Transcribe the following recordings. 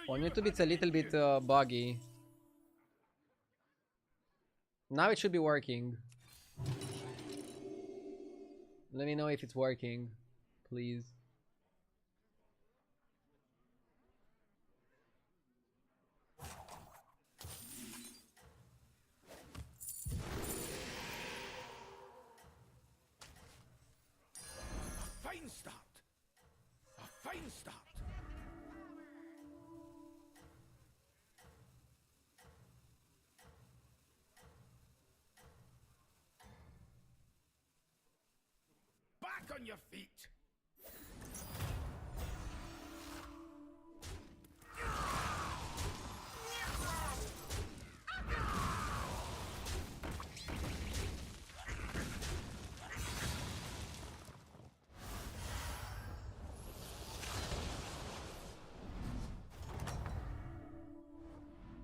On YouTube it's a little bit buggy. Now it should be working. Let me know if it's working, please. Fine start. A fine start. Back on your feet.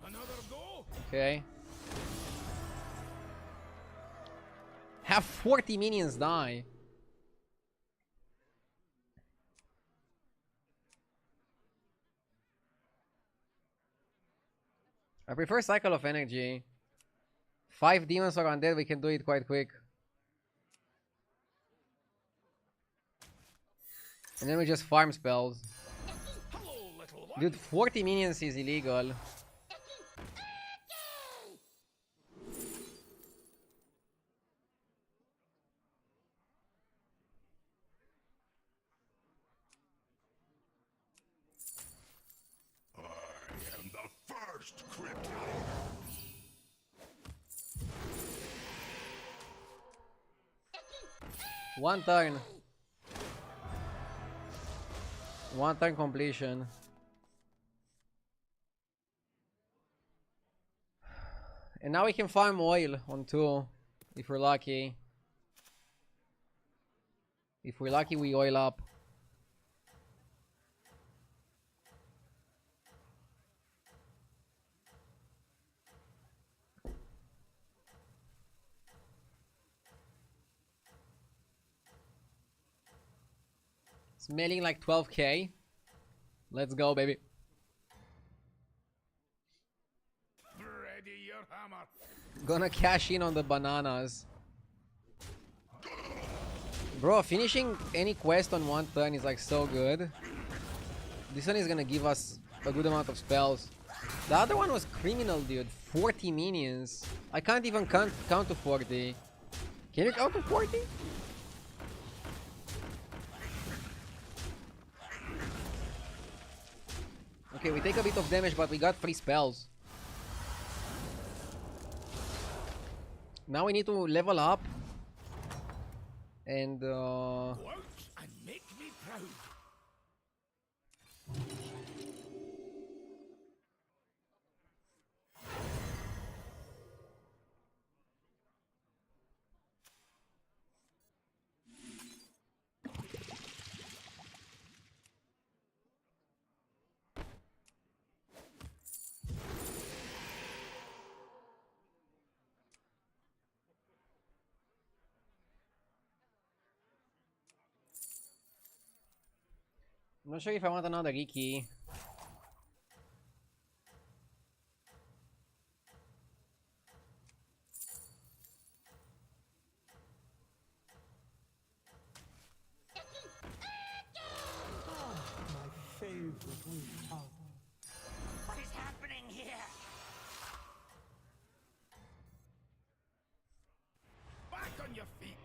Another go. Okay. Have 40 minions die. I prefer Cycle of Energy. 5 demons or undead, we can do it quite quick. And then we just farm spells. Hello, little one. Dude, 40 minions is illegal. I am the first crypt. One turn. One turn completion. And now we can farm oil on 2. If we're lucky. If we're lucky, we oil up. Smelling like 12k. Let's go, baby. Ready your hammer. Gonna cash in on the bananas. Bro, finishing any quest on 1 turn is like so good. This one is gonna give us a good amount of spells. The other one was criminal, dude. 40 minions. I can't even count to 40. Can you count to 40? Okay, we take a bit of damage, but we got 3 spells. Now we need to level up. And Go out and make me proud. I'm not sure if I want another Riki. My favorite weak tower. What is happening here? Back on your feet.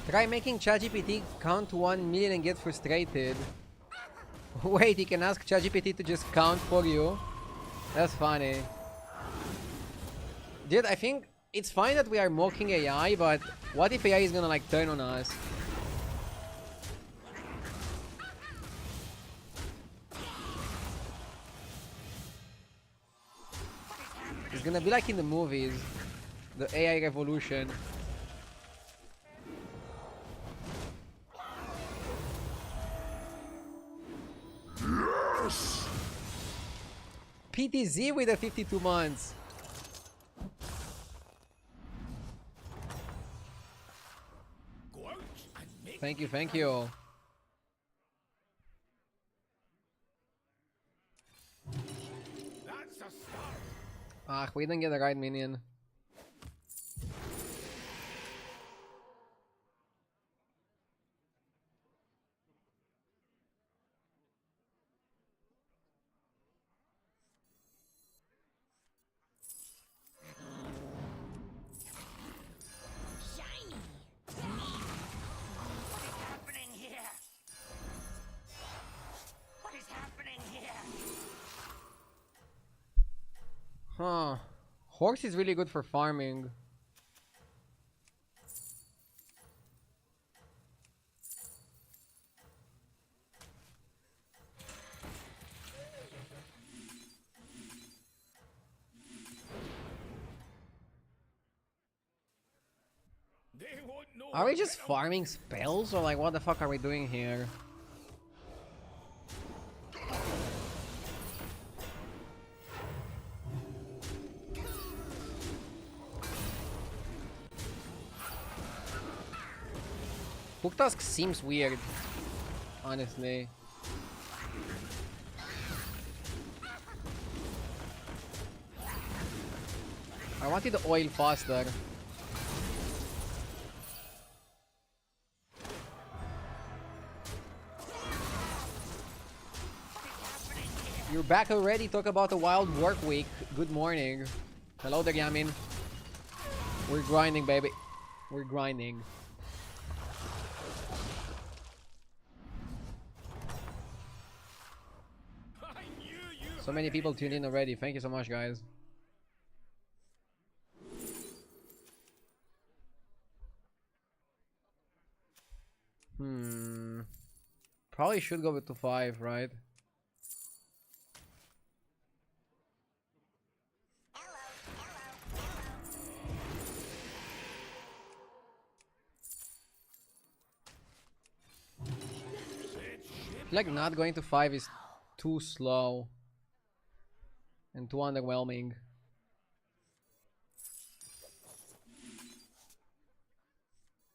Try making ChatGPT count to 1 million and get frustrated. Wait, you can ask ChatGPT to just count for you? That's funny. Dude, I think it's fine that we are mocking AI, but what if AI is gonna like turn on us? It's gonna be like in the movies, the AI revolution. PTZ with the 52 months. Go out and make Thank you, thank you. Ah, we didn't get the right minion. Shiny! What is happening here? What is happening here? Huh. Horse is really good for farming. They won't know Are we how just to- farming spells, or like what the fuck are we doing here? Hook Tusk seems weird, honestly. I wanted the oil faster. You're back already? Talk about a wild work week. Good morning. Hello there, Yamin. We're grinding, baby. We're grinding. I knew you So many people tuned in already. Thank you so much, guys. Probably should go with 2-5, right? Like not going to 5 is too slow and too underwhelming.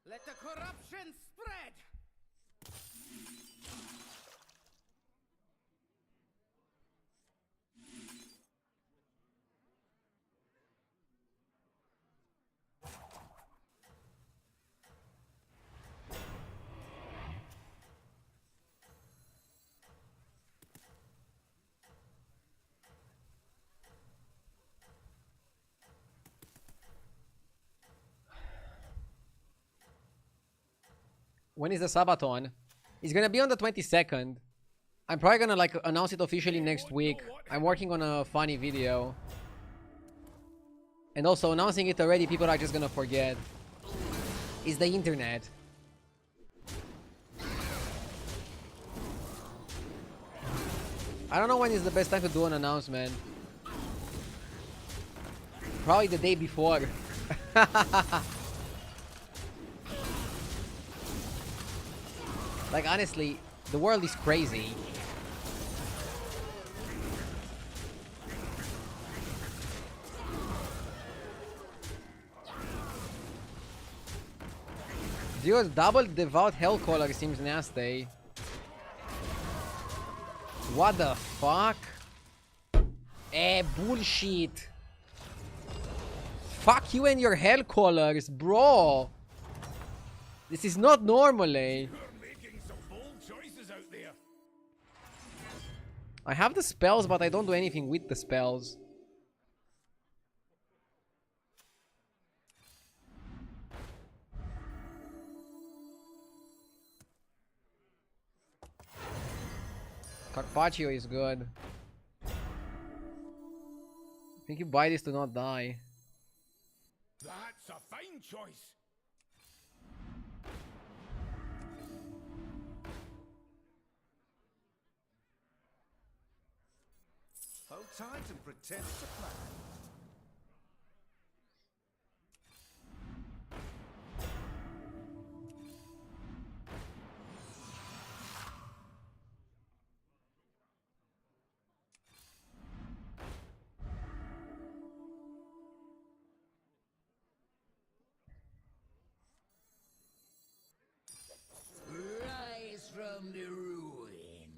Let the corruption spread! When is the Sabathon? It's gonna be on the 22nd. I'm probably gonna like announce it officially next week. I'm working on a funny video. And also announcing it already, people are just gonna forget. Is the internet. I don't know when is the best time to do an announcement. Probably the day before. Like honestly, the world is crazy. Dude, double devout hellcaller seems nasty. What the fuck? Bullshit. Fuck you and your hellcallers, bro. This is not normal, eh? You're making some bold choices out there. I have the spells, but I don't do anything with the spells. Carpaccio is good. I think you buy this to not die. That's a fine choice. Hold tight and pretend it's a plan. Rise from the ruin.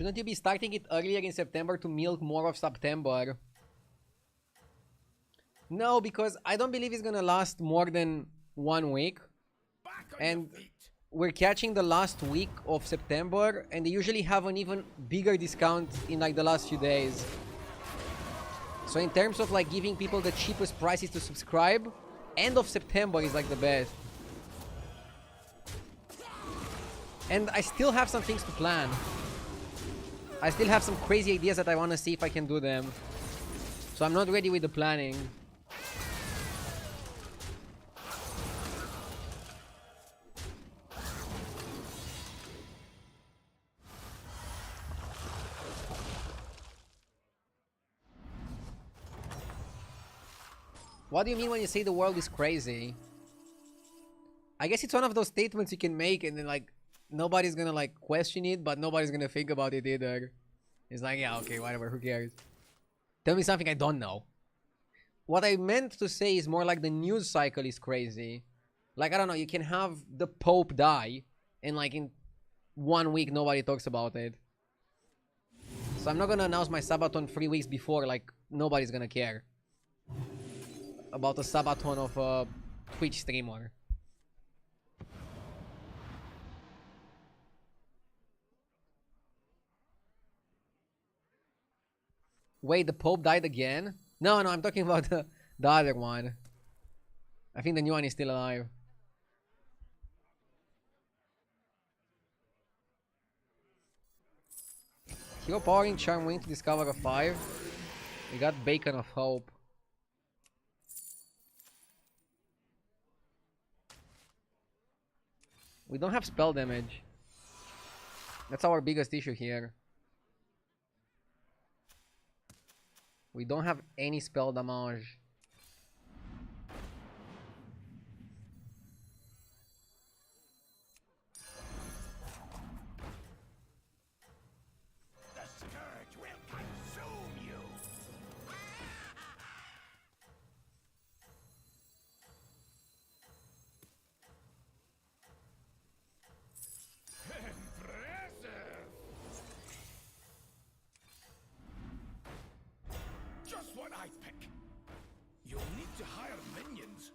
Shouldn't you be starting it earlier in September to milk more of September? No, because I don't believe it's gonna last more than 1 week. Back on And your feet. we're catching the last week of September, and they usually have an even bigger discount in like the last few days. So in terms of like giving people the cheapest prices to subscribe, end of September is like the best. And I still have some things to plan. I still have some crazy ideas that I want to see if I can do them. So I'm not ready with the planning. What do you mean when you say the world is crazy? I guess it's one of those statements you can make and then like nobody's gonna like question it, but nobody's gonna think about it either. It's like, yeah, okay, whatever, who cares? Tell me something I don't know. What I meant to say is more like the news cycle is crazy. Like, I don't know, you can have the Pope die and like in 1 week nobody talks about it. So I'm not gonna announce my Sabathon 3 weeks before, like nobody's gonna care about the Sabathon of a Twitch streamer. Wait, the Pope died again? No, I'm talking about the other one. I think the new one is still alive. Hero powering charm wing to discover a 5. We got Bacon of Hope. We don't have spell damage. That's our biggest issue here. We don't have any spell damage. The scourge will consume you. Impressive. Just what I pick. You'll need to hire minions.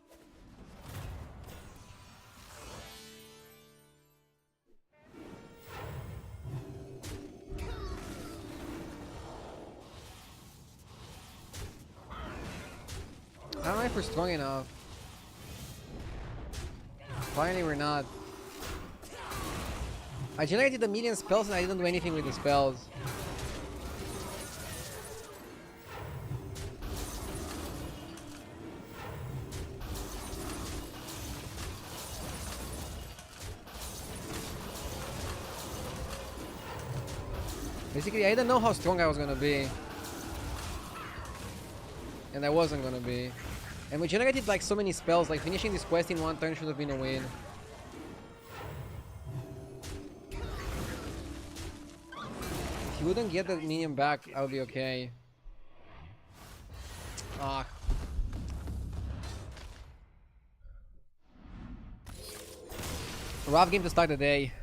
I don't know if we're strong enough. Finally, we're not. I generated a million spells and I didn't do anything with the spells. Basically, I didn't know how strong I was gonna be. And I wasn't gonna be. And we generated like so many spells, like finishing this quest in 1 turn should have been a win. If you wouldn't get the minion back, I would be okay. Ah. Rough game to start the day.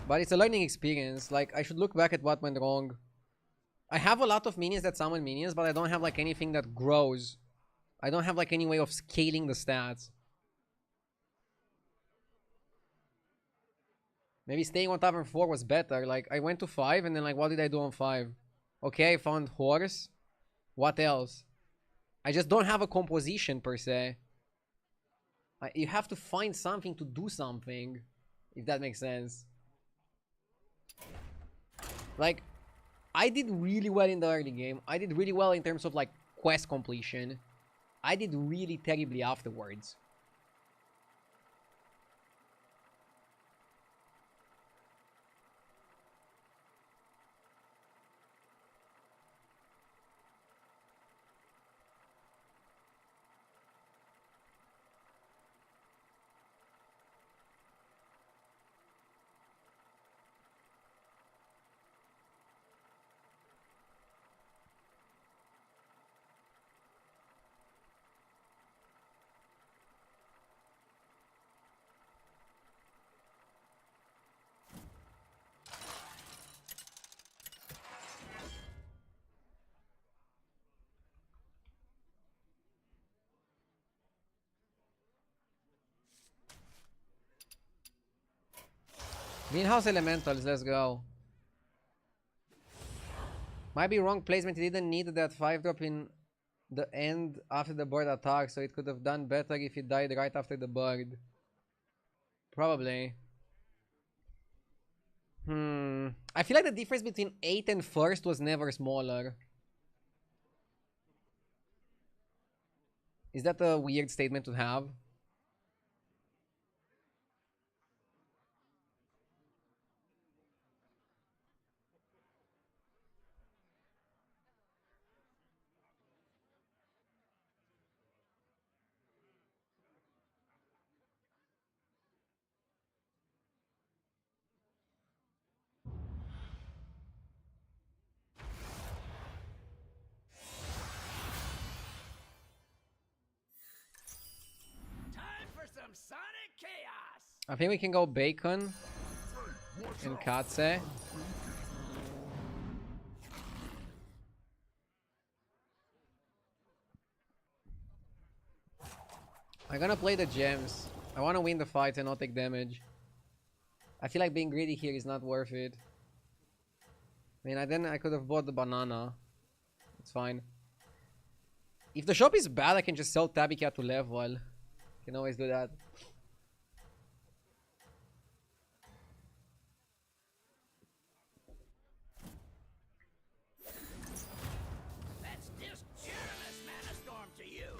But it's a learning experience. Like, I should look back at what went wrong. I have a lot of minions that summon minions, but I don't have like anything that grows. I don't have like any way of scaling the stats. Maybe staying on Tavern 4 was better. Like, I went to 5 and then like, what did I do on 5? Okay, I found Horse. What else? I just don't have a composition per se. You have to find something to do something. If that makes sense. Like, I did really well in the early game. I did really well in terms of like quest completion. I did really terribly afterwards. Greenhouse Elementals, let's go. Might be wrong placement, he didn't need that 5-drop in the end after the bird attack, so it could have done better if it died right after the bird. Probably. I feel like the difference between 8 and first was never smaller. Is that a weird statement to have? Time for some sonic chaos. I think we can go Bacon and Katse. I'm gonna play the gems. I wanna win the fight and not take damage. I feel like being greedy here is not worth it. I mean, then I could have bought the banana. It's fine. If the shop is bad, I can just sell Tabby Cat to level. Can always do that. That's just cheerless mana storm to you.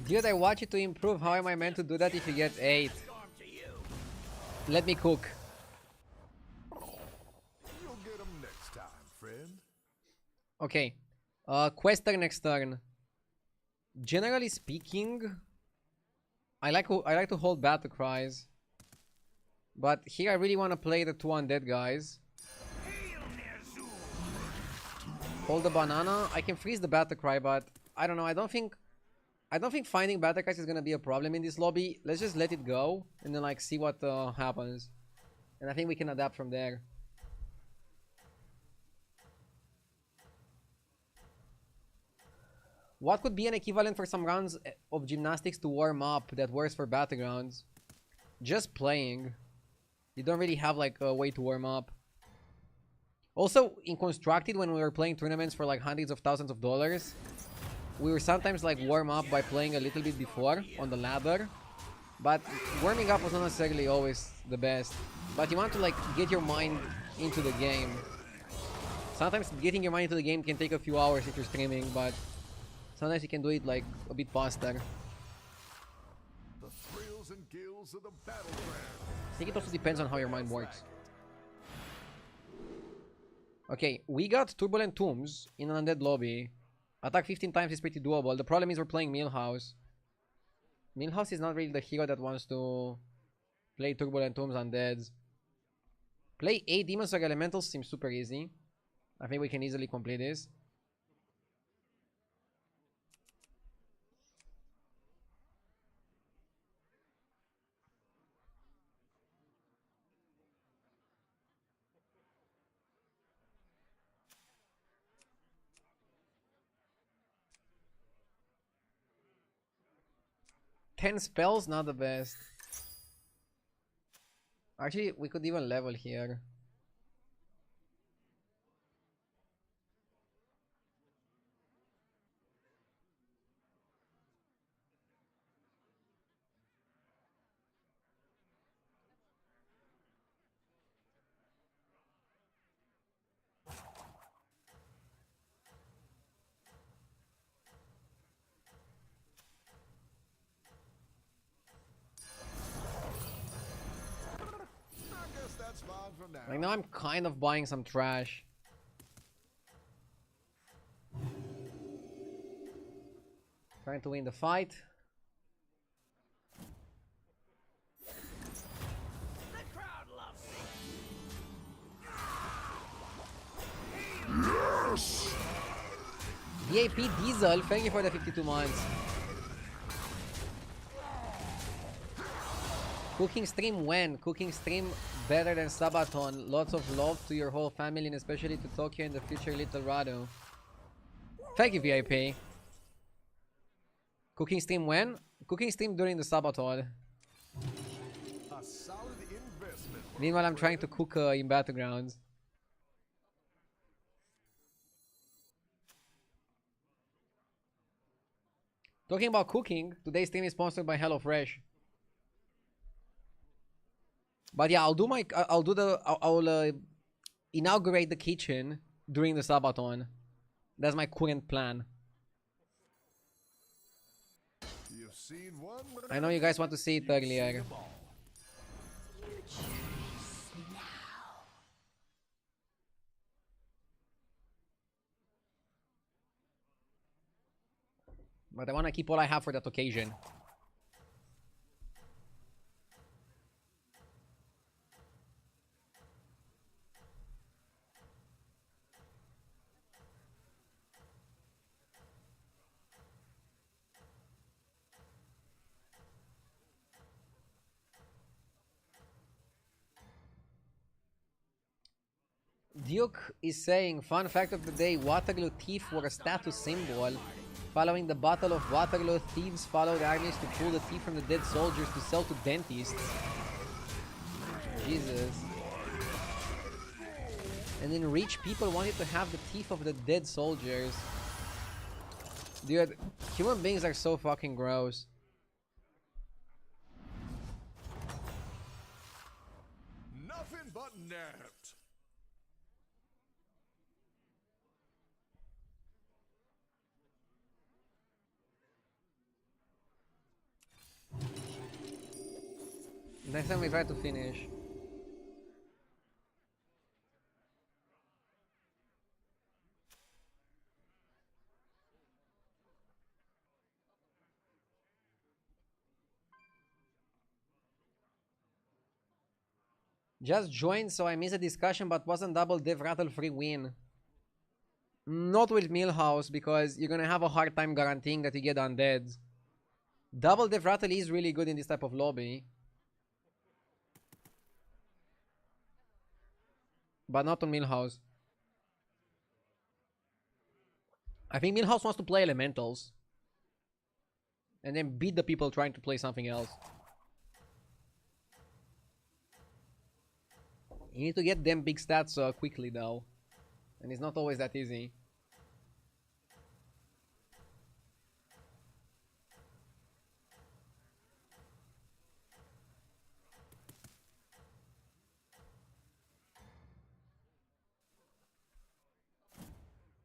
Dude, I want you to improve. How am I meant to do that if you get 8? Storm to you. Let me cook. You'll get 'em next time, friend. Okay. Quest turn next turn. Generally speaking, I like to hold battle cries. But here I really want to play the 2 undead guys. Hold the banana. I can freeze the battle cry, but I don't know. I don't think finding battle cries is gonna be a problem in this lobby. Let's just let it go and then like see what happens. And I think we can adapt from there. What could be an equivalent for some rounds of gymnastics to warm up that works for battlegrounds? Just playing. You don't really have like a way to warm up. Also, in Constructed, when we were playing tournaments for like hundreds of thousands of dollars, we were sometimes like warm up by playing a little bit before on the ladder. But warming up was not necessarily always the best. But you want to like get your mind into the game. Sometimes getting your mind into the game can take a few hours if you're streaming, but sometimes you can do it like a bit faster. The thrills and gills of the battlegrounds. I think it also depends on how your mind works. Okay, we got Turbulent Tombs in an undead lobby. Attack 15 times is pretty doable. The problem is we're playing Millhouse. Millhouse is not really the hero that wants to play Turbulent Tombs undeads. Play 8 Demons or Elementals seems super easy. I think we can easily complete this. Ten spells, not the best. Actually, we could even level here. I guess that's my on for now. Like now I'm kind of buying some trash. Trying to win the fight. The crowd loves me. DAP Diesel, thank you for the 52 months. Cooking stream when? Cooking stream better than Sabathon. Lots of love to your whole family and especially to Tokyo and the future Little Rado. Thank you, VIP. Cooking stream when? Cooking stream during the Sabathon. A solid investment. Meanwhile, I'm trying to cook in battlegrounds. Talking about cooking, today's stream is sponsored by HelloFresh. But yeah, I'll inaugurate the kitchen during the Sabathon. That's my current plan. You've seen one. I know you guys want to see it earlier. But I want to keep all I have for that occasion. Duke is saying, fun fact of the day, Waterloo thief were a status symbol. Following the Battle of Waterloo, thieves followed armies to pull the teeth from the dead soldiers to sell to dentists. Jesus. And then rich people wanted to have the teeth of the dead soldiers. Dude, human beings are so fucking gross. Nothing but net. Next time we try to finish. Just joined, so I missed a discussion, but wasn't double div rattle free win. Not with Millhouse, because you're gonna have a hard time guaranteeing that you get undead. Double div rattle is really good in this type of lobby. But not on Millhouse. I think Millhouse wants to play elementals. And then beat the people trying to play something else. You need to get them big stats quickly though. And it's not always that easy.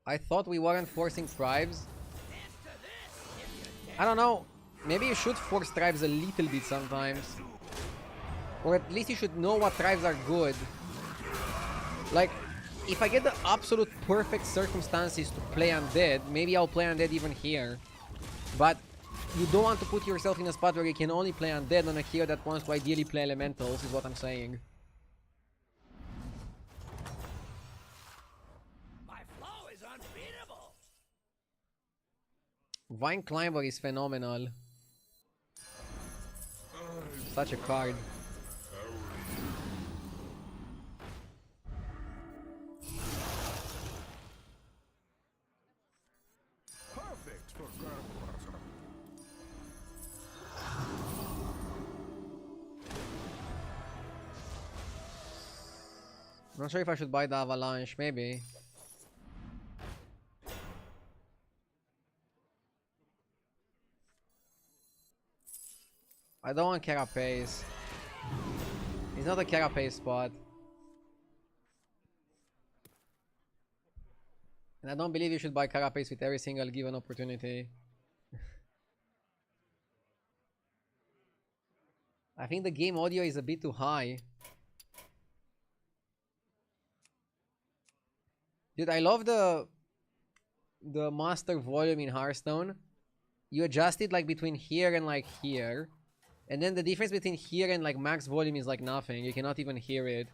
I thought we weren't forcing tribes. I don't know. Maybe you should force tribes a little bit sometimes. Or at least you should know what tribes are good. Like, if I get the absolute perfect circumstances to play undead, maybe I'll play undead even here. But you don't want to put yourself in a spot where you can only play undead on a hero that wants to ideally play elementals, is what I'm saying. Vine Climber is phenomenal. Such a card. Perfect for groundwater. Not sure if I should buy the Avalanche, maybe. I don't want Carapace. It's not a Carapace spot. And I don't believe you should buy Carapace with every single given opportunity. I think the game audio is a bit too high. Dude, I love the master volume in Hearthstone. You adjust it like between here and like here. And then the difference between here and like max volume is like nothing. You cannot even hear it.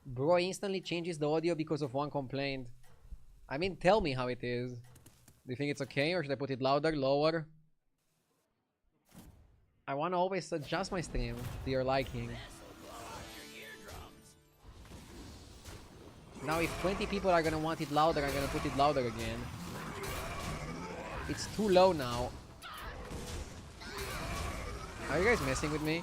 Bro instantly changes the audio because of one complaint. I mean, tell me how it is. Do you think it's okay or should I put it louder, lower? I want to always adjust my stream to your liking. Now if 20 people are gonna want it louder, I'm gonna put it louder again. It's too low now. Are you guys messing with me?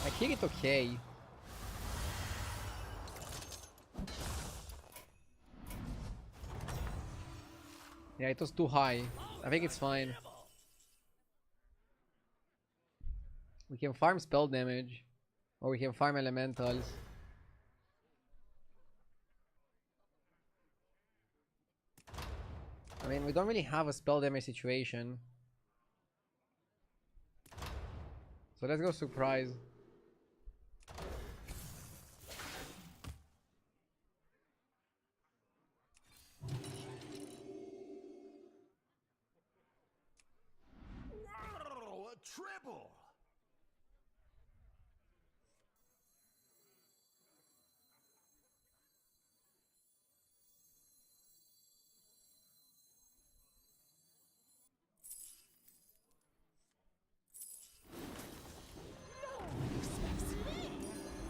I hear it okay. Yeah, it was too high. I think it's fine. We can farm spell damage. Or we can farm elementals. I mean, we don't really have a spell damage situation. So let's go surprise. Wow, a triple!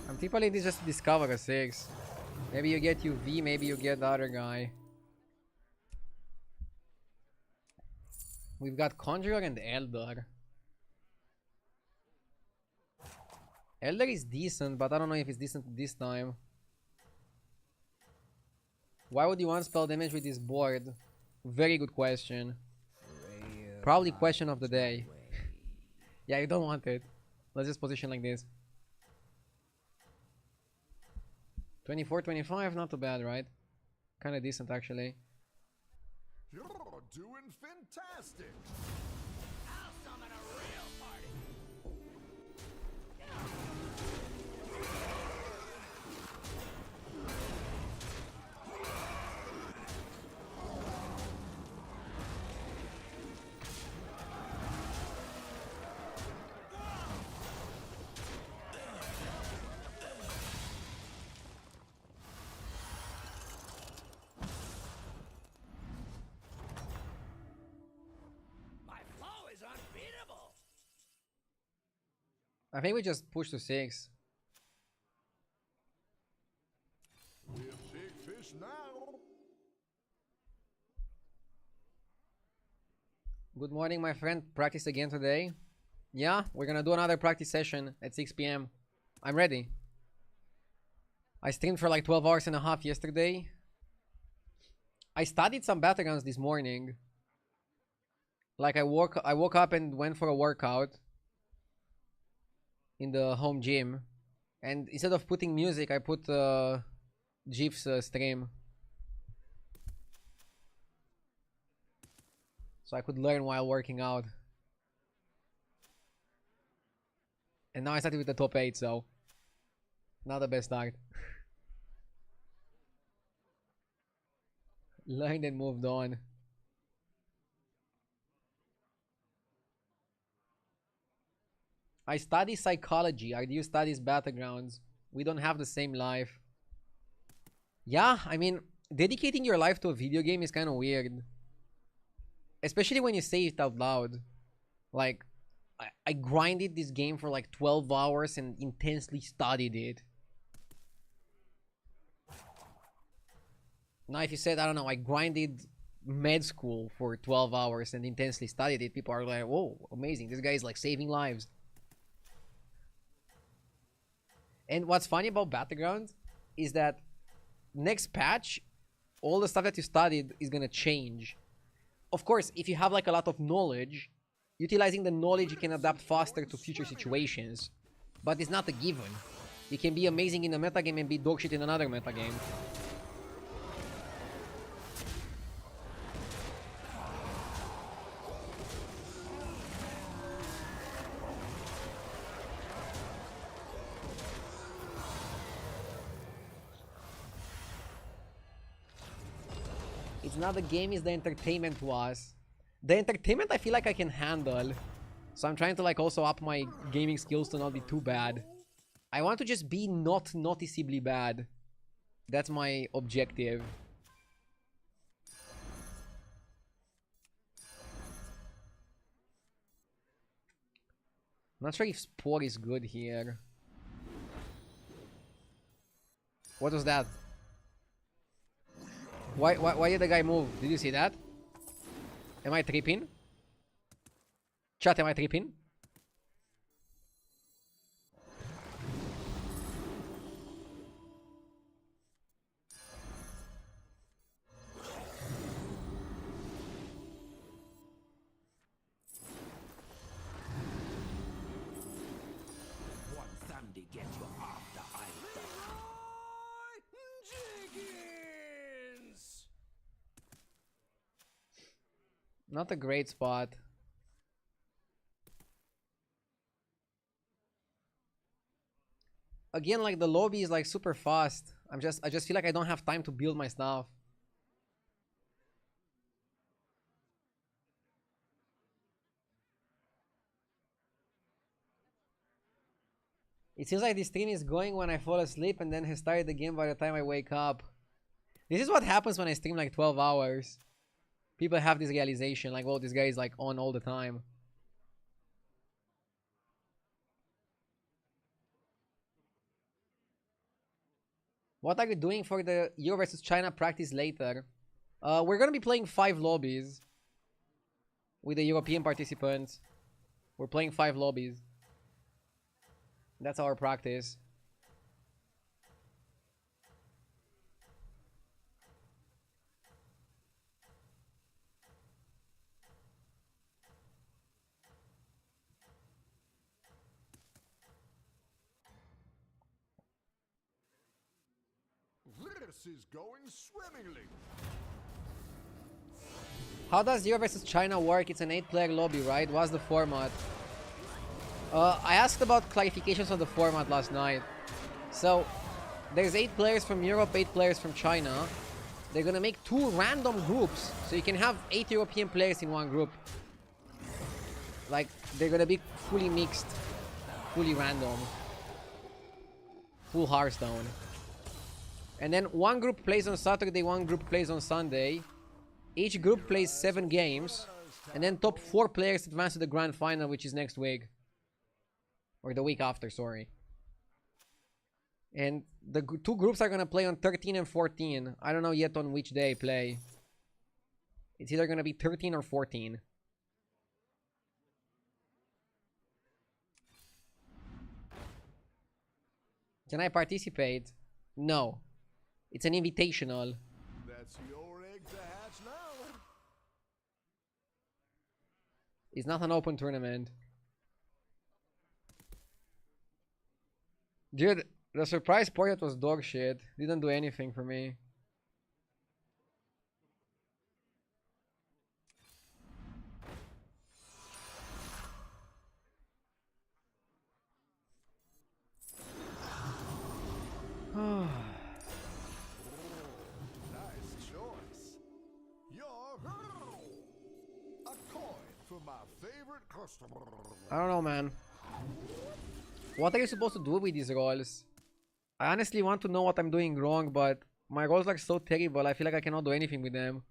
I'm tipping this just to discover a 6. Maybe you get UV, maybe you get the other guy. We've got Conjurer and Elder. Elder is decent, but I don't know if it's decent this time. Why would you want spell damage with this board? Very good question. Probably question of the day. Yeah, you don't want it. Let's just position like this. 24, 25, not too bad, right? Kinda decent, actually. You're doing fantastic! I'll summon a real party. My flow is unbeatable. I think we just push to 6. We're big fish now! Good morning, my friend. Practice again today? Yeah, we're gonna do another practice session at 6 p.m. I'm ready. I streamed for like 12 hours and a half yesterday. I studied some battlegrounds this morning. Like I woke up and went for a workout in the home gym, and instead of putting music, I put Jeef's stream, so I could learn while working out. And now I started with the top 8, so not the best start. Learned and moved on. I study psychology. I do studies battlegrounds. We don't have the same life. Yeah, I mean, dedicating your life to a video game is kind of weird. Especially when you say it out loud. Like, I grinded this game for like 12 hours and intensely studied it. Now if you said, I don't know, I grinded med school for 12 hours and intensely studied it, people are like, whoa, amazing, this guy is like saving lives. And what's funny about Battlegrounds is that next patch, all the stuff that you studied is gonna change. Of course, if you have like a lot of knowledge, utilizing the knowledge you can adapt faster to future situations. But it's not a given. You can be amazing in a metagame and be dogshit in another metagame. It's not the game, it's the entertainment was. The entertainment I feel like I can handle. So I'm trying to like also up my gaming skills to not be too bad. I want to just be not noticeably bad. That's my objective. Not sure if Spore is good here. What was that? Why did the guy move? Did you see that? Am I tripping? Chat, am I tripping? One Sunday get you off the island. Jiggins! Not a great spot. Again, like the lobby is like super fast. I just feel like I don't have time to build my stuff. It seems like this stream is going when I fall asleep and then has started again by the time I wake up. This is what happens when I stream like 12 hours. People have this realization like, well, this guy is like on all the time. What are you doing for the Euro versus China practice later? We're gonna be playing 5 lobbies with the European participants. We're playing 5 lobbies. That's our practice. This is going swimmingly. How does Euro versus China work? It's an 8-player lobby, right? What's the format? I asked about clarifications on the format last night. So, there's 8 players from Europe, 8 players from China. They're gonna make 2 random groups. So you can have 8 European players in one group. Like, they're gonna be fully mixed. Fully random. Full Hearthstone. And then one group plays on Saturday, one group plays on Sunday. Each group plays 7 games. And then top 4 players advance to the grand final, which is next week. Or the week after, sorry. And the 2 groups are gonna play on 13 and 14. I don't know yet on which day play. It's either gonna be 13 or 14. Can I participate? No. It's an invitational. That's your egg to hatch now. It's not an open tournament. Dude, the surprise portrait was dog shit. Didn't do anything for me. Nice choice. You're a coin for my favorite customer. I don't know, man. What are you supposed to do with these rolls? I honestly want to know what I'm doing wrong, but my rolls are so terrible, I feel like I cannot do anything with them.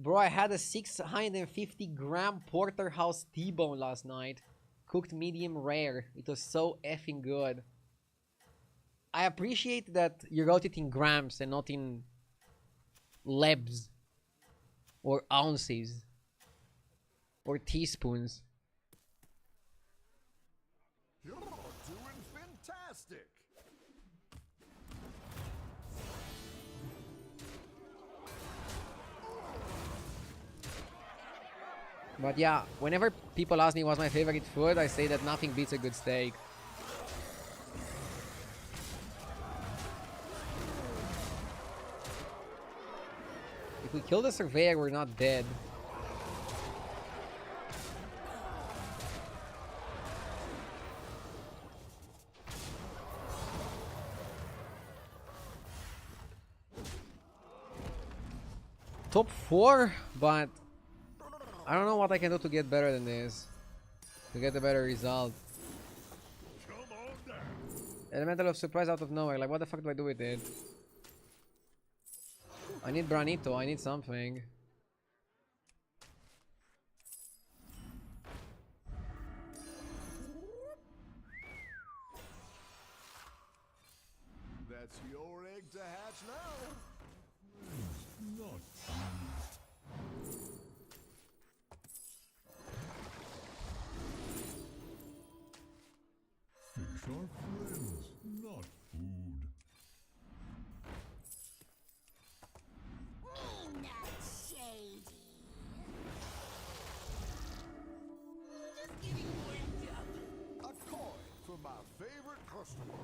Bro, I had a 650-gram porterhouse T-bone last night. Cooked medium rare. It was so effing good. I appreciate that you wrote it in grams and not in lebs. Or ounces. Or teaspoons. Fantastic! But yeah, whenever people ask me what's my favorite food, I say that nothing beats a good steak. If we kill the surveyor, we're not dead. Top 4, but I don't know what I can do to get better than this. To get a better result. Come on down. Elemental of surprise out of nowhere. Like, what the fuck do I do with it? I need Branito. I need something. That's your egg to hatch now. Not fish are friends, not food. Not shady. Just getting warmed up. A coin from my favorite customer.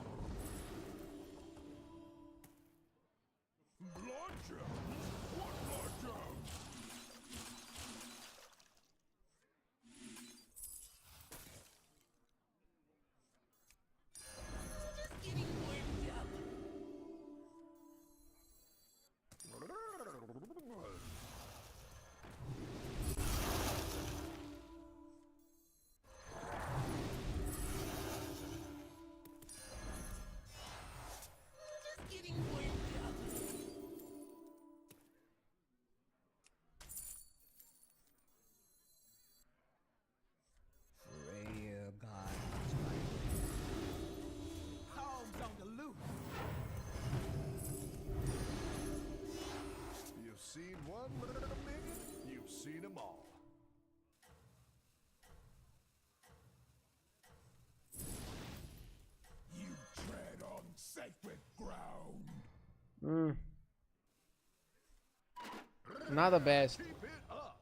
Blood gems? What blood gems? Just getting warmed up. Just getting warmed up. Freya, God. Hogs on the loose. You've seen one minion, you've seen them all. You tread on sacred ground. Not the best. Keep it up.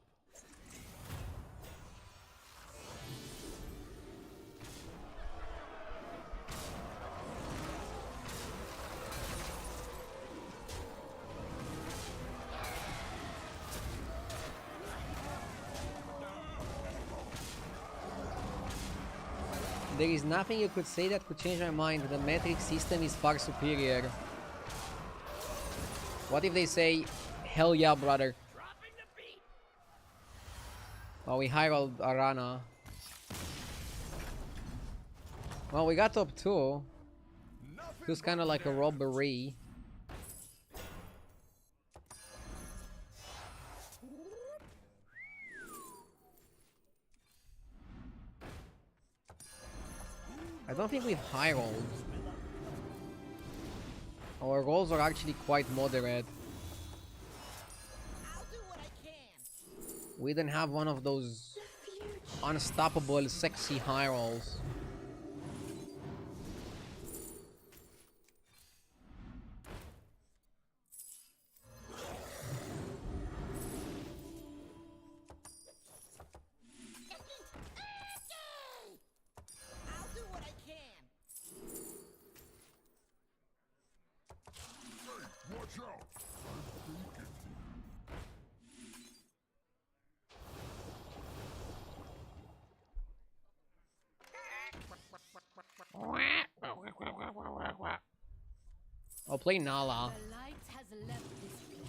There is nothing you could say that could change my mind. The metric system is far superior. What if they say, hell yeah, brother? Dropping the beat. Oh, we hired Arana. Well, we got top 2. Nothing Feels kind of but like a damage. robbery. I don't think we've high rolled. Our rolls are actually quite moderate. I'll do what I can. We didn't have one of those unstoppable, sexy high rolls. I'll do what I can. Hey, watch out! I'm thinking. I'll play Nala. The light has left this place.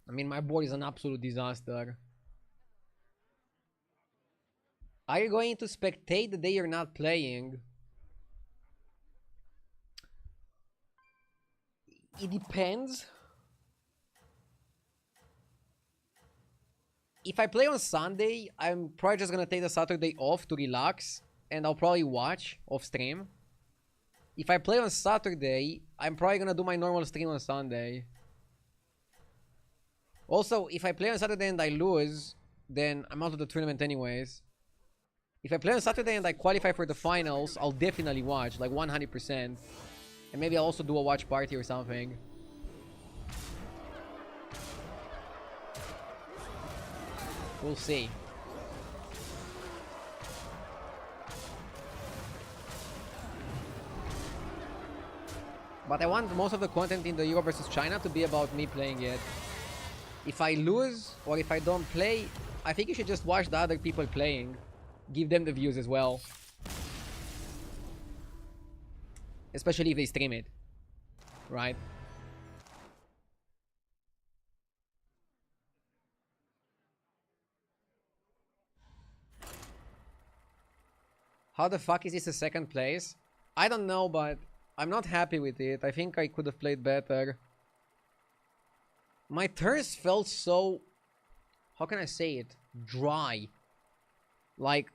I mean, my board is an absolute disaster. Are you going to spectate the day you're not playing? It depends. If I play on Sunday, I'm probably just gonna take the Saturday off to relax, and I'll probably watch off stream. If I play on Saturday, I'm probably gonna do my normal stream on Sunday. Also, if I play on Saturday and I lose, then I'm out of the tournament anyways. If I play on Saturday and I qualify for the finals, I'll definitely watch, like 100%. And maybe I'll also do a watch party or something. We'll see. But I want most of the content in the Euro versus China to be about me playing it. If I lose or if I don't play, I think you should just watch the other people playing. Give them the views as well. Especially if they stream it. Right? How the fuck is this a second place? I don't know, but I'm not happy with it. I think I could have played better. My turns felt so... How can I say it? Dry. Like...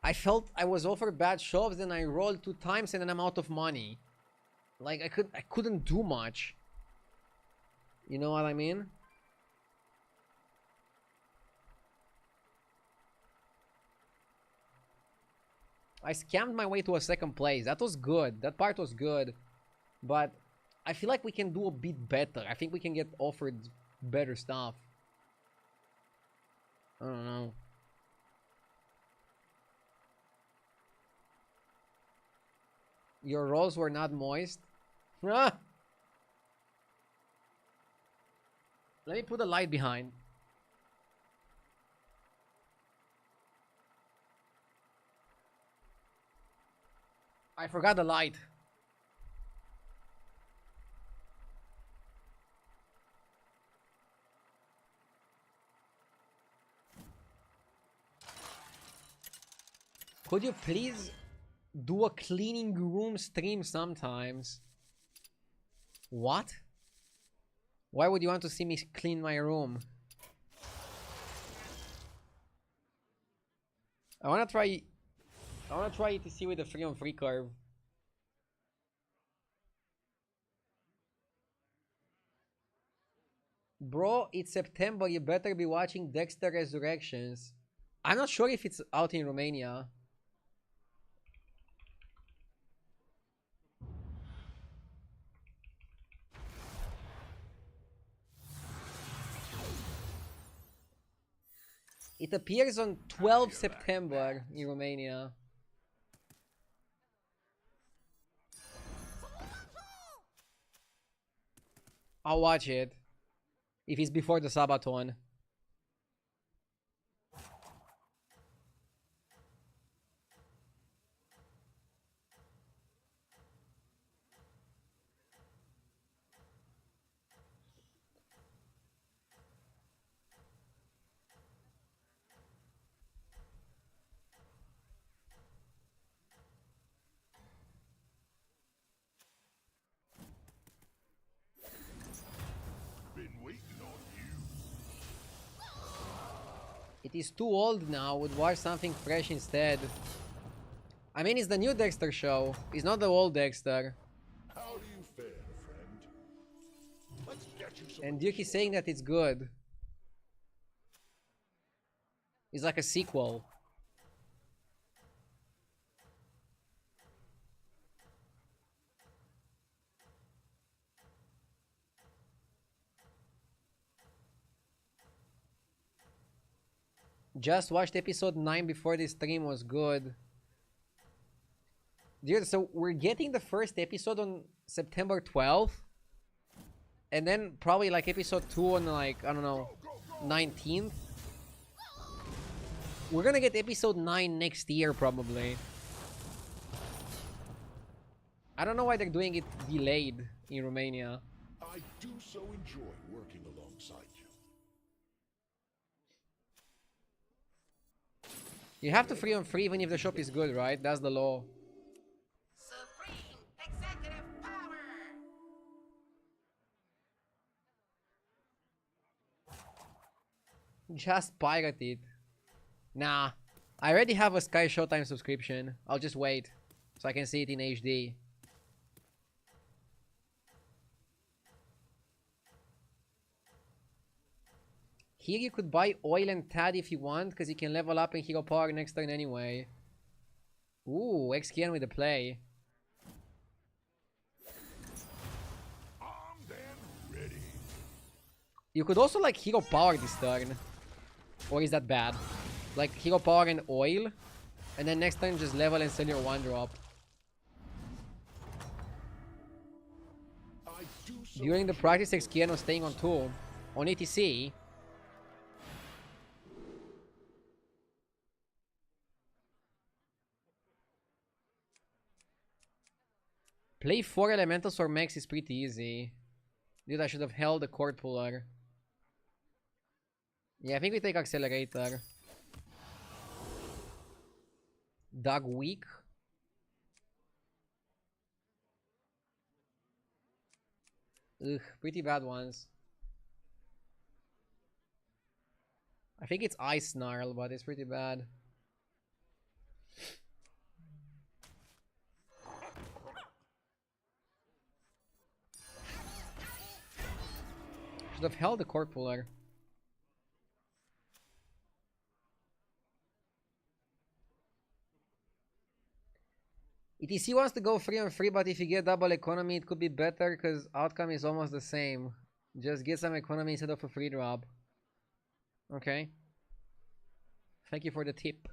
I felt I was offered bad shoves, then I rolled 2 times and then I'm out of money. Like, I couldn't do much. You know what I mean? I scammed my way to a second place. That was good. That part was good. But I feel like we can do a bit better. I think we can get offered better stuff. I don't know. Your rolls were not moist. Ah! Let me put a light behind. I forgot the light. Could you please do a cleaning room stream sometimes? What? Why would you want to see me clean my room? I wanna try ETC with the 3-on-3 curve. Bro, it's September. You better be watching Dexter Resurrections. I'm not sure if it's out in Romania. It appears on 12 September in Romania. I'll watch it. If it's before the Sabathon. It is too old now. Would watch something fresh instead. I mean, it's the new Dexter show. It's not the old Dexter. How do you fare, friend? Let's get you some. And Duke is saying that it's good. It's like a sequel. Just watched episode 9 before this stream. Was good. Dude, so we're getting the first episode on September 12th. And then probably like episode 2 on like, I don't know, 19th. We're gonna get episode 9 next year probably. I don't know why they're doing it delayed in Romania. I do so enjoy working alongside you. You have to 3-on-3 even if the shop is good, right? That's the law. Supreme executive power. Just pirate it. Nah. I already have a Sky Showtime subscription. I'll just wait. So I can see it in HD. Here you could buy oil and Tad if you want, because you can level up in hero power next turn anyway. Ooh, XKN with the play. Armed and ready. You could also like hero power this turn. Or is that bad? Like hero power and oil. And then next turn just level and sell your 1-drop. I do so During the practice, XKN was staying on 2. On ETC. Play 4 elementals or mechs is pretty easy. Dude, I should have held the cord puller. Yeah, I think we take accelerator. Dog weak. Ugh, pretty bad ones. I think it's Ice Snarl, but it's pretty bad. Should have held the cord puller. ETC wants to go free on free, but if you get double economy, it could be better because outcome is almost the same. Just get some economy instead of a free drop. Okay. Thank you for the tip.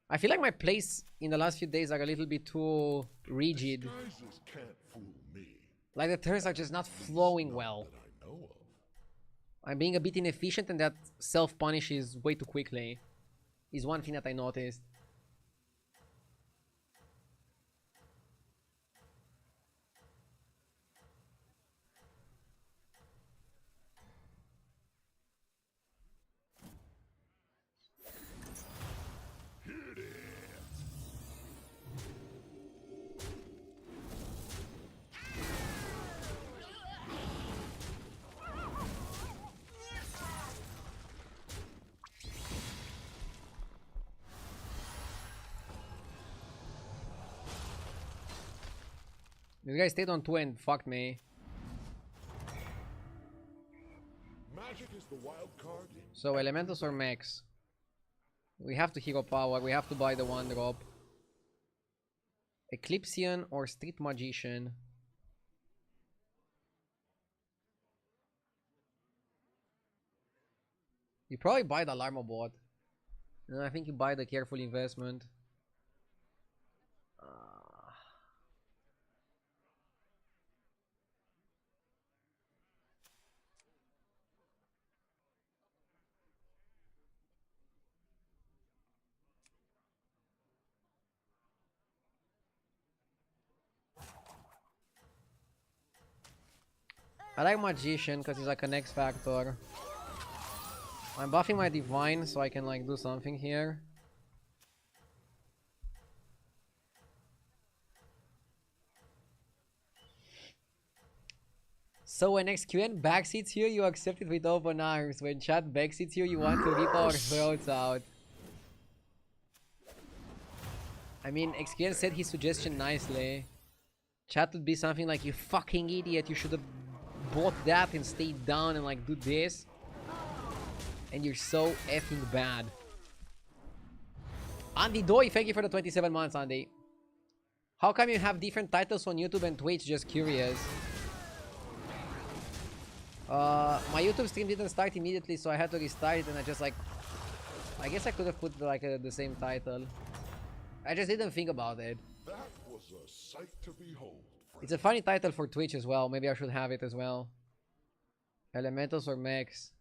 I feel like my plays in the last few days are a little bit too rigid. Disguises can't fool me. Like the turns are just not flowing well. That I know of. I'm being a bit inefficient and that self-punishes way too quickly. Is one thing that I noticed. This guy stayed on 2 and fucked me. Magic is the wild card. So elementals or mechs? We have to hero power, we have to buy the 1-drop. Eclipsean or Street Magician? You probably buy the Alarmo bot. No, I think you buy the Careful Investment. I like Magician because he's like an X Factor. I'm buffing my Divine so I can like do something here. So when XQN backseats here, you accept it with open arms. When chat backseats here, you want to rip our throats out. I mean, XQN said his suggestion nicely. Chat would be something like, you fucking idiot, you should have bought that and stayed down and like do this. And you're so effing bad. Andy Doi, thank you for the 27 months, Andy. How come you have different titles on YouTube and Twitch? Just curious. My YouTube stream didn't start immediately, so I had to restart it, and I just like... I guess I could have put like the same title. I just didn't think about it. That was a sight to behold. It's a funny title for Twitch as well. Maybe I should have it as well. Elementals or mechs?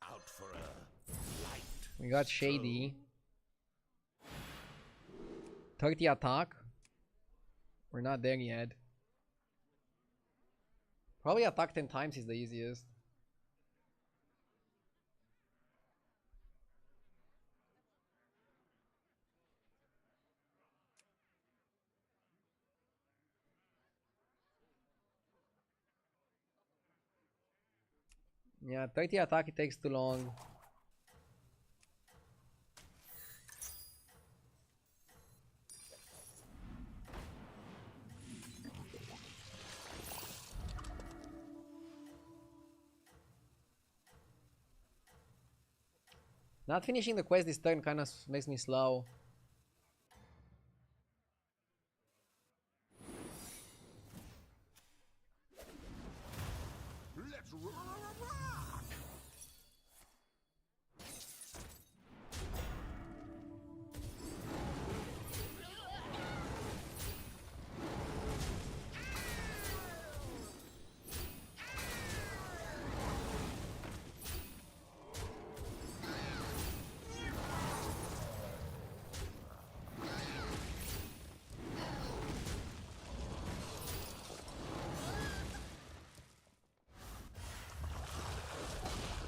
Out for a light. We got Shady. 30 attack? We're not there yet. Probably attack 10 times is the easiest. Yeah, 30 attack, it takes too long. Not finishing the quest this turn kind of makes me slow. Let's rock!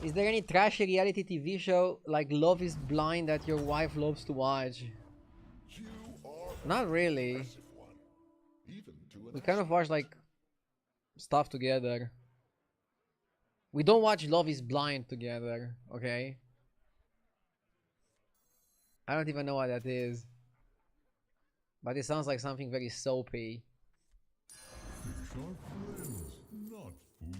Is there any trashy reality TV show like Love is Blind that your wife loves to watch? You are Not really. impressive one. Even to an We kind of watch like stuff together. We don't watch Love is Blind together, okay? I don't even know what that is. But it sounds like something very soapy. Fish are friends, not food.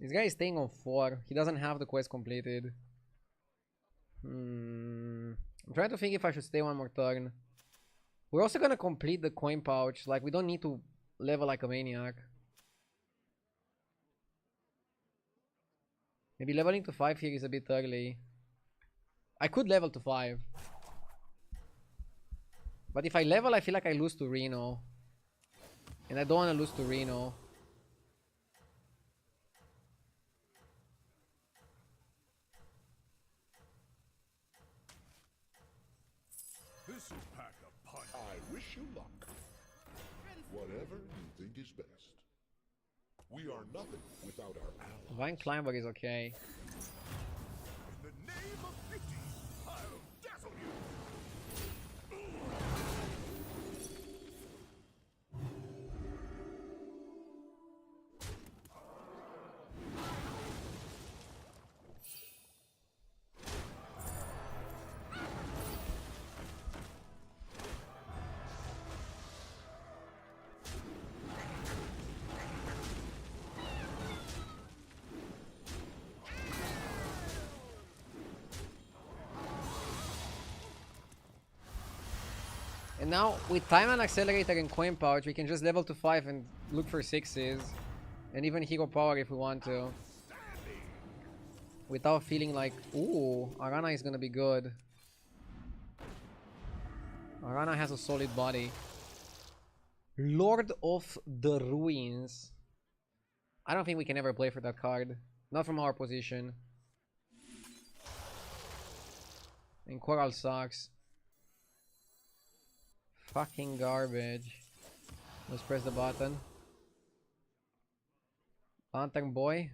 This guy is staying on 4. He doesn't have the quest completed. I'm trying to think if I should stay one more turn. We're also gonna complete the coin pouch. Like, we don't need to level like a maniac. Maybe leveling to 5 here is a bit early. I could level to 5. But if I level, I feel like I lose to Reno. And I don't want to lose to Reno. This'll pack a punch. I wish you luck. Whatever you think is best. We are nothing without our allies. Vine Climber is okay. In the name of beauty, I'll dazzle you. And now, with Time and Accelerator and Coin Pouch, we can just level to 5 and look for 6s. And even Hero Power if we want to. Without feeling like, ooh, Arana is gonna be good. Arana has a solid body. Lord of the Ruins. I don't think we can ever play for that card. Not from our position. And Coral sucks. Fucking garbage. Let's press the button. Lantern Boy.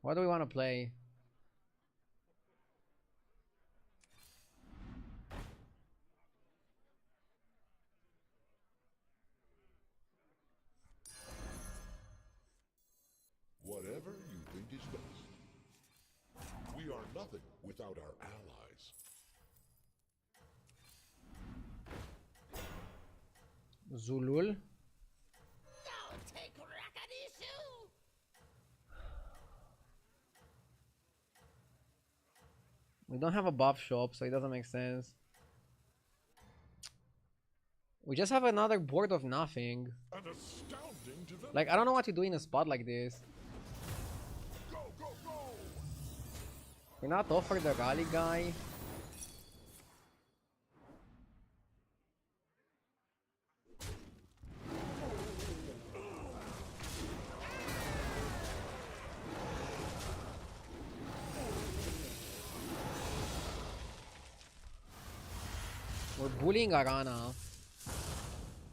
What do we want to play? Whatever you think is best. We are nothing without our allies. Zulul. Don't take Rakadishu! We don't have a buff shop, so it doesn't make sense. We just have another board of nothing. An astounding development. Like, I don't know what to do in a spot like this. Go, go, go! We're not offered the rally guy. We're bullying Arana.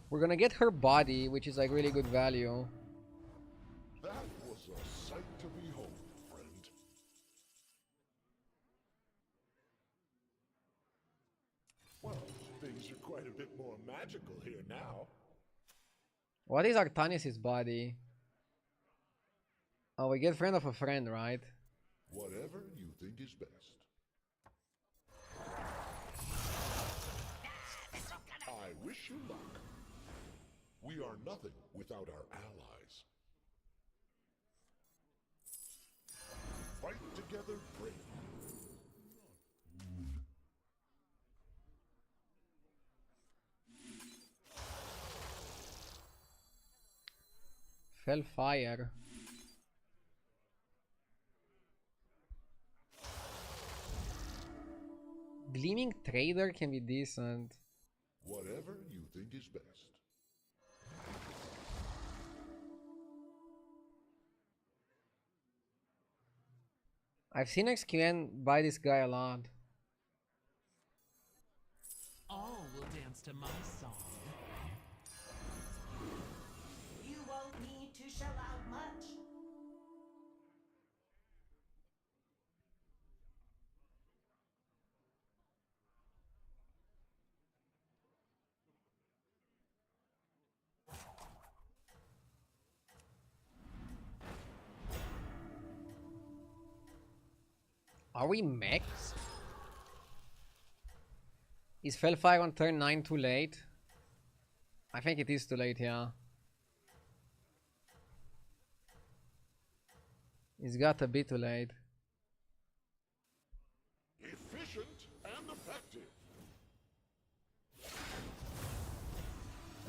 We're gonna get her body, which is like really good value. That was a sight to behold, friend. Well, things are quite a bit more magical here now. What is Artanis' body? Oh, we get friend of a friend, right? Whatever you think is best. I wish you luck. We are nothing without our allies. Fight together bravely. Fell fire. Gleaming Trader can be decent. Whatever you think is best. I've seen XQN buy this guy a lot. All will dance to my song. You won't need to shell out much. Are we mechs? Is Fellfire on turn 9 too late? I think it is too late, yeah. It's got a bit too late. Efficient and effective.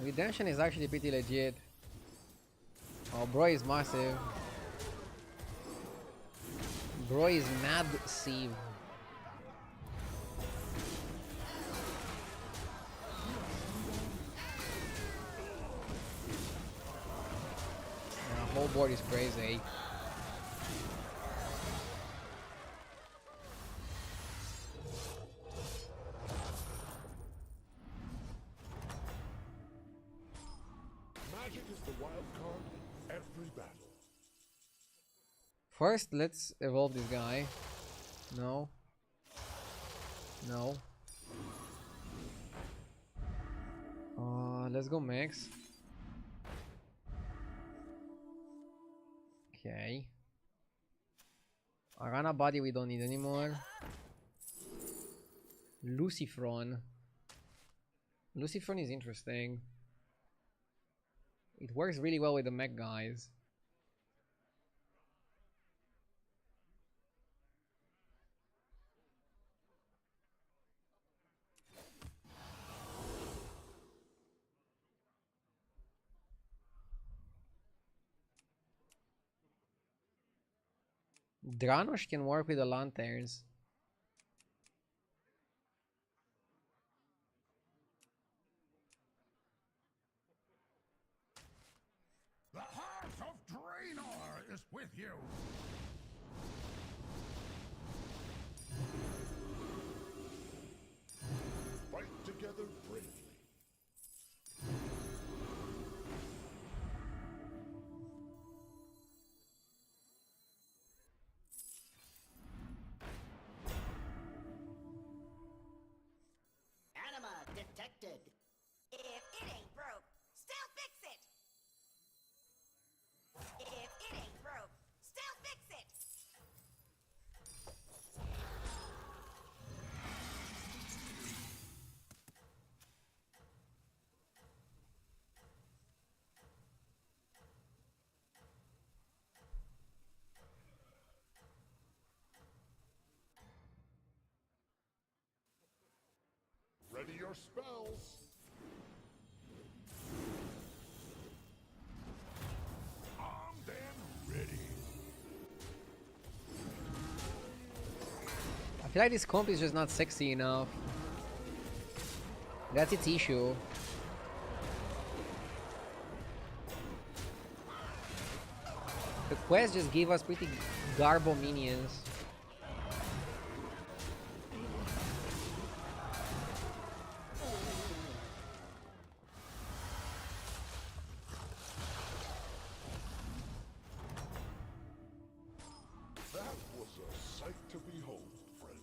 Redemption is actually pretty legit. Oh, bro is massive. Bro is mad sieve. The whole board is crazy. Magic is the wild card in every battle. First, let's evolve this guy. No. No. Let's go max. Okay. Arana body we don't need anymore. Lucifron. Lucifron is interesting. It works really well with the mech guys. Dranosh can work with the lanterns. The heart of Draenor is with you. Fight together bravely. Anima detected. If it ain't broke, still fix it. If it ain't broke, still fix it. Ready your spells. Armed and ready. I feel like this comp is just not sexy enough. That's its issue. The quest just gave us pretty garbo minions. That was a sight to behold, friend.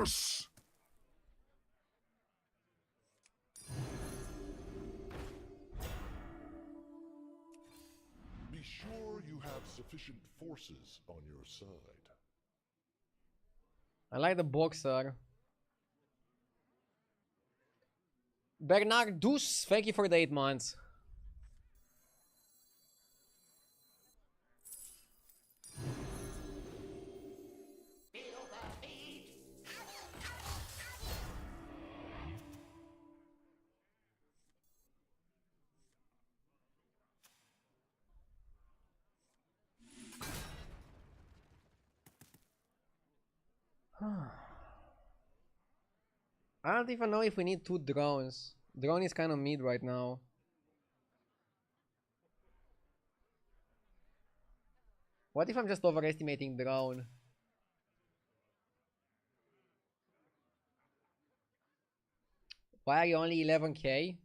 Yes! Be sure you have sufficient forces on your side. I like the boxer. Bernardus, thank you for the 8 months. I don't even know if we need 2 drones. Drone is kind of mid right now. What if I'm just overestimating drone? Why are you only 11k?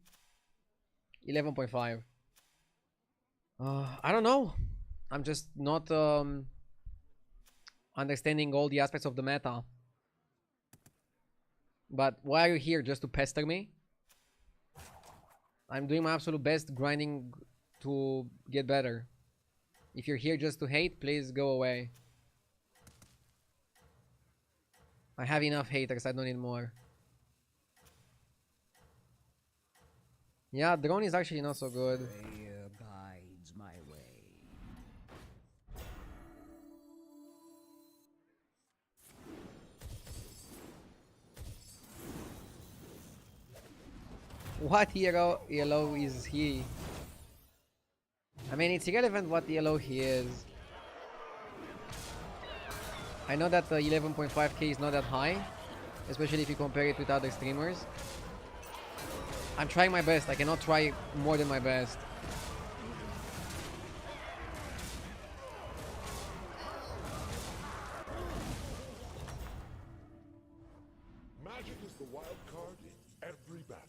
11.5. I don't know. I'm just not understanding all the aspects of the meta. But why are you here? Just to pester me? I'm doing my absolute best grinding to get better. If you're here just to hate, please go away. I have enough haters, I don't need more. Yeah, drone is actually not so good. Prayer guides my way. What hero yellow is he? I mean, it's irrelevant what yellow he is. I know that 11.5k is not that high, especially if you compare it with other streamers. I'm trying my best. I cannot try more than my best. Magic is the wild card in every battle.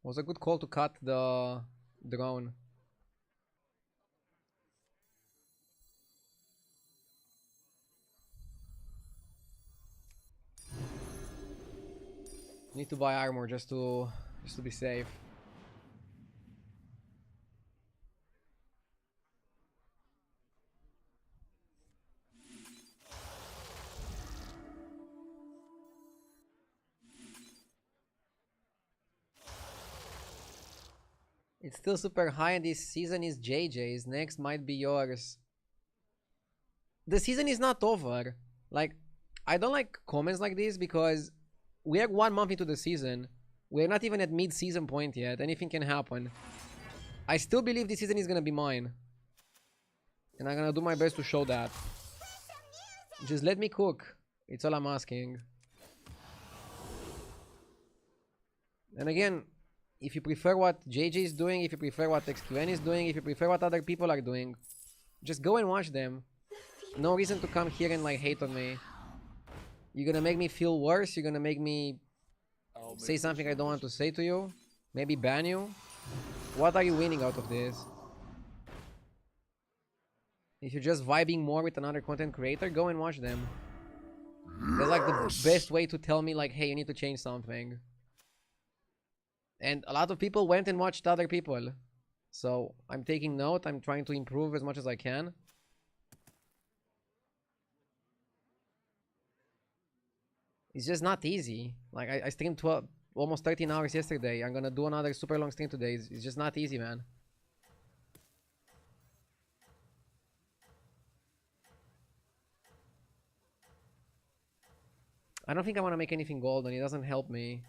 Was a good call to cut the drone. Need to buy armor just to be safe. It's still super high and this season is JJ's. Next might be yours. The season is not over. Like, I don't like comments like this because we are 1 month into the season. We're not even at mid-season point yet. Anything can happen. I still believe this season is gonna be mine. And I'm gonna do my best to show that. Just let me cook. It's all I'm asking. And again, if you prefer what JJ is doing, if you prefer what XQN is doing, if you prefer what other people are doing, just go and watch them. No reason to come here and like hate on me. You're gonna make me feel worse. You're gonna make me say something I don't want to say to you. Maybe ban you. What are you winning out of this? If you're just vibing more with another content creator, go and watch them. That's like the best way to tell me like, hey, you need to change something. And a lot of people went and watched other people. So I'm taking note. I'm trying to improve as much as I can. It's just not easy. Like I streamed 12, almost 13 hours yesterday. I'm gonna do another super long stream today. It's just not easy, man. I don't think I want to make anything golden. It doesn't help me.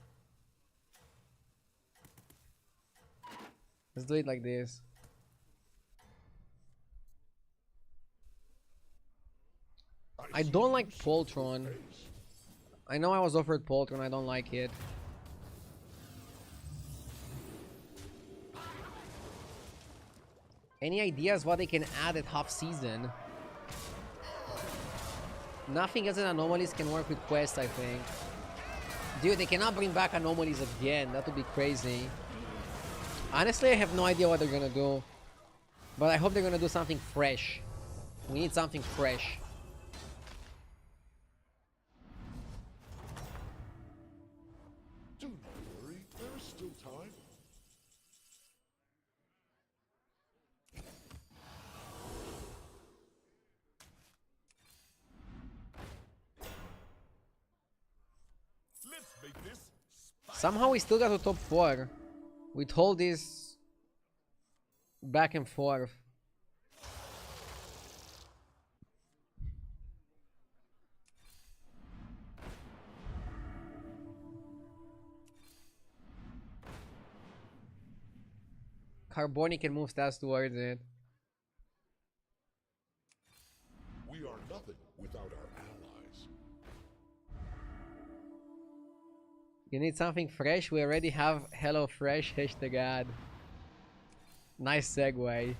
Let's do it like this. I don't like Poltron. I know I was offered Poltron. I don't like it. Any ideas what they can add at half season? Nothing else than anomalies can work with quests, I think. Dude, they cannot bring back anomalies again. That would be crazy. Honestly, I have no idea what they're gonna do. But I hope they're gonna do something fresh. We need something fresh. Do not worry, there is still time. Let's make this Somehow we still got to top 4 with all this back and forth. Carbonic can move stats towards it. We are nothing without our allies. You need something fresh? We already have Hello Fresh #ad. Nice segue.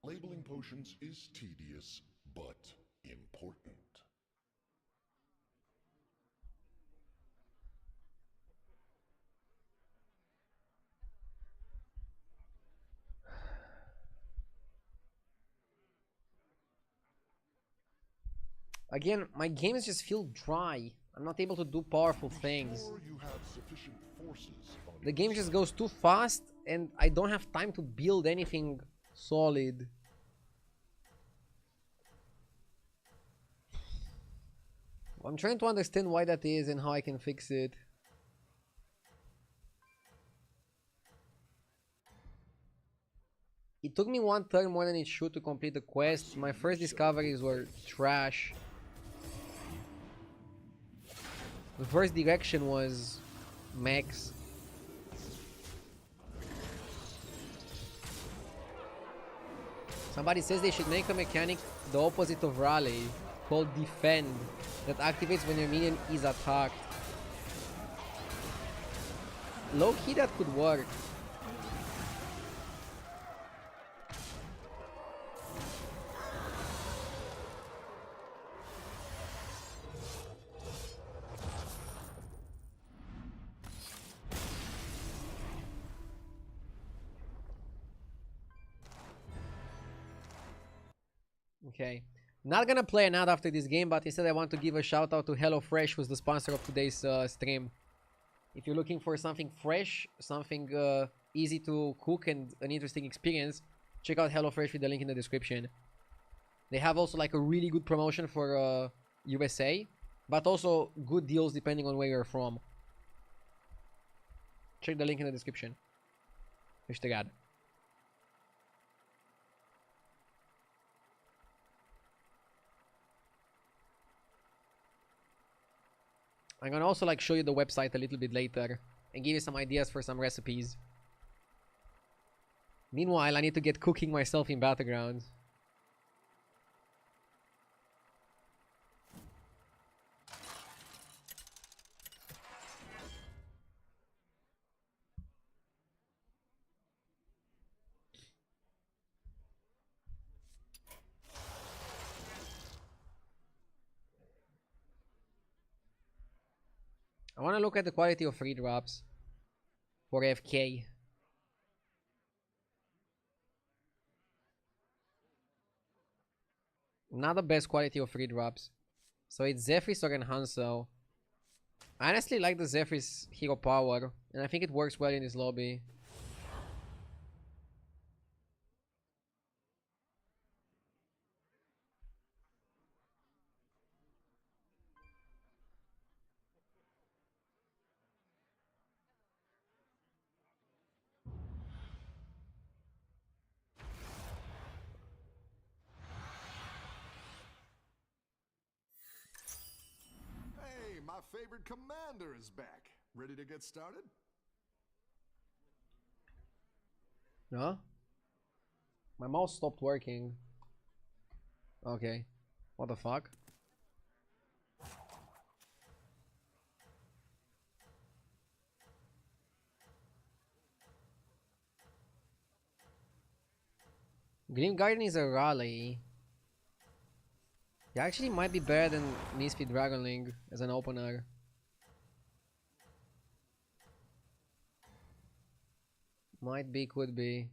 Labeling potions is tedious, but important. Again, my games just feel dry. I'm not able to do powerful things. Sure you have sufficient forces on The your game just side. goes too fast and I don't have time to build anything solid. I'm trying to understand why that is and how I can fix it. It took me 1 turn more than it should to complete the quest. My first discoveries were trash. The first direction was max. Somebody says they should make a mechanic the opposite of rally, called defend, that activates when your minion is attacked. Low key that could work. Okay. Not gonna play an ad after this game, but instead I want to give a shout out to HelloFresh, who's the sponsor of today's stream. If you're looking for something fresh, something easy to cook and an interesting experience, check out HelloFresh with the link in the description. They have also like a really good promotion for USA, but also good deals depending on where you're from. Check the link in the description. #ad. I'm gonna also like show you the website a little bit later and give you some ideas for some recipes. Meanwhile, I need to get cooking myself in battlegrounds. I want to look at the quality of free drops for FK. Not the best quality of free drops. So it's Zephyrs or Enhanso. I honestly like the Zephyrs hero power, and I think it works well in this lobby. Hey, my favorite commander is back. Ready to get started? No? My mouse stopped working. Okay. What the fuck? Green Garden is a rally. He actually might be better than Misfit Dragonling as an opener. Might be, could be.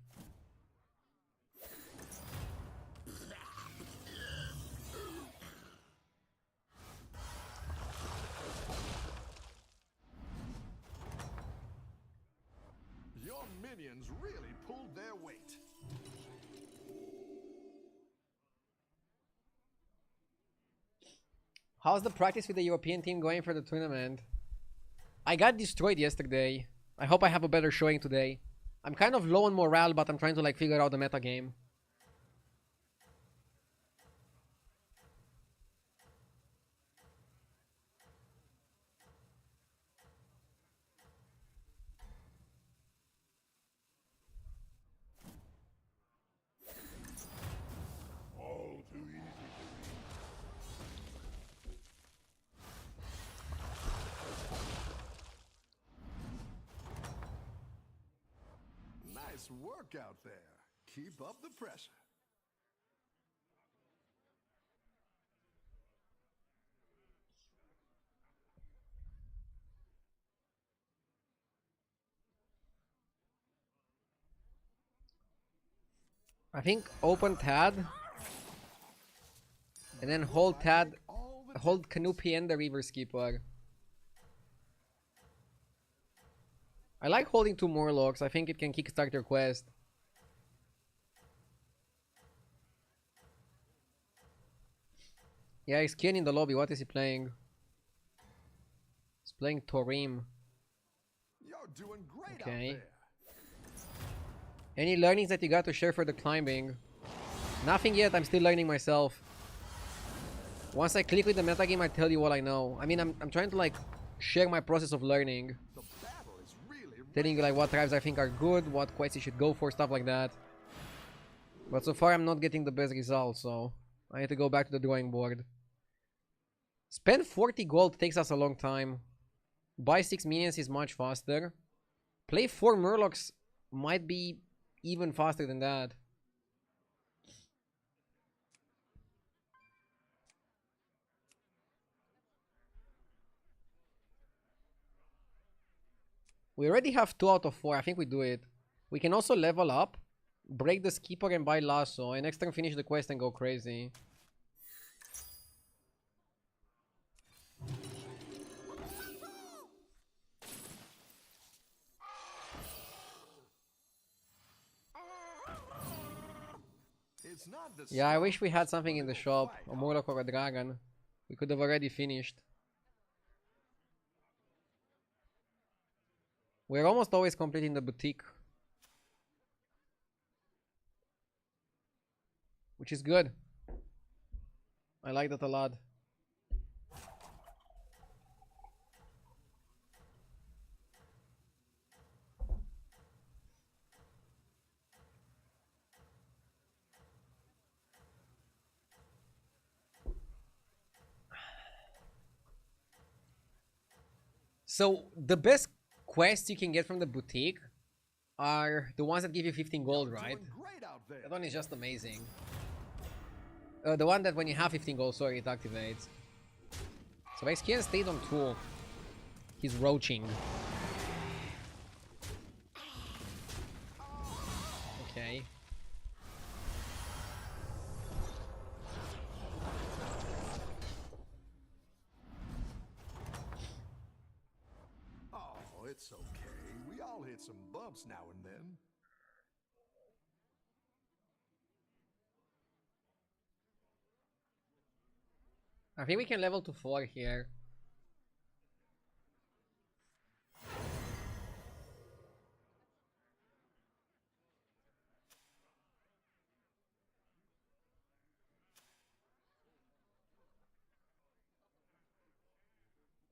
Your minions really pulled their weight. How's the practice with the European team going for the tournament? I got destroyed yesterday. I hope I have a better showing today. I'm kind of low on morale, but I'm trying to like figure out the meta game. All too easy Nice work out there. Keep up the pressure. I think open Tad. And then hold Tad. Hold Canopy and the Reaver Skipper. I like holding 2 Morlocks. I think it can kickstart your quest. Yeah, he's Kian in the lobby. What is he playing? He's playing Torim. You're doing great Okay. out there. Any learnings that you got to share for the climbing? Nothing yet. I'm still learning myself. Once I click with the metagame, I tell you what I know. I mean, I'm trying to like share my process of learning. The battle is really Telling you like what tribes I think are good, what quests you should go for, stuff like that. But so far I'm not getting the best results, so I have to go back to the drawing board. Spend 40 gold takes us a long time. Buy 6 minions is much faster. Play 4 Murlocs might be even faster than that. We already have 2 out of 4. I think we do it. We can also level up, break the skipper and buy lasso, and next turn finish the quest and go crazy. It's not the Yeah, I stuff, wish we had something but in the it'll shop. fight A Murloc or a Dragon. We could have already finished. We're almost always completing the boutique. Which is good. I like that a lot. So the best quests you can get from the boutique are the ones that give you 15 gold, right? Doing great out there. That one is just amazing. The one that when you have 15 gold, sorry, it activates. So Xkian stayed on tool. He's roaching. Okay. Oh, it's okay. We all hit some bumps now and then. I think we can level to 4 here.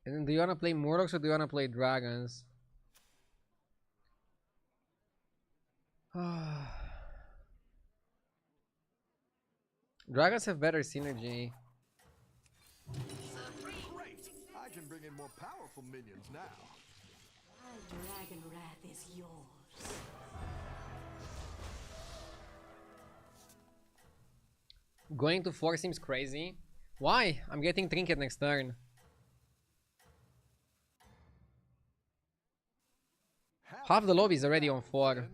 And then do you wanna play Murlocs or do you wanna play Dragons? Dragons have better synergy. Great! I can bring in more powerful minions now. My dragon wrath is yours. Going to 4 seems crazy. Why? I'm getting trinket next turn. Half the lobby is already on 4.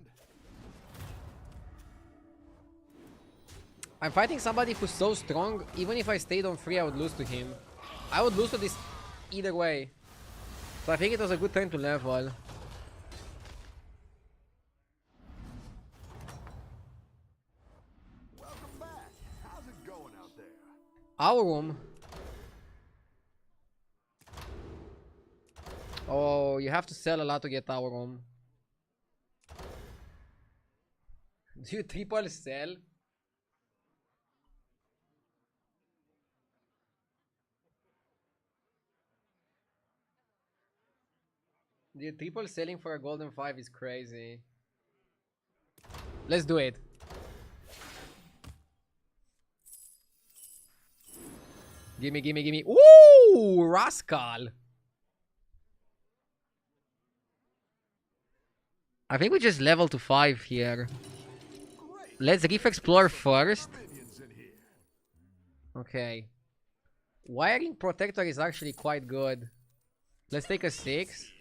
I'm fighting somebody who's so strong, even if I stayed on 3, I would lose to him. I would lose to this either way. So I think it was a good turn to level. Welcome back. How's it going out there? Our room. Oh, you have to sell a lot to get our room. Do you triple sell? The triple selling for a golden 5 is crazy. Let's do it. Gimme, gimme, gimme. Ooh, Rascal. I think we just level to 5 here. Let's Reef Explore first. Okay. Wiring Protector is actually quite good. Let's take a 6.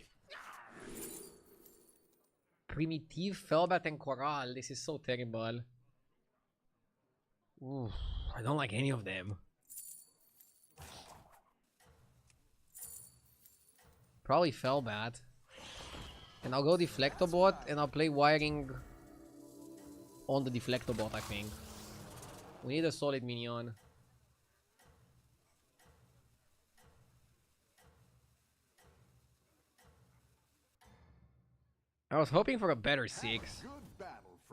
Primitive, Felbat, and Corral. This is so terrible. Ooh, I don't like any of them. Probably Felbat. And I'll go Deflectobot and I'll play Wiring on the Deflectobot, I think. We need a solid minion. I was hoping for a better 6.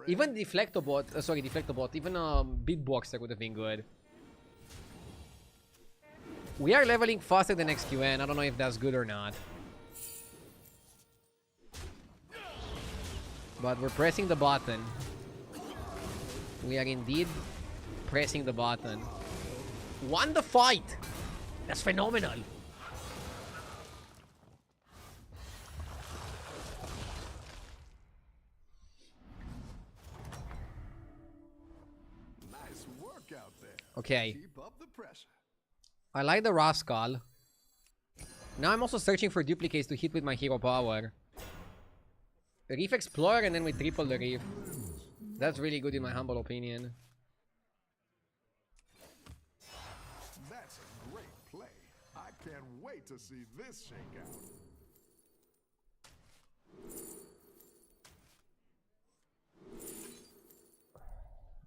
Even Deflectobot, even Beatboxer would have been good. We are leveling faster than XQN. I don't know if that's good or not. But we're pressing the button. We are indeed pressing the button. Won the fight! That's phenomenal. Nice work out there. Okay. Keep up the pressure. I like the Rascal. Now I'm also searching for duplicates to hit with my hero power. Reef Explorer and then we triple the Reef. That's really good in my humble opinion. That's a great play. I can't wait to see this shake out.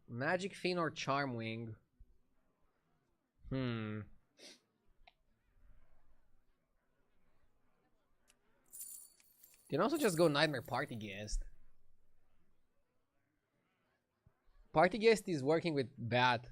Magic Fin or Charmwing? You can also just go Nightmare Party Guest. Party Guest is working with Bat.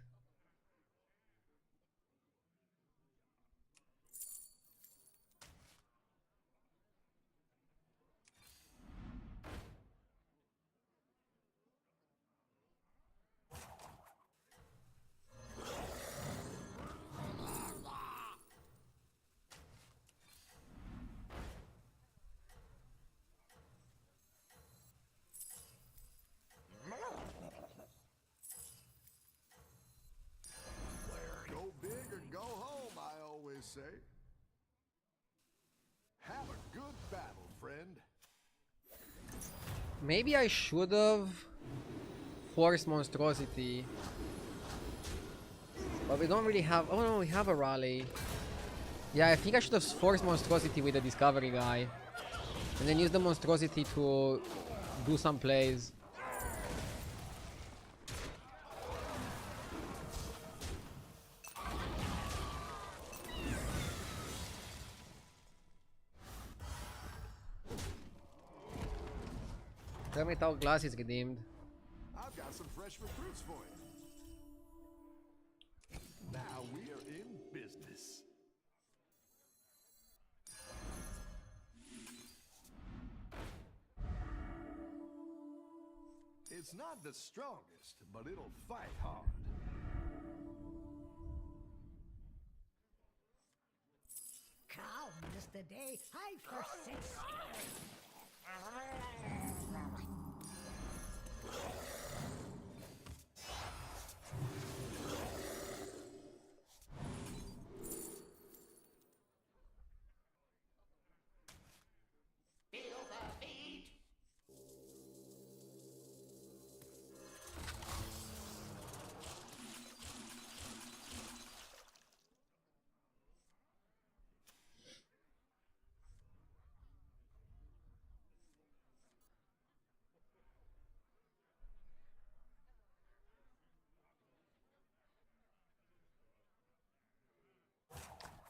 Go big or go home, I always say. Have a good battle, friend. Maybe I should have forced Monstrosity. But we don't really have... Oh no, we have a rally. Yeah, I think I should have forced Monstrosity with the Discovery guy. And then use the Monstrosity to do some plays. Terminal Glass is redeemed. I've got some fresh recruits for you. Now we are in business. It's not the strongest, but it'll fight hard. Comes the day I first set sail.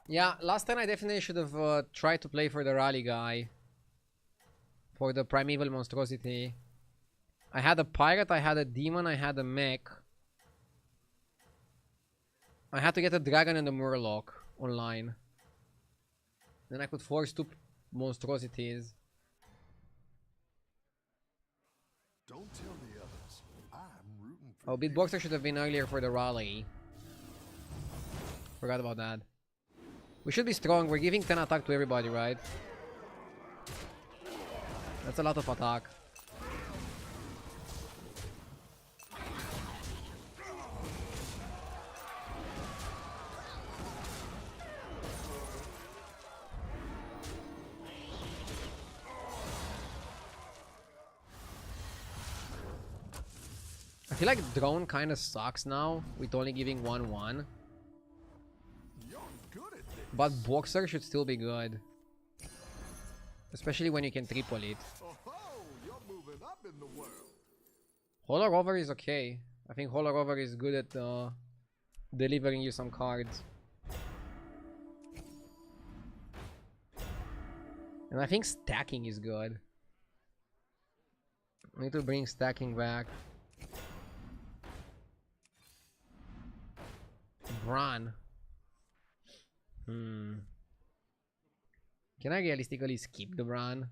Yeah, last time I definitely should have tried to play for the rally guy. For the primeval monstrosity. I had a pirate, I had a demon, I had a mech. I had to get a dragon and a murloc online. Then I could force 2 monstrosities. Don't tell the others. I'm rooting for Oh, Beatboxer should have been earlier for the rally. Forgot about that. We should be strong. We're giving 10 attack to everybody, right? That's a lot of attack. I feel like drone kind of sucks now with only giving 1-1. You're good at this. But Boxer should still be good. Especially when you can triple it. Oh, you're moving up in the world. Holo Rover is okay. I think Holo Rover is good at delivering you some cards. And I think stacking is good. I need to bring stacking back. Bran. Can I realistically skip the Bran?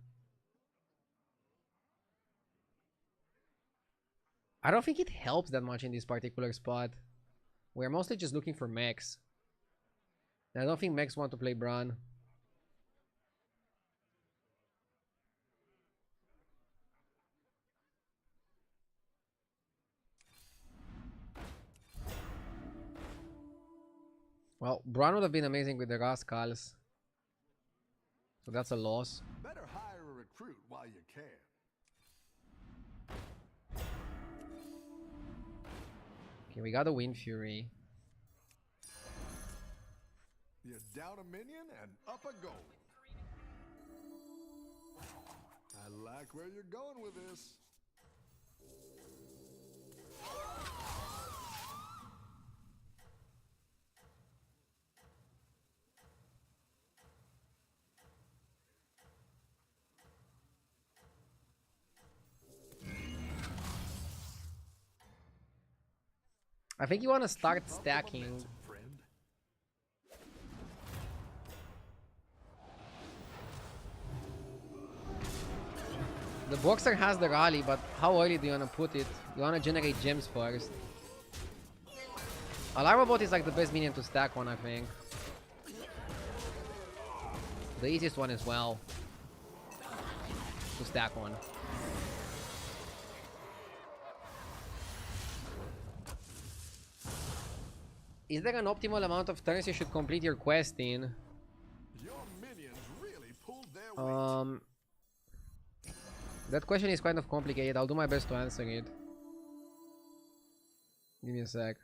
I don't think it helps that much in this particular spot. We're mostly just looking for mechs. And I don't think mechs want to play Bran. Well, Bran would have been amazing with the Rascals. So that's a loss. Better hire a recruit while you can. Okay, we got a Wind Fury. You're down a minion and up a goal. I like where you're going with this. I think you want to start stacking. Friend. The Boxer has the rally, but how early do you want to put it? You want to generate gems first. Alarmobot is like the best minion to stack one, I think. The easiest one as well. To stack one. Is there an optimal amount of turns you should complete your quest in? Your minions really pulled their weight. That question is kind of complicated. I'll do my best to answer it. Give me a sec.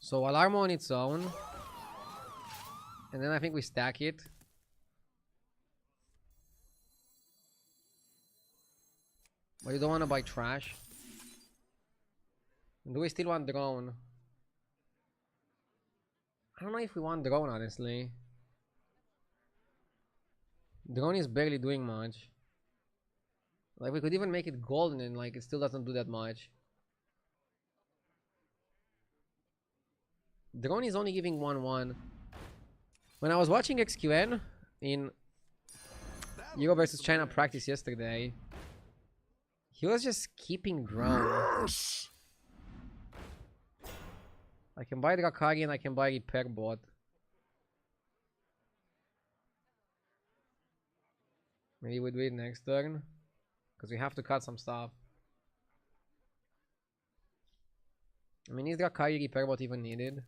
So Alarm on its own. And then I think we stack it. But you don't want to buy trash. Do we still want drone? I don't know if we want drone, honestly. Drone is barely doing much. Like, we could even make it golden and like it still doesn't do that much. Drone is only giving 1-1. When I was watching XQN in Euro versus China practice yesterday, he was just keeping drone. Yes! I can buy Drakari and I can buy Repair Bot. Maybe we do it next turn. Because we have to cut some stuff. I mean, is Drakari Repair Bot even needed?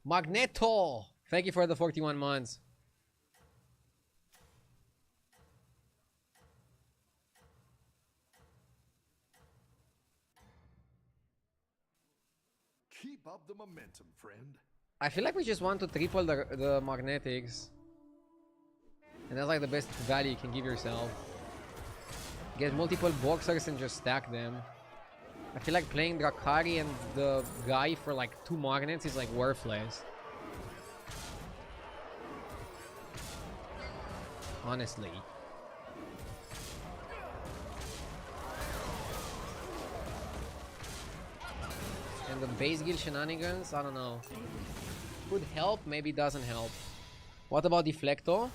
Magneto! Thank you for the 41 months. Keep up the momentum, friend. I feel like we just want to triple the magnetics. And that's like the best value you can give yourself. Get multiple boxers and just stack them. I feel like playing Drakari and the guy for like 2 magnets is like worthless. Honestly. And the base guild shenanigans, I don't know. Could help, maybe doesn't help. What about Deflecto?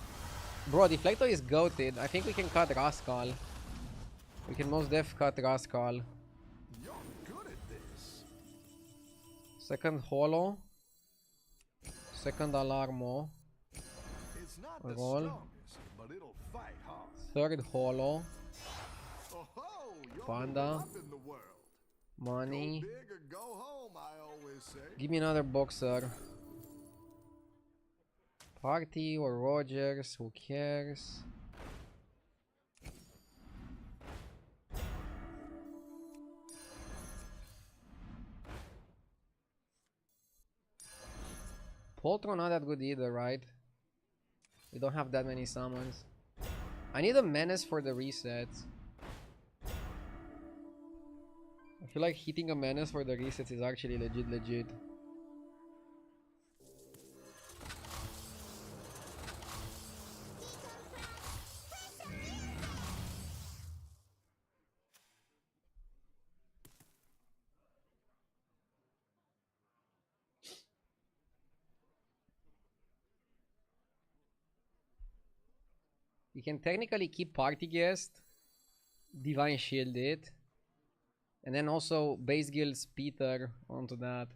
Bro, Deflecto is goated. I think we can cut Rascal. We can most def cut Rascal. You're good at this. Second Holo. Second Alarmo. It's not the Roll. strongest, but it'll fight hard. Third Holo. Oh, you're Panda. moving up in the world. Money. Go big or go home, I always say. Give me another boxer. Party or Rogers, who cares? Poltron not that good either, right? We don't have that many summons. I need a menace for the resets. I feel like hitting a menace for the resets is actually legit. You can technically keep Party Guest, Divine Shield it, and then also Base Guild's Peter onto that.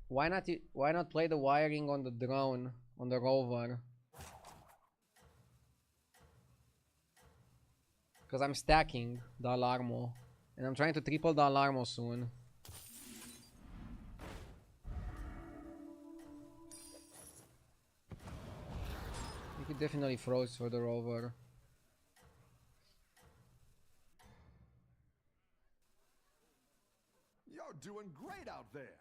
Why not play the wiring on the drone, on the rover? Because I'm stacking the Alarmo, and I'm trying to triple the Alarmo soon. You could definitely froze for the rover. You're doing great out there.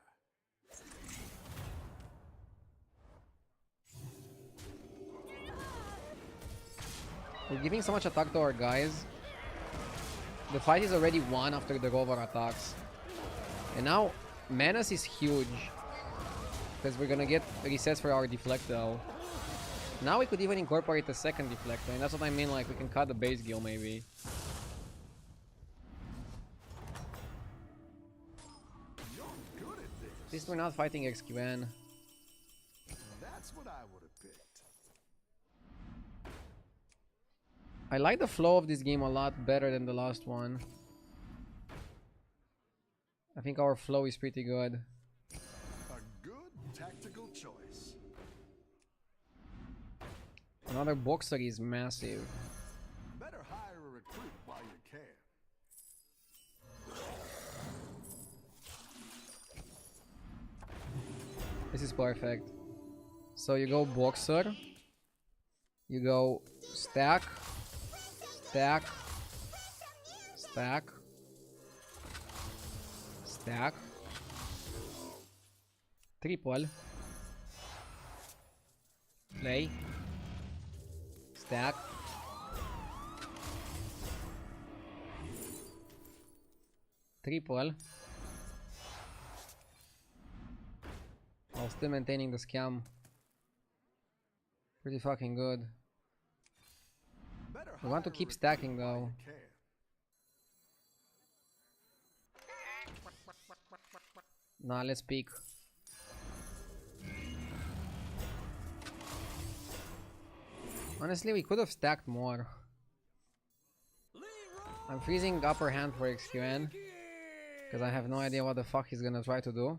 We're giving so much attack to our guys. The fight is already won after the rover attacks. And now, Menace is huge. Because we're gonna get resets for our Deflecto. Now we could even incorporate a second Deflecto. And that's what I mean, like we can cut the base guild maybe. You're good at this. At least we're not fighting XQN. That's what I would have picked. I like the flow of this game a lot better than the last one. I think our flow is pretty good. A good tactical choice. Another boxer is massive. Better hire a recruit while you can. This is perfect. So you go boxer. You go stack. Stack. Stack. Stack. Triple. Play. Stack. Triple. While still maintaining the scam. Pretty fucking good. Better We want to hire a keep recruit stacking while though. you can. Nah, let's peek. Honestly, we could have stacked more. I'm freezing upper hand for XQN. Because I have no idea what the fuck he's gonna try to do.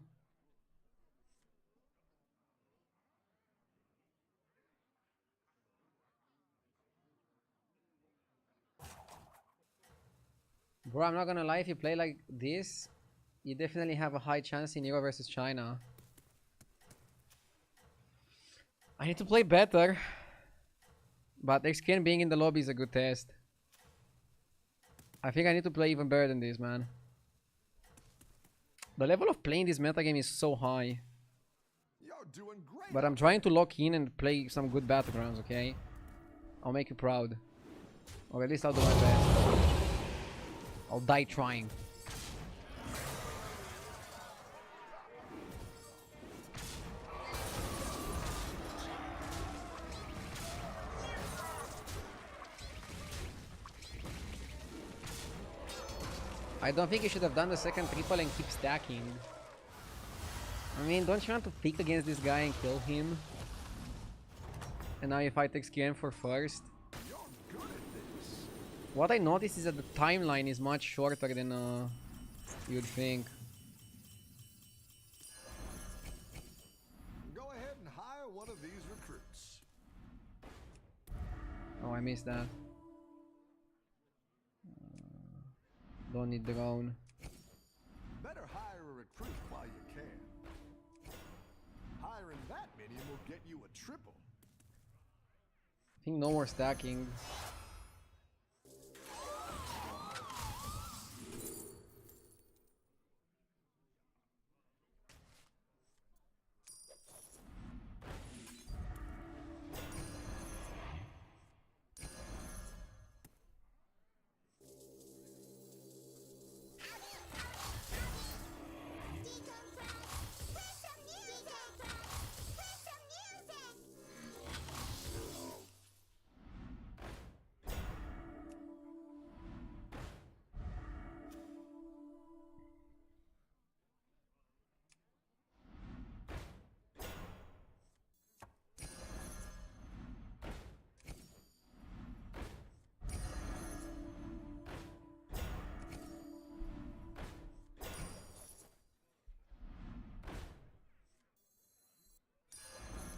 Bro, I'm not gonna lie, if you play like this, you definitely have a high chance in Euro versus China. I need to play better. But their skin being in the lobby is a good test. I think I need to play even better than this, man. The level of playing this metagame is so high. You're doing great. But I'm trying to lock in and play some good battlegrounds, okay? I'll make you proud. Or at least I'll do my best. I'll die trying. I don't think you should have done the second triple and keep stacking. I mean, don't you want to pick against this guy and kill him? And now you fight XQN for first? What I noticed is that the timeline is much shorter than you'd think. Go ahead and hire one of these recruits. Oh, I missed that. Don't need drone. Better hire a recruit while you can. Hiring that minion will get you a triple. I think no more stacking.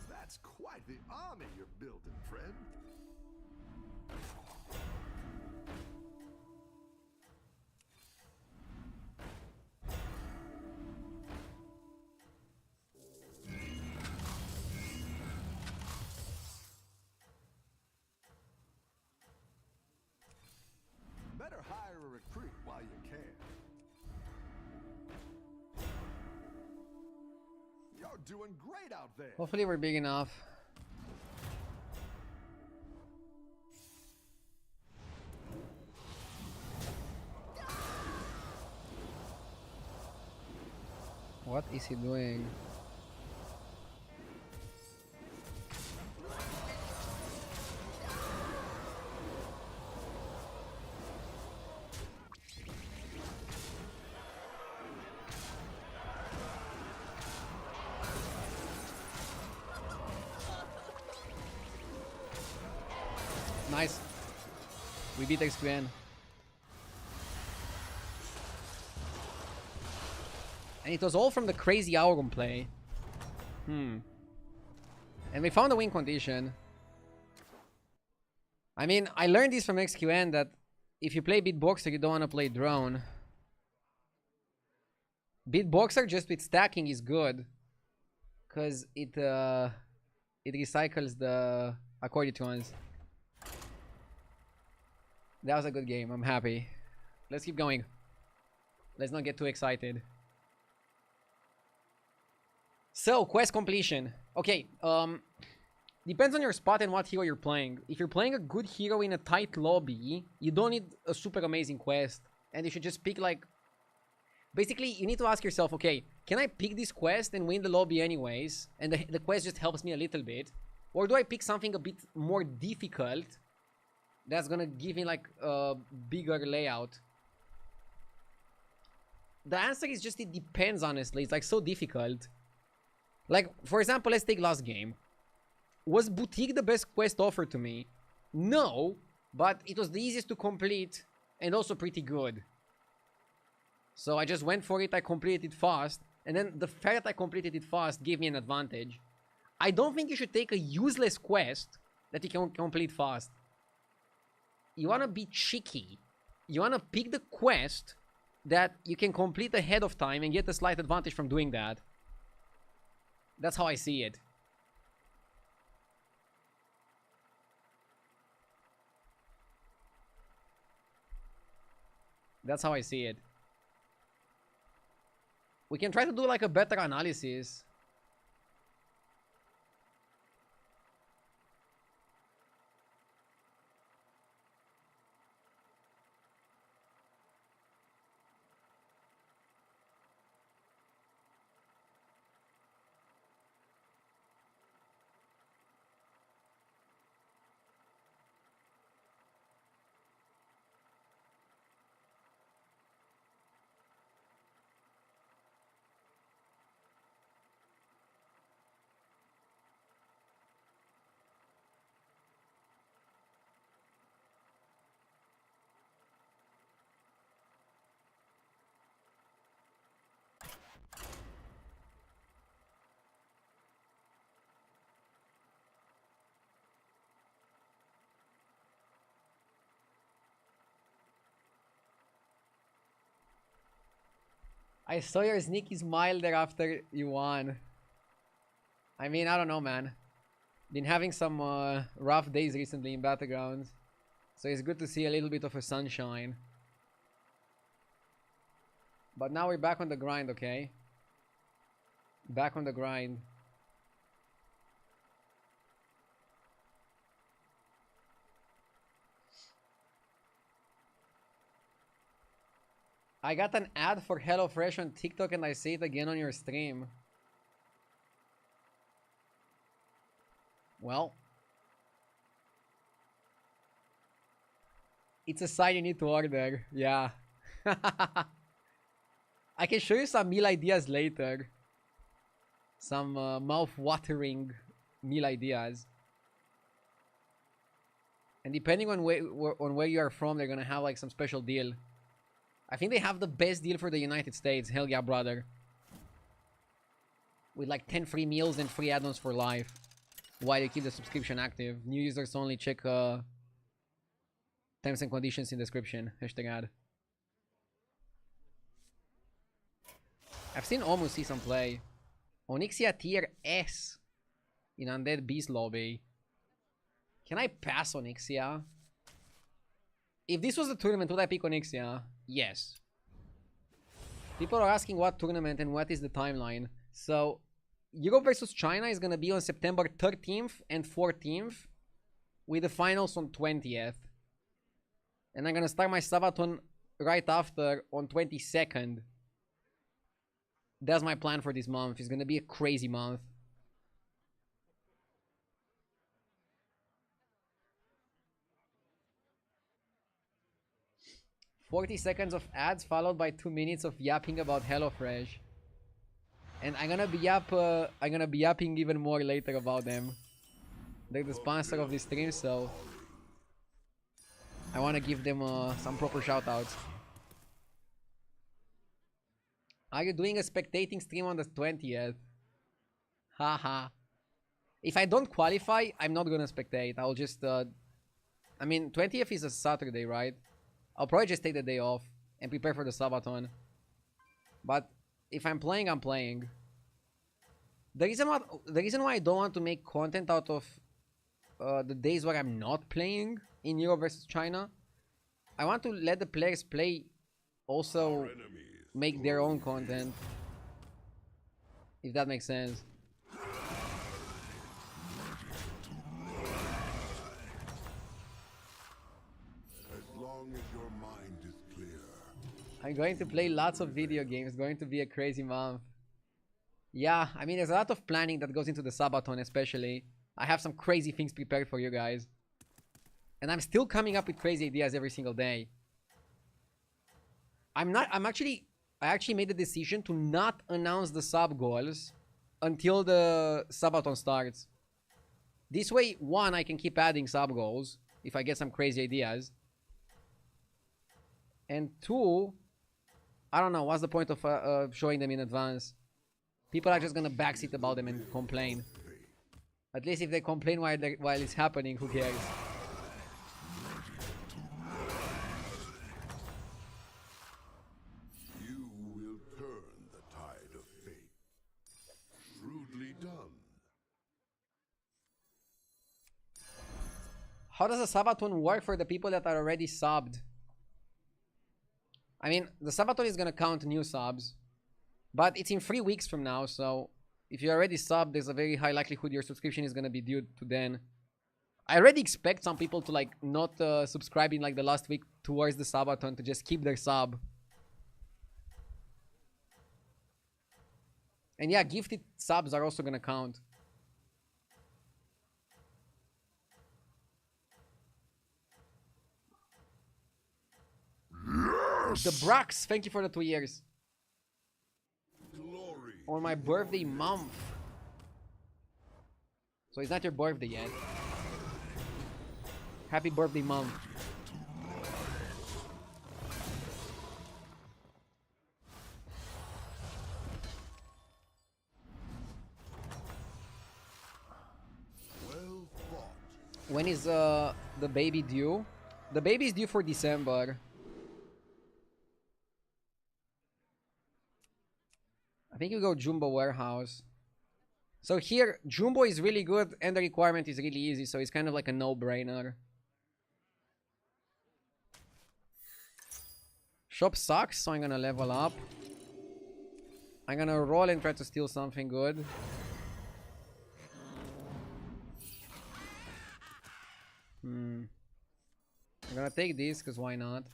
That's quite the army you're building, friend. Better hire a recruit while you can. You're doing great out there. Hopefully we're big enough. What is he doing? Nice. We beat XQN. And it was all from the crazy Aurum play. And we found a win condition. I mean, I learned this from XQN that if you play Beatboxer, you don't want to play Drone. Beatboxer just with stacking is good. Because it recycles the accordiones. That was a good game. I'm happy. Let's keep going. Let's not get too excited. So, quest completion. Okay, depends on your spot and what hero you're playing. If you're playing a good hero in a tight lobby, you don't need a super amazing quest. And you should just pick like... Basically, you need to ask yourself, okay, can I pick this quest and win the lobby anyways? And the quest just helps me a little bit. Or do I pick something a bit more difficult that's gonna give me like a bigger layout? The answer is just it depends, honestly. It's like so difficult. Like, for example, let's take last game. Was Boutique the best quest offered to me? No, but it was the easiest to complete and also pretty good. So I just went for it, I completed it fast, and then the fact that I completed it fast gave me an advantage. I don't think you should take a useless quest that you can complete fast. You wanna be cheeky. you wanna pick the quest that you can complete ahead of time and get a slight advantage from doing that. That's how I see it. That's how I see it. We can try to do like a better analysis. I saw your sneaky smile there after you won. I mean, I don't know, man. Been having some rough days recently in battlegrounds, so it's good to see a little bit of a sunshine. But now we're back on the grind, okay? Back on the grind. I got an ad for HelloFresh on TikTok and I say it again on your stream. Well, it's a sign you need to order. Yeah. I can show you some meal ideas later. Some mouth-watering meal ideas. And depending on where you are from, they're gonna have like some special deal. I think they have the best deal for the United States. Hell yeah, brother. With like 10 free meals and free add-ons for life. While you keep the subscription active. New users only. Check terms and conditions in description. Hashtag ad. I've seen almost see some play. Onyxia tier S in Undead Beast lobby. Can I pass Onyxia? If this was the tournament, would I pick Onyxia? Yes. People are asking what tournament and what is the timeline. So, Europe versus China is gonna be on September 13th and 14th, with the finals on 20th. And I'm gonna start my Sabathon right after on 22nd. That's my plan for this month. It's gonna be a crazy month. 40 seconds of ads followed by 2 minutes of yapping about HelloFresh. And I'm gonna be yapping even more later about them. They're the sponsor of this stream, so I wanna give them some proper shoutouts. Are you doing a spectating stream on the 20th? Haha. If I don't qualify, I'm not gonna spectate. I'll just I mean, 20th is a Saturday, right? I'll probably just take the day off and prepare for the Sabathon. But if I'm playing, I'm playing. The reason why I don't want to make content out of the days where I'm not playing in Europe versus China, I want to let the players play, also make their own content. If that makes sense. I'm going to play lots of video games. It's going to be a crazy month. Yeah, I mean, there's a lot of planning that goes into the Sabathon, especially. I have some crazy things prepared for you guys. And I'm still coming up with crazy ideas every single day. I actually made the decision to not announce the sub goals until the Sabathon starts. This way, one, I can keep adding sub goals if I get some crazy ideas. And two, I don't know, what's the point of showing them in advance? People are just gonna backseat about them and complain. At least if they complain while it's happening, who cares? How does the Sabathon work for the people that are already subbed? I mean, the Sabathon is gonna count new subs, but it's in 3 weeks from now, so if you're already subbed, there's a very high likelihood your subscription is gonna be due to then. I already expect some people to like not subscribe in like the last week towards the Sabathon to just keep their sub. And yeah, gifted subs are also gonna count. The Brax, thank you for the 2 years. Glory. On my birthday month. So it's not your birthday yet. Happy birthday month. Well fought. When is the baby due? The baby is due for December. I think you go Jumbo Warehouse. So here, Jumbo is really good and the requirement is really easy, so it's kind of like a no-brainer. Shop sucks, so I'm gonna level up. I'm gonna roll and try to steal something good. I'm gonna take this, because why not?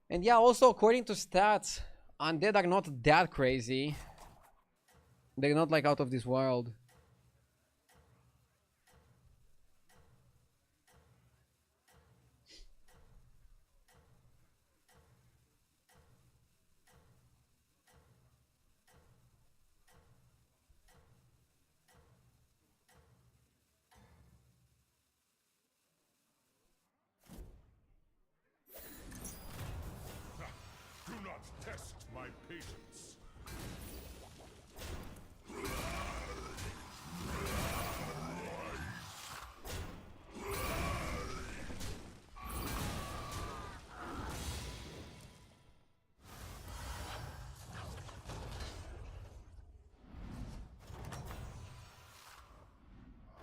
And yeah, also according to stats, undead are not that crazy. They're not like out of this world. Do not test my patience.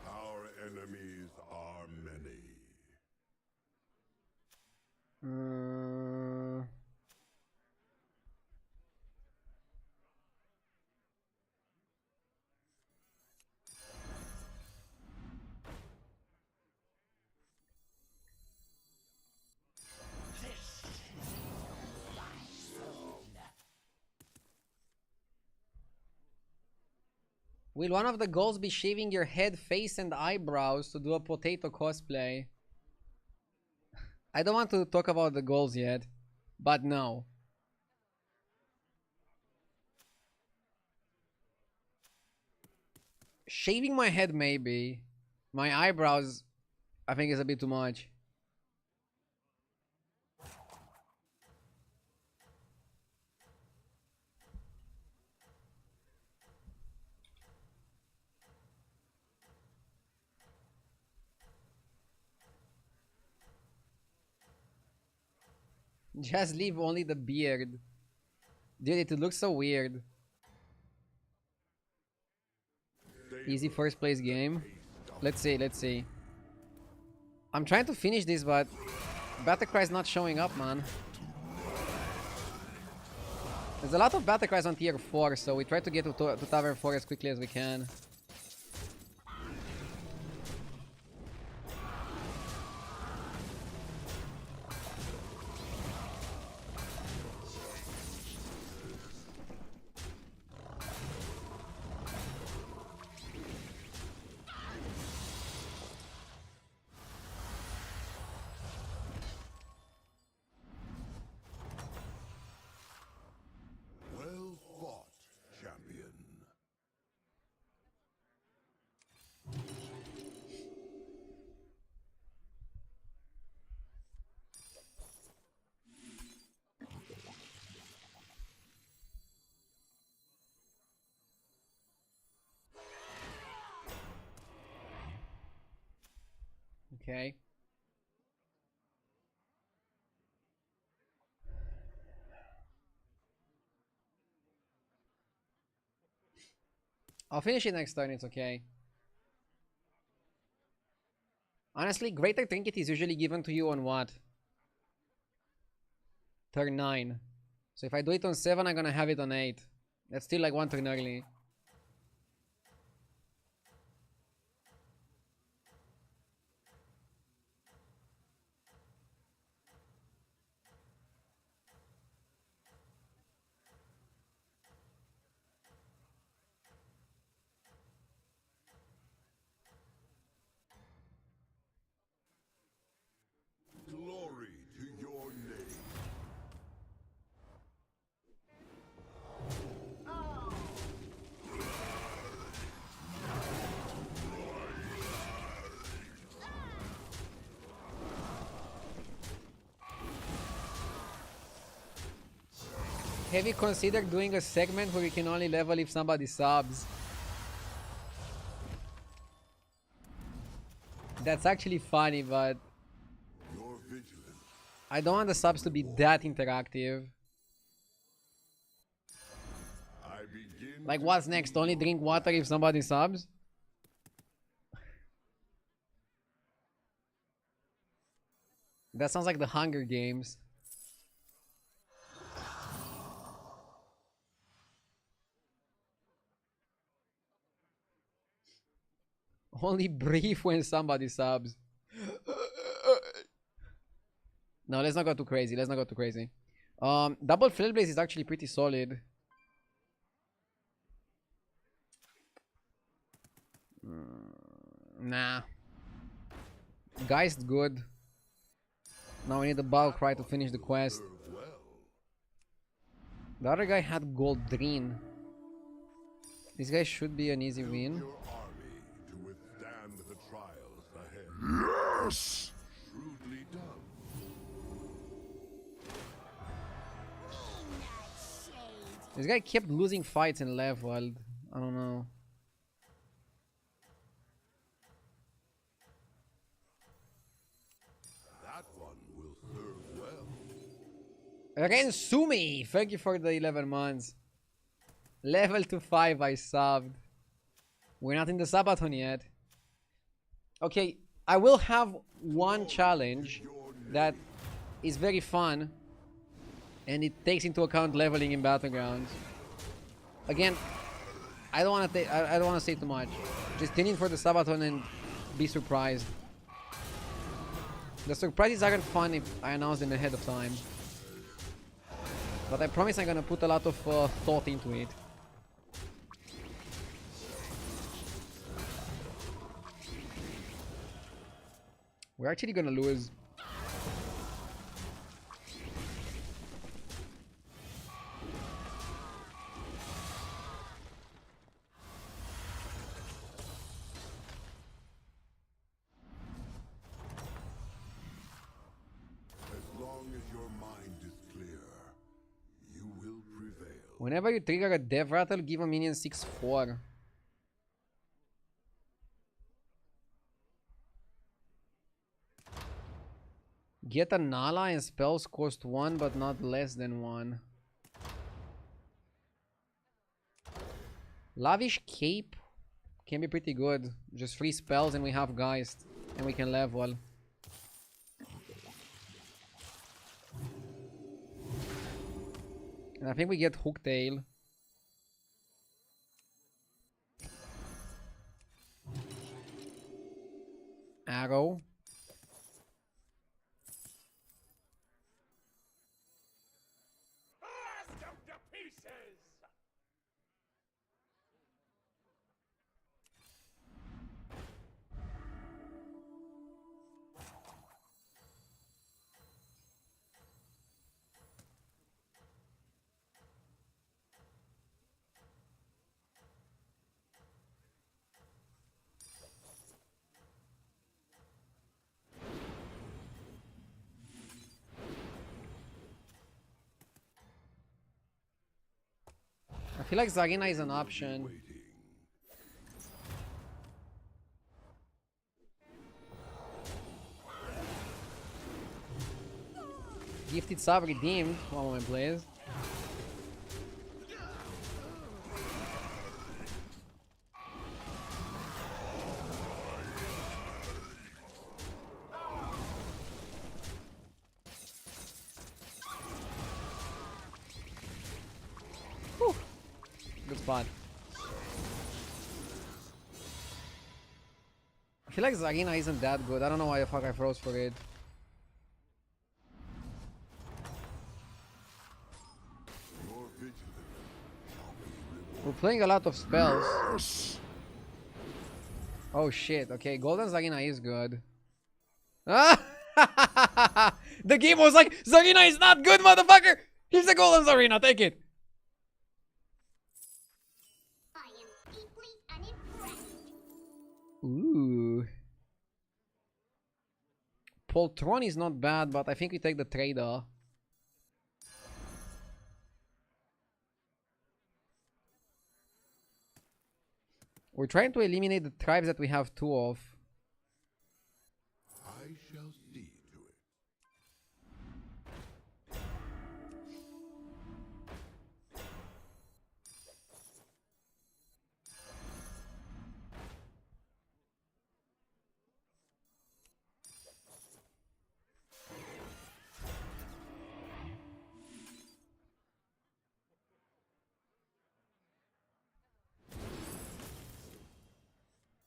Our enemies are many. Will one of the goals be shaving your head, face, and eyebrows to do a potato cosplay? I don't want to talk about the goals yet, but no. Shaving my head, maybe. My eyebrows, I think is a bit too much. Just leave only the beard. Dude, it looks so weird. Easy first place game. Let's see, let's see. I'm trying to finish this, but Battlecry is not showing up, man. There's a lot of Battlecries on tier 4, so we try to get to Tavern 4 as quickly as we can. Well fought, champion. Okay. I'll finish it next turn, it's okay. Honestly, Greater Trinket is usually given to you on what? Turn 9. So if I do it on 7, I'm gonna have it on 8. That's still like 1 turn early. Glory to your name. Have you considered doing a segment where you can only level if somebody subs? That's actually funny, but Your vigilance. I don't want the subs to be that interactive. I begin Like, to what's next? Only drink water if somebody subs? That sounds like the Hunger Games. Only brief when somebody subs. No, let's not go too crazy. Let's not go too crazy. Double Flare Blaze is actually pretty solid. Nah. Geist good. Now we need the Battle Cry to finish the quest. serve well. The other guy had Goldreen. This guy should be an easy win. Your army to withstand the trials ahead. Yes! Shrewdly done. This guy kept losing fights and leveled. I don't know. That one will serve well. Rensumi! Thank you for the 11 months. Level to 5 I subbed. We're not in the Sabathon yet. Okay, I will have one challenge that is very fun. And it takes into account leveling in battlegrounds. Again, I don't want to say too much. Just tune in for the Sabathon and be surprised. The surprises aren't fun if I announce them ahead of time. But I promise I'm gonna put a lot of thought into it. We're actually gonna lose. As long as your mind is clear, you will prevail. Whenever you trigger a death rattle, give a minion 6/4. Get a Nala and spells cost 1 but not less than 1. Lavish Cape can be pretty good. Just 3 spells and we have Geist. And we can level. And I think we get Hooktail. Arrow. Blast them to pieces! I feel like Zarina is an option. Waiting. Gifted sub redeemed. One moment, please. Whew. Good spot. I feel like Zarina isn't that good. I don't know why the fuck I froze for it. We're playing a lot of spells. Oh shit, okay, Golden Zarina is good. Ah! The game was like, Zarina is not good, motherfucker! Here's the Golden Zarina, take it! I am deeply unimpressed. Ooh. Poltron is not bad, but I think we take the trader. We're trying to eliminate the tribes that we have two of. I shall see to it.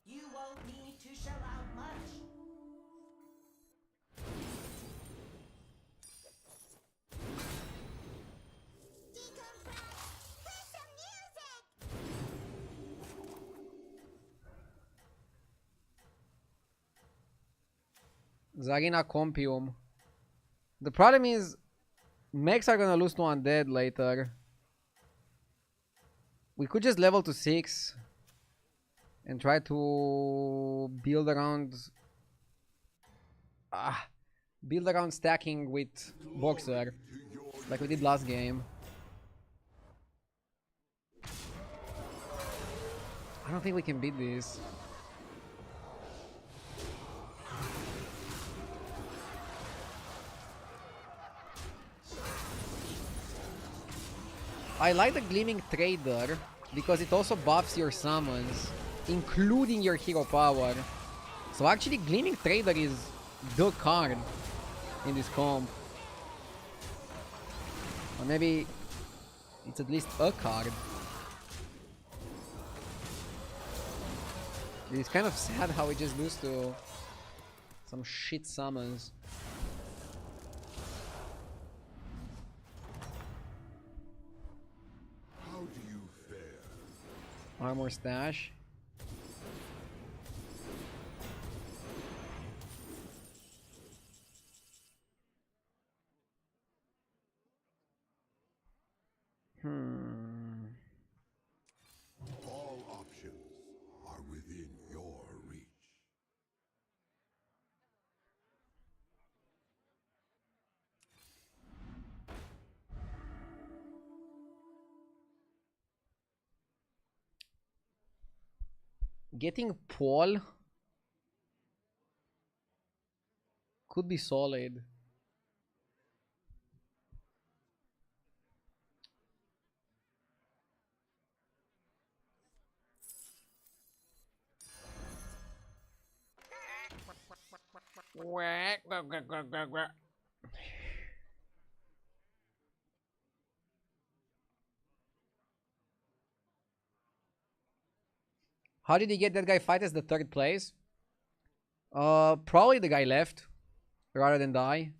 You won't need to shell out much. Decompress. Play some music. Zarina Compium. The problem is, mechs are gonna lose to undead later. We could just level to 6 and try to build around stacking with Boxer like we did last game. I don't think we can beat this. I like the Gleaming Trader because it also buffs your summons, including your hero power. So actually Gleaming Trader is the card in this comp. Or maybe it's at least a card. It's kind of sad how we just lose to some shit summons. How do you fare? Armor stash. All options are within your reach. Getting Paul could be solid. How did he get that guy fight as the third place? Probably the guy left rather than die.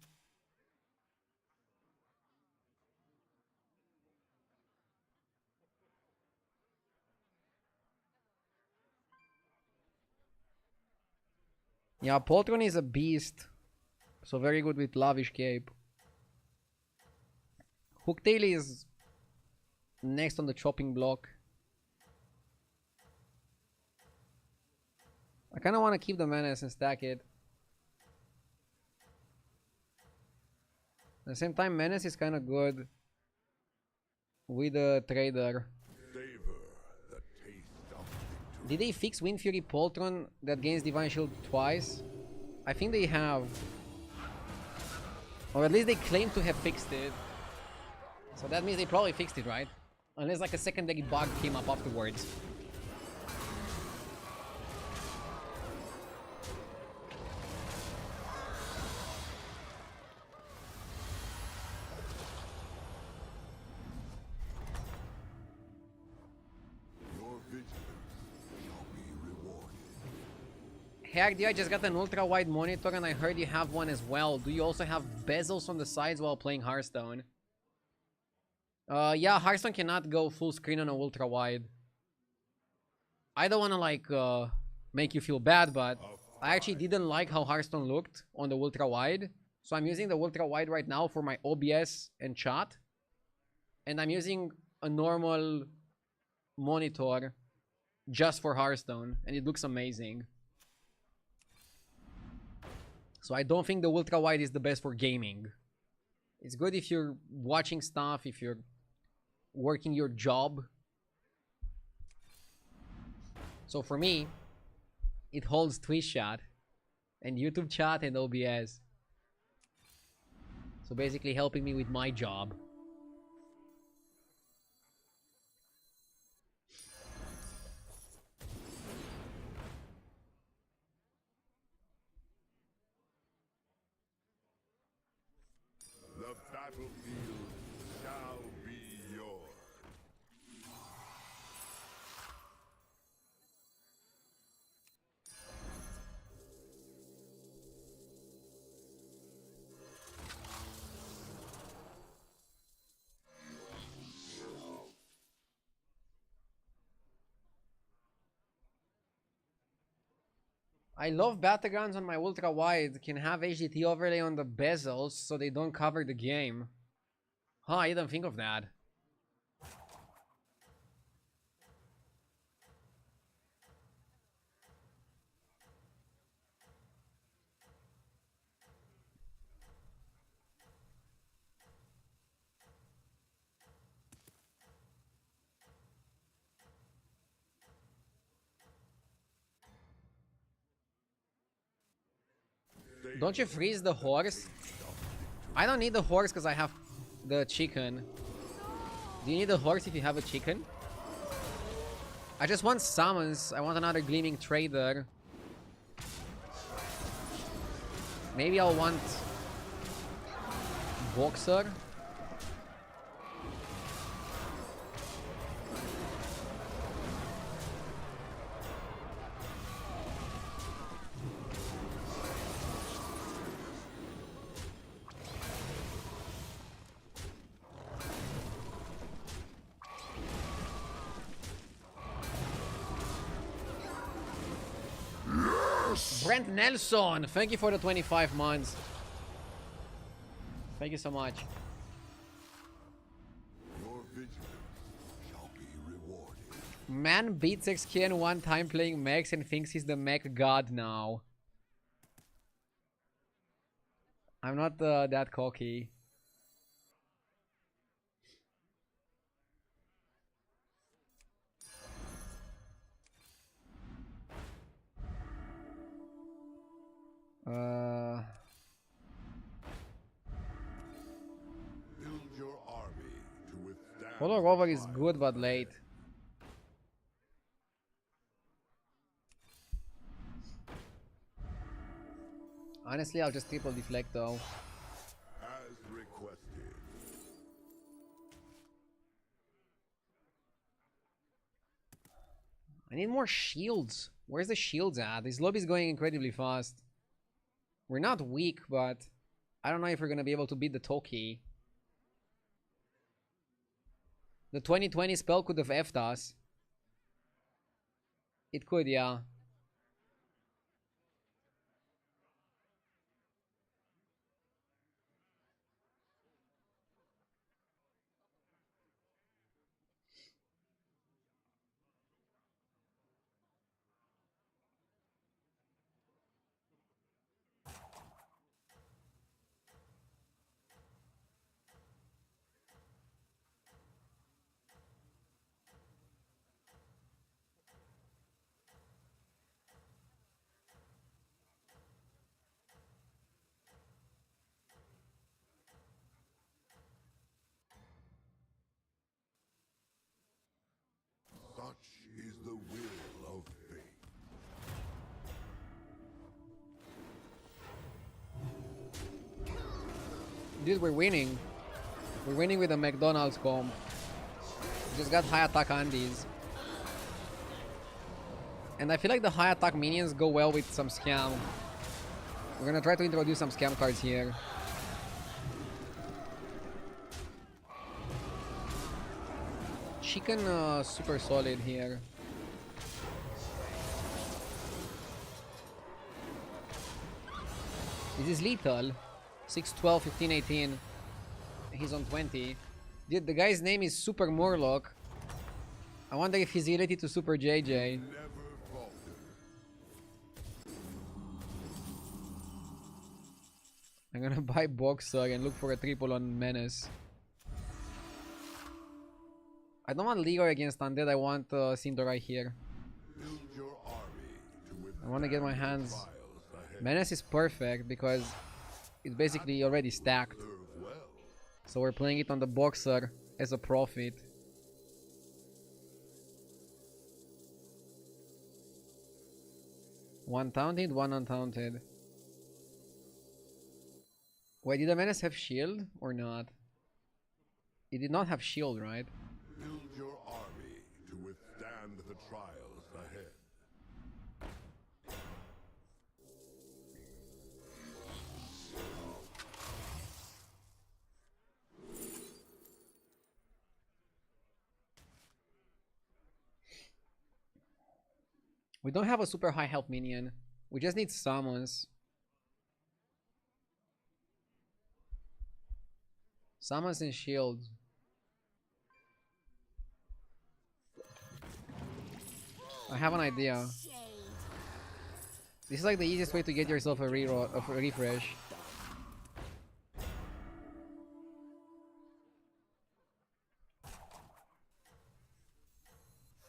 Yeah, Poltron is a beast. So very good with Lavish Cape. Hooktail is next on the chopping block. I kind of want to keep the Menace and stack it. At the same time, Menace is kind of good with the Trader. Savor the taste of victory. Did they fix Wind Fury Poltron that gains Divine Shield twice? I think they have. Or at least they claim to have fixed it. So that means they probably fixed it, right? Unless like a secondary bug came up afterwards. Your vigilance shall be rewarded. Heck, I just got an ultra-wide monitor and I heard you have one as well. Do you also have bezels on the sides while playing Hearthstone? Yeah, Hearthstone cannot go full screen on a ultra-wide. I don't want to like make you feel bad, but I actually didn't like how Hearthstone looked on the ultra-wide. So I'm using the ultra-wide right now for my OBS and chat. And I'm using a normal monitor just for Hearthstone. And it looks amazing. So I don't think the ultra-wide is the best for gaming. It's good if you're watching stuff, if you're working your job. So for me, it holds Twitch chat and YouTube chat and OBS. So basically helping me with my job. The battlefield shall be yours. I love battlegrounds on my ultra wide. Can have HDT overlay on the bezels so they don't cover the game. Huh, I didn't think of that. Don't you freeze the horse? I don't need the horse because I have the chicken. Do you need the horse if you have a chicken? I just want summons. I want another Gleaming Trader. Maybe I'll want Boxer. Brent Nelson, thank you for the 25 months. Thank you so much. Your vigilance shall be rewarded. Man beats XKN one time playing mechs and thinks he's the mech god now. I'm not that cocky. Build your army to withstand. Polar Rover is good but late. Honestly, I'll just triple deflect though. As requested. I need more shields. Where's the shields at? This lobby is going incredibly fast. We're not weak, but I don't know if we're gonna be able to beat the Toki. The 2020 spell could have effed us. It could, yeah. Dude, we're winning. We're winning with a McDonald's comp. Just got high attack Andes. And I feel like the high attack minions go well with some scam. We're gonna try to introduce some scam cards here. Chicken super solid here. This is lethal. 6, 12, 15, 18. He's on 20. Dude, the guy's name is Super Morlock. I wonder if he's related to Super JJ. I'm gonna buy Boxer and look for a triple on Menace. I don't want Leroy against Undead, I want Sindorai here. I want to get my hands... Menace is perfect because it's basically already stacked. So we're playing it on the Boxer as a profit. One taunted, one untaunted. Wait, did the Menace have shield or not? It did not have shield, right? Build your army to withstand the trials ahead. We don't have a super high health minion. We just need summons. Summons and shields. I have an idea. This is like the easiest way to get yourself a refresh.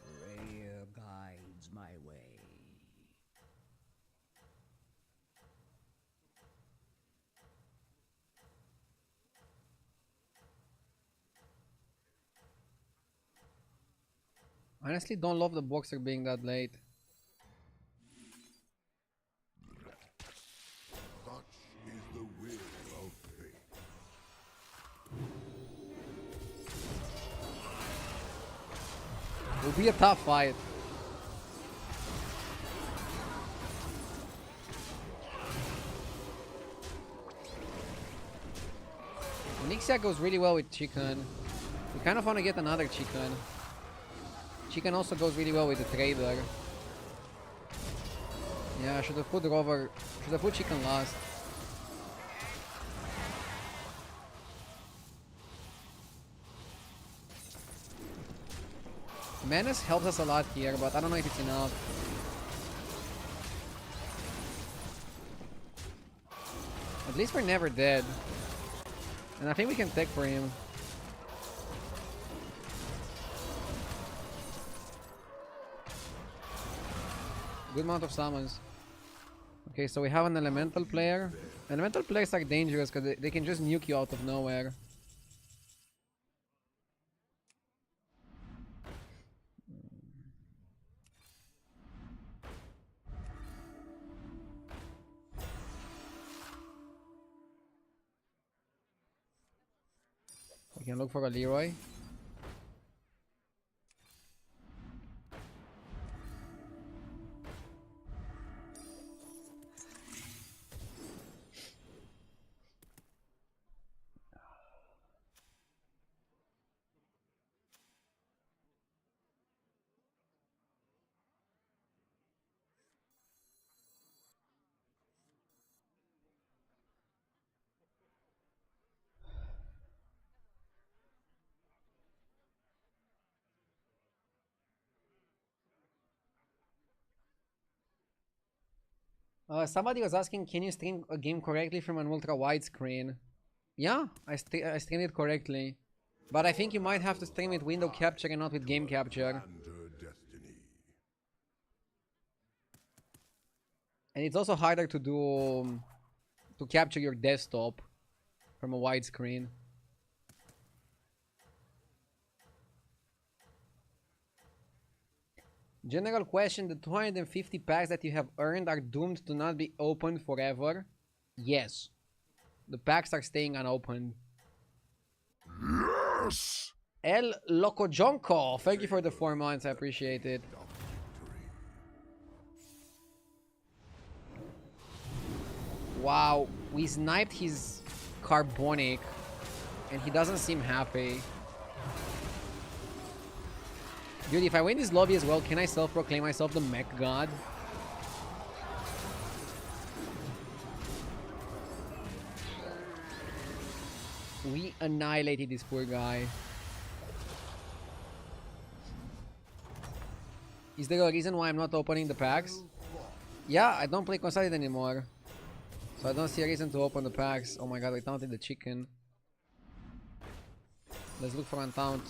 Freya guides my way. Honestly, don't love the Boxer being that late. Such is the will of fate. It'll be a tough fight. Nixia goes really well with Chicken. We kind of want to get another Chicken. Chicken also goes really well with the Trader. Yeah, I should have put Rover. Should have put Chicken last. Menace helps us a lot here, but I don't know if it's enough. At least we're never dead. And I think we can tech for him. Good amount of summons. Okay, so we have an elemental player. Elemental players are dangerous because they can just nuke you out of nowhere. We can look for a Leroy. Somebody was asking, can you stream a game correctly from an ultra wide screen? Yeah, I streamed it correctly. But I think you might have to stream with window capture and not with game capture. Destiny. And it's also harder to do to capture your desktop from a wide screen. General question, the 250 packs that you have earned are doomed to not be opened forever? Yes. The packs are staying unopened. Yes! El Loco Jonko, thank you for the 4 months. I appreciate it. Wow, we sniped his carbonic and he doesn't seem happy. Dude, if I win this lobby as well, can I self-proclaim myself the mech god? We annihilated this poor guy. Is there a reason why I'm not opening the packs? Yeah, I don't play Consolid anymore. So I don't see a reason to open the packs. Oh my god, I taunted the chicken. Let's look for untaunt.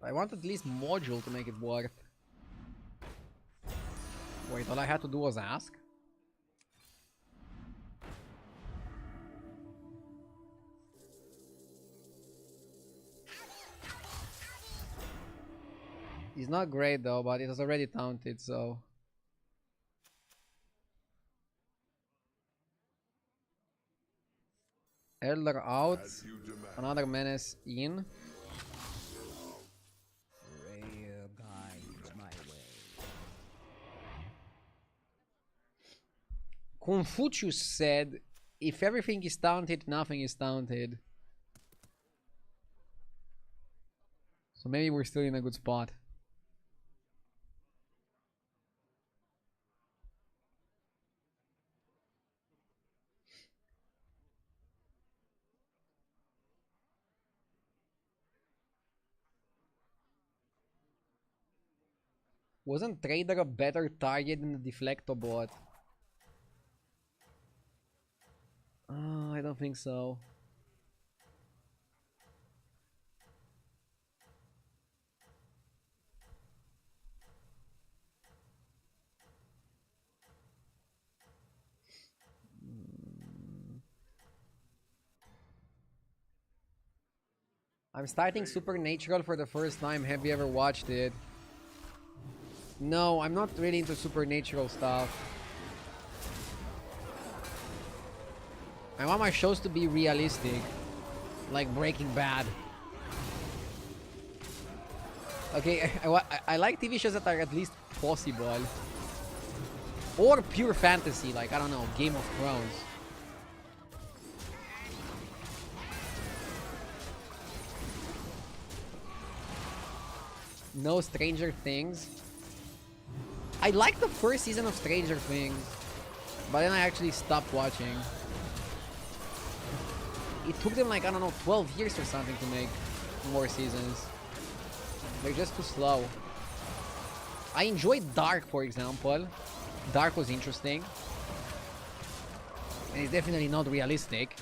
I want at least module to make it worth. Wait, all I had to do was ask? He's not great though, but it was already taunted, so... Elder out. Another menace in. Freya guides my way. Confucius said, if everything is taunted, nothing is taunted. So maybe we're still in a good spot. Wasn't Trader a better target than the Deflectobot? I don't think so. I'm starting Supernatural for the first time. Have you ever watched it? No, I'm not really into supernatural stuff. I want my shows to be realistic. Like Breaking Bad. Okay, I like TV shows that are at least possible. Or pure fantasy, like, I don't know, Game of Thrones. No Stranger Things. I liked the first season of Stranger Things, but then I actually stopped watching. It took them like, I don't know, 12 years or something to make more seasons. They're just too slow. I enjoyed Dark, for example. Dark was interesting. And it's definitely not realistic.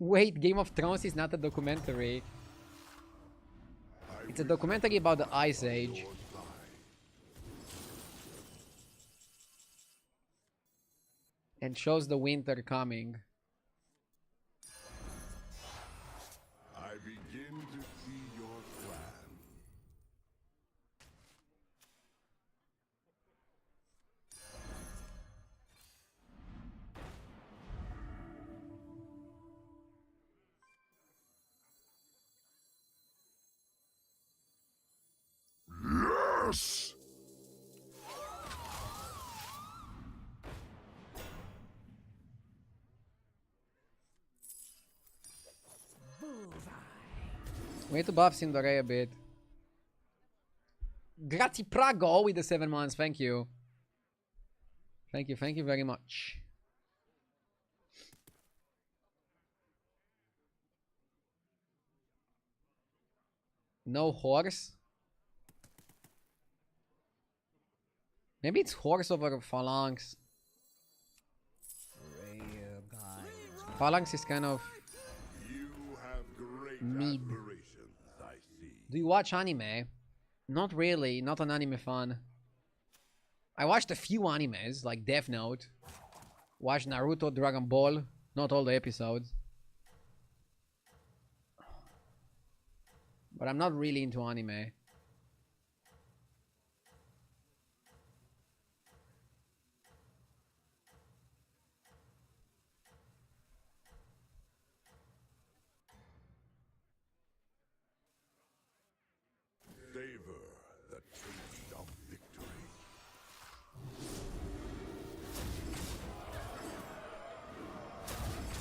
Wait, Game of Thrones is not a documentary. It's a documentary about the Ice Age. And shows the winter coming. I begin to see your plan. Yes! We need to buff Sindore a bit. Grazie Prago with the 7 months. Thank you. Thank you very much. No horse. Maybe it's horse over phalanx. Freya guides my Phalanx is kind of You have great mid. aspirations, I see. Do you watch anime? Not really, not an anime fan. I watched a few animes, like Death Note. Watched Naruto, Dragon Ball, not all the episodes. But I'm not really into anime. Savor the taste of victory.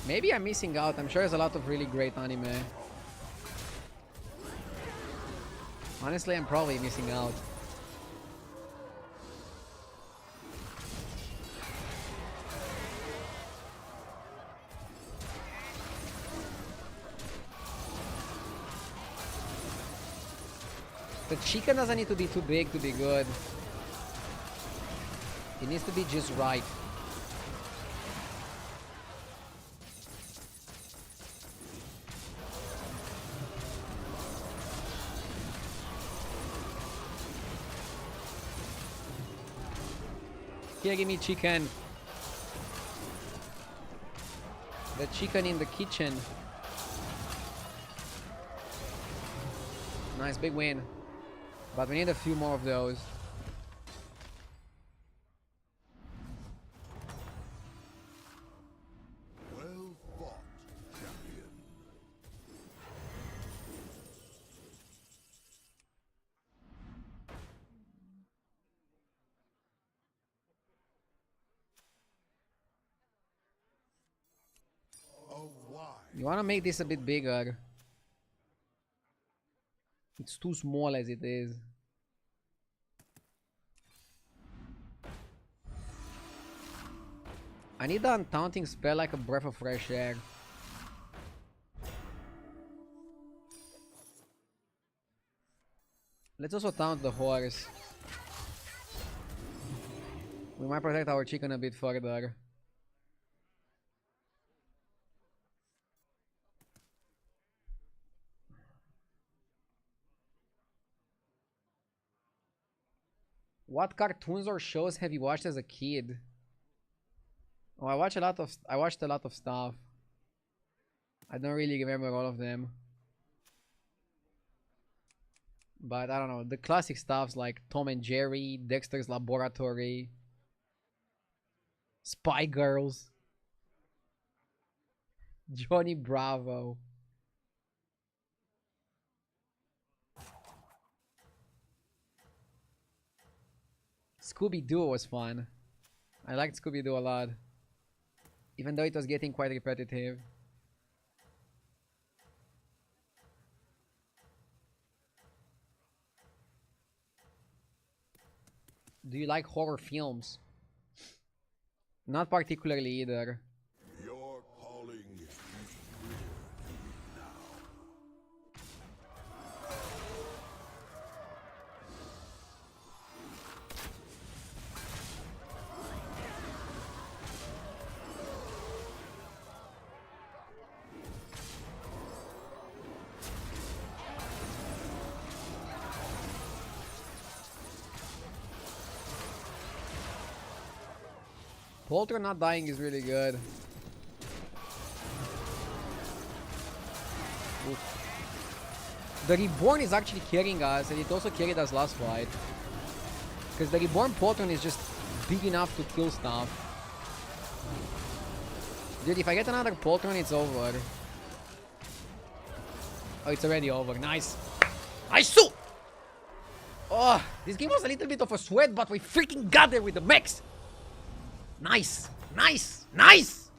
Maybe I'm missing out. I'm sure there's a lot of really great anime. Honestly, I'm probably missing out. The chicken doesn't need to be too big to be good. It needs to be just right. Here, give me chicken. The chicken in the kitchen. Nice, big win. But we need a few more of those. Well fought, champion. You want to make this a bit bigger. It's too small as it is. I need the untaunting spell like a breath of fresh air. Let's also taunt the horse. We might protect our chicken a bit further. What cartoons or shows have you watched as a kid? Oh, I watched a lot of stuff. I don't really remember all of them. But I don't know, the classic stuffs like Tom and Jerry, Dexter's Laboratory, Spy Girls, Johnny Bravo. Scooby-Doo was fun. I liked Scooby-Doo a lot. Even though it was getting quite repetitive. Do you like horror films? Not particularly either. Your calling is clear to me now. Polter not dying is really good. Oof. The Reborn is actually carrying us, and it also carried us last fight. Because the Reborn Poltron is just big enough to kill stuff. Dude, if I get another Poltron, it's over. Oh, it's already over. Nice. Nice! Oh, this game was a little bit of a sweat, but we freaking got there with the mechs! Nice! Nice! Nice!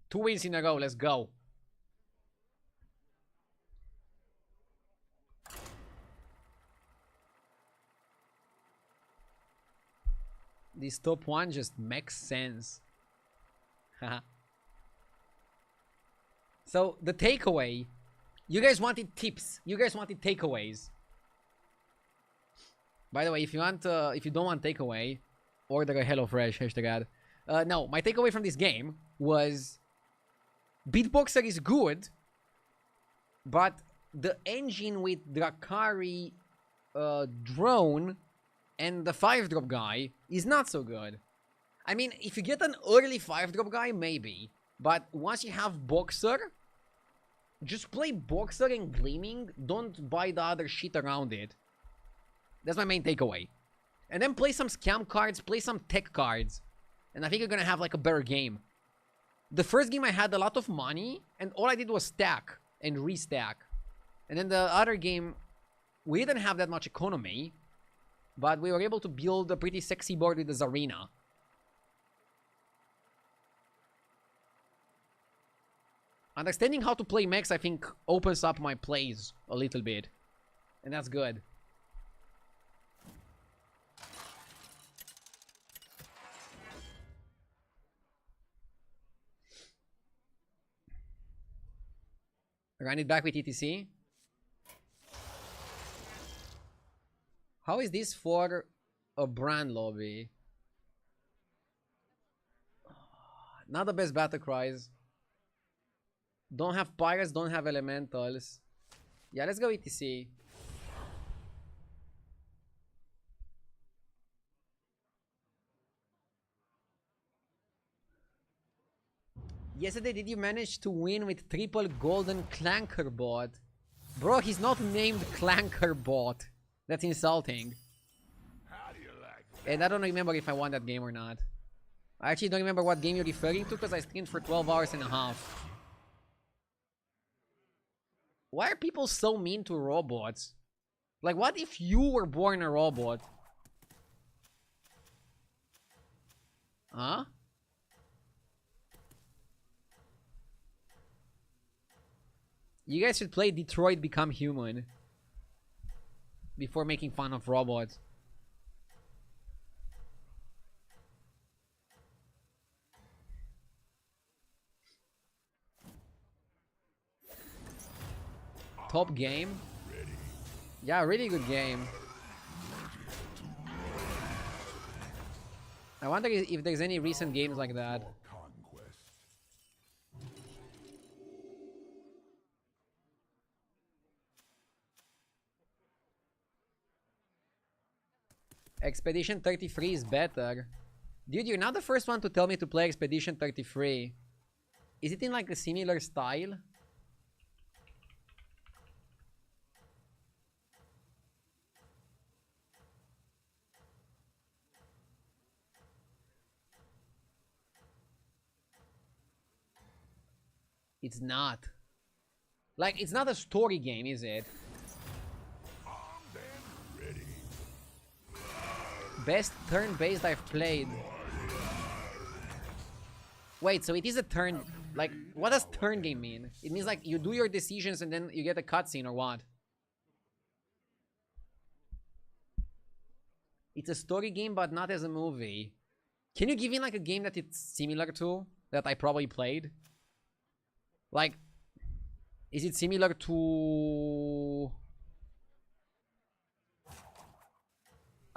2 wins in a row, let's go. This top 1 just makes sense. So, the takeaway. You guys wanted tips. You guys wanted takeaways. By the way, if you don't want takeaway, order a HelloFresh, #ad. No, my takeaway from this game was Beatboxer is good, but the engine with Drakari drone and the 5-drop guy is not so good. I mean, if you get an early 5-drop guy, maybe. But once you have Boxer, Just play Boxer and Gleaming. Don't buy the other shit around it. That's my main takeaway. And then play some scam cards, play some tech cards. And I think you're gonna have like a better game. The first game I had a lot of money, and all I did was stack and restack. And then the other game, we didn't have that much economy, but we were able to build a pretty sexy board with the Zarina. Understanding how to play mechs, I think, opens up my plays a little bit. And that's good. Run it back with ETC. How is this for a brand lobby? Not the best battle cries. Don't have pirates, don't have elementals. Yeah, let's go ETC. Yesterday, did you manage to win with triple golden Clanker bot? Bro, he's not named Clanker bot. That's insulting. How do you like And I don't remember if I won that game or not. I actually don't remember what game you're referring to because I streamed for 12 hours and a half. Why are people so mean to robots? Like, what if you were born a robot? Huh? You guys should play Detroit Become Human before making fun of robots. Top game? Yeah, really good game. I wonder if there's any recent games like that. Expedition 33 is better. Dude, you're not the first one to tell me to play Expedition 33. Is it in like a similar style? It's not. Like, it's not a story game, is it? Best turn-based I've played. Wait, so it is a turn... Like, what does turn game mean? It means like you do your decisions and then you get a cutscene or what? It's a story game but not as a movie. Can you give me like a game that it's similar to? That I probably played? Like, is it similar to...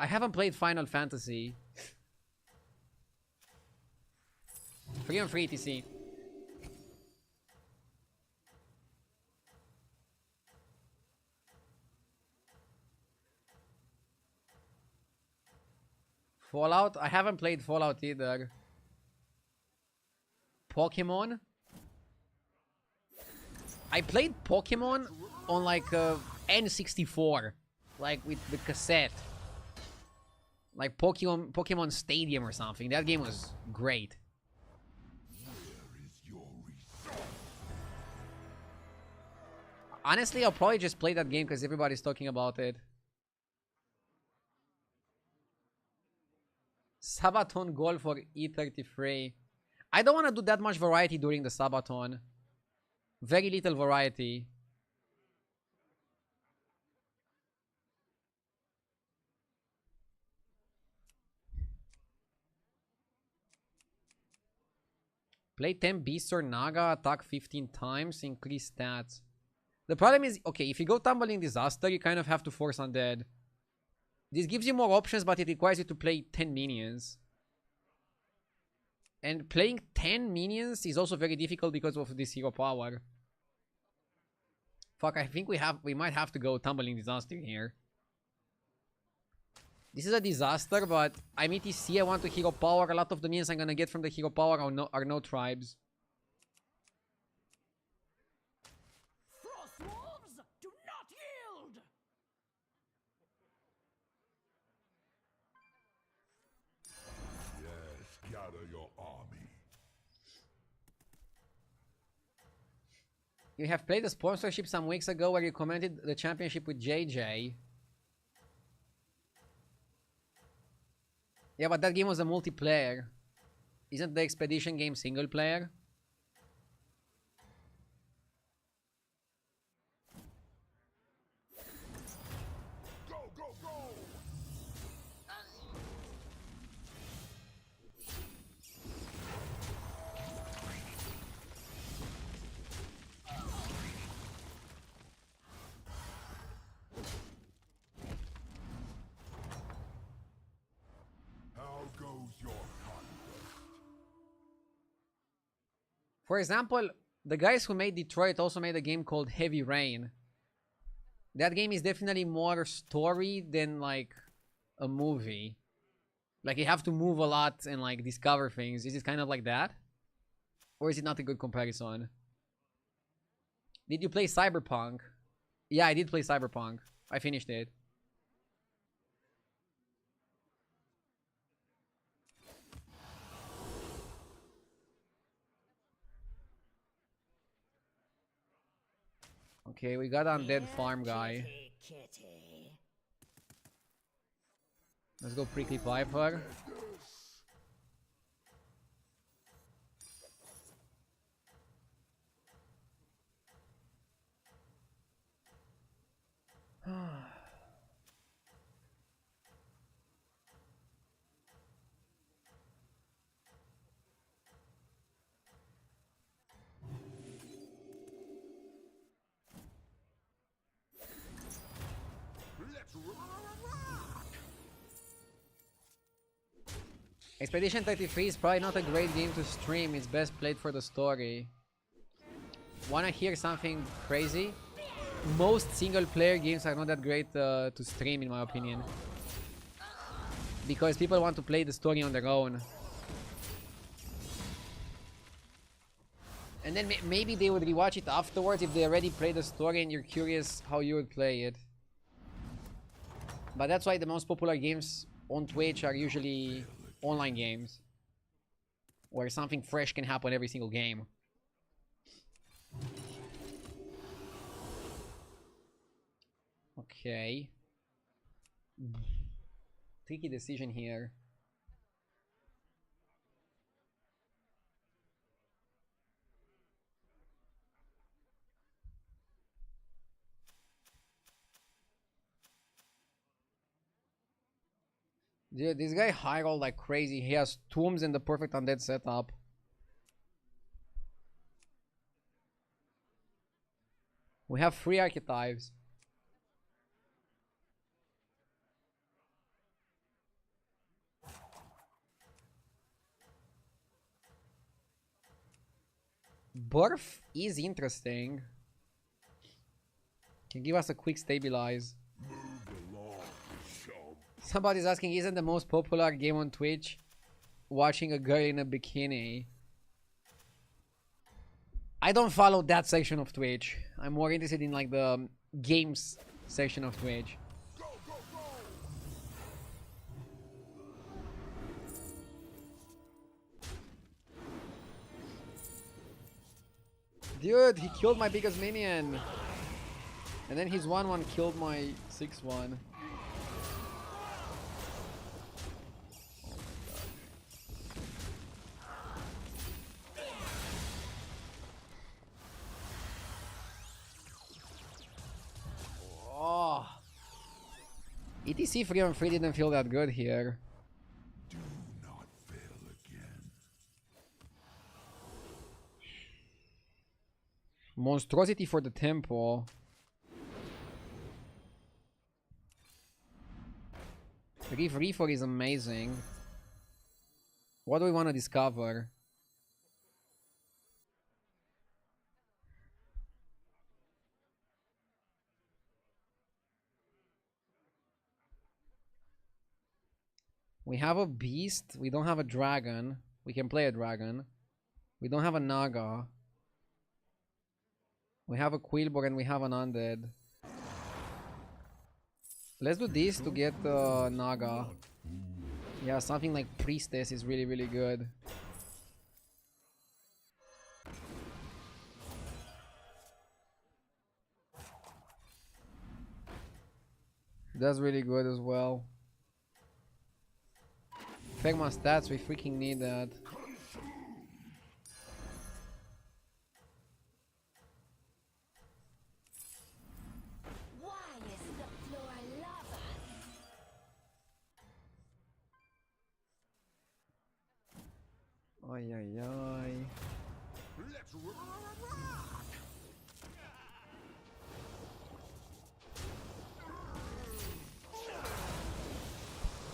I haven't played Final Fantasy. 3 on 3 ETC. Fallout? I haven't played Fallout either. Pokemon? I played Pokemon on like N64. Like with the cassette. Like Pokemon Stadium or something. That game was great. Honestly, I'll probably just play that game because everybody's talking about it. Sabathon goal for E33. I don't want to do that much variety during the Sabathon. Very little variety. Play 10 beasts or Naga, attack 15 times, increase stats. The problem is, okay, if you go Tumbling Disaster, you kind of have to force Undead. This gives you more options, but it requires you to play 10 minions. And playing 10 minions is also very difficult because of this hero power. Fuck, I think we might have to go Tumbling Disaster here. This is a disaster, but I'm ETC, I want to hero power. A lot of the minions I'm gonna get from the hero power are no tribes. You have played the sponsorship some weeks ago where you commented the championship with JJ. Yeah, but that game was a multiplayer. Isn't the expedition game single player? Go, go, go! How goes your conquest? For example, the guys who made Detroit also made a game called Heavy Rain. That game is definitely more story than like a movie. Like you have to move a lot and like discover things. Is it kind of like that? Or is it not a good comparison? Did you play Cyberpunk? Yeah, I did play Cyberpunk. I finished it. Okay, we got Undead Farm guy. Kitty. Let's go Prickly Piper. Let's rock! Expedition 33 is probably not a great game to stream. It's best played for the story. Wanna hear something crazy? Most single player games are not that great to stream in my opinion. Because people want to play the story on their own. And then maybe they would rewatch it afterwards if they already played the story and you're curious how you would play it. But that's why the most popular games on Twitch are usually online games. Where something fresh can happen every single game. Okay. Tricky decision here. Dude, this guy high rolled like crazy. He has tombs in the perfect undead setup. We have 3 archetypes. Birth is interesting. Can give us a quick stabilize. Somebody's asking, isn't the most popular game on Twitch watching a girl in a bikini? I don't follow that section of Twitch. I'm more interested in like the games section of Twitch. Dude, he killed my biggest minion. And then his 1-1 killed my 6-1. Oh. ETC 3-on-3 didn't feel that good here. Do not fail again. Monstrosity for the temple. Reef Reefer is amazing. What do we want to discover? We have a beast. We don't have a dragon. We can play a dragon. We don't have a Naga. We have a Quillbor and we have an undead. Let's do this to get Naga. Yeah, something like Priestess is really, really good. That's really good as well. Fegma stats, we freaking need that. Why is the floor lava? Ay, ay, ay. Let's rock!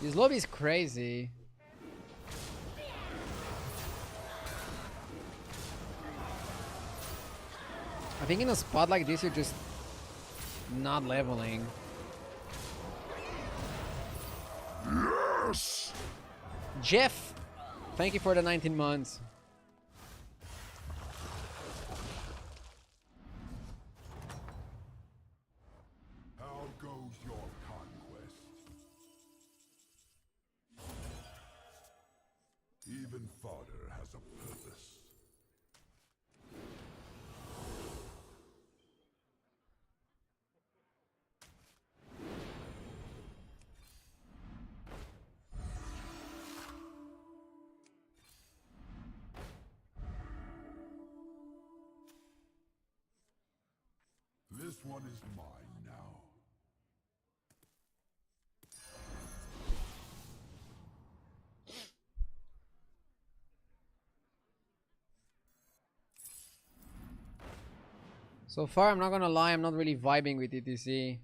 This lobby is crazy. I think in a spot like this, you're just not leveling. Yes! Jeff, thank you for the 19 months. How goes your conquest? Even fodder has a purpose. This one is mine now. So far, I'm not gonna lie, I'm not really vibing with ETC.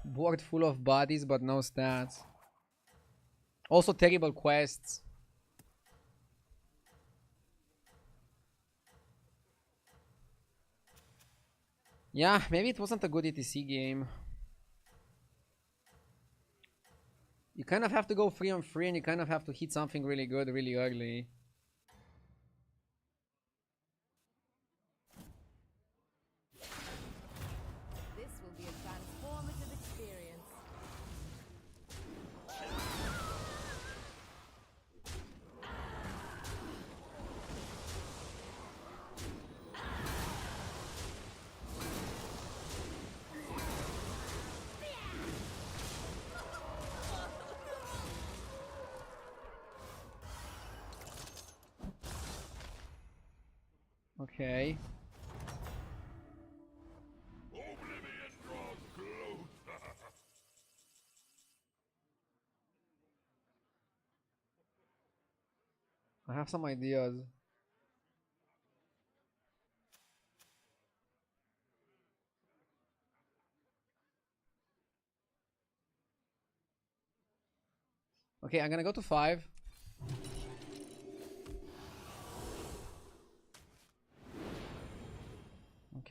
Board full of bodies, but no stats. Also terrible quests. Yeah, maybe it wasn't a good ETC game. You kind of have to go 3-on-3 and you kind of have to hit something really good really early. This will be a transformative experience. Okay. Oblivion draws closer. I have some ideas. Okay, I'm gonna go to 5.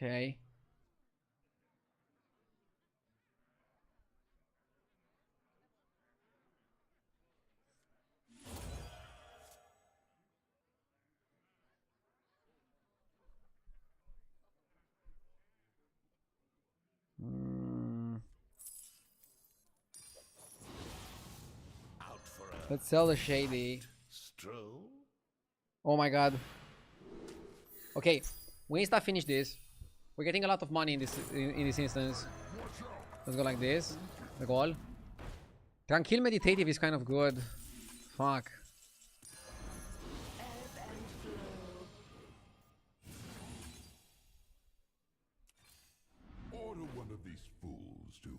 Okay. Out for a Let's sell the shady. stroll? Oh my god. Okay, we need to finish this. We're getting a lot of money in this instance. Let's go like this. The goal. Tranquil meditative is kind of good. Fuck. Order one of these fools to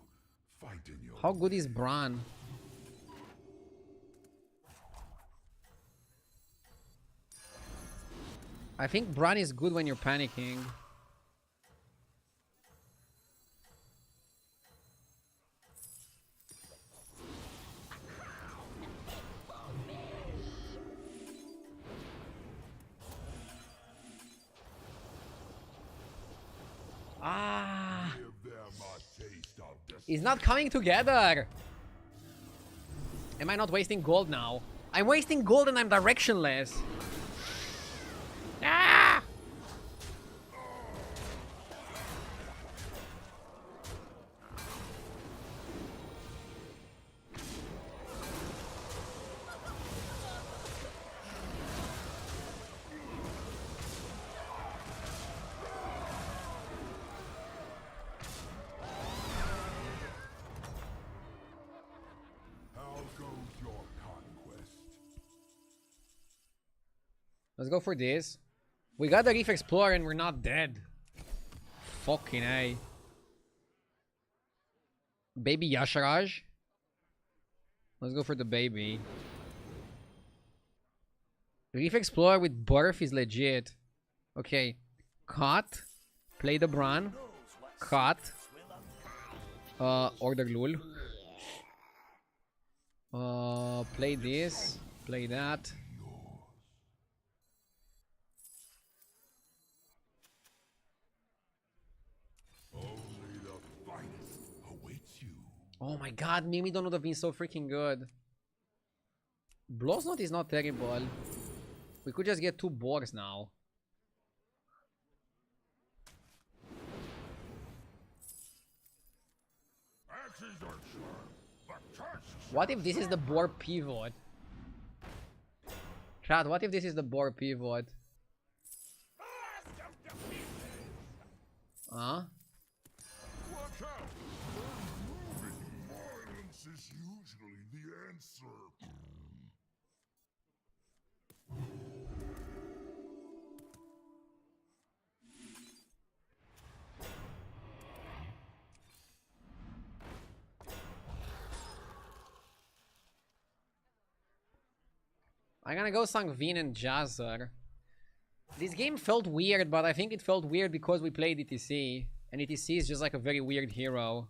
fight in your How good is Bran? I think Bran is good when you're panicking. Ah, Give them a taste of it's not coming together. Am I not wasting gold now? I'm wasting gold and I'm directionless. Ah! Let's go for this. We got the Reef Explorer and we're not dead. Fucking A. Baby Yasharaj. Let's go for the baby. Reef Explorer with Burf is legit. Okay. Cut. Play the Bran. Cut. Order Lul. Play this. Play that. Oh my god, Mimidon would have been so freaking good. Blow's Knot is not terrible. We could just get 2 Borgs now. What if this is the Boar pivot? Chat, what if this is the Boar pivot? Huh? Violence is usually the answer. I'm gonna go Sangvin and Jazzer. This game felt weird, but I think it felt weird because we played ETC. And ETC is just like a very weird hero.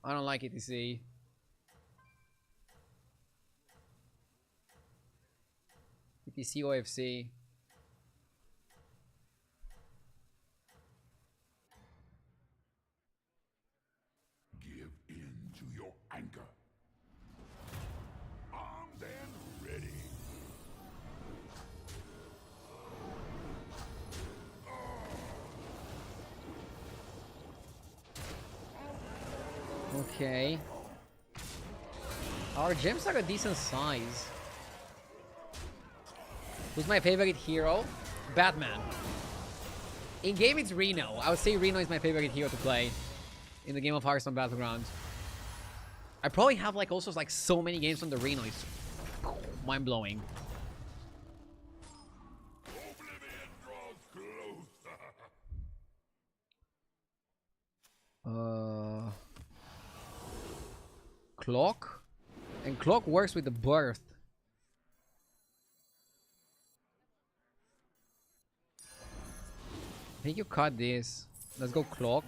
I don't like ETC. ETC OFC. Give in to your anger. Armed and ready. Okay. Our gems are a decent size. Who's my favorite hero? Batman. In game it's Reno. I would say Reno is my favorite hero to play in the game of Hearthstone Battlegrounds. I probably have like also like so many games on the Reno. It's mind blowing. Oblivion draws closer. Clock? And Clock works with the Birth. I think you cut this. Let's go Clock.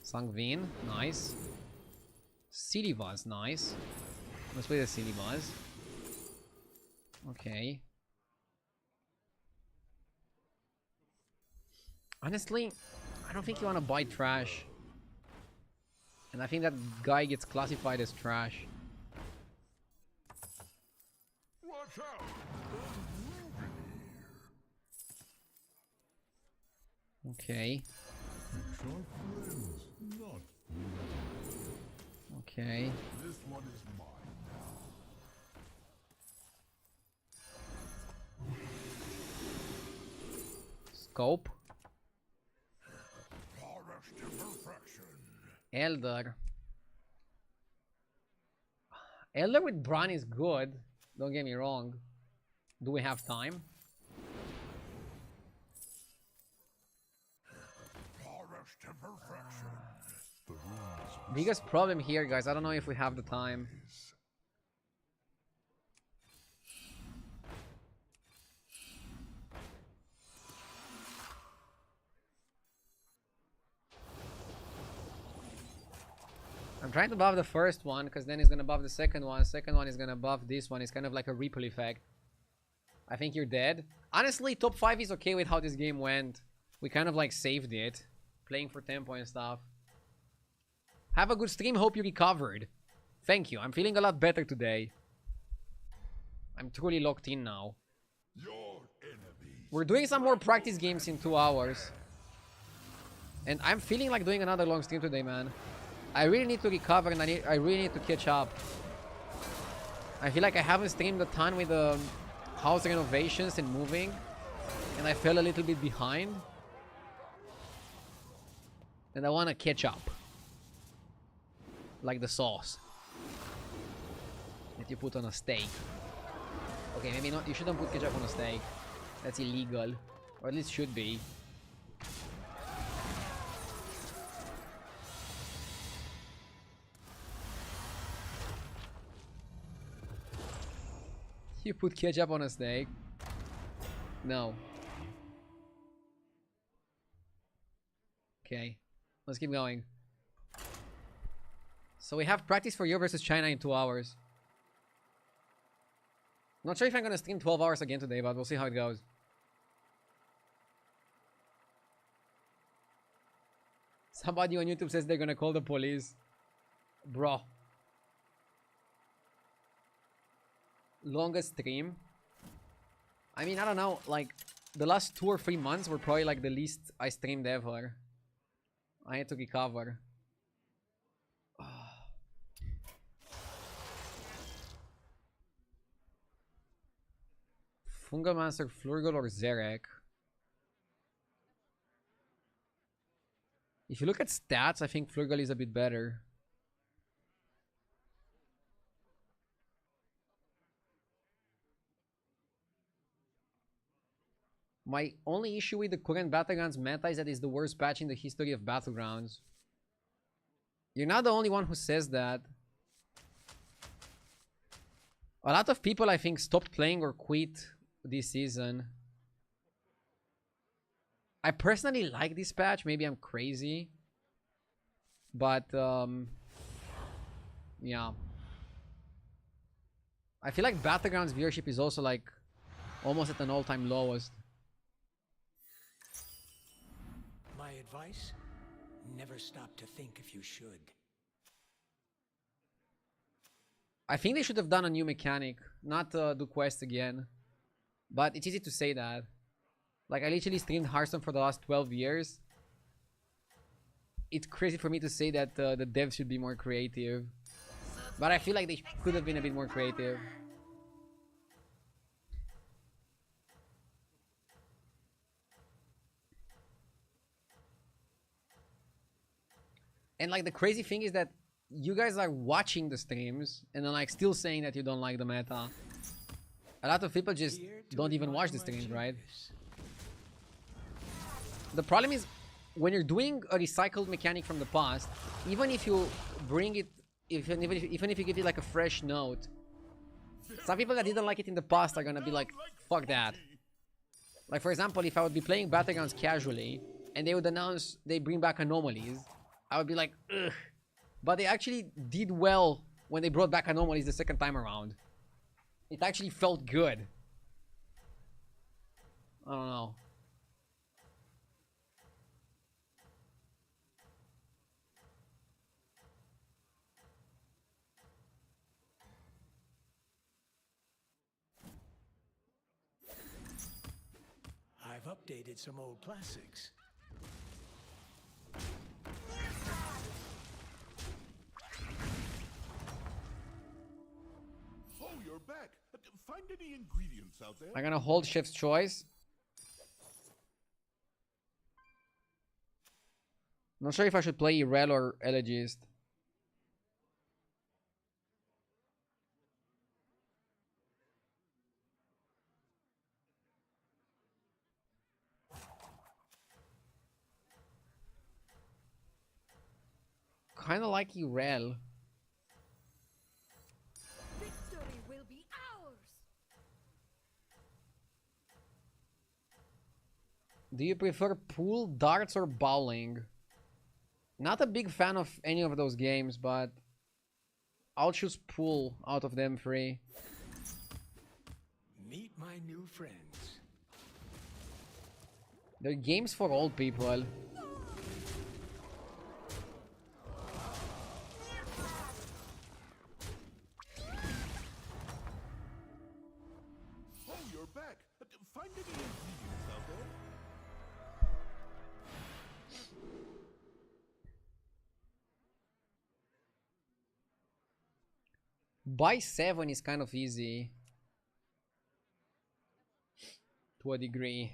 Sangvin, nice. Silivas, nice. Let's play the Silivas. Okay. Honestly, I don't think you want to buy trash. And I think that guy gets classified as trash. Watch out. Okay. Okay. This one is mine now. Scope. Polished to perfection. Elder. Elder with Bran is good. Don't get me wrong. Do we have time? Polished to perfection. Biggest problem here, guys. I don't know if we have the time. I'm trying to buff the first one because then it's gonna buff the second one. Second one is gonna buff this one. It's kind of like a ripple effect. I think you're dead. Honestly, top 5 is okay with how this game went. We kind of like saved it. Playing for tempo and stuff. Have a good stream. Hope you recovered. Thank you. I'm feeling a lot better today. I'm truly locked in now. Your enemies. We're doing some more practice games in 2 hours. And I'm feeling like doing another long stream today, man. I really need to recover and I really need to catch up. I feel like I haven't streamed a ton with the house renovations and moving. And I fell a little bit behind. And I want to catch up. Like the sauce that you put on a steak. Okay, maybe not. You shouldn't put ketchup on a steak. That's illegal. Or at least should be. You put ketchup on a steak? No. Okay. Let's keep going. So we have practice for you versus China in 2 hours. Not sure if I'm gonna stream 12 hours again today, but we'll see how it goes. Somebody on YouTube says they're gonna call the police. Bro. Longest stream? I mean, I don't know, like, the last 2 or 3 months were probably like the least I streamed ever. I had to recover. Fungalmancer, Flurgle, or Zerek? If you look at stats, I think Flurgle is a bit better. My only issue with the current Battlegrounds meta is that it's the worst patch in the history of Battlegrounds. You're not the only one who says that. A lot of people, I think, stopped playing or quit this season. I personally like this patch. Maybe I'm crazy. But, yeah. I feel like Battlegrounds viewership is also, like, almost at an all-time lowest. My advice? Never stop to think if you should. I think they should have done a new mechanic, not do quests again. But it's easy to say that. Like, I literally streamed Hearthstone for the last 12 years. It's crazy for me to say that the devs should be more creative. But I feel like they could have been a bit more creative. And like the crazy thing is that you guys are watching the streams and then like still saying that you don't like the meta. A lot of people just don't even watch the streams, right? The problem is when you're doing a recycled mechanic from the past, even if you bring it, even if you give it like a fresh note, some people that didn't like it in the past are gonna be like, fuck that. Like for example, if I would be playing Battlegrounds casually and they would announce they bring back anomalies, I would be like, ugh. But they actually did well when they brought back anomalies the second time around. It actually felt good. I don't know. I've updated some old classics. Oh, you're back. Find any ingredients out there? I'm gonna hold Chef's Choice. Not sure if I should play Irel or Elegist. Kinda like Irel. Victory will be ours. Do you prefer pool, darts, or bowling? Not a big fan of any of those games, but I'll choose pool out of them three. Meet my new friends. They're games for old people. Oh, you're back. Find any ingredients out there? Buy 7 is kind of easy. To a degree.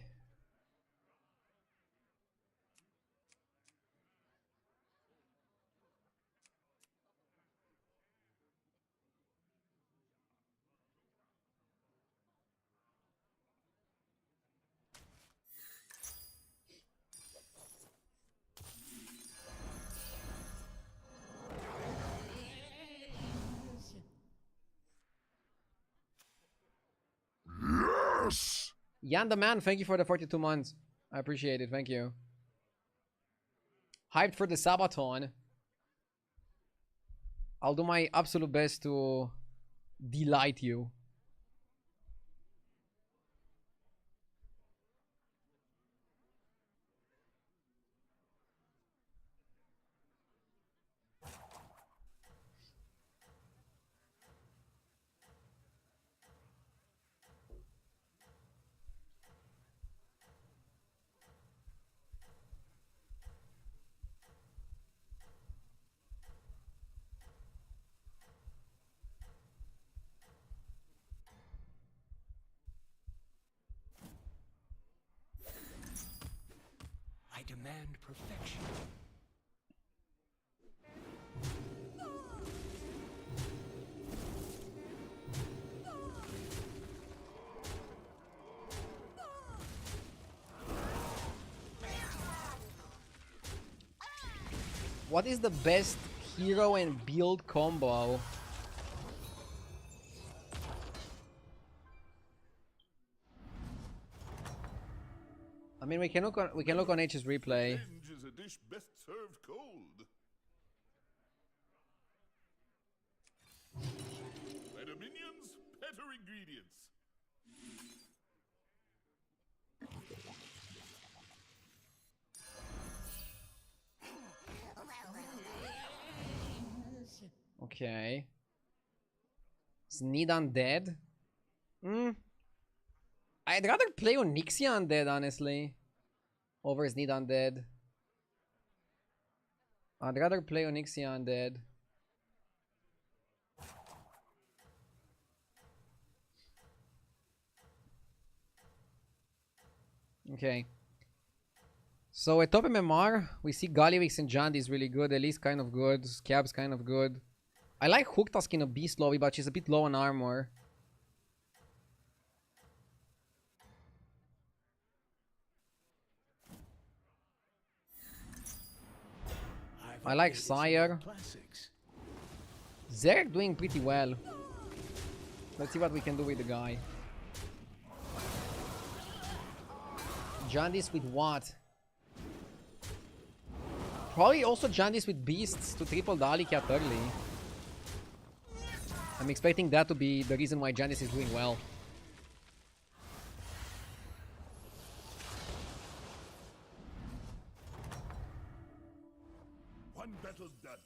Yes! Yan the man, thank you for the 42 months. I appreciate it, thank you. Hyped for the Sabathon. I'll do my absolute best to delight you. I demand perfection. What is the best hero and build combo? I mean, we can look on H's replay. Revenge is a dish best served cold. Better minions, better ingredients. Okay. Is Need Undead? I'd rather play Onyxia Undead, honestly. Over Need Undead. I'd rather play Onyxia Undead. Okay. So at top MMR, we see Galliwix and Jandy's really good. Elise kind of good. Scab's kind of good. I like Hooktusk in a beast lobby, but she's a bit low on armor. I like Sire. Zerg doing pretty well. Let's see what we can do with the guy. Jandy's with what? Probably also Jandy's with beasts to triple the Alley Cat early. I'm expecting that to be the reason why Jandy's is doing well. One battle done.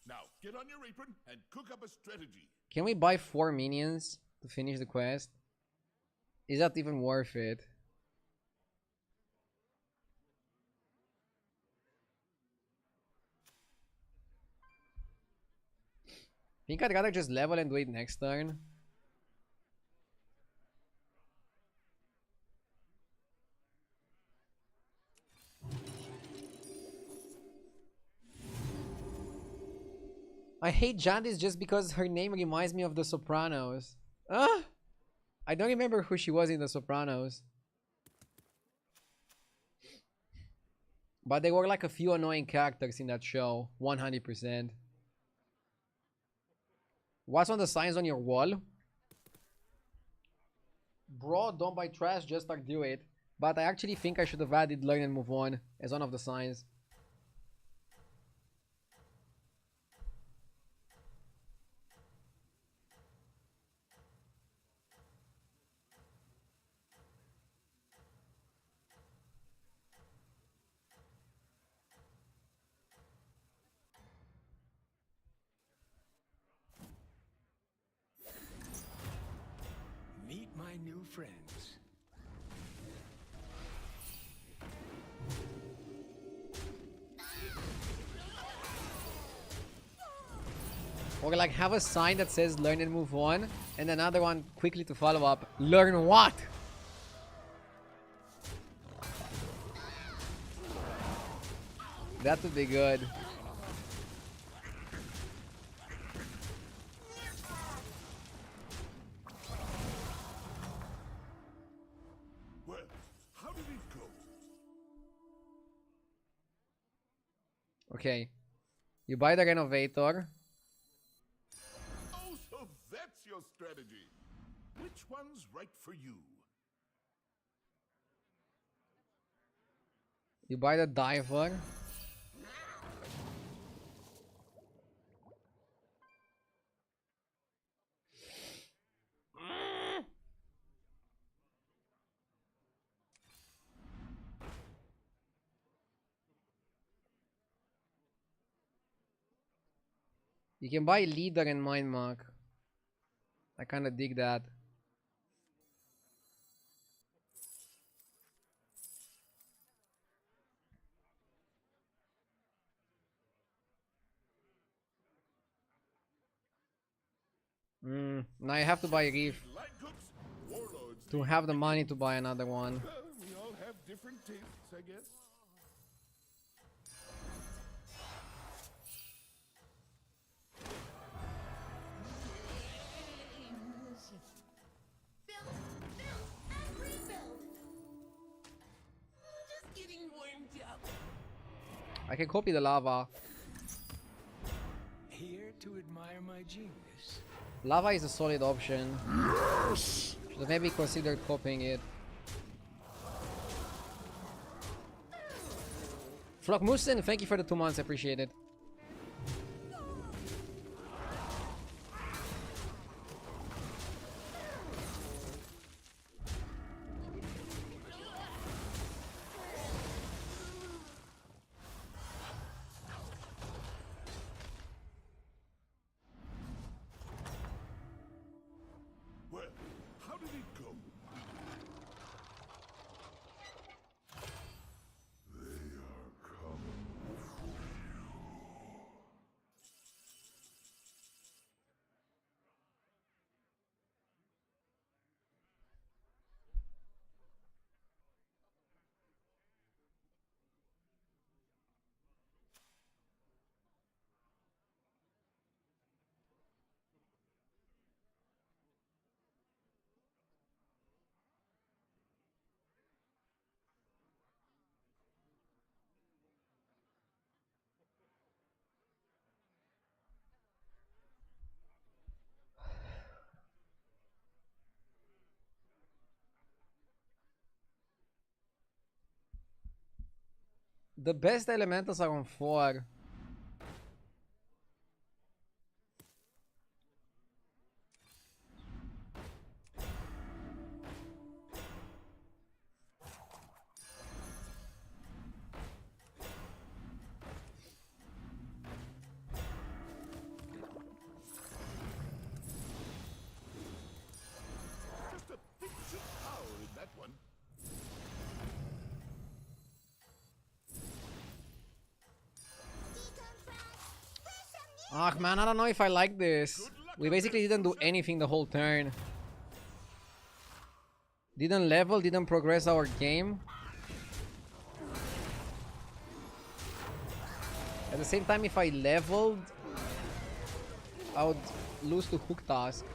Now get on your apron and cook up a strategy. Can we buy 4 minions to finish the quest? Is that even worth it? I think I'd rather just level and do it next turn. I hate Jandy's just because her name reminds me of The Sopranos. I don't remember who she was in The Sopranos. But there were like a few annoying characters in that show. 100%. What's on the signs on your wall? Bro, don't buy trash, just do it. But I actually think I should have added learn and move on as one of the signs. Meet my new friends. Or like have a sign that says learn and move on, and another one quickly to follow up. Learn what? That would be good. Well, how did it go? Okay. You buy the renovator. Oh, so that's your strategy. Which one's right for you? You buy the diver. You can buy leader and mind mark. I kinda dig that. Now I have to buy Reef Line cooks, warlords. to have the money to buy another one. Well, we all have different tastes, I guess. Build, build, and rebuild. Just getting warmed up. I can copy the lava. Here to admire my genius. Lava is a solid option. Should have maybe considered copying it. Flockmusen, thank you for the 2 months, I appreciate it. Well, how did it go? They are coming for you. The best elementals are on 4. Just a pinch of power in that one. Ah, man, I don't know if I like this. We basically didn't do anything the whole turn. Didn't level, didn't progress our game. At the same time, if I leveled, I would lose to Hook Task.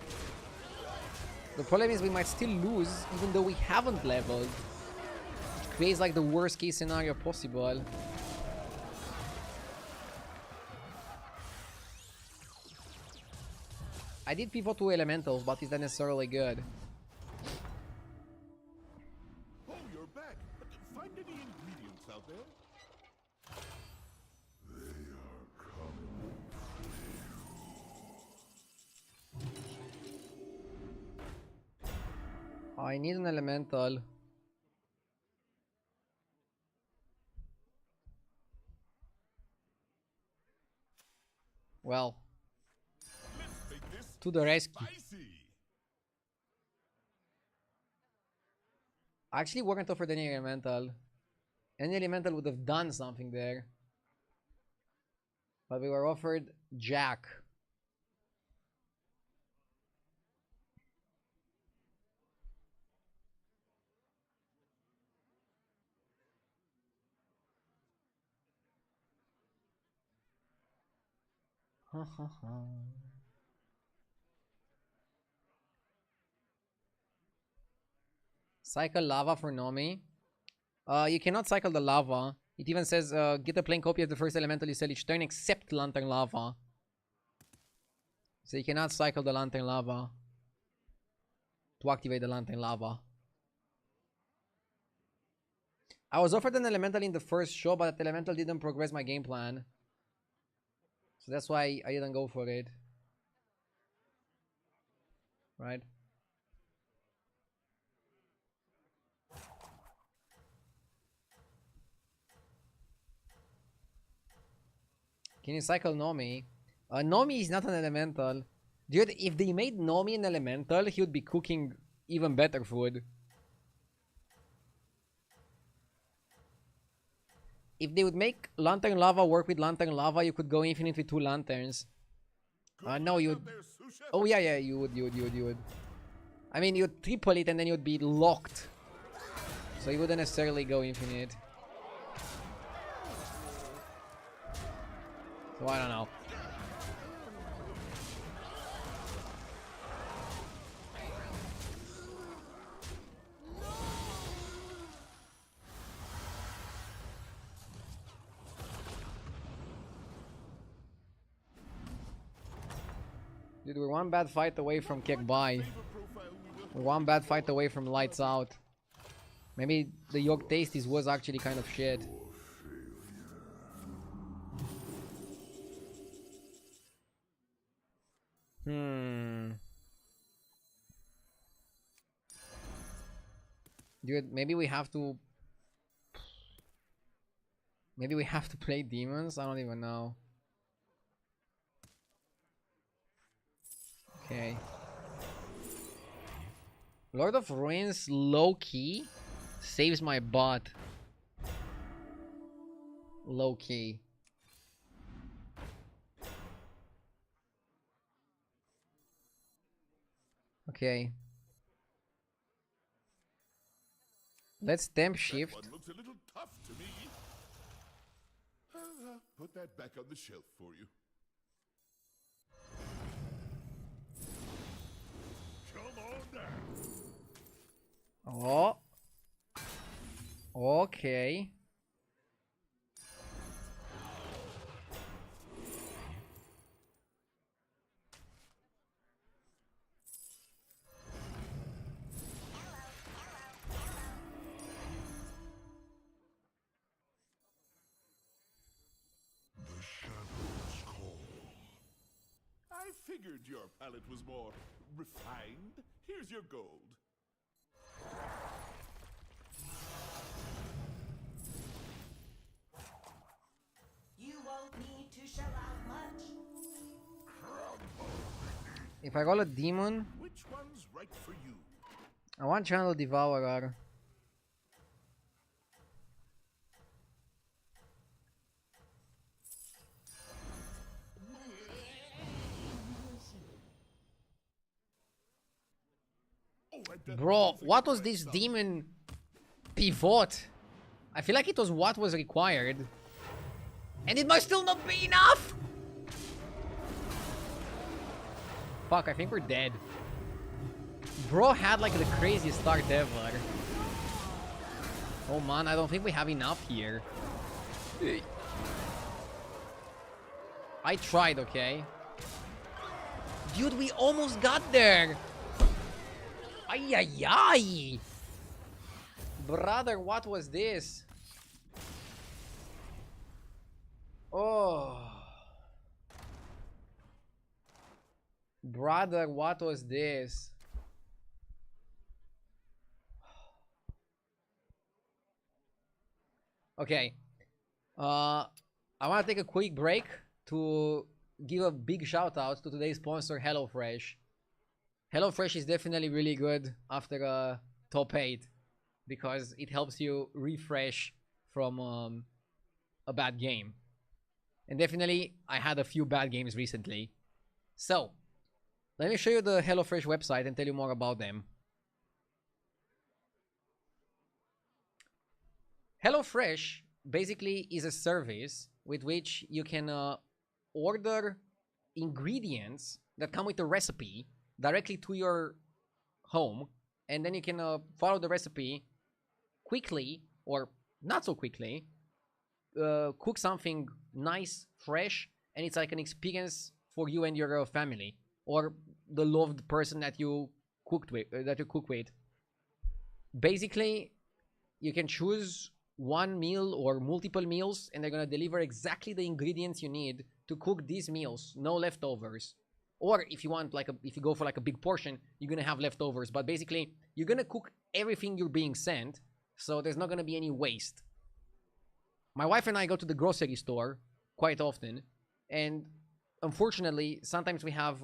The problem is we might still lose even though we haven't leveled. Which creates like the worst case scenario possible. I did pivot to elementals, but is that necessarily good? Oh, you're back. Find any ingredients out there? They are coming for you. I need an elemental. Well, Let's make this to the rescue. spicy. I actually weren't offered any elemental. Any elemental would have done something there. But we were offered Jack. Ha ha ha. Cycle lava for Nomi. You cannot cycle the lava. It even says get a plain copy of the first elemental you sell each turn except Lantern Lava. So you cannot cycle the Lantern Lava to activate the Lantern Lava. I was offered an elemental in the first show, but that elemental didn't progress my game plan. So that's why I didn't go for it. Right? Can you cycle Nomi? Nomi is not an elemental. Dude, if they made Nomi an elemental, he would be cooking even better food. If they would make Lantern Lava work with Lantern Lava, you could go infinite with 2 lanterns. No, you would... Oh, yeah, you would. I mean, you'd triple it and then you'd be locked. So you wouldn't necessarily go infinite. So I don't know. Dude, we're one bad fight away from kick by. We're one bad fight away from lights out. Maybe the York Tasties was actually kind of shit. Dude, maybe we have to... Maybe we have to play demons? I don't even know. Okay. Lord of Ruins low-key saves my bot. Low-key. Okay. Let's temp shift. That one looks a little tough to me. Put that back on the shelf for you. Come on down. Oh. Okay. I figured your palate was more refined. Here's your gold. You won't need to shell out much. If I roll a demon, Which one's right for you? I want Channel Devourer. Bro, what was this demon pivot? I feel like it was what was required. And it might still not be enough! Fuck, I think we're dead. Bro had like the craziest start ever. Oh man, I don't think we have enough here. I tried, okay? Dude, we almost got there! Ay, ay, ay! Brother, what was this? Oh. Brother, what was this? Okay. I want to take a quick break to give a big shout out to today's sponsor, HelloFresh. HelloFresh is definitely really good after a top 8 because it helps you refresh from a bad game. And definitely, I had a few bad games recently. So, let me show you the HelloFresh website and tell you more about them. HelloFresh basically is a service with which you can order ingredients that come with a recipe directly to your home, and then you can follow the recipe quickly or not so quickly, cook something nice, fresh, and it's like an experience for you and your family or the loved person that you cook with. Basically, you can choose one meal or multiple meals, and they're gonna deliver exactly the ingredients you need to cook these meals, no leftovers. Or if you want, like, if you go for like a big portion, you're gonna have leftovers. But basically, you're gonna cook everything you're being sent, so there's not gonna be any waste. My wife and I go to the grocery store quite often, and unfortunately, sometimes we have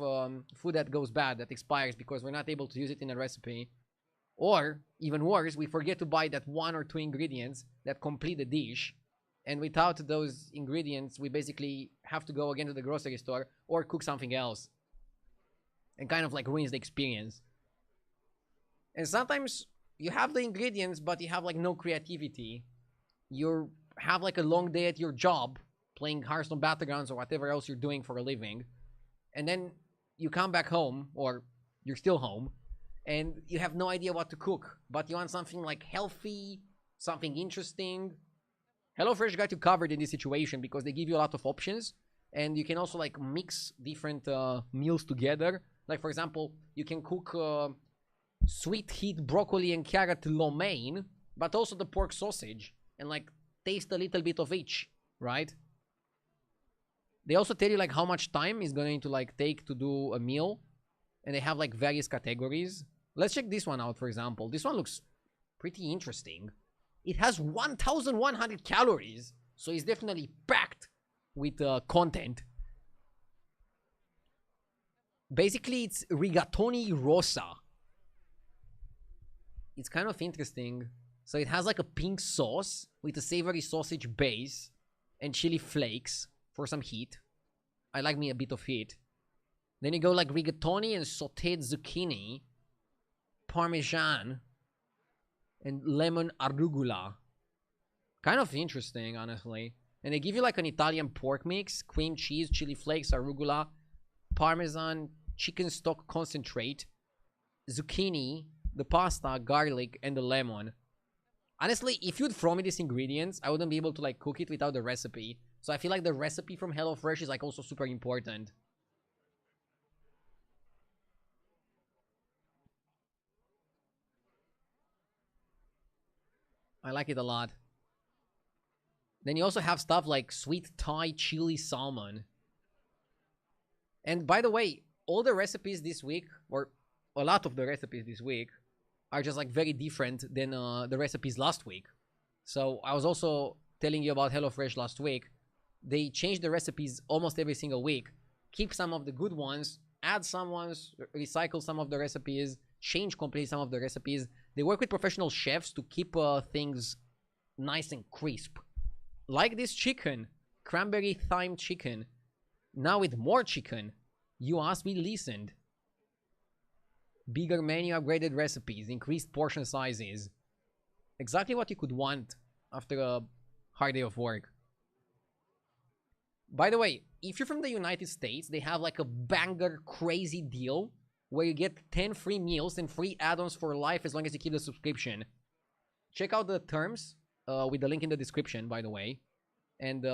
food that goes bad, that expires because we're not able to use it in a recipe. Or, even worse, we forget to buy that 1 or 2 ingredients that complete the dish. And without those ingredients, we basically have to go again to the grocery store or cook something else. And kind of like ruins the experience. And sometimes you have the ingredients, but you have like no creativity. You have like a long day at your job, playing Hearthstone Battlegrounds or whatever else you're doing for a living. And then you come back home, or you're still home, and you have no idea what to cook. But you want something like healthy, something interesting. HelloFresh got you covered in this situation because they give you a lot of options. And you can also like mix different meals together. Like for example, you can cook sweet heat broccoli and carrot lo mein, but also the pork sausage, and like taste a little bit of each, right? They also tell you like how much time is going to like take to do a meal, and they have like various categories. Let's check this one out, for example. This one looks pretty interesting. It has 1,100 calories, so it's definitely packed with content. Basically, it's rigatoni rosa. It's kind of interesting. So it has like a pink sauce with a savory sausage base and chili flakes for some heat. I like me a bit of heat. Then you go like rigatoni and sauteed zucchini, parmesan, and lemon arugula. Kind of interesting, honestly. And they give you like an Italian pork mix, cream cheese, chili flakes, arugula, parmesan, chicken stock concentrate, zucchini, the pasta, garlic, and the lemon. Honestly, if you'd throw me these ingredients, I wouldn't be able to like cook it without the recipe. So I feel like the recipe from HelloFresh is like also super important. I like it a lot. Then you also have stuff like sweet Thai chili salmon. And by the way, all the recipes this week, or a lot of the recipes this week, are just like very different than the recipes last week. So I was also telling you about HelloFresh last week. They change the recipes almost every single week. Keep some of the good ones, add some ones, recycle some of the recipes, change completely some of the recipes. They work with professional chefs to keep things nice and crisp. Like this chicken, cranberry thyme chicken. Now with more chicken. You asked, we listened. Bigger menu, upgraded recipes, increased portion sizes. Exactly what you could want after a hard day of work. By the way, if you're from the United States, they have like a banger crazy deal where you get 10 free meals and free add-ons for life as long as you keep the subscription. Check out the terms with the link in the description, by the way. And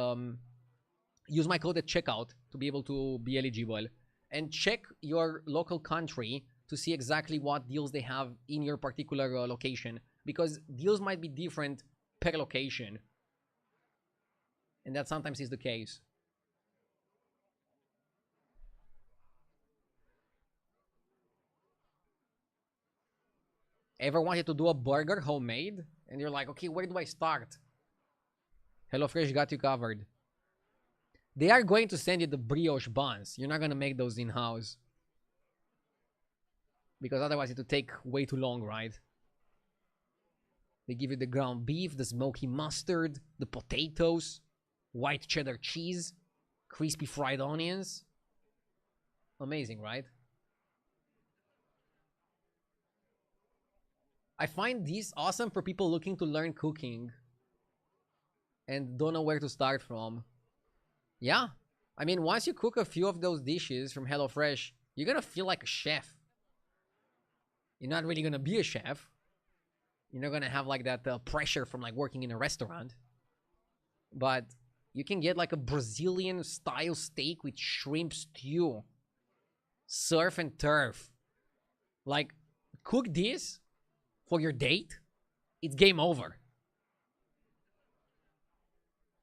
use my code at checkout to be able to be eligible. And check your local country to see exactly what deals they have in your particular location. Because deals might be different per location. And that sometimes is the case. Ever wanted to do a burger homemade? And you're like, okay, where do I start? HelloFresh got you covered. They are going to send you the brioche buns. You're not going to make those in-house. Because otherwise it would take way too long, right? They give you the ground beef, the smoky mustard, the potatoes, white cheddar cheese, crispy fried onions. Amazing, right? I find these awesome for people looking to learn cooking and don't know where to start from. Yeah, I mean, once you cook a few of those dishes from HelloFresh, you're gonna feel like a chef. You're not really gonna be a chef. You're not gonna have like that pressure from like working in a restaurant. But you can get like a Brazilian style steak with shrimp stew. Surf and turf. Like, cook this for your date, it's game over.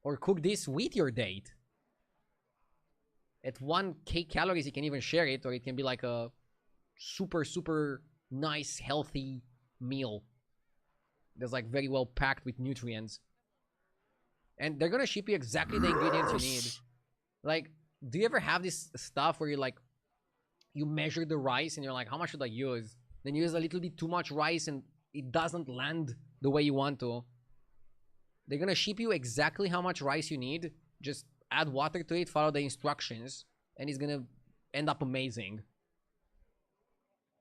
Or cook this with your date. At 1k calories, you can even share it, or it can be like a super, super nice, healthy meal that's like very well packed with nutrients. And they're gonna ship you exactly the ingredients you need. Like, do you ever have this stuff where you like, you measure the rice and you're like, how much should I use? Then you use a little bit too much rice and it doesn't land the way you want to. They're gonna ship you exactly how much rice you need. Just add water to it, follow the instructions, and it's gonna end up amazing.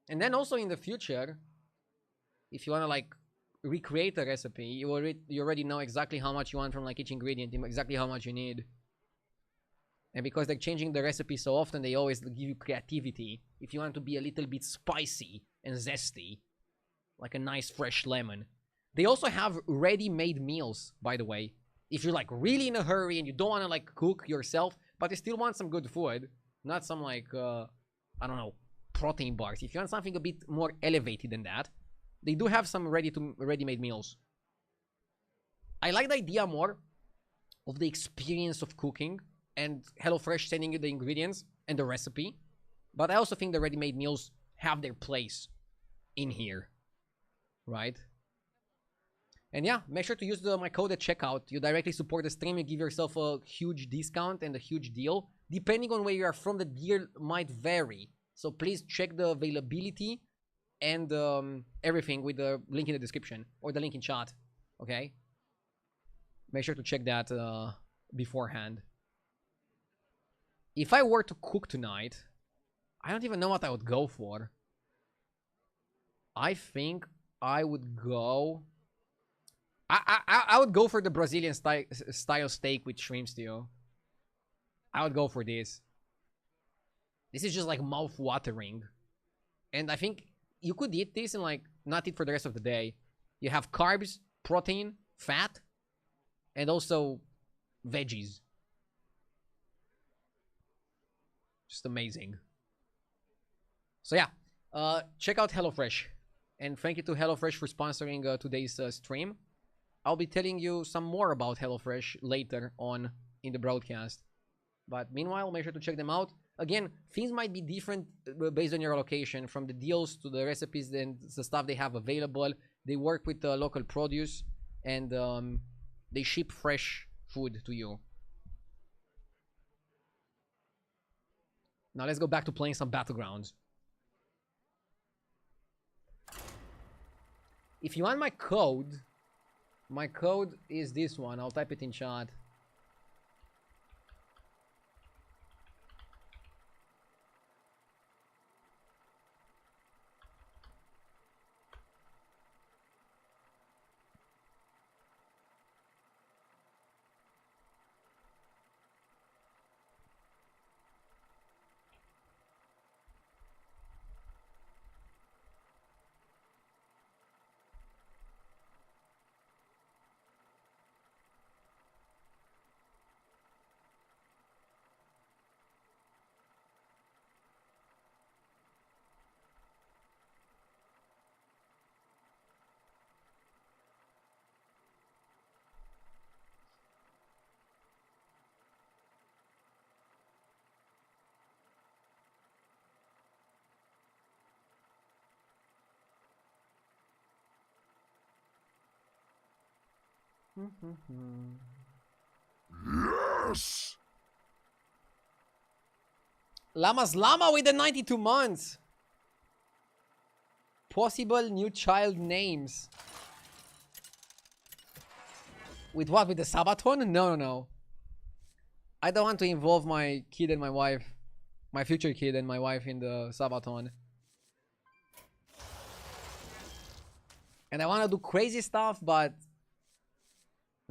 And then also in the future, if you wanna like recreate a recipe, you already know exactly how much you want from like each ingredient, exactly how much you need. And because they're changing the recipe so often, they always give you creativity. If you want to be a little bit spicy and zesty, like a nice fresh lemon. They also have ready-made meals, by the way. If you're like really in a hurry and you don't want to like cook yourself, but you still want some good food, not some like, I don't know, protein bars. If you want something a bit more elevated than that, they do have some ready-made meals. I like the idea more of the experience of cooking and HelloFresh sending you the ingredients and the recipe. But I also think the ready-made meals have their place in here, right? And yeah, make sure to use my code at checkout. You directly support the stream. You give yourself a huge discount and a huge deal. Depending on where you are from, the deal might vary. So please check the availability and everything with the link in the description or the link in chat. Okay? Make sure to check that beforehand. If I were to cook tonight, I don't even know what I would go for. I think I would go... I would go for the Brazilian style steak with shrimp stew. I would go for this. This is just like mouth-watering. And I think you could eat this and like not eat for the rest of the day. You have carbs, protein, fat, and also veggies. Just amazing. So yeah, check out HelloFresh. And thank you to HelloFresh for sponsoring today's stream. I'll be telling you some more about HelloFresh later on in the broadcast. But meanwhile, make sure to check them out. Again, things might be different based on your location, from the deals to the recipes and the stuff they have available. They work with local produce and they ship fresh food to you. Now let's go back to playing some battlegrounds. If you want my code is this one. I'll type it in chat. Yes! Llama's Llama with the 92 months. Possible new child names. With what? With the Sabathon? No. I don't want to involve my kid and my wife, my future kid and my wife in the Sabathon. And I want to do crazy stuff, but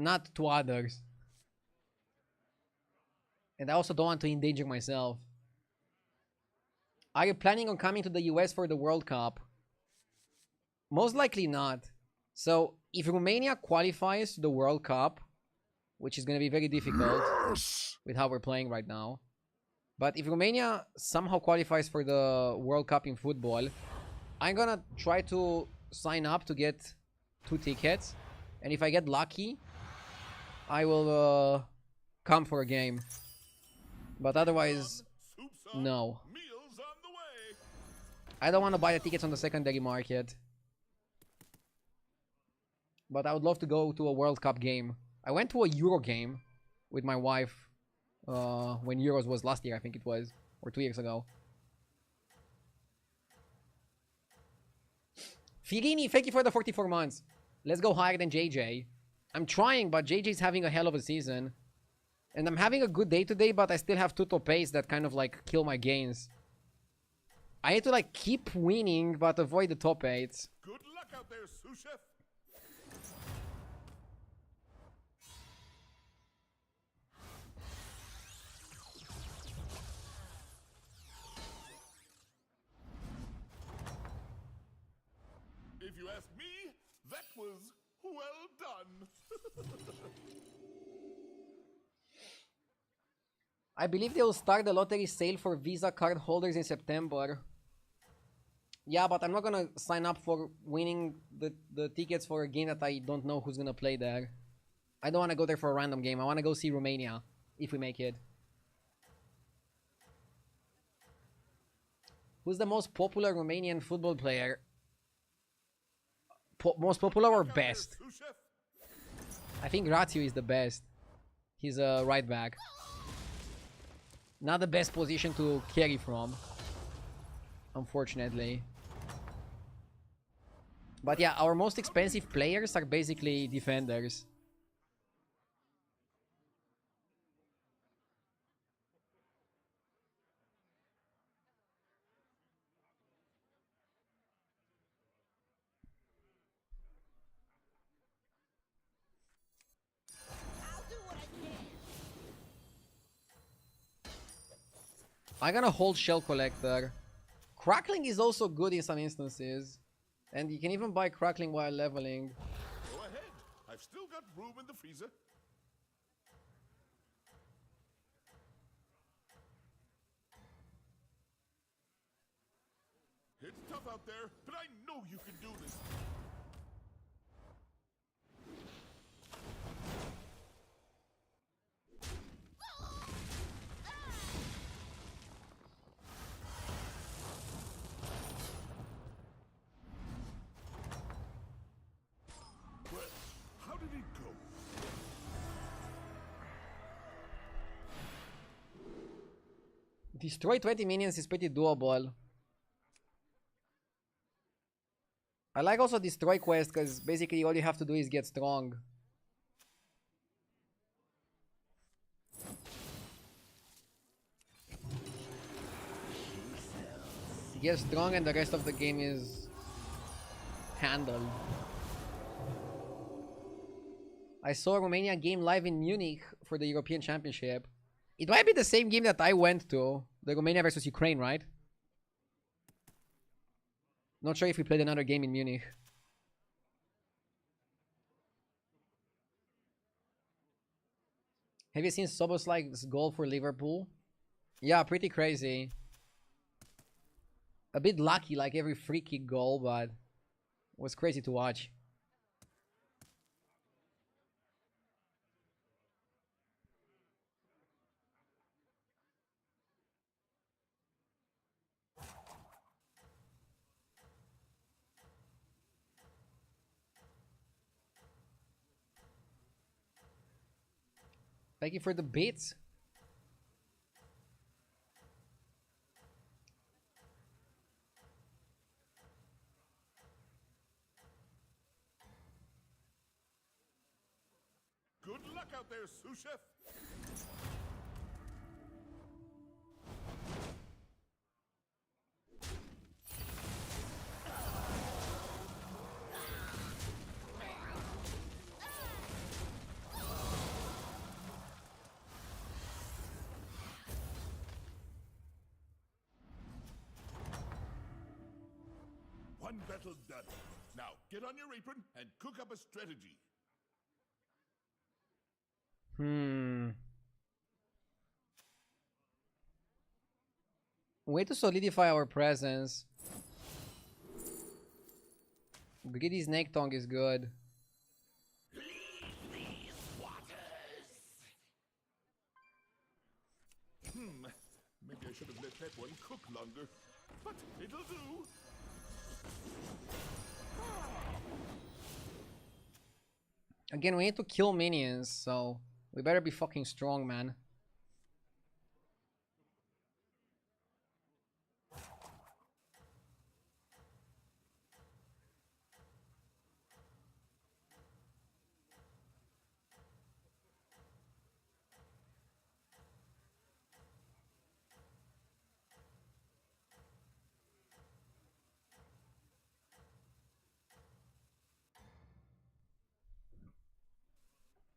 not to others. And I also don't want to endanger myself. Are you planning on coming to the US for the World Cup? Most likely not. So, if Romania qualifies to the World Cup, which is going to be very difficult with how we're playing right now. But if Romania somehow qualifies for the World Cup in football, I'm going to try to sign up to get 2 tickets. And if I get lucky, I will come for a game. But otherwise, Soup's on. no. Meals on the way. I don't want to buy the tickets on the secondary market. But I would love to go to a World Cup game. I went to a Euro game with my wife when Euros was last year, I think it was, or 2 years ago. Figini, thank you for the 44 months. Let's go higher than JJ. I'm trying, but JJ's having a hell of a season. And I'm having a good day today, but I still have two top 8s that kind of like kill my gains. I need to like keep winning, but avoid the top 8s. Good luck out there, sous chef. If you ask me, that was well done. I believe they will start the lottery sale for Visa card holders in September. Yeah, but I'm not gonna sign up for winning the tickets for a game that I don't know who's gonna play there. I don't want to go there for a random game. I want to go see Romania, if we make it. Who's the most popular Romanian football player? Most popular or best? I think Ratio is the best. He's a right back. Not the best position to carry from, unfortunately. But yeah, our most expensive players are basically defenders. I'll do what I can. I'm gonna hold Shell Collector. Crackling is also good in some instances. And you can even buy Crackling while leveling. Go ahead. I've still got room in the freezer. It's tough out there, but I know you can do this. Well, how did it go? Destroy 20 minions is pretty doable. I like also Destroy Quest because basically all you have to do is get strong. Get strong and the rest of the game is handled. I saw a Romania game live in Munich for the European Championship. It might be the same game that I went to. The Romania versus Ukraine, right? Not sure if we played another game in Munich. Have you seen Soboslai's goal for Liverpool? Yeah, pretty crazy. A bit lucky, like every free kick goal, but it was crazy to watch. Thank you for the bits. Good luck out there, sous chef. One battle done. Now, get on your apron and cook up a strategy. Way to solidify our presence. Greedy Snake Tongue is good. Leave these waters. I should have let that one cook longer, but it'll do. Again, we need to kill minions, so we better be fucking strong, man.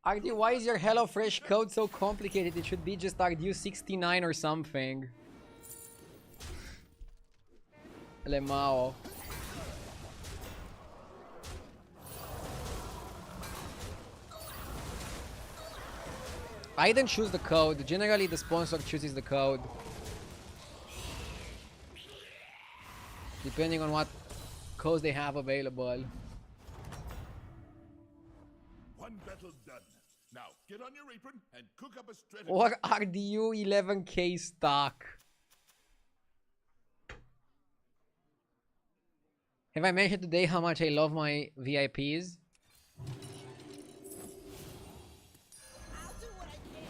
Ardu, why is your HelloFresh code so complicated? It should be just Ardu69 or something. Lemao. I didn't choose the code. Generally, the sponsor chooses the code. Depending on what codes they have available. One battle done. Now get on your apron and cook up a strategy. Or RDU 11k stock. Have I mentioned today how much I love my VIPs? I'll do what I can.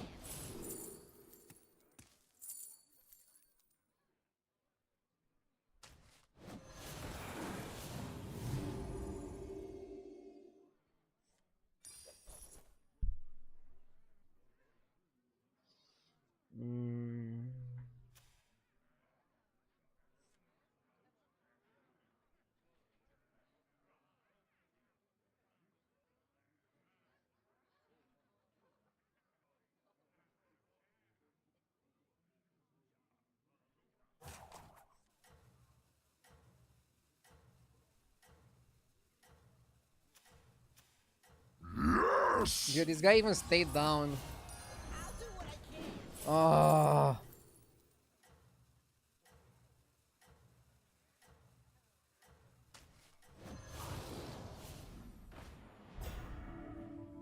Dude, this guy even stayed down. I'll do what I can. Oh.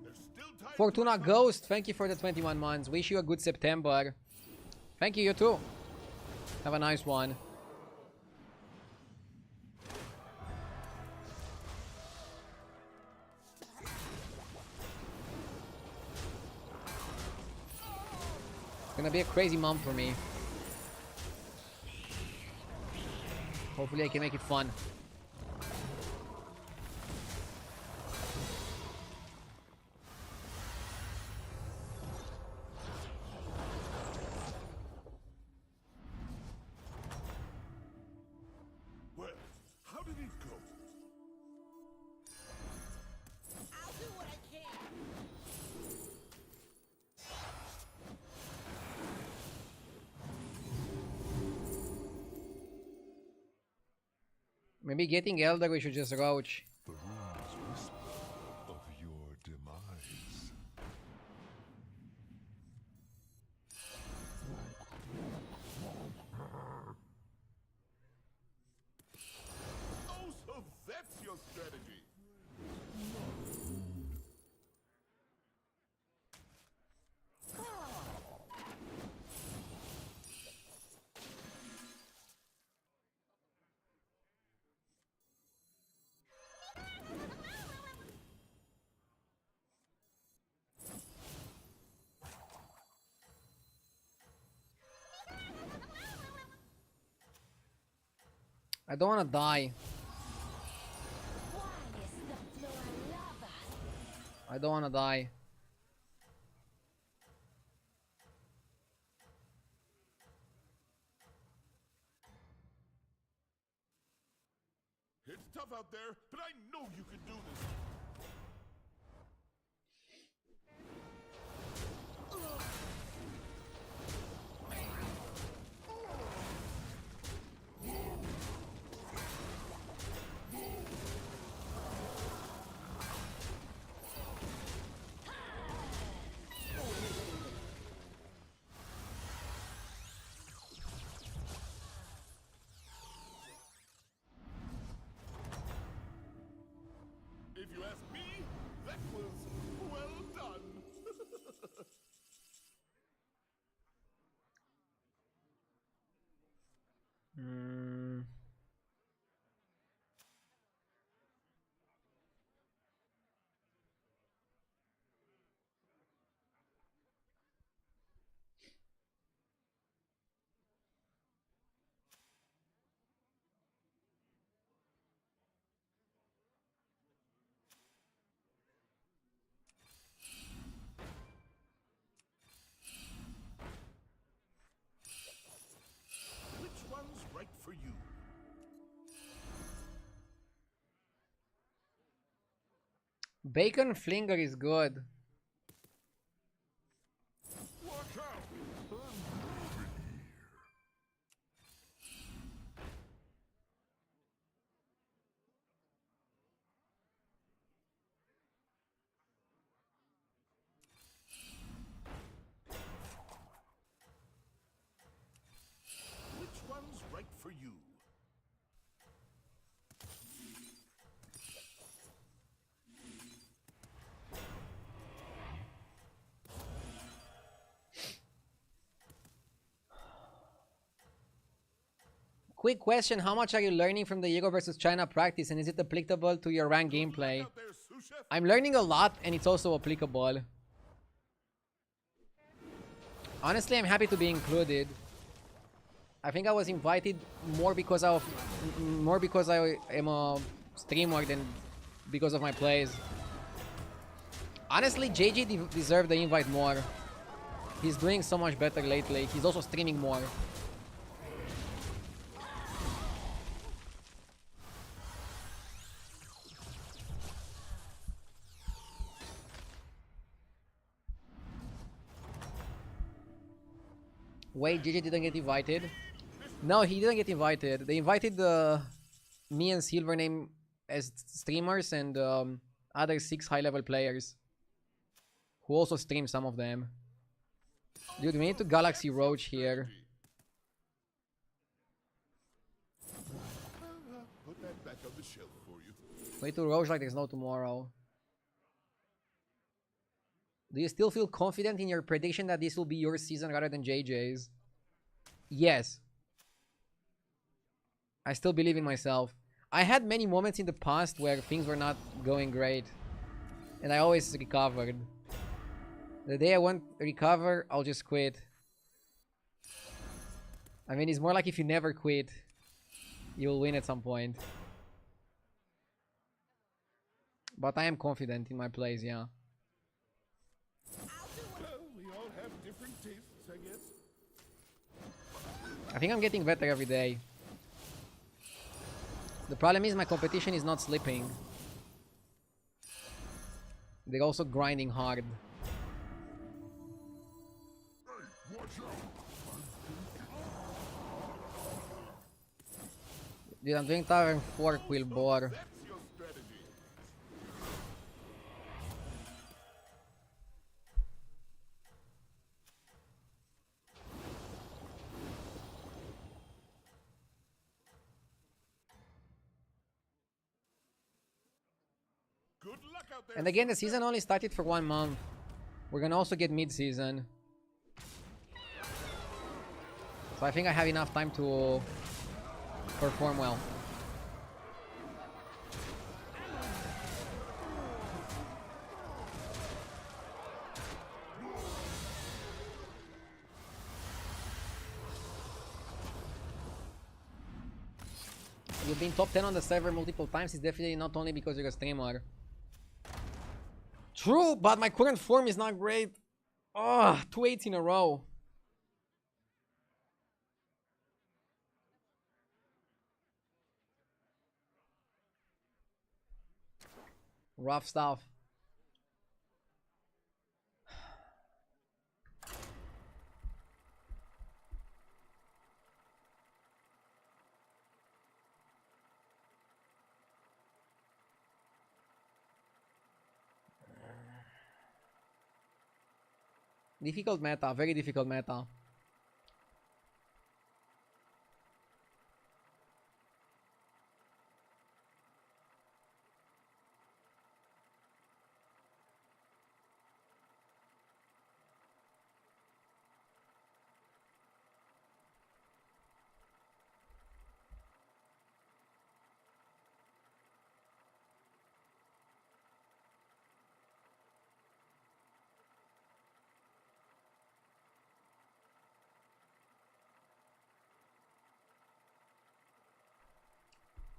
There's still time. Fortuna Ghost, thank you for the 21 months. Wish you a good September. Thank you, you too. Have a nice one. It's gonna be a crazy month for me. Hopefully I can make it fun. Well, how did it go? I'll do what I can. Maybe getting Elder, we should just roach. The runes whisper of your demise. Oh, so that's your strategy. I don't wanna die. Why is the floor lava? I don't wanna die. It's tough out there, but I know you can do this. If you ask me, that was well done. Mm. Which one's right for you? Bacon flinger is good. Watch out! Which one's right for you? Quick question, how much are you learning from the Euro versus China practice, and is it applicable to your rank gameplay? Out there, sous chef. I'm learning a lot, and it's also applicable. Honestly, I'm happy to be included. I think I was invited more because I am a streamer than because of my plays. Honestly, JJ deserved the invite more. He's doing so much better lately. He's also streaming more. Wait, JJ didn't get invited? No, he didn't get invited. They invited me and Silvername as streamers and other 6 high-level players who also stream some of them. Dude, we need to Galaxy Roach here. Put that back on the shelf for you. Wait to Roach like there's no tomorrow. Do you still feel confident in your prediction that this will be your season rather than JJ's? Yes. I still believe in myself. I had many moments in the past where things were not going great. And I always recovered. The day I won't recover, I'll just quit. I mean, it's more like if you never quit, you'll win at some point. But I am confident in my plays, yeah. Well, we all have different tastes, I guess. I think I'm getting better every day. The problem is my competition is not slipping. They're also grinding hard. Dude, I'm doing tower and 4 Quill Boar. That's your strategy. Good luck out there. And again, the season only started for 1 month. We're gonna also get mid-season. So I think I have enough time to perform well. You've been top 10 on the server multiple times. It's definitely not only because you're a streamer. True, but my current form is not great. Oh, 2 8s in a row. Rough stuff. Difficult meta, very difficult meta.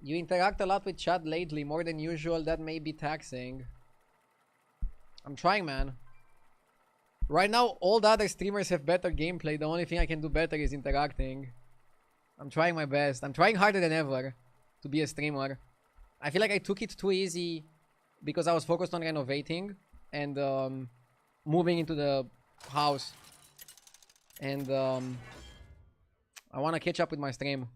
You interact a lot with chat lately, more than usual. That may be taxing. I'm trying, man. Right now, all the other streamers have better gameplay. The only thing I can do better is interacting. I'm trying my best. I'm trying harder than ever to be a streamer. I feel like I took it too easy because I was focused on renovating and moving into the house. And I want to catch up with my stream.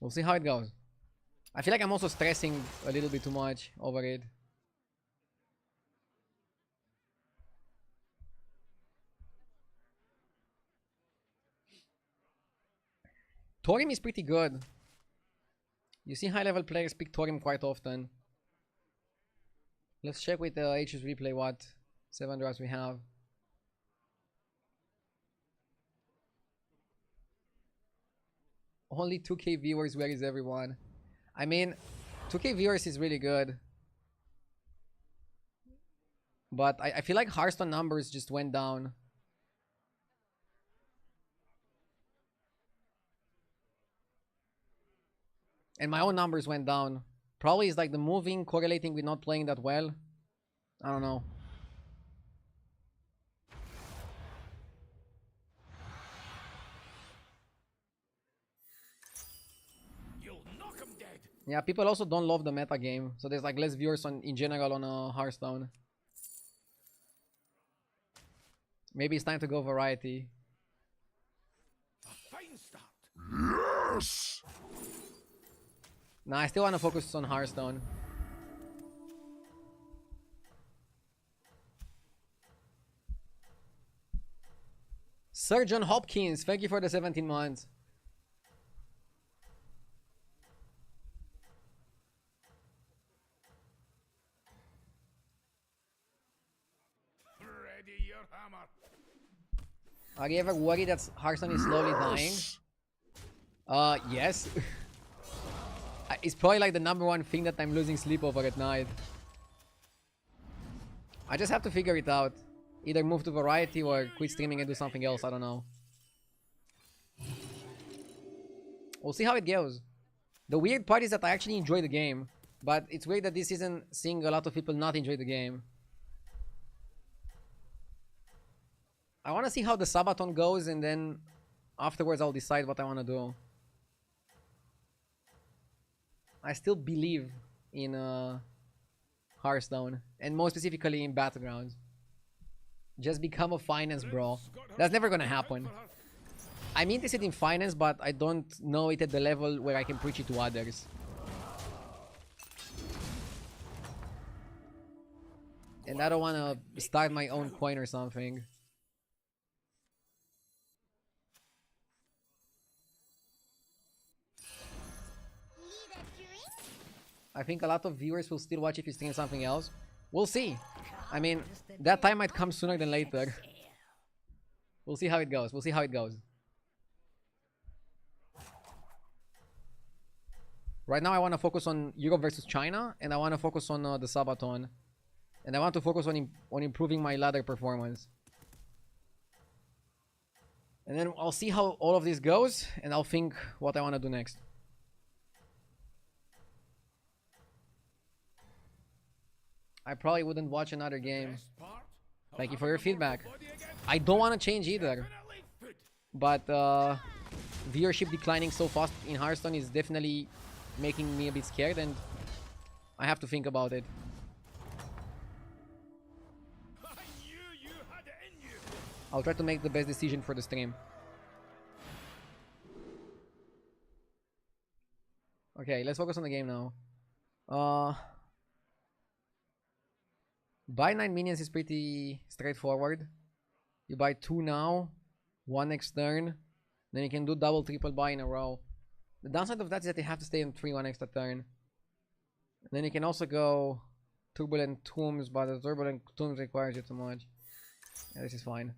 We'll see how it goes. I feel like I'm also stressing a little bit too much over it. Thorim is pretty good. You see high level players pick Thorim quite often. Let's check with the HS replay what 7 drafts we have. Only 2k viewers, where is everyone? I mean, 2k viewers is really good. But I feel like Hearthstone numbers just went down. And my own numbers went down. Probably it's like the moving correlating with not playing that well. I don't know. You'll knock 'em dead. Yeah, people also don't love the meta game. So there's like less viewers on in general on Hearthstone. Maybe it's time to go variety. A fine start. Yes! Nah, I still want to focus on Hearthstone. Sir John Hopkins, thank you for the 17 months. Ready your hammer. Are you ever worried that Hearthstone is slowly dying? Yes. It's probably like the #1 thing that I'm losing sleep over at night. I just have to figure it out. Either move to variety or quit streaming and do something else. I don't know. We'll see how it goes. The weird part is that I actually enjoy the game. But it's weird that this season seeing a lot of people not enjoy the game. I want to see how the Sabathon goes and then afterwards I'll decide what I want to do. I still believe in Hearthstone and more specifically in battlegrounds. Just become a finance bro. That's never gonna happen. I'm interested in finance, but I don't know it at the level where I can preach it to others. And I don't want to start my own coin or something. I think a lot of viewers will still watch if you stream something else. We'll see. I mean, that time might come sooner than later. We'll see how it goes. We'll see how it goes. Right now I want to focus on Europe versus China. And I want to focus on the Sabathon. And I want to focus on improving my ladder performance. And then I'll see how all of this goes. And I'll think what I want to do next. I probably wouldn't watch another game. Thank you for your feedback. I don't want to change either. But viewership declining so fast in Hearthstone is definitely making me a bit scared, and I have to think about it. I'll try to make the best decision for the stream. Okay, let's focus on the game now. Buy 9 minions is pretty straightforward. You buy 2 now, 1 next turn, then you can do double, triple buy in a row. The downside of that is that you have to stay on 3 1 extra turn. And then you can also go Turbulent Tombs, but the Turbulent Tombs requires you too much. Yeah, this is fine.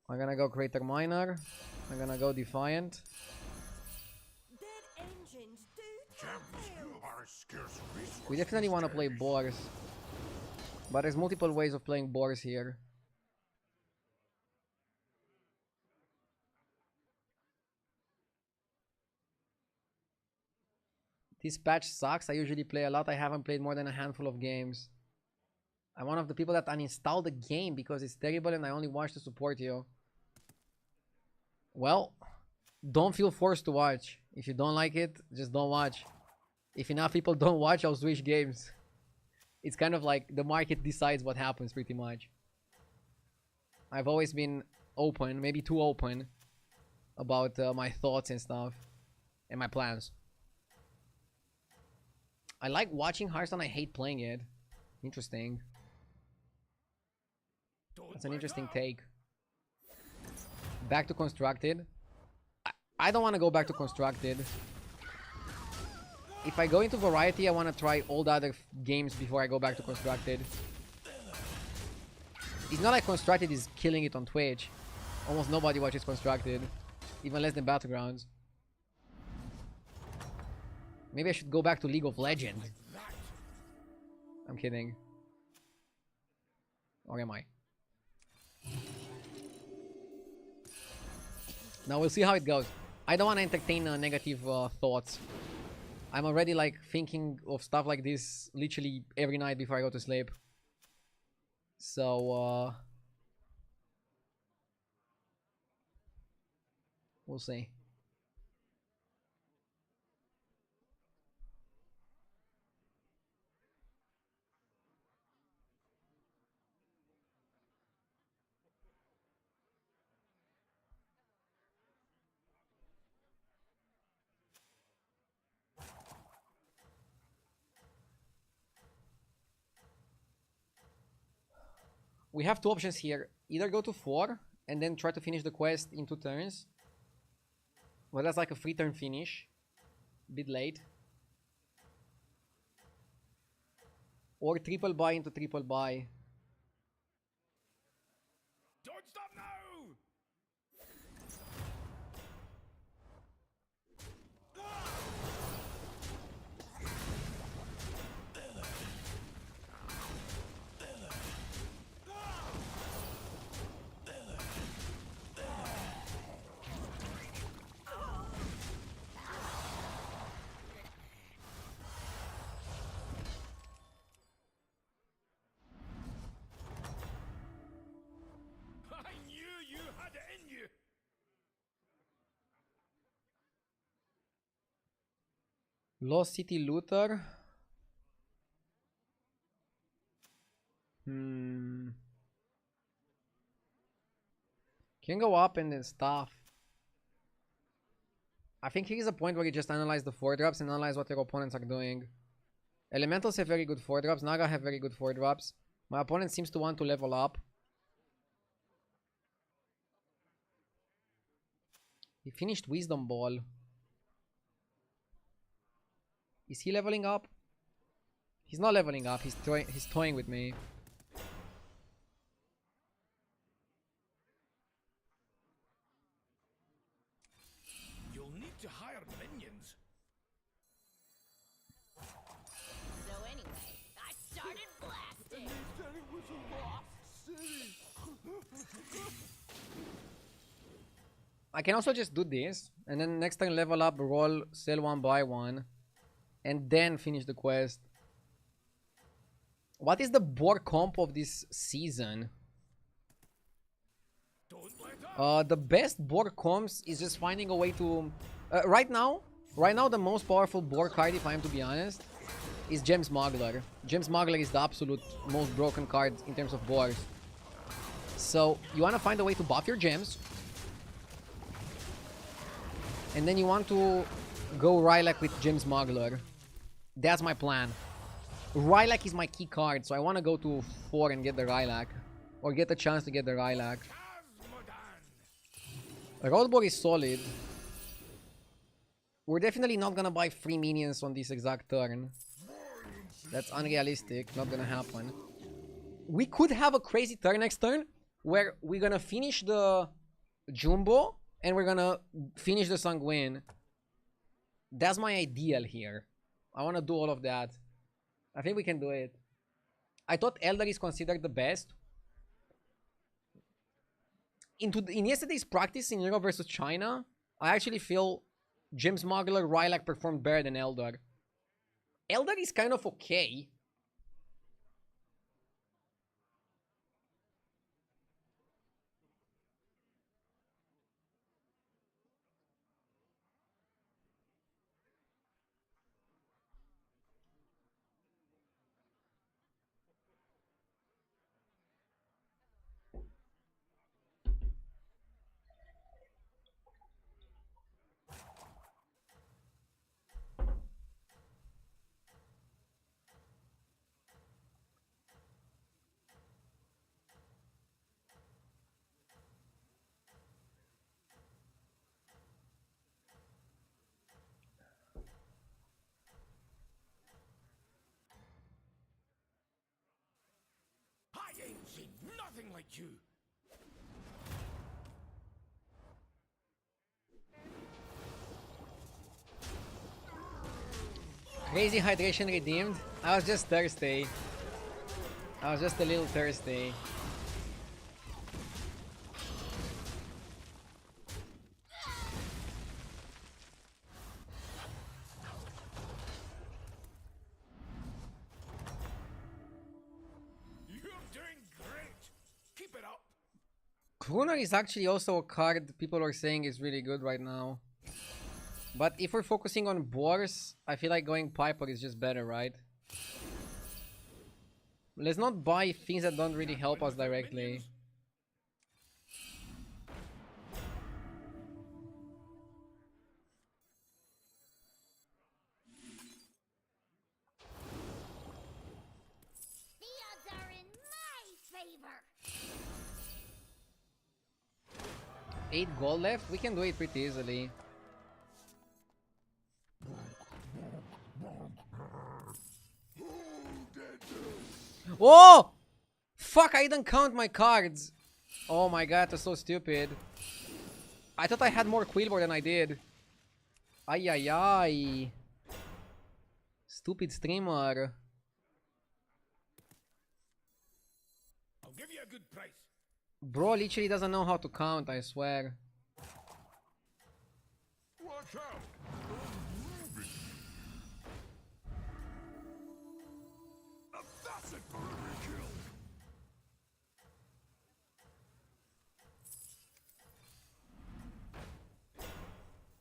I'm gonna go Crater Miner. I'm gonna go Defiant. Dead engines do Gems, you are a scarce resource. We definitely want to play boars. But there's multiple ways of playing boars here. This patch sucks. I usually play a lot. I haven't played more than a handful of games. I'm one of the people that uninstalled the game because it's terrible and I only watch to support you. Well, don't feel forced to watch. If you don't like it, just don't watch. If enough people don't watch, I'll switch games. It's kind of like the market decides what happens pretty much. I've always been open, maybe too open, about my thoughts and stuff and my plans. I like watching Hearthstone, I hate playing it. Interesting. That's an interesting take. Back to Constructed. I don't want to go back to Constructed. If I go into Variety, I want to try all the other games before I go back to Constructed. It's not like Constructed is killing it on Twitch. Almost nobody watches Constructed. Even less than Battlegrounds. Maybe I should go back to League of Legends. I'm kidding. Or am I? Now we'll see how it goes. I don't want to entertain negative thoughts. I'm already like thinking of stuff like this literally every night before I go to sleep. So we'll see. We have two options here. Either go to 4 and then try to finish the quest in 2 turns. Well, that's like a 3-turn finish. Bit late. Or triple buy into triple buy. Don't stop now! I knew you had it in you! Lost City Looter. Can go up and then stuff. I think here's a point where you just analyze the 4-drops and analyze what your opponents are doing. Elementals have very good 4-drops. Naga have very good 4-drops. My opponent seems to want to level up. He finished Wisdom Ball. Is he leveling up? He's not leveling up. He's toying with me. You'll need to hire minions. So anyway, I started blasting. He said it was a lost city. I can also just do this. And then next time level up, roll, sell 1, buy 1. And then finish the quest. What is the board comp of this season? Don't let up! The best board comps is just finding a way to... right now the most powerful board card, if I am to be honest, is Gem Smuggler. Gem Smuggler is the absolute most broken card in terms of boards. So you want to find a way to buff your gems. And then you want to go Rylak with Gem Smuggler. That's my plan. Rylak is my key card, so I want to go to 4 and get the Rylak. Or get a chance to get the Rylak. Roadboard is solid. We're definitely not gonna buy free minions on this exact turn. That's unrealistic, not gonna happen. We could have a crazy turn next turn, where we're gonna finish the Jumbo, and we're gonna finish the Sanguine. That's my ideal here. I wanna do all of that. I think we can do it. I thought Elder is considered the best. In yesterday's practice in Europe versus China, I actually feel Gem Smuggler Rylak performed better than Elder. Elder is kind of okay. I ain't seen nothing like you. Crazy hydration redeemed. I was just thirsty. I was just a little thirsty. You're doing great. Keep it up. Crooner is actually also a card people are saying is really good right now. But if we're focusing on boars, I feel like going Piper is just better, right? Let's not buy things that don't really help us directly. The odds are in my favor. 8 gold left? We can do it pretty easily. Oh! Fuck, I didn't count my cards. Oh my god, that's so stupid. I thought I had more Quillbore than I did. Ay ay ay. Stupid streamer. I'll give you a good price. Bro literally doesn't know how to count, I swear. Watch out! That's a good kill.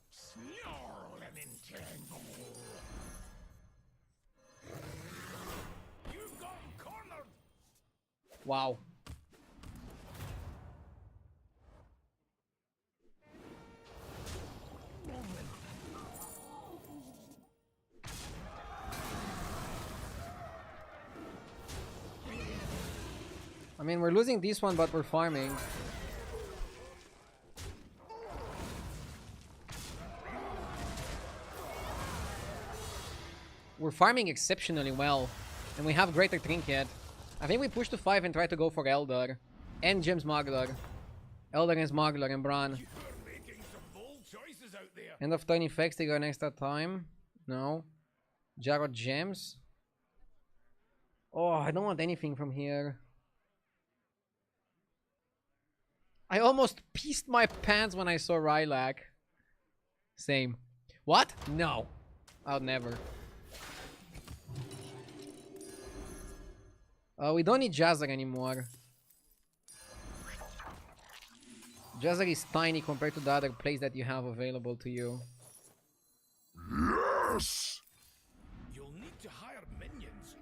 Snarl and entangle. You've got cornered. Wow. I mean, we're losing this one, but we're farming. We're farming exceptionally well. And we have Greater Trinket. I think we push to 5 and try to go for Elder. And Gem Smuggler. Elder and Smuggler and Bran. You're making some bold choices out there. End of turn effects, they got an extra time. No. Jarrod Gems. Oh, I don't want anything from here. I almost pissed my pants when I saw Rylak. Same. What? No. I would never. We don't need Jazzar anymore. Jazzar is tiny compared to the other plays that you have available to you. Yes! You'll need to hire minions.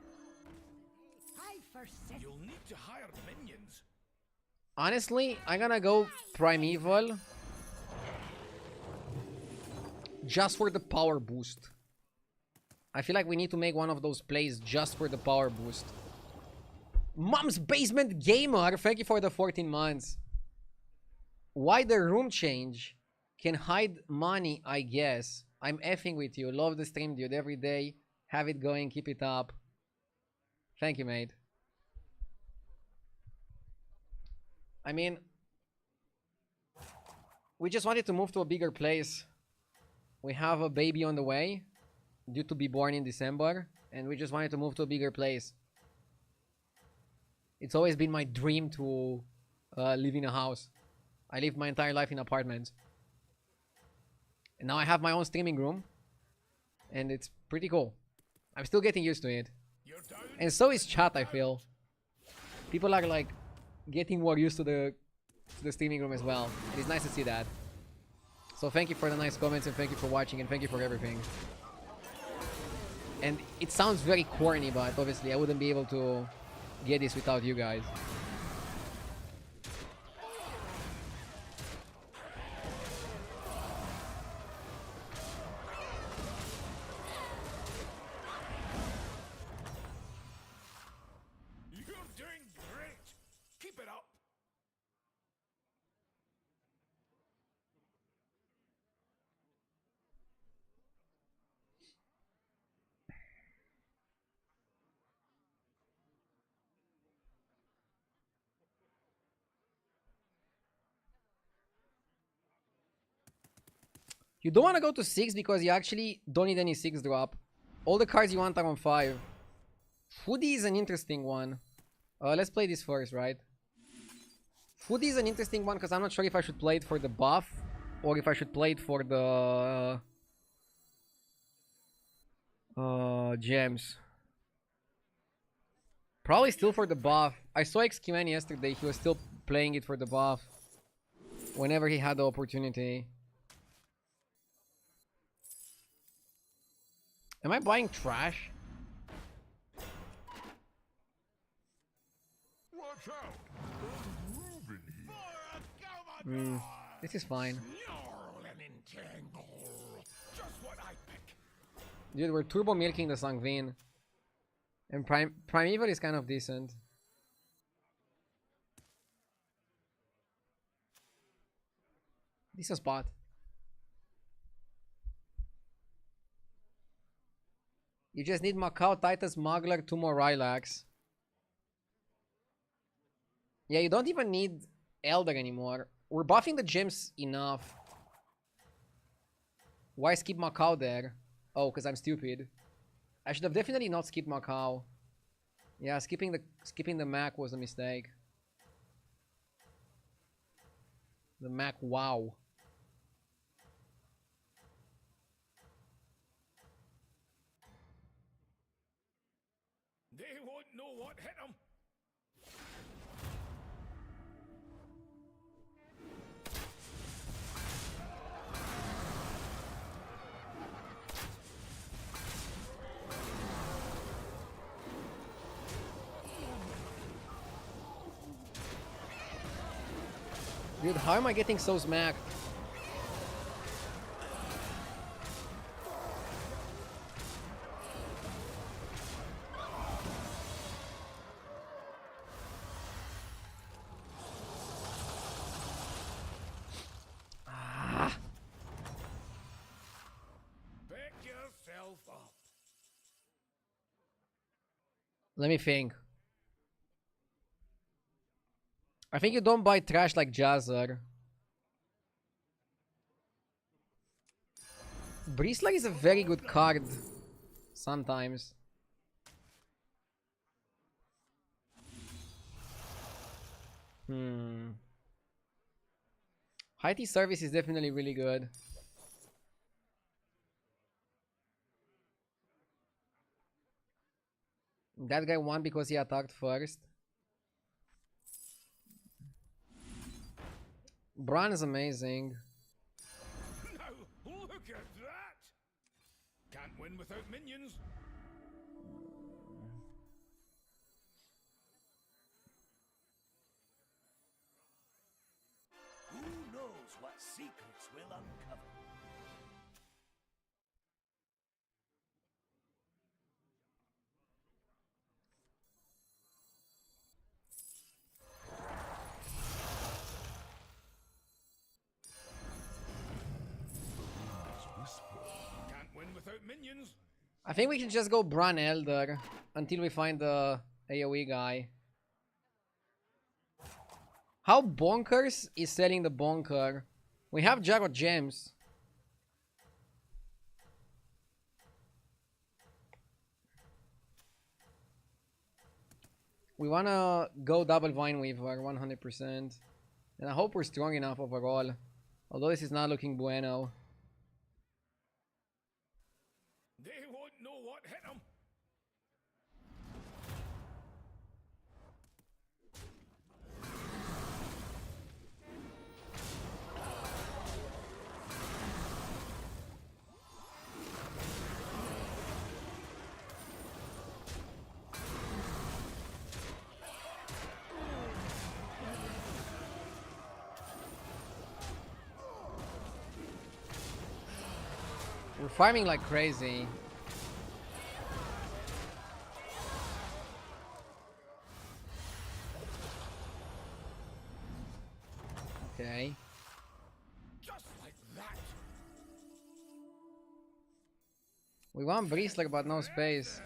I first said You'll need to hire minions. Honestly, I'm gonna go Primeval. Just for the power boost. I feel like we need to make one of those plays just for the power boost. Mom's Basement Gamer, thank you for the 14 months. Why the room change? Can hide money, I guess. I'm effing with you. Love the stream, dude. Every day. Have it going. Keep it up. Thank you, mate. I mean, we just wanted to move to a bigger place. We have a baby on the way, due to be born in December, and we just wanted to move to a bigger place. It's always been my dream to live in a house. I lived my entire life in apartments. And now I have my own streaming room, and it's pretty cool. I'm still getting used to it. You're down. And so is chat, I feel. People are like getting more used to the streaming room as well. It is nice to see that. So thank you for the nice comments, and thank you for watching, and thank you for everything. And it sounds very corny, but obviously I wouldn't be able to get this without you guys. You're doing great. Keep it up. You don't want to go to 6 because you actually don't need any 6 drop. All the cards you want are on 5. Foodie is an interesting one. Let's play this first, right? Foodie is an interesting one because I'm not sure if I should play it for the buff or if I should play it for the gems. Probably still for the buff. I saw XQN yesterday. He was still playing it for the buff whenever he had the opportunity. Am I buying trash? Watch out! Moving here. This is fine. Snarl and entangle. Just what I pick. Dude, we're turbo milking the Sangvin. And Primeval is kind of decent. Decent spot. You just need Macau, Titus, Muggler, 2 more Rylax. Yeah, you don't even need Elder anymore. We're buffing the gems enough. Why skip Macau there? Oh, because I'm stupid. I should have definitely not skipped Macau. Yeah, skipping the Mac was a mistake. The Mac, wow. They won't know what hit them. Dude, how am I getting so smacked? Pick yourself up. Let me think. I think you don't buy trash like Jazzar. Bristler is a very good card. Sometimes. High T service is definitely really good. That guy won because he attacked first. Bran is amazing. Now, look at that. Can't win without minions. Who knows what secrets we'll uncover? Can't win without minions. I think we can just go Bran Elder until we find the AoE guy. How bonkers is selling the bonker? We have Jarrod Gems. We wanna go double Vine Weaver 100%. And I hope we're strong enough overall. Although this is not looking bueno. They won't know what hit them. We're farming like crazy. Okay. Just like that. We want Bristler, but no space.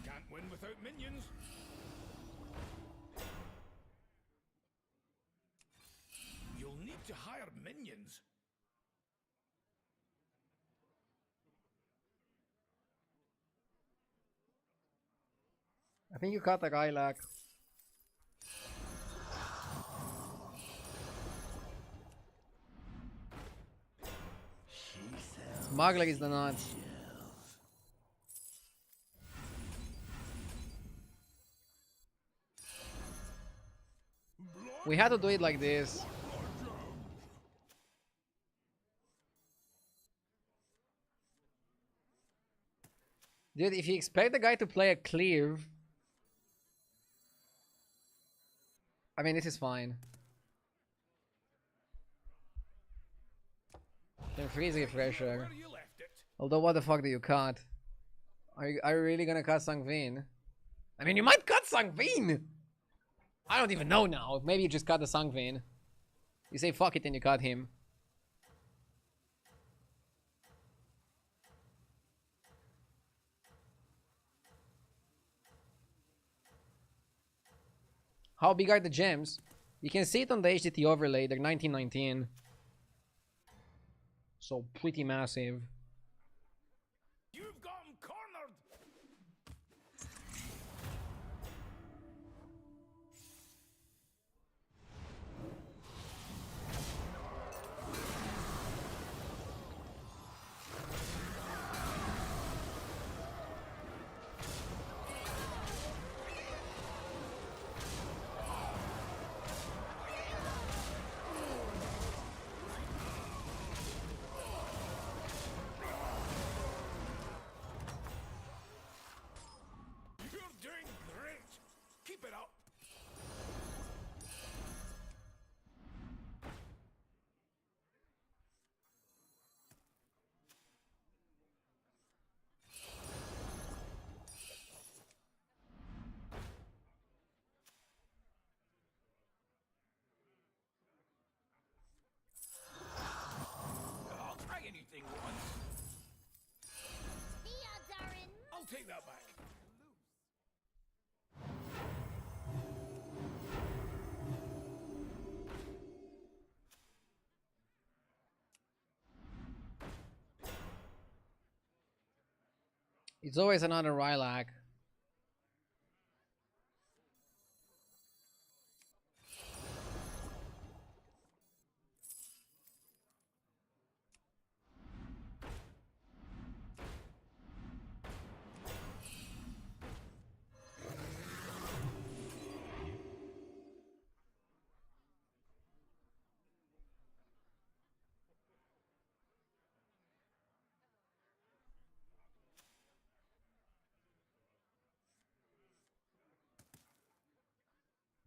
Can't win without minions. You'll need to hire minions. I think you caught the Lilac. Smuggler is the nuts. We had to do it like this. Dude, if you expect the guy to play a cleave, I mean, this is fine. Then freeze refresher. Where you left it. Although, what the fuck do you cut? Are you really gonna cut Sangvin? I mean, you might cut Sangvin! I don't even know now. Maybe you just cut the Sangvin. You say fuck it and you cut him. How big are the gems? You can see it on the HDT overlay. They're 1919. So pretty massive. You've got him cornered. You're doing great. Keep it up. I'll try anything once. The odds are in. I'll take that back. It's always another Lilac.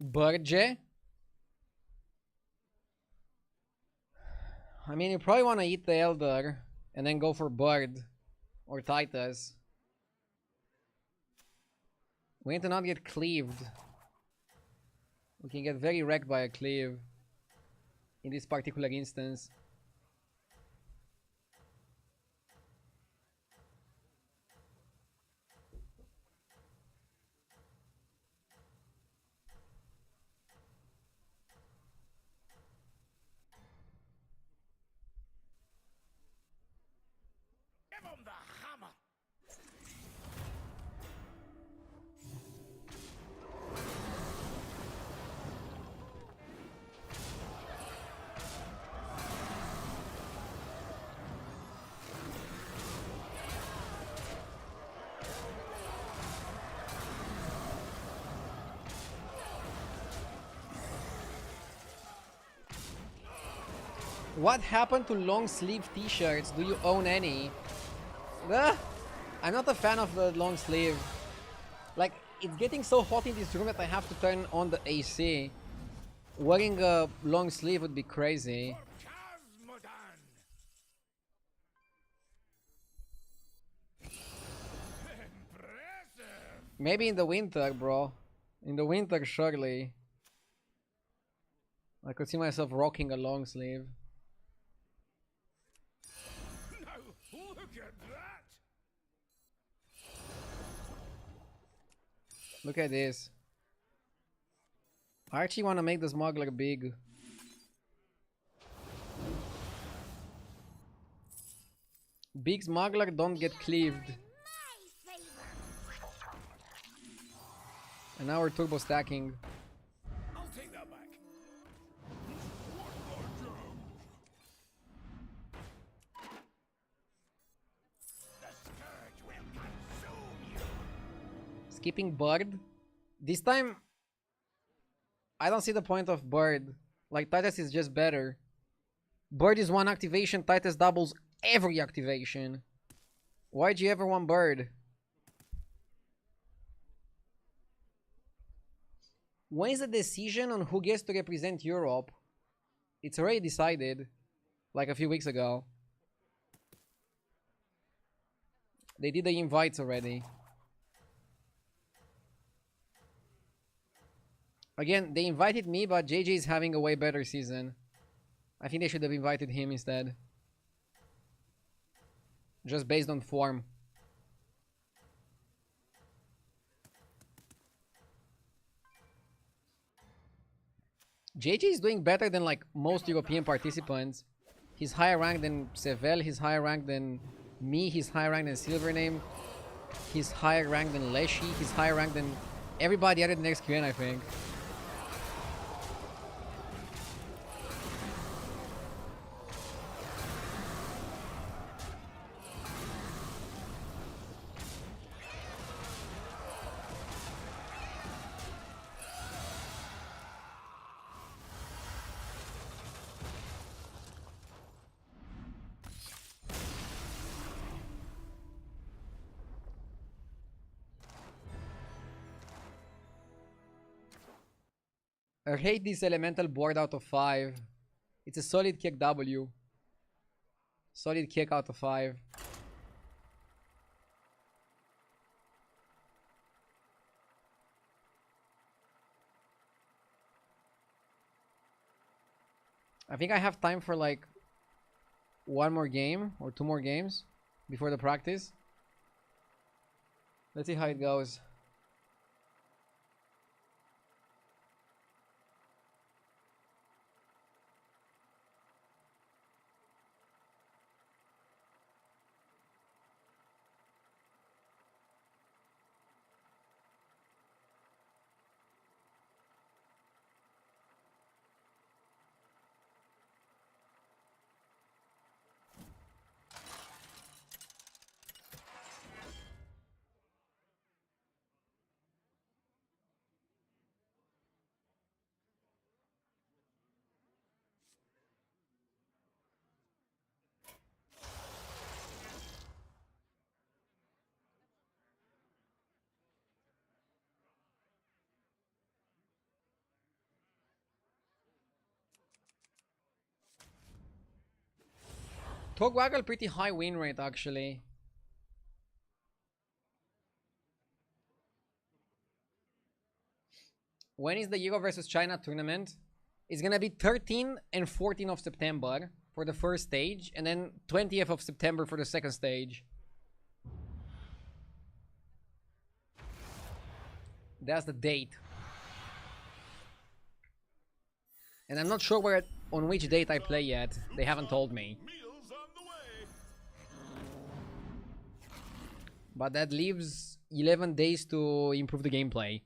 Burge? I mean, you probably want to eat the Elder and then go for Bird or Titus. We need to not get cleaved. We can get very wrecked by a cleave in this particular instance. Give him the hammer. What happened to long sleeve t-shirts? Do you own any? I'm not a fan of the long sleeve. Like, it's getting so hot in this room that I have to turn on the AC. Wearing a long sleeve would be crazy. Cosmodan! Impressive! Maybe in the winter, bro. In the winter, surely. I could see myself rocking a long sleeve. Now, look at that! Look at this. I actually want to make the smuggler big. Big smuggler don't get cleaved. My favor. And now we're turbo stacking. I'll take that back. The scourge will consume you. Skipping bird. This time, I don't see the point of bird. Like, Titus is just better. Bird is one activation, Titus doubles every activation. Why'd you ever want bird? When is the decision on who gets to represent Europe? It's already decided. Like a few weeks ago. They did the invites already. Again, they invited me, but JJ is having a way better season. I think they should have invited him instead. Just based on form. JJ is doing better than like most European participants. He's higher ranked than Sevel, he's higher ranked than me, he's higher ranked than Silvername, he's higher ranked than Leshy, he's higher ranked than everybody other than XQN, I think. I hate this elemental board out of 5. It's a solid kick W. Solid kick out of 5. I think I have time for like one more game or 2 more games before the practice. Let's see how it goes. Togwaggle pretty high win rate actually. When is the Euro versus China tournament? It's gonna be 13 and 14 of September for the first stage, and then 20th of September for the second stage. That's the date. And I'm not sure where on which date I play yet. They haven't told me. But that leaves 11 days to improve the gameplay.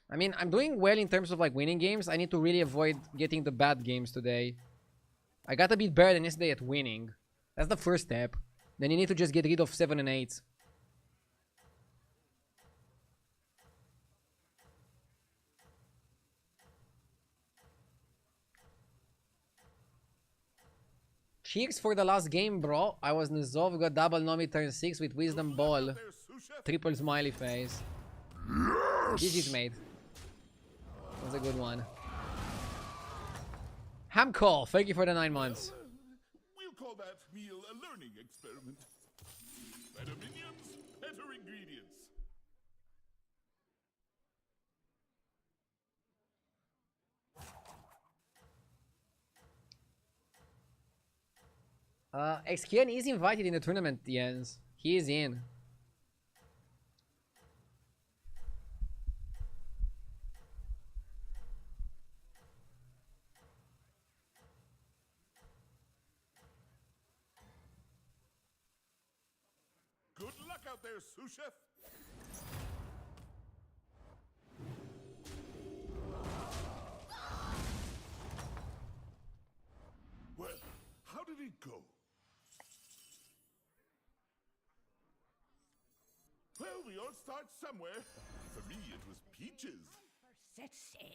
I mean, I'm doing well in terms of like winning games. I need to really avoid getting the bad games today. I got a bit better than yesterday at winning. That's the first step. Then you need to just get rid of 7 and 8. Cheers for the last game, bro. I was Nizov, got double Nomi turn 6 with Wisdom Ball. There, sous chef. Triple smiley face. GG's, mate. That's a good one. Hamcall, thank you for the 9 months. We'll call that meal a learning experiment. Better minions, better ingredients. Xkian is invited in the tournament, Jens. He is in. Good luck out there, sous chef. Well, how did it go? Well, we all start somewhere. For me, it was peaches. Set sail.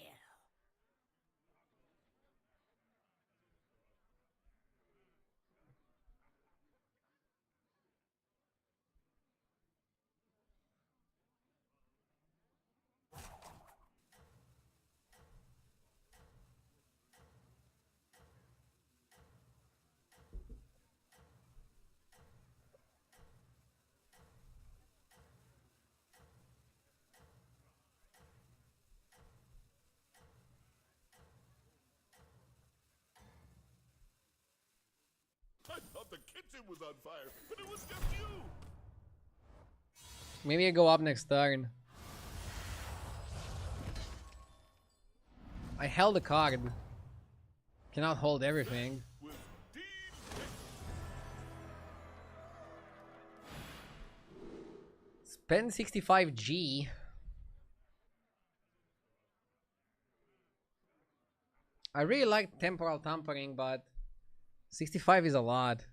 I thought the kitchen was on fire, but it was just you. Maybe I go up next turn. I held a card. Cannot hold everything. Was Dean Spend 65G. I really like temporal tampering, but 65 is a lot.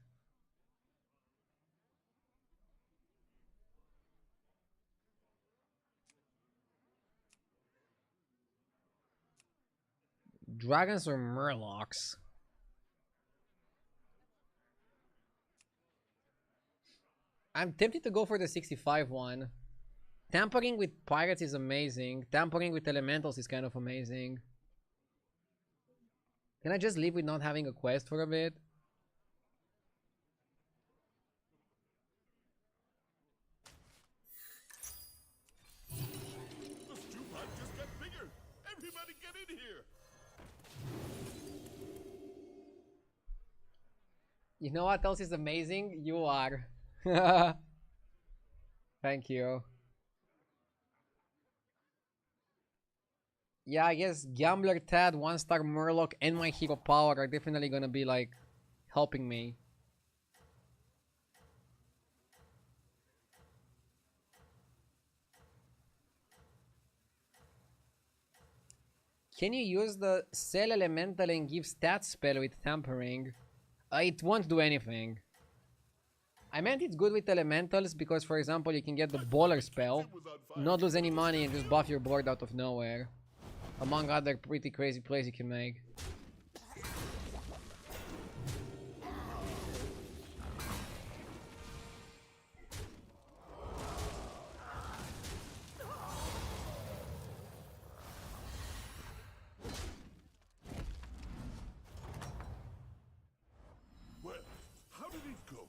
Dragons or Murlocs? I'm tempted to go for the 65 one. Tampering with pirates is amazing. Tampering with elementals is kind of amazing. Can I just live with not having a quest for a bit? The stew pot just got bigger. Everybody get in here. You know what else is amazing? You are. Thank you. Yeah, I guess Gambler Tad, 1-star Murloc, and my Hero Power are definitely gonna be like helping me. Can you use the Sell Elemental and give stat spell with Tampering? It won't do anything. I meant it's good with elementals because, for example, you can get the Baller spell, not lose any money and just buff your board out of nowhere. Among other pretty crazy plays you can make. Well, how did it go?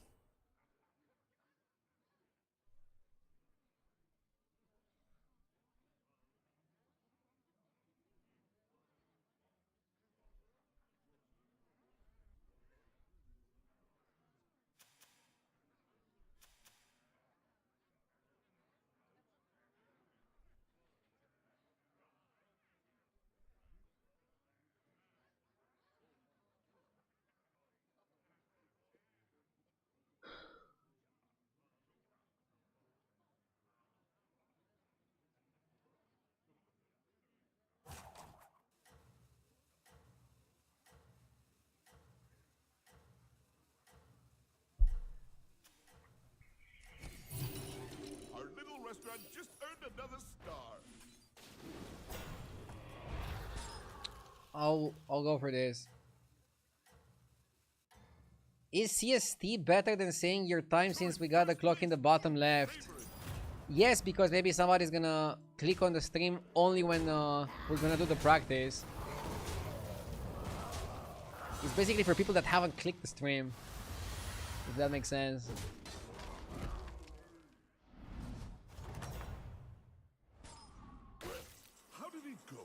Our little restaurant just earned another star. I'll go for this. Is CST better than saying your time since we got the clock in the bottom left? Yes, because maybe somebody's gonna click on the stream only when we're gonna do the practice. It's basically for people that haven't clicked the stream, if that makes sense. How did it go?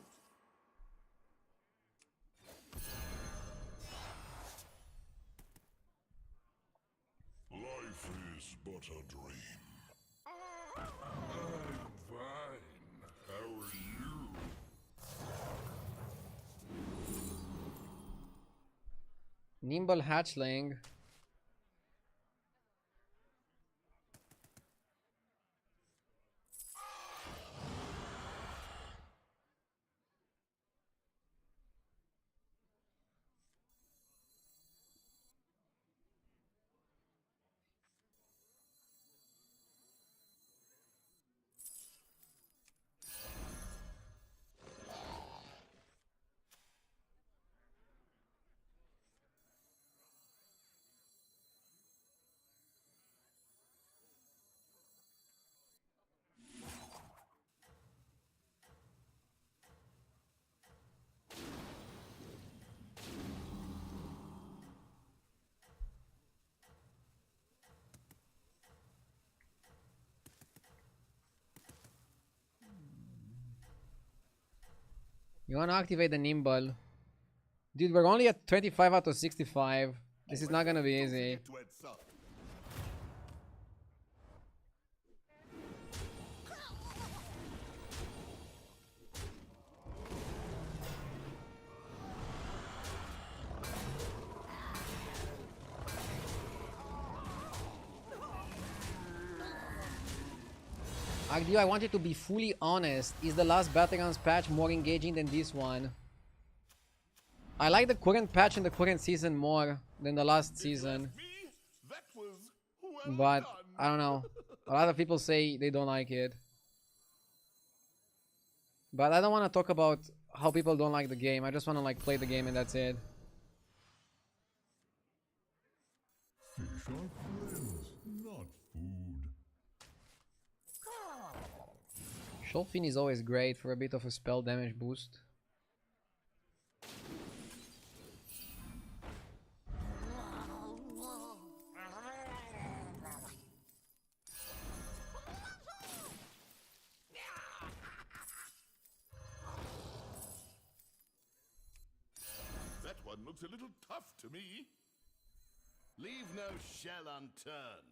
Life is but a dream. I'm fine. How are you? Nimble hatchling. You wanna activate the Nimble. Dude, we're only at 25 out of 65. This is not gonna be easy. To add some. Agdio, I want you to be fully honest. Is the last Battlegrounds patch more engaging than this one? I like the current patch and the current season more than the last season. Me? That was well But, done. I don't know. A lot of people say they don't like it. But I don't want to talk about how people don't like the game. I just want to like play the game and that's it. Fish are friends, not food. Shoalfin is always great for a bit of a spell damage boost. That one looks a little tough to me. Leave no shell unturned.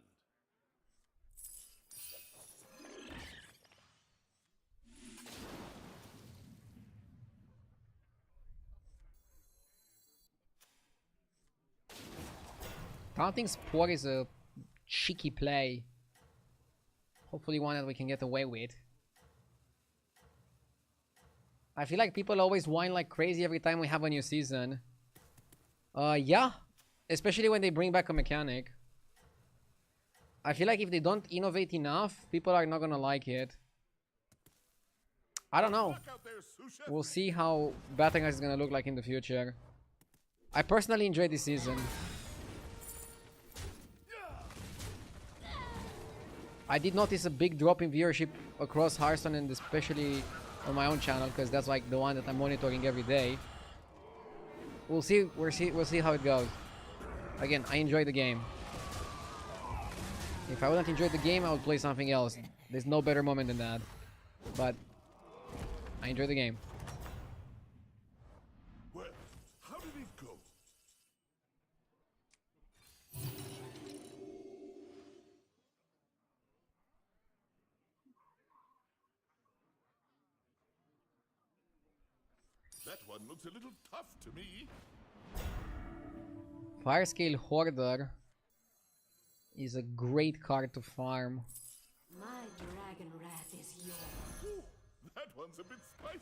Taunting Spore is a cheeky play. Hopefully one that we can get away with. I feel like people always whine like crazy every time we have a new season. Yeah. Especially when they bring back a mechanic. I feel like if they don't innovate enough, people are not gonna like it. I don't know. Look out there, Susha. We'll see how Battlegrounds is gonna look like in the future. I personally enjoyed this season. I did notice a big drop in viewership across Hearthstone and especially on my own channel because that's like the one that I'm monitoring every day. We'll see how it goes. Again, I enjoy the game. If I wouldn't enjoy the game, I would play something else. There's no better moment than that. But I enjoy the game. Well, how did it go? That one looks a little tough to me. Firescale Hoarder is a great card to farm. My dragon wrath is yours. Ooh, that one's a bit spicy.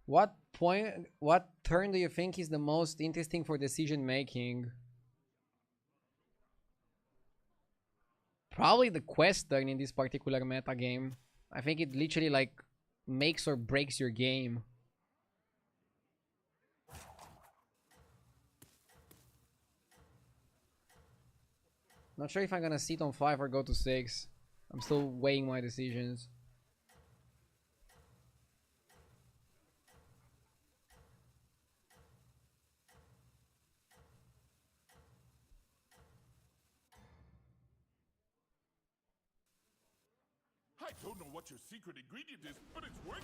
What turn do you think is the most interesting for decision making? Probably the quest turn in this particular meta game. I think it literally like makes or breaks your game. Not sure if I'm gonna sit on 5 or go to 6. I'm still weighing my decisions. I don't know what your secret ingredient is, but it's working.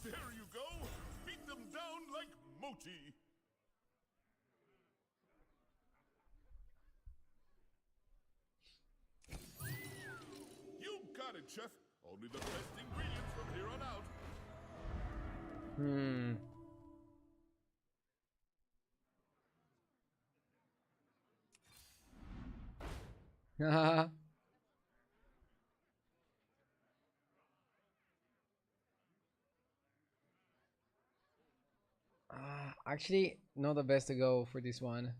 There you go! Beat them down like Moti! You got it, Chef! Only the best ingredients from here on out. Haha. Actually, not the best to go for this one.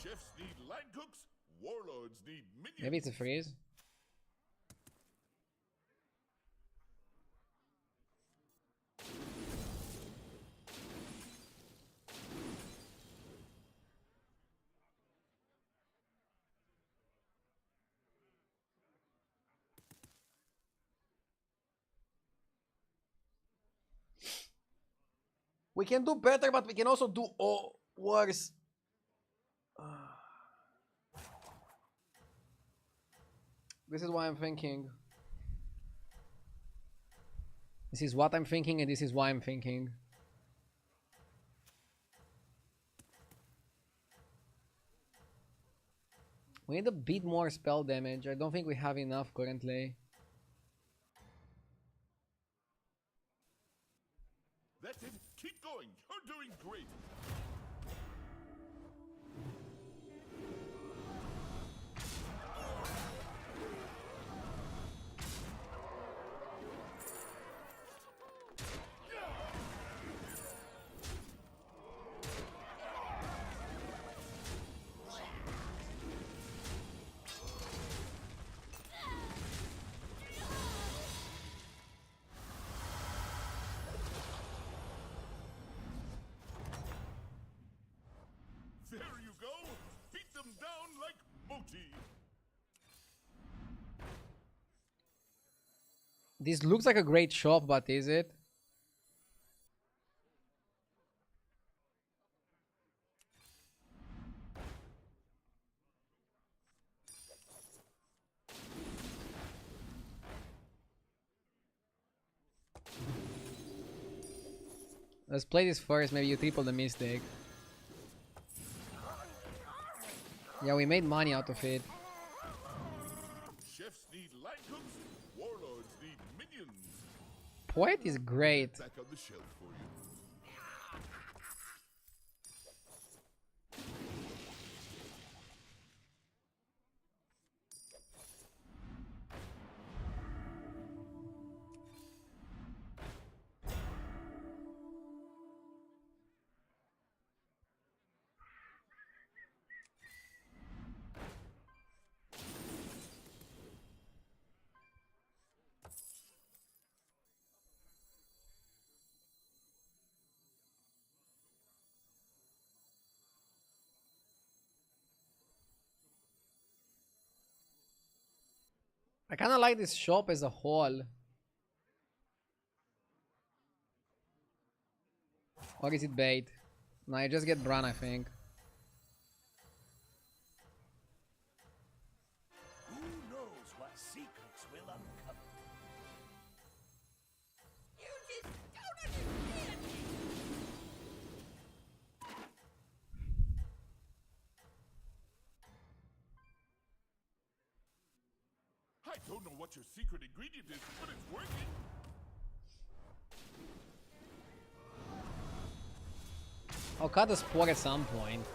Chefs need line cooks, warlords need minions. Maybe it's a freeze. We can do better, but we can also do worse. This is why I'm thinking. This is what I'm thinking, and this is why I'm thinking. We need a bit more spell damage. I don't think we have enough currently. That's it. Keep going. You're doing great. There you go! Beat them down like Moti! This looks like a great shop, but is it? Let's play this first, maybe you triple the mistake. Yeah, we made money out of it. Chefs need line cooks, warlords need minions. Poet is great. Back on the shelf for you. I kind of like this shop as a whole. Or is it bait? No, I just get Bran, I think. will uncover. You just don't understand me! I don't know what your secret ingredient is, but it's working. I'll cut the sport at some point.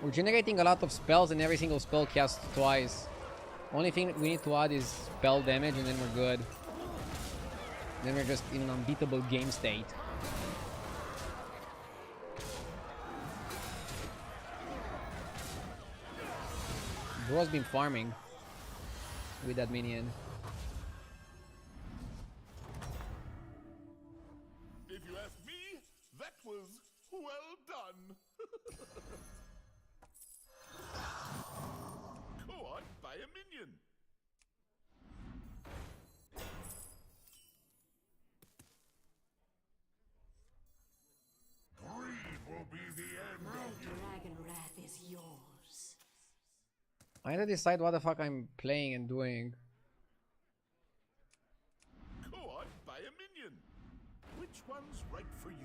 We're generating a lot of spells and every single spell casts twice. Only thing we need to add is spell damage and then we're good. Then we're just in an unbeatable game state. Bro's been farming with that minion. If you ask me, that was well done. Go on, buy a minion. Greed will be the end My of you. dragon wrath is yours. I need to decide what the fuck I'm playing and doing. Go on, buy a minion. Which one's right for you?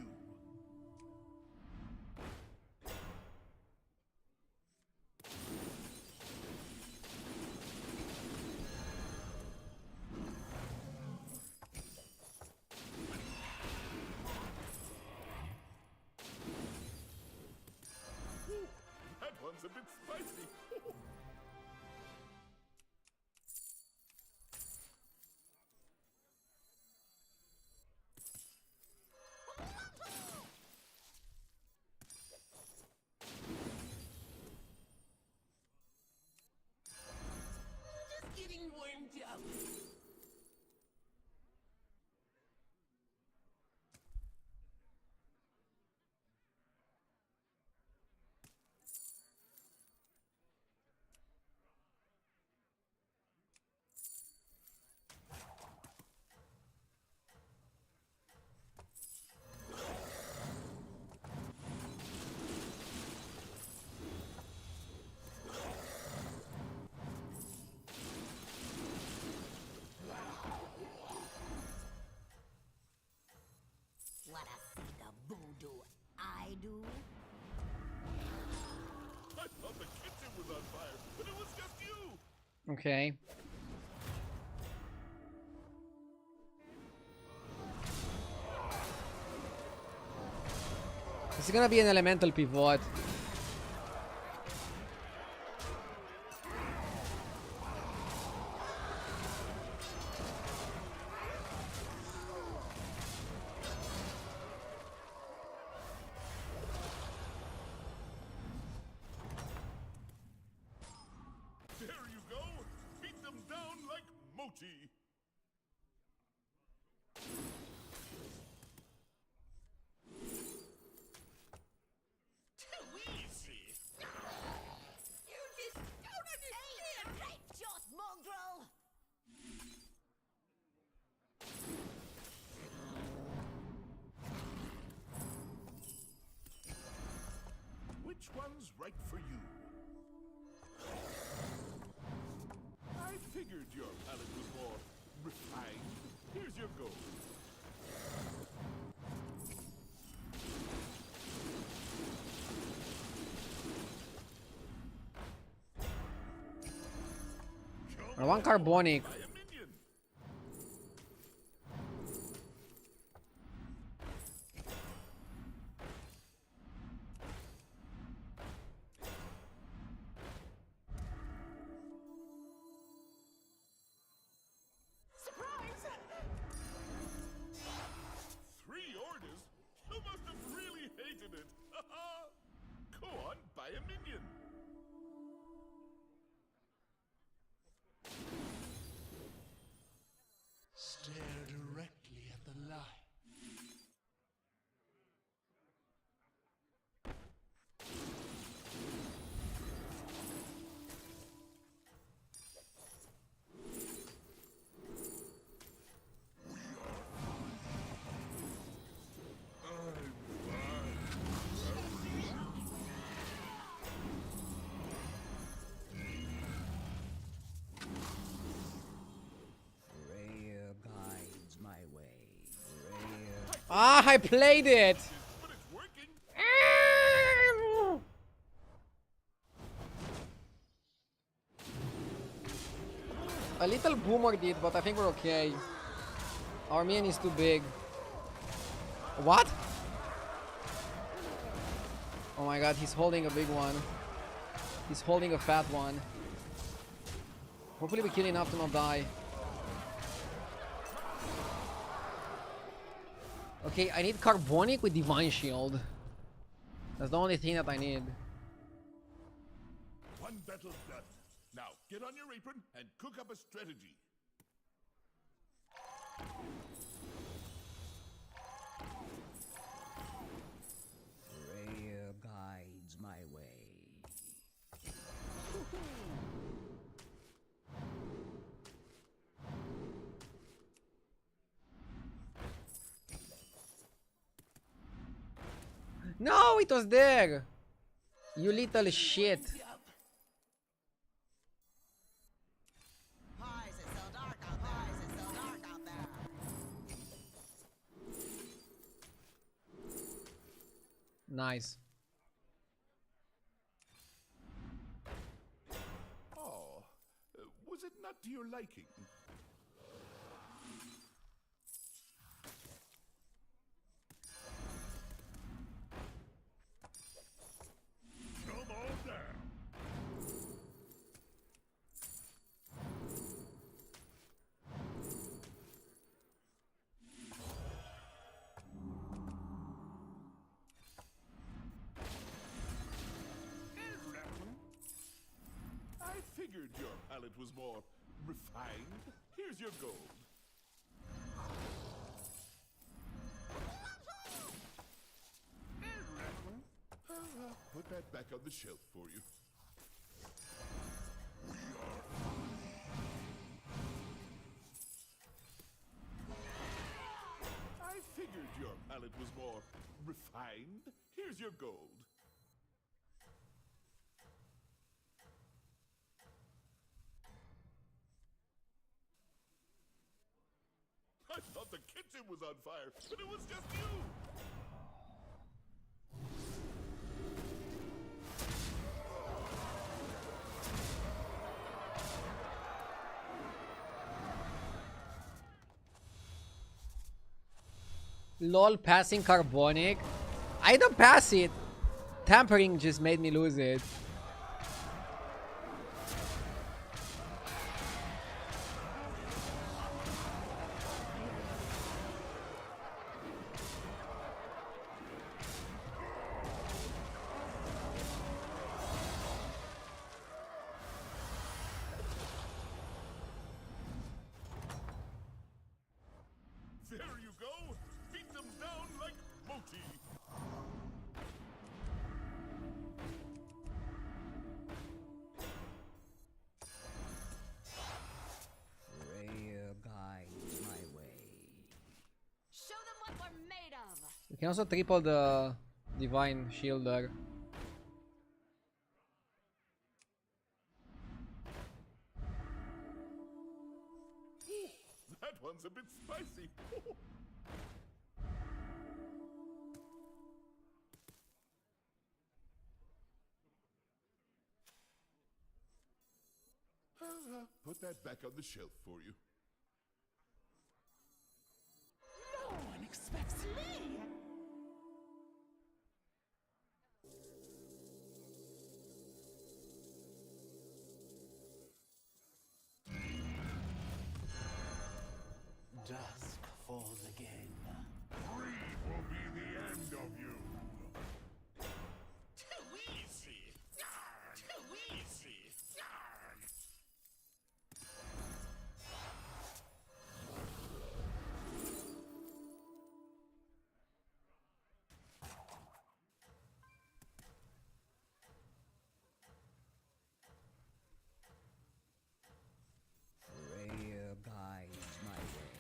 Ooh, that one's a bit spicy. Just getting warmed up. Wanna see the voodoo I do? I thought the kitchen was on fire, but it was just you. Okay. This is gonna be an elemental pivot. There you go. Beat them down like mochi. Too easy. You just don't understand! Right, just mongrel! Which one's right for you? I figured your palate was more refined. Here's your gold. I want carbonic. Buy a minion. Surprise! 3 orders? You must have really hated it. Go on, buy a minion. Stare directly at the light. Ah, I played it! But it's working. A little boomer did, but I think we're okay. Our minion is too big. What? Oh my god, he's holding a big one. He's holding a fat one. Hopefully we kill enough to not die. Okay, I need Carbonic with Divine Shield. That's the only thing that I need. One battle done. Now get on your apron and cook up a strategy. Freya guides my way. No, it was there! You little shit. Why is it so dark out there? Why is it so dark out there? Nice. Oh, was it not to your liking? Come on down. I figured your palate was more refined. Here's your gold. Put that back on the shelf for you. I figured your palate was more refined. Here's your gold. I thought the kitchen was on fire, but it was just you! LOL, passing Carbonic. I don't pass it. Tampering just made me lose it. There you go! Beat them down like Moti! Freya guides my way. Show them what we're made of. You can also triple the Divine Shield there. That one's a bit spicy. Put that back on the shelf for you. No one expects me. Dusk falls again. Greed will be the end of you. Too easy. Too easy. Freya guides my way.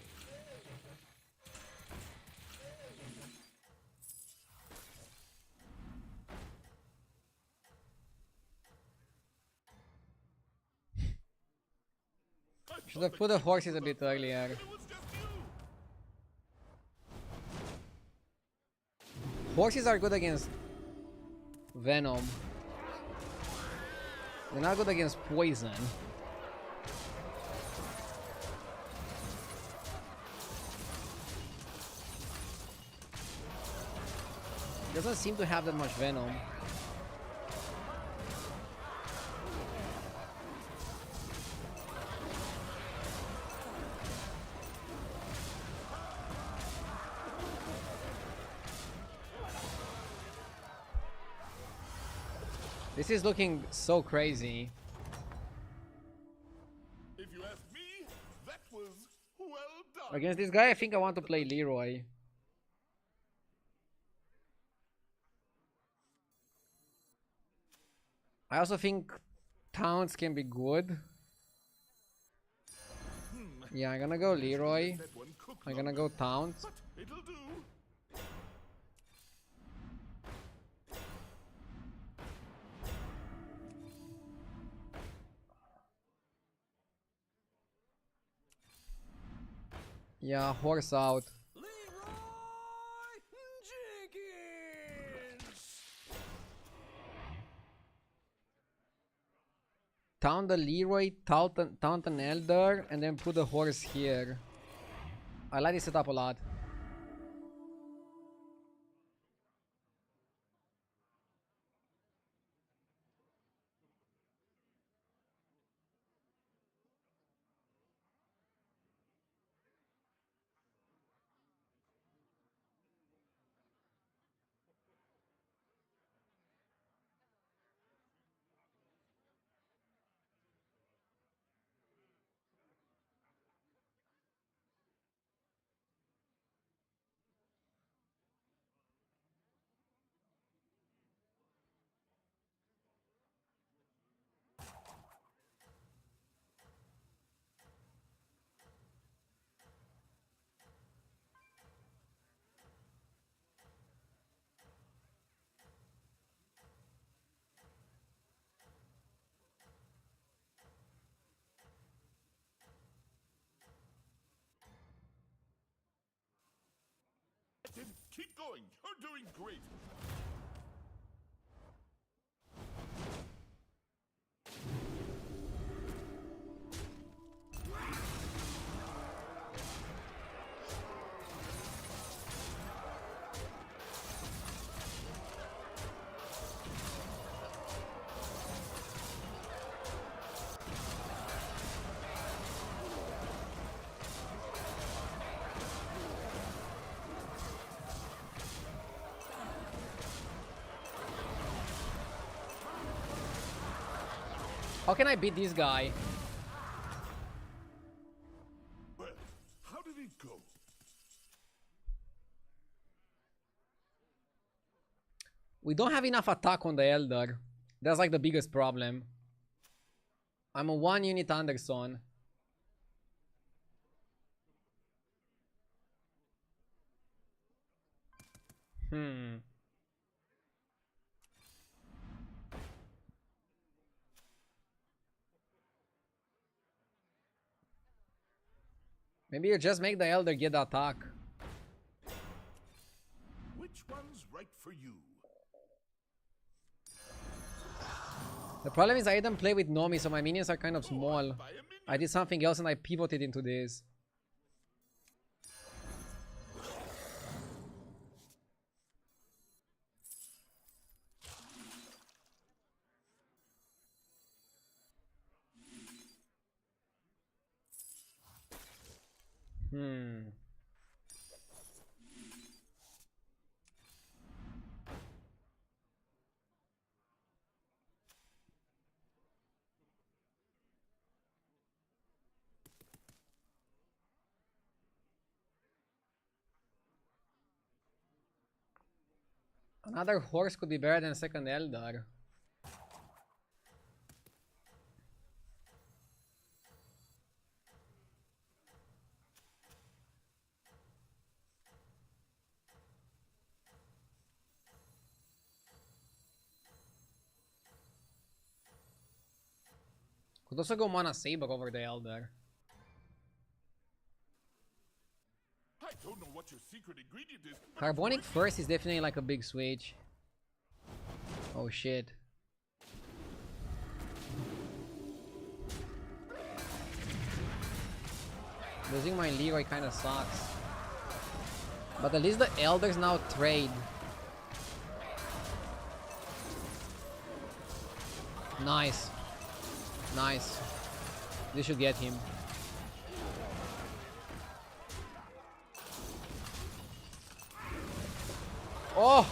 Should have put the horses a bit earlier. It was just you. Horses are good against venom. They're not good against poison. Doesn't seem to have that much venom. This is looking so crazy. If you ask me, that was well done. Against this guy, I think I want to play Leroy. I also think Towns can be good. Yeah, I'm gonna go Leroy. That one cooked I'm gonna go Towns. but it'll do. Yeah, horse out. Leroy Jenkins! Taunt the Leroy, taunt an Elder, and then put the horse here. I like this setup a lot. Keep going. You're doing great. How can I beat this guy? Well, how did it go? We don't have enough attack on the Elder. That's like the biggest problem. I'm a 1 unit Anderson. Maybe you just make the Elder get the attack. Which one's right for you? The problem is I didn't play with Nomi, so my minions are kind of small. I did something else and I pivoted into this. Another horse could be better than second Eldar. Could also go Mana Saber over the Elder. I don't know what you're your secret ingredient is. Carbonic first is definitely like a big switch. Oh shit. Losing my Leroy kinda sucks. But at least the elders now trade. Nice. Nice. This should get him. Oh!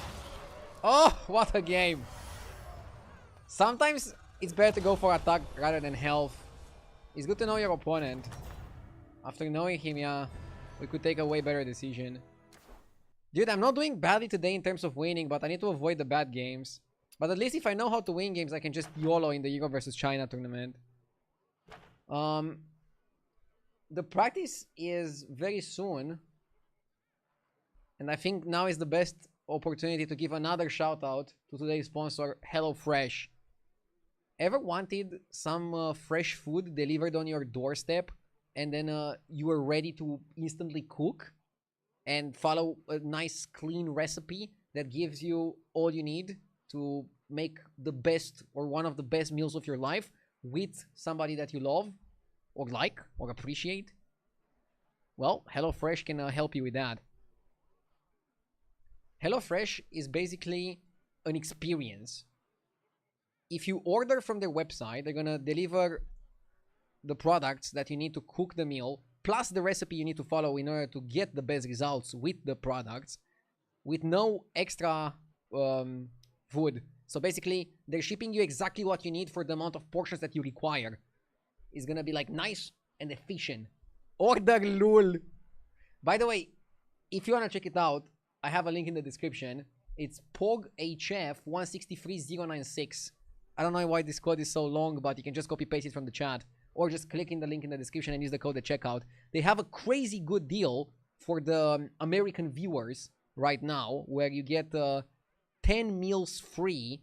Oh, what a game. Sometimes it's better to go for attack rather than health. It's good to know your opponent. After knowing him, yeah, we could take a way better decision. Dude, I'm not doing badly today in terms of winning, but I need to avoid the bad games. But at least if I know how to win games, I can just YOLO in the Euro versus China tournament. The practice is very soon. And I think now is the best opportunity to give another shout out to today's sponsor, HelloFresh. Ever wanted some fresh food delivered on your doorstep and then you are ready to instantly cook and follow a nice clean recipe that gives you all you need to make the best or one of the best meals of your life with somebody that you love or like or appreciate? Well, HelloFresh can help you with that. HelloFresh is basically an experience. If you order from their website, they're gonna deliver the products that you need to cook the meal, plus the recipe you need to follow in order to get the best results with the products, with no extra food. So basically, they're shipping you exactly what you need for the amount of portions that you require. It's gonna be like nice and efficient. Order lul. By the way, if you wanna check it out, I have a link in the description. It's POGHF163096. I don't know why this code is so long, but you can just copy paste it from the chat or just click in the link in the description and use the code at checkout. They have a crazy good deal for the American viewers right now where you get 10 meals free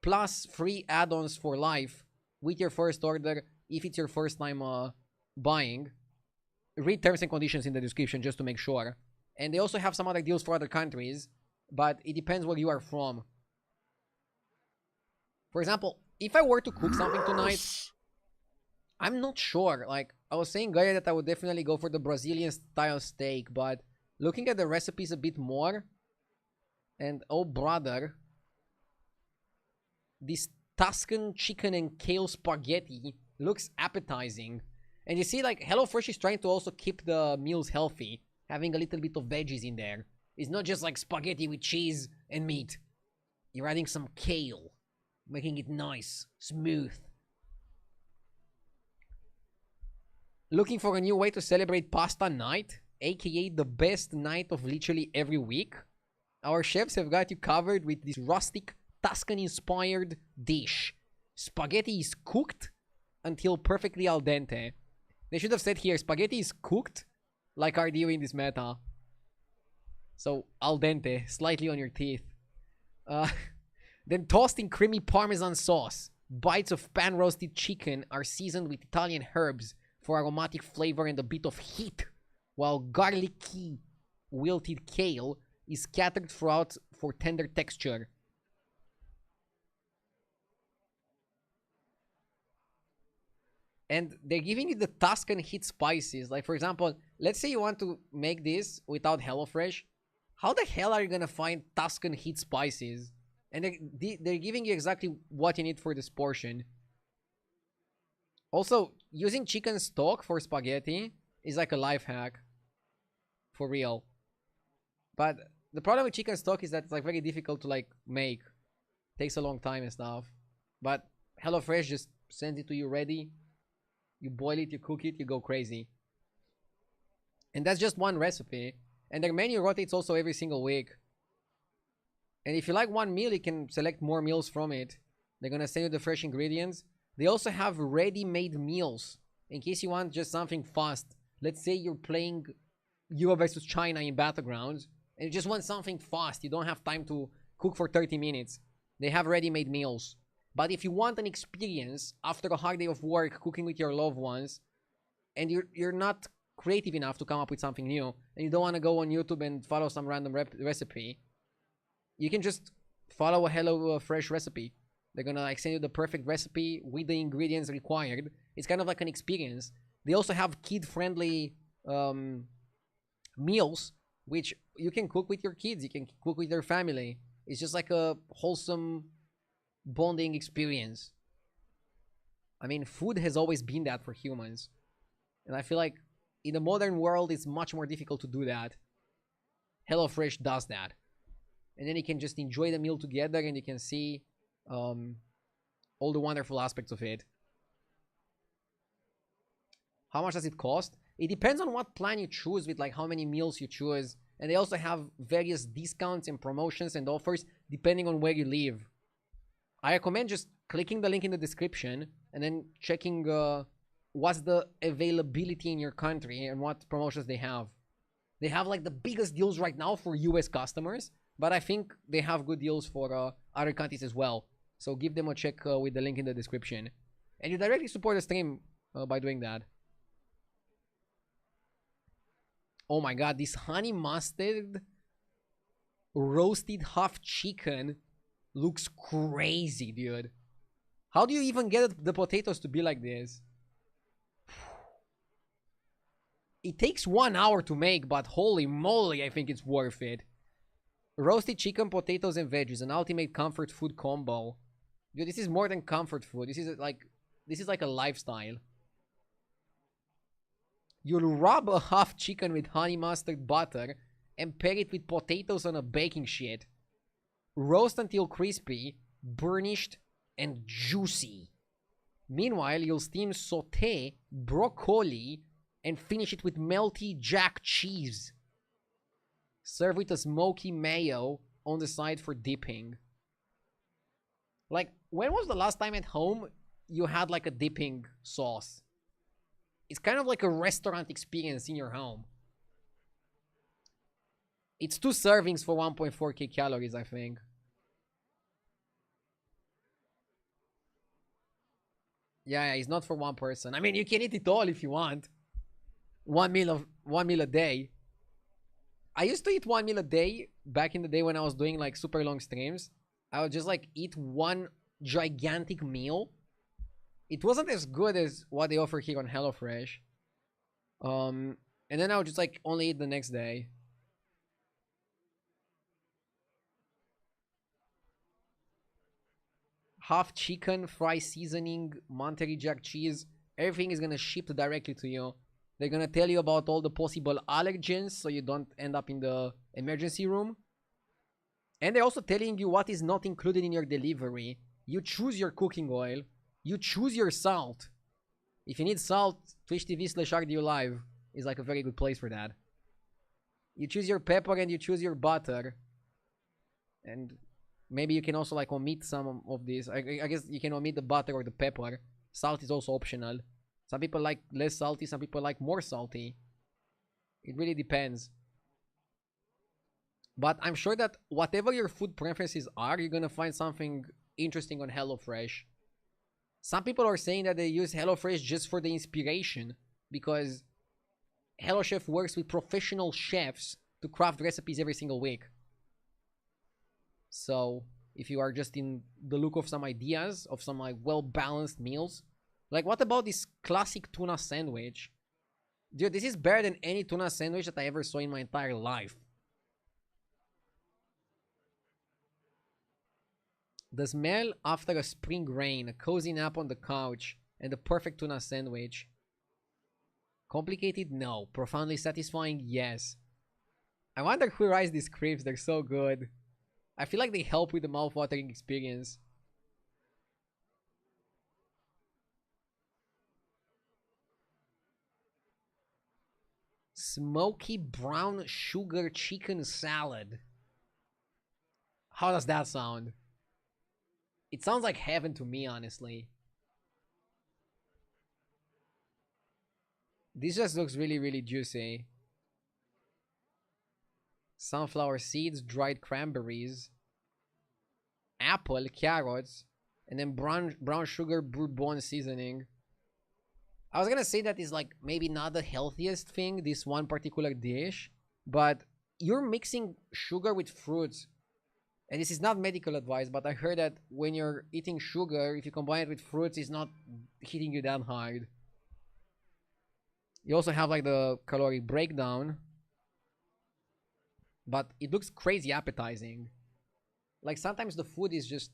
plus free add-ons for life with your first order if it's your first time buying. Read terms and conditions in the description just to make sure. And they also have some other deals for other countries, but it depends where you are from. For example, if I were to cook something tonight, I'm not sure. Like, I was saying, Gaia, that I would definitely go for the Brazilian style steak, but looking at the recipes a bit more, and oh brother, this Tuscan chicken and kale spaghetti looks appetizing. And you see, like, HelloFresh is trying to also keep the meals healthy, having a little bit of veggies in there. It's not just like spaghetti with cheese and meat. You're adding some kale, making it nice, smooth. Looking for a new way to celebrate pasta night, aka the best night of literally every week? Our chefs have got you covered with this rustic, Tuscan-inspired dish. Spaghetti is cooked until perfectly al dente. They should have said here, spaghetti is cooked like RDO in this meta. So, al dente, slightly on your teeth. Then tossed in creamy Parmesan sauce. Bites of pan-roasted chicken are seasoned with Italian herbs for aromatic flavor and a bit of heat, while garlicky wilted kale is scattered throughout for tender texture. And they're giving you the Tuscan heat spices. Like, for example, let's say you want to make this without HelloFresh. How the hell are you gonna find Tuscan heat spices? And they're giving you exactly what you need for this portion. Also, using chicken stock for spaghetti is like a life hack. For real. But the problem with chicken stock is that it's like very difficult to like make. Takes a long time and stuff. But HelloFresh just sends it to you ready. You boil it, you cook it, you go crazy. And that's just one recipe. And their menu rotates also every single week. And if you like one meal, you can select more meals from it. They're gonna send you the fresh ingredients. They also have ready-made meals in case you want just something fast. Let's say you're playing Euro versus China in battlegrounds and you just want something fast. You don't have time to cook for 30 minutes. They have ready-made meals. But if you want an experience after a hard day of work cooking with your loved ones and you're not creative enough to come up with something new, and you don't want to go on YouTube and follow some random recipe, you can just follow a HelloFresh recipe. They're gonna like send you the perfect recipe with the ingredients required. It's kind of like an experience. They also have kid-friendly meals, which you can cook with your kids, you can cook with your family. It's just like a wholesome bonding experience. I mean, food has always been that for humans. And I feel like in the modern world, it's much more difficult to do that. HelloFresh does that. And then you can just enjoy the meal together and you can see all the wonderful aspects of it. How much does it cost? It depends on what plan you choose with like how many meals you choose. And they also have various discounts and promotions and offers depending on where you live. I recommend just clicking the link in the description and then checking what's the availability in your country and what promotions they have. They have like the biggest deals right now for US customers, but I think they have good deals for other countries as well. So give them a check with the link in the description. And you directly support the stream by doing that. Oh my god, this honey mustard roasted half chicken looks crazy, dude. How do you even get the potatoes to be like this? It takes 1 hour to make, but holy moly, I think it's worth it. Roasted chicken, potatoes, and veggies, an ultimate comfort food combo. Dude, this is more than comfort food. This is like a lifestyle. You'll rub a half chicken with honey mustard butter and pair it with potatoes on a baking sheet. Roast until crispy, burnished, and juicy. Meanwhile, you'll steam saute broccoli and finish it with melty jack cheese. Serve with a smoky mayo on the side for dipping. Like, when was the last time at home you had like a dipping sauce? It's kind of like a restaurant experience in your home. It's 2 servings for 1.4k calories, I think. Yeah, it's not for one person. I mean, you can eat it all if you want. One meal a day. I used to eat 1 meal a day back in the day when I was doing like super long streams. I would just like eat one gigantic meal. It wasn't as good as what they offer here on HelloFresh. And then I would just like only eat the next day. Half chicken, fry seasoning, Monterey Jack cheese. Everything is gonna ship directly to you. They're gonna tell you about all the possible allergens so you don't end up in the emergency room. And they're also telling you what is not included in your delivery. You choose your cooking oil. You choose your salt. If you need salt, twitch.tv/RDULive is like a very good place for that. You choose your pepper and you choose your butter. And maybe you can also like omit some of this. I guess you can omit the butter or the pepper. Salt is also optional. Some people like less salty, some people like more salty. It really depends. But I'm sure that whatever your food preferences are, you're gonna find something interesting on HelloFresh. Some people are saying that they use HelloFresh just for the inspiration, because HelloChef works with professional chefs to craft recipes every single week. So if you are just in the look of some ideas of some like well-balanced meals, like what about this classic tuna sandwich? Dude, this is better than any tuna sandwich that I ever saw in my entire life. The smell after a spring rain, a cozy nap on the couch, and the perfect tuna sandwich. Complicated? No. Profoundly satisfying? Yes. I wonder who writes these scripts. They're so good. I feel like they help with the mouth-watering experience. Smoky brown sugar chicken salad. How does that sound? It sounds like heaven to me, honestly. This just looks really, really juicy. Sunflower seeds, dried cranberries, apple, carrots, and then brown sugar bourbon seasoning. I was gonna say that is like maybe not the healthiest thing, this one particular dish, but you're mixing sugar with fruits. And this is not medical advice, but I heard that when you're eating sugar, if you combine it with fruits, it's not hitting you that hard. You also have like the calorie breakdown, but it looks crazy appetizing. Like sometimes the food is just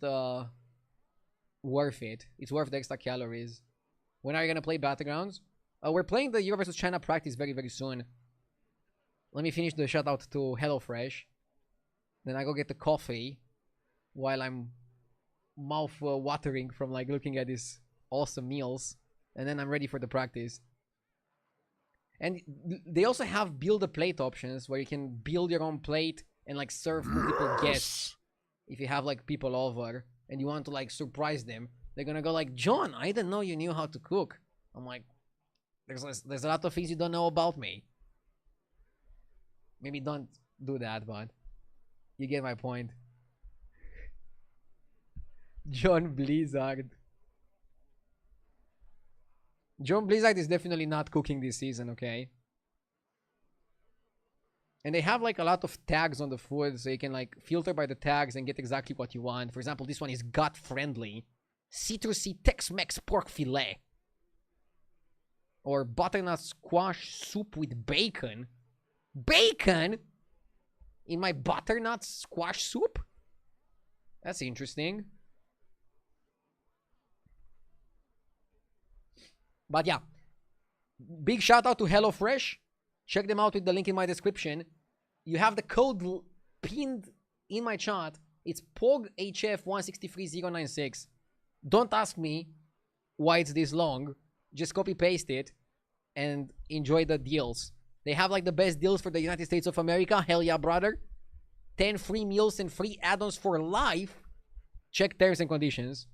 worth it. It's worth the extra calories. When are you gonna play Battlegrounds? We're playing the Euro vs China practice very, very soon. Let me finish the shout out to HelloFresh. Then I go get the coffee while I'm mouth watering from like looking at these awesome meals. And then I'm ready for the practice. And they also have build a plate options where you can build your own plate and like serve multiple guests. If you have like people over and you want to like surprise them, they're gonna go like, John, I didn't know you knew how to cook. I'm like, there's a lot of things you don't know about me. Maybe don't do that, but you get my point. John Blizzard. John Blizzard is definitely not cooking this season, okay? And they have like a lot of tags on the food, so you can like filter by the tags and get exactly what you want. For example, this one is gut friendly. Citrusy Tex-Mex pork fillet. Or butternut squash soup with bacon. Bacon? In my butternut squash soup? That's interesting. But yeah. Big shout out to HelloFresh. Check them out with the link in my description. You have the code pinned in my chat. It's POGHF163096. Don't ask me why it's this long. Just copy paste it and enjoy the deals. They have like the best deals for the United States of America. Hell yeah, brother. 10 free meals and free add-ons for life. Check terms and conditions.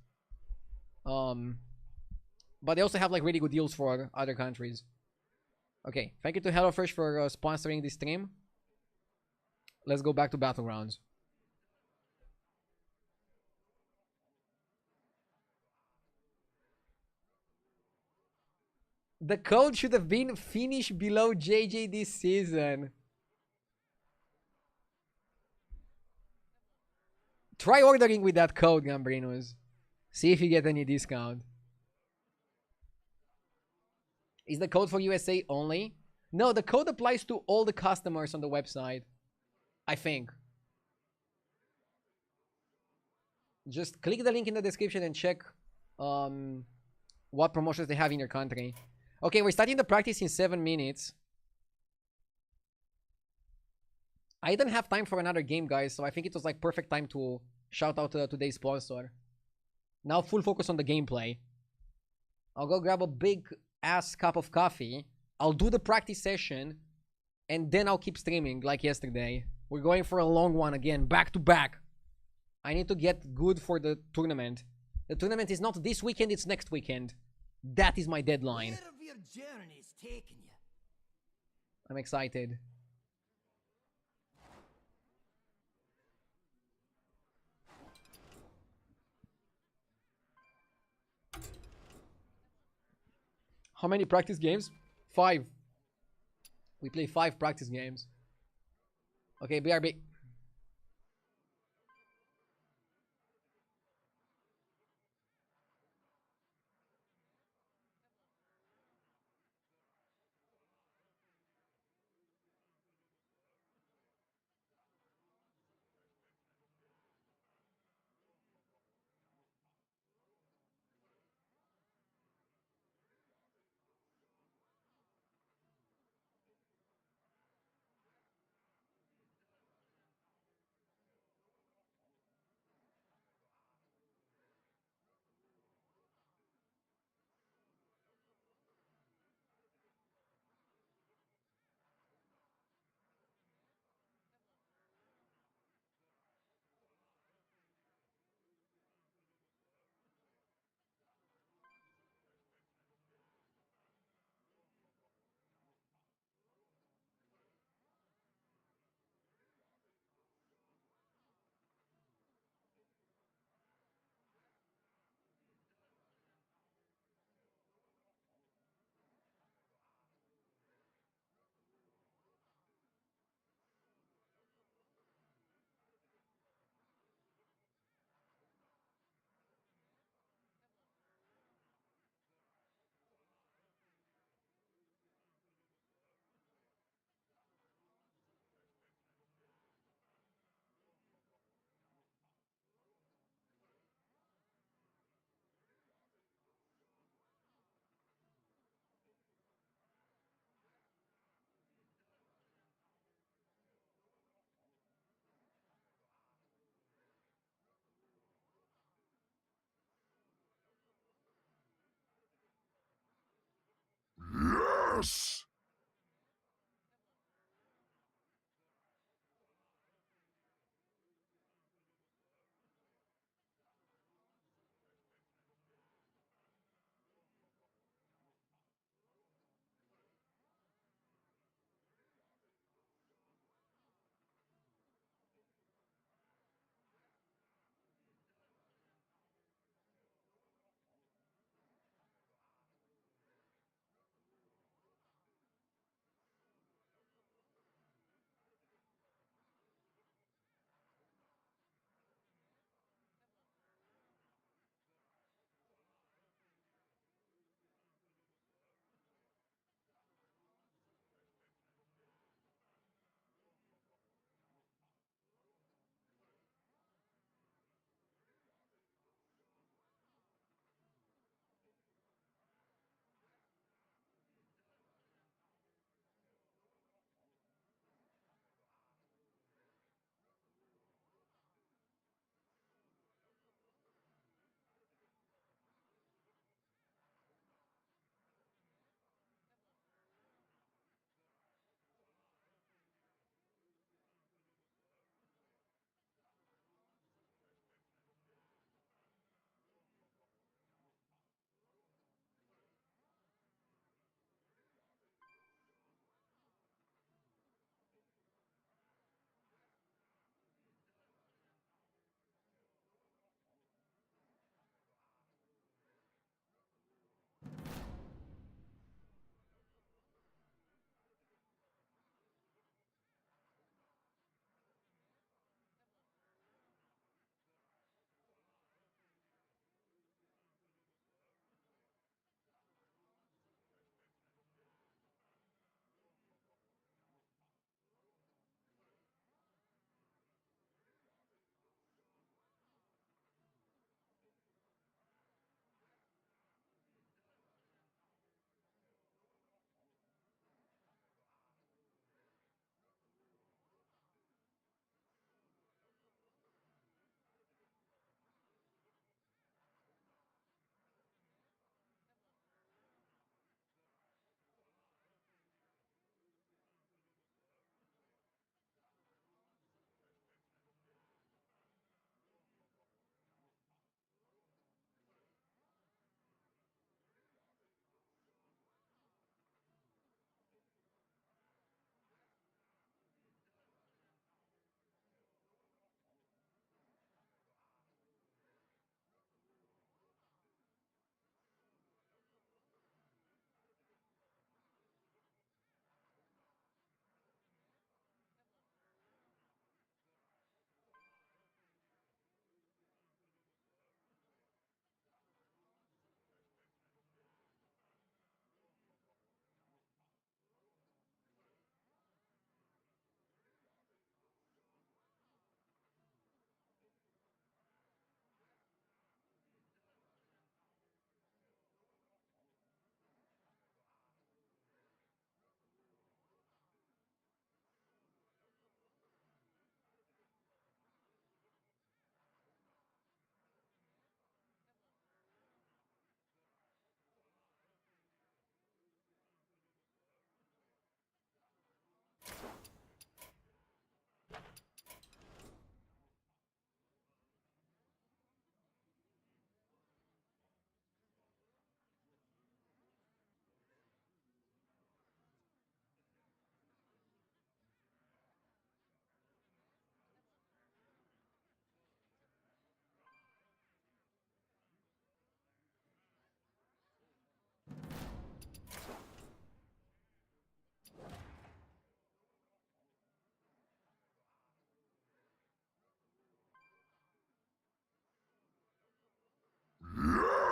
But they also have like really good deals for other countries. Okay, thank you to HelloFresh for sponsoring this stream. Let's go back to Battlegrounds. The code should have been finish below JJ this season. Try ordering with that code, Gambrinos. See if you get any discount. Is the code for USA only? No, the code applies to all the customers on the website. I think. Just click the link in the description and check what promotions they have in your country. Okay, we're starting the practice in 7 minutes. I didn't have time for another game, guys, so I think it was like perfect time to shout out today's sponsor. Now full focus on the gameplay. I'll go grab a big ass cup of coffee. I'll do the practice session and then I'll keep streaming like yesterday. We're going for a long one again, back to back. I need to get good for the tournament. The tournament is not this weekend, it's next weekend. That is my deadline. Where have your journeys taken you? I'm excited. How many practice games? 5. We play 5 practice games. Okay, BRB. Yes!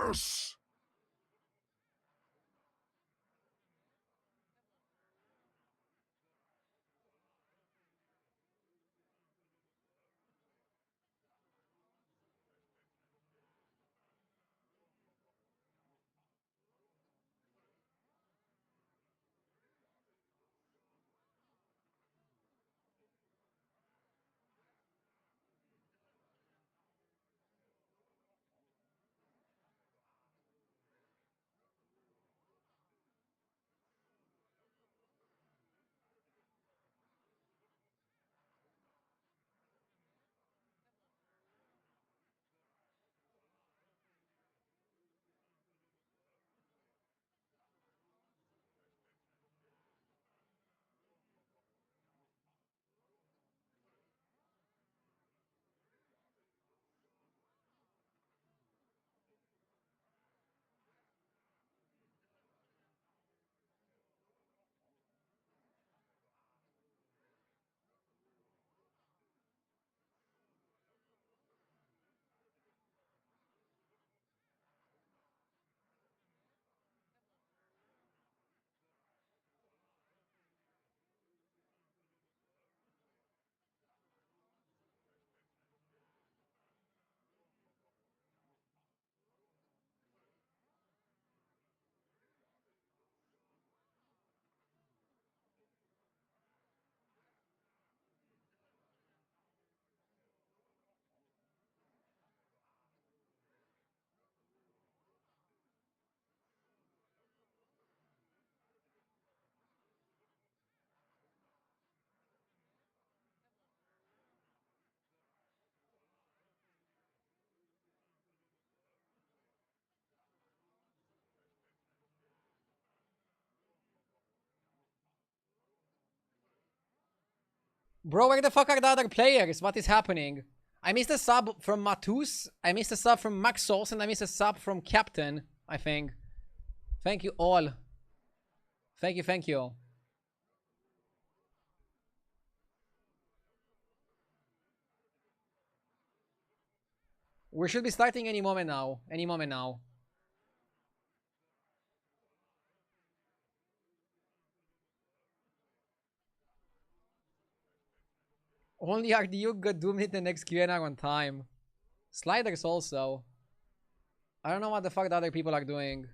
Yes! Bro, where the fuck are the other players? What is happening? I missed a sub from Matus. I missed a sub from Max Souls, and I missed a sub from Captain, I think. Thank you all. Thank you, thank you. We should be starting any moment now. Any moment now. Only RDU got Doom hit the next QNR on time. Sliders also. I don't know what the fuck the other people are doing.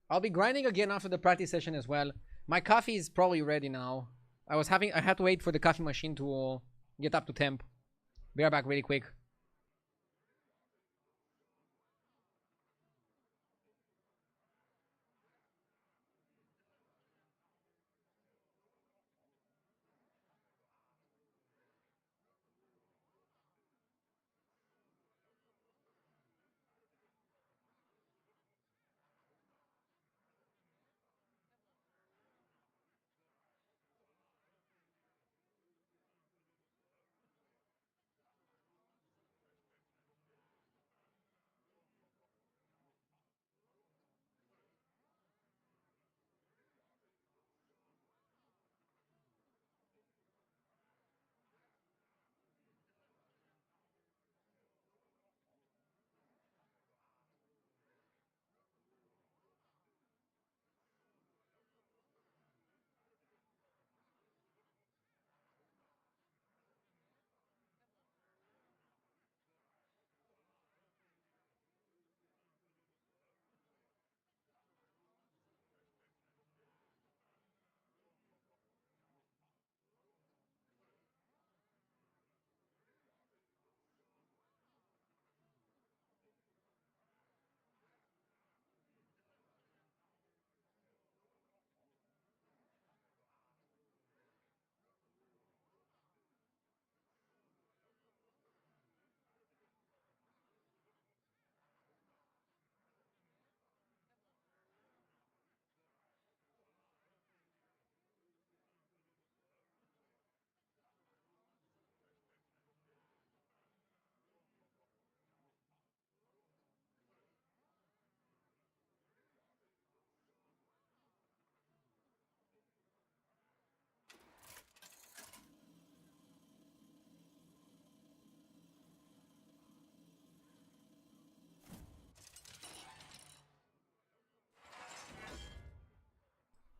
I'll be grinding again after the practice session as well. My coffee is probably ready now. I had to wait for the coffee machine to get up to temp. Be right back really quick.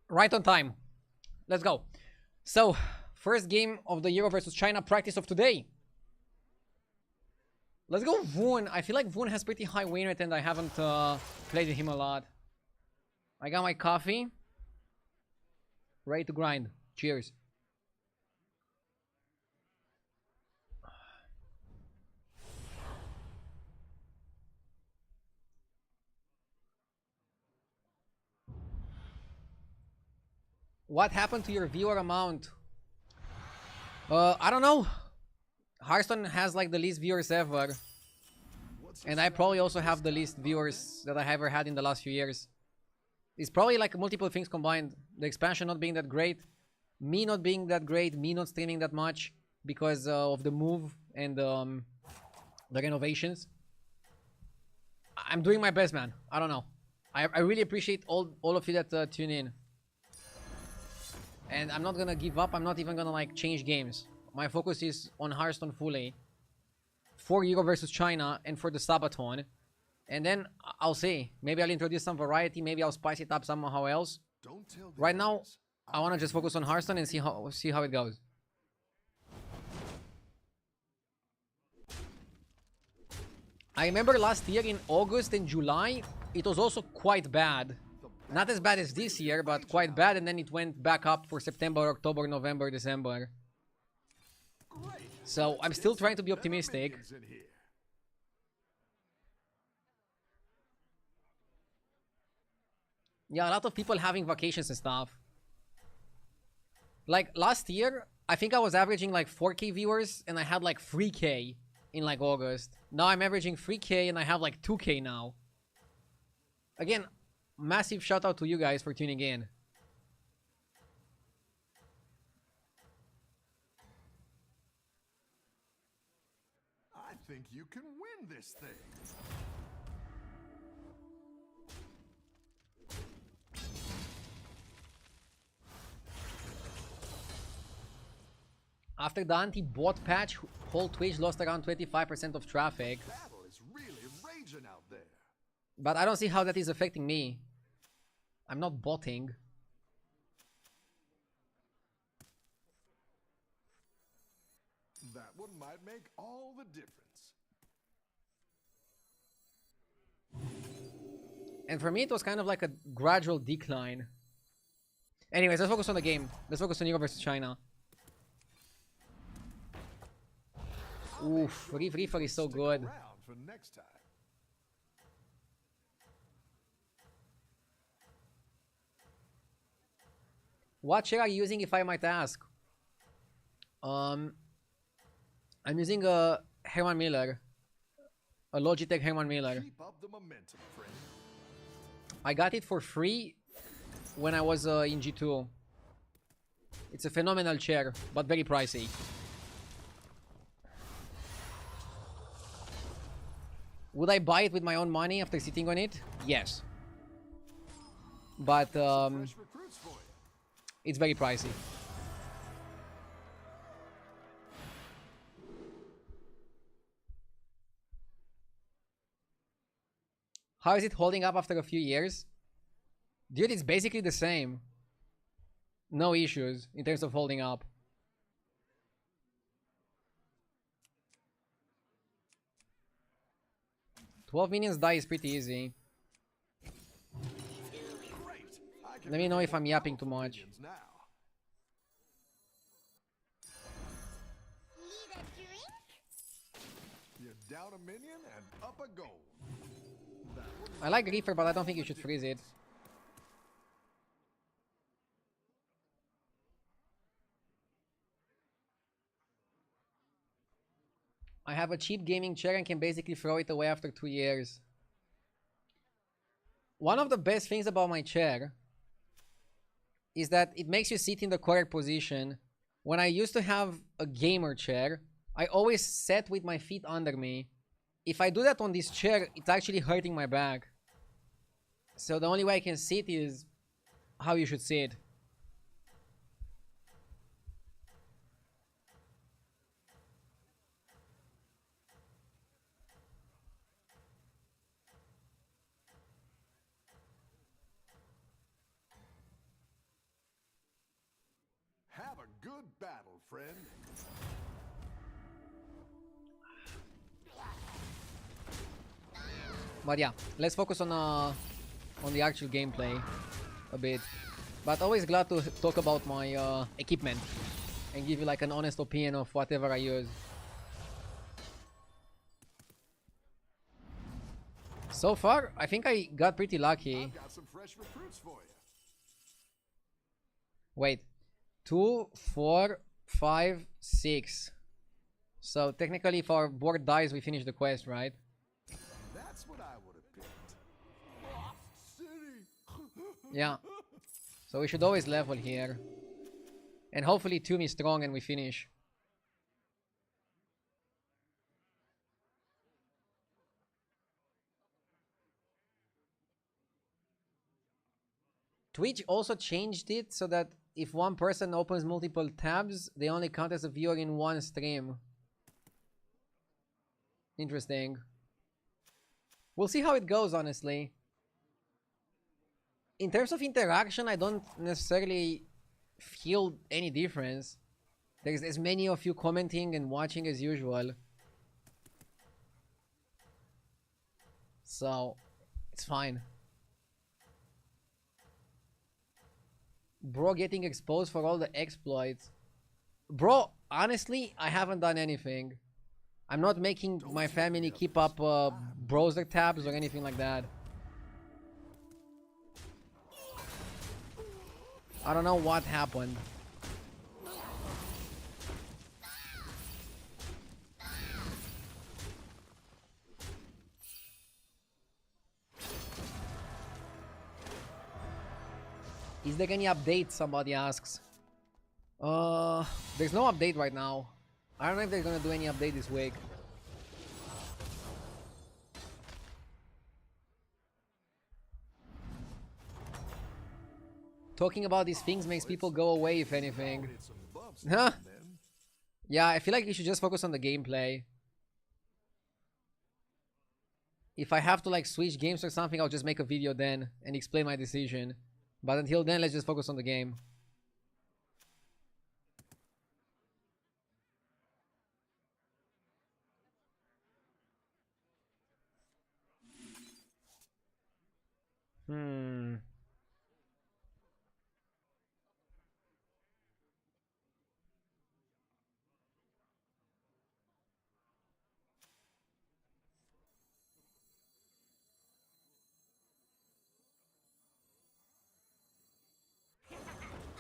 Right on time. Let's go. So, first game of the Euro versus China practice of today. Let's go Voon. I feel like Voon has pretty high win rate and I haven't played him a lot. I got my coffee. Ready to grind. Cheers. What happened to your viewer amount? I don't know. Hearthstone has like the least viewers ever. And I probably also have the least viewers that I ever had in the last few years. It's probably like multiple things combined. The expansion not being that great. Me not being that great. Me not streaming that much. Because of the move and the renovations. I'm doing my best, man. I don't know. I really appreciate all of you that tune in. And I'm not gonna give up. I'm not even gonna like change games. My focus is on Hearthstone fully. For Euro versus China and for the Sabathon. And then I'll see. Maybe I'll introduce some variety. Maybe I'll spice it up somehow else. Right now, I want to just focus on Hearthstone and see how it goes. I remember last year in August and July, it was also quite bad. Not as bad as this year, but quite bad. And then it went back up for September, October, November, December. So I'm still trying to be optimistic. Yeah, a lot of people having vacations and stuff. Like last year, I think I was averaging like 4K viewers and I had like 3K in like August. Now I'm averaging 3K and I have like 2K now. Again, massive shout out to you guys for tuning in. I think you can win this thing. After the anti-bot patch, whole Twitch lost around 25% of traffic. Battle is really raging out there. But I don't see how that is affecting me. I'm not botting. That one might make all the difference. And for me, it was kind of like a gradual decline. Anyways, let's focus on the game. Let's focus on Europe versus China. Oof, Reaper is so good. Around for next time. What chair are you using, if I might ask? I'm using a Herman Miller. A Logitech Herman Miller. Keep up the momentum, friend. I got it for free when I was in G2. It's a phenomenal chair, but very pricey. Would I buy it with my own money after sitting on it? Yes. But Fresh recruits for you. it's very pricey. How is it holding up after a few years? Dude, it's basically the same. No issues in terms of holding up. "12 minions die" is pretty easy. Great. I can Let me know if I'm yapping too much. minions now. Need a drink? You're down a minion and up a goal. That one I like Reaper, but I don't think you should freeze it. I have a cheap gaming chair and can basically throw it away after 2 years. One of the best things about my chair is that it makes you sit in the correct position. When I used to have a gamer chair, I always sat with my feet under me. If I do that on this chair, it's actually hurting my back. So the only way I can sit is how you should sit. Have a good battle, friend. But yeah, let's focus on the actual gameplay a bit. But always glad to talk about my equipment and give you like an honest opinion of whatever I use. So far, I think I got pretty lucky. I've got some fresh recruits for you. Wait, 2, 4, 5, 6. So technically, if our board dies, we finish the quest, right? That's what I would have picked. Lost City. Yeah. So we should always level here. And hopefully Tomb is strong and we finish. Twitch also changed it so that if one person opens multiple tabs, they only count as a viewer in one stream. Interesting. We'll see how it goes, honestly. In terms of interaction, I don't necessarily feel any difference. There's as many of you commenting and watching as usual. So, it's fine. Bro getting exposed for all the exploits. Bro, honestly, I haven't done anything. I'm not making my family keep up browser tabs or anything like that. I don't know what happened. Is there any update? Somebody asks. There's no update right now. I don't know if they're gonna do any update this week. Talking about these things makes people go away, if anything. Huh? Yeah, I feel like you should just focus on the gameplay. If I have to like switch games or something, I'll just make a video then and explain my decision. But until then, let's just focus on the game. A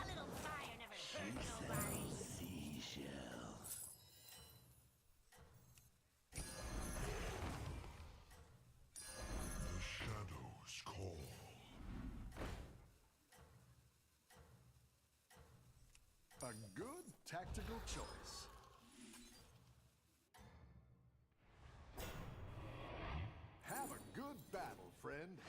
little fire never hurt nobody. The shadows call. A good tactical choice. Have a good battle, friend.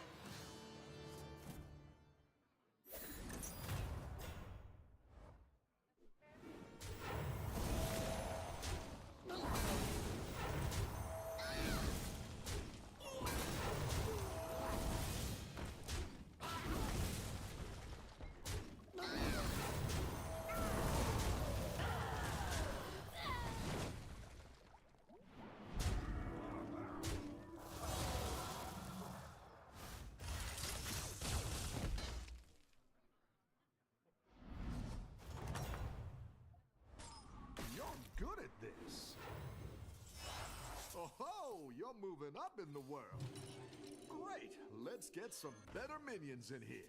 You're good at this. Oh, you're moving up in the world. Great. Let's get some better minions in here.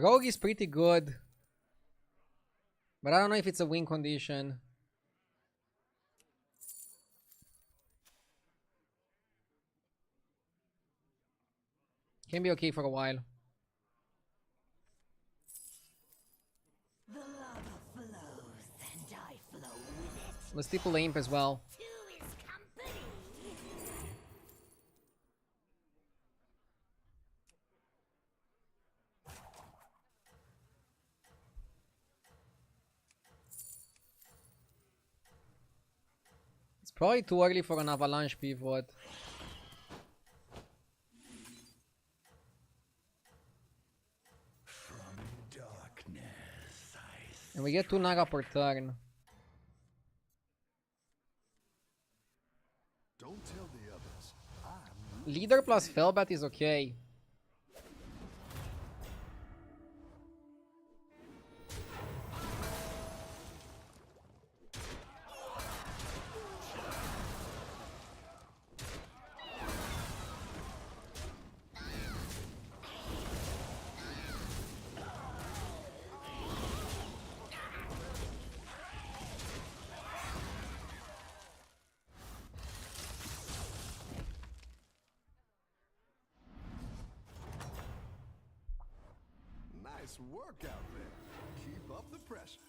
Rogue is pretty good. But I don't know if it's a win condition. Can be okay for a while. The lava flows, and I flow with it. Let's steeple the imp as well. Two is company. It's probably too early for an avalanche pivot. And we get 2 Naga per turn. Don't tell the others. I'm Leader plus Fellbat is okay. nice work out there. Keep up the pressure.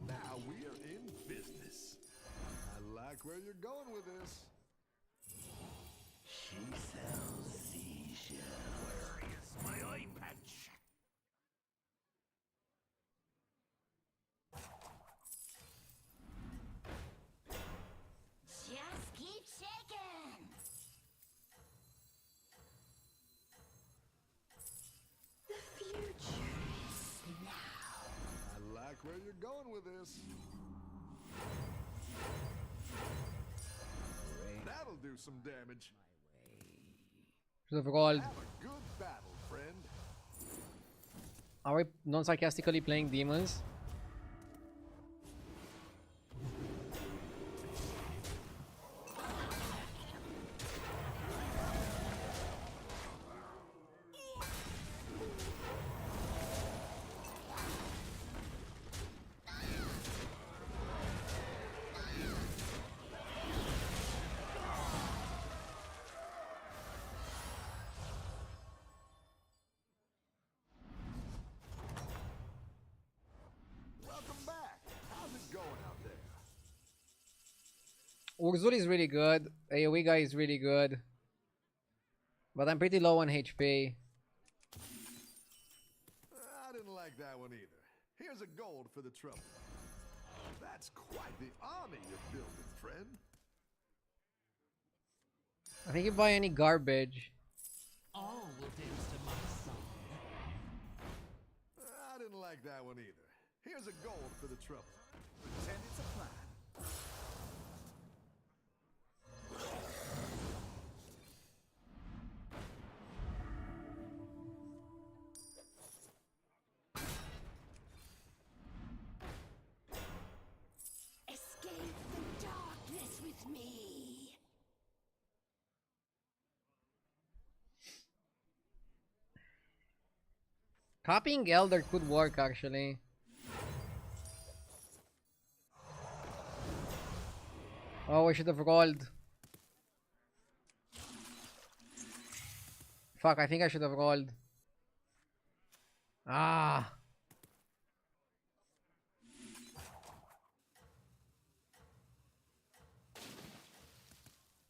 Now we're in business. I like where you're going with this. She sells seashells. Where is my eye patch? Just keep shaking. The future is now. I like where you're going with this. That'll do some damage. Should have rolled. Have a good battle, friend. Are we non-sarcastically playing demons? Welcome back. How's it going out there? Urzul is really good. AoE guy is really good. But I'm pretty low on HP. I didn't like that one either. Here's a gold for the trouble. That's quite the army you're building, friend. I think you buy any garbage. All will dance to my song. I didn't like that one either. Here's a gold for the trouble. Pretend it's a plan. Escape the darkness with me. Copying Elder could work actually. Oh, I should have rolled. Fuck, I think I should have rolled. Ah.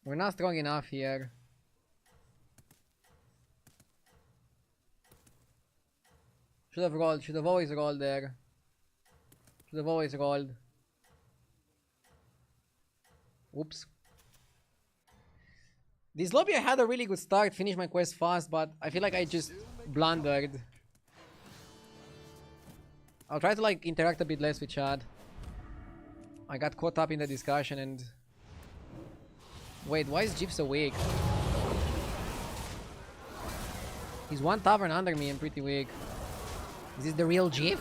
We're not strong enough here. Should have rolled. Should have always rolled there. Should have always rolled. Oops. This lobby I had a really good start, finished my quest fast, but I feel like I just blundered. I'll try to like interact a bit less with Chad. I got caught up in the discussion and... Wait, why is Jeep so weak? He's one tavern under me and pretty weak. Is this the real Jeep?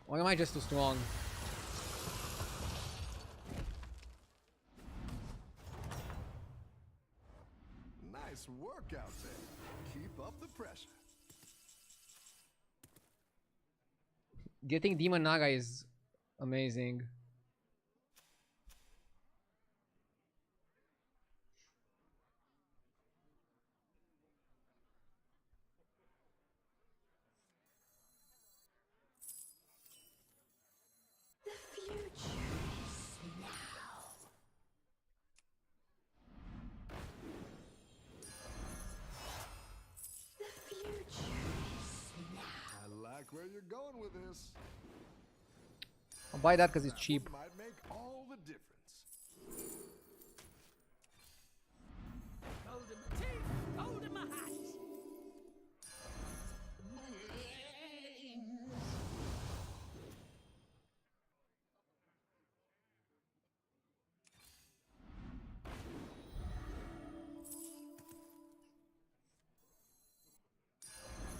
Or am I just too strong? Nice work out there. Keep up the pressure. Getting Demon Naga is amazing. The future is now. The future is now. I like where you're going with this. I'll buy that because it's That cheap. one might make all the difference. Gold in my teeth, gold in my hat.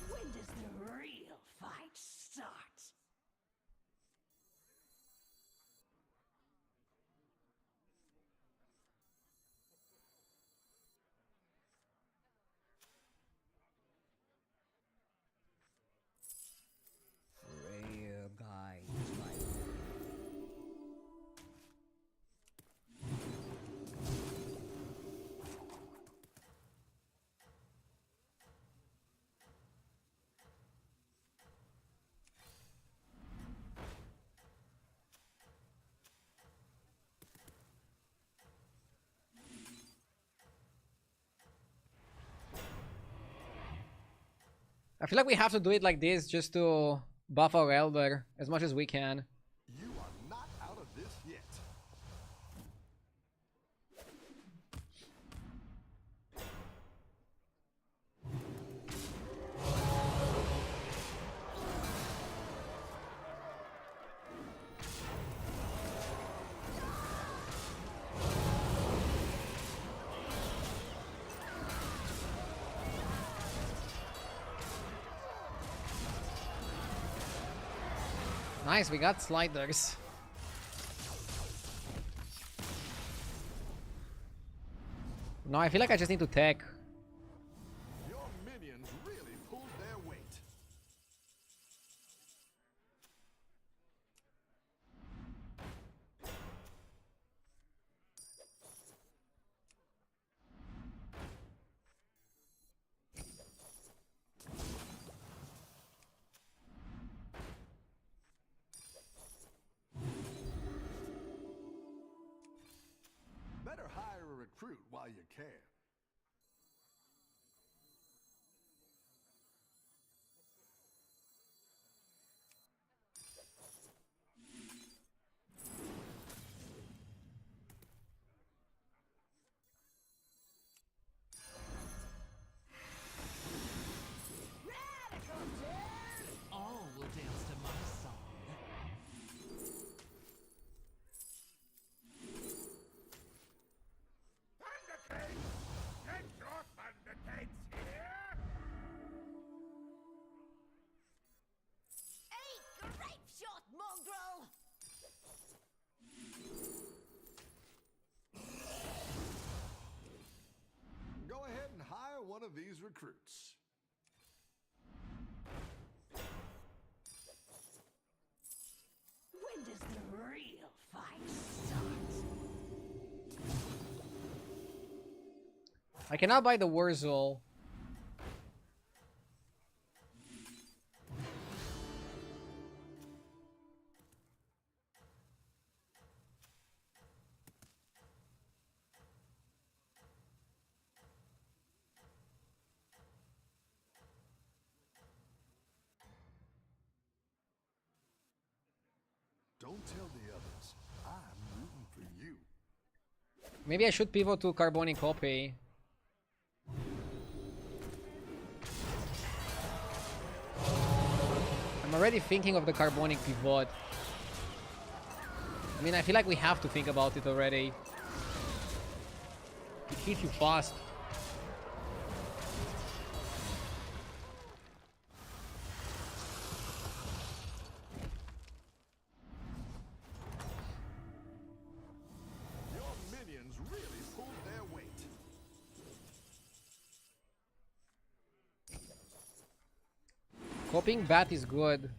When does the real fight start? I feel like we have to do it like this just to buff our Elder as much as we can. You are not out of this yet. Nice, we got sliders. No, I feel like I just need to tech. Your minions really pulled their weight. Better hire a recruit while you can. All will dance to my song. Thundercakes! Get your Thundercakes here! A grape shot, mongrel! Go ahead and hire one of these recruits. When does the real fight start? I cannot buy the Wurzel. Don't tell the others. I'm rooting for you. Maybe I should pivot to Carbonic Copy. I'm already thinking of the Carbonic pivot. I mean, I feel like we have to think about it already. It hits you fast. Your minions really pulled their weight. Copying Bat is good.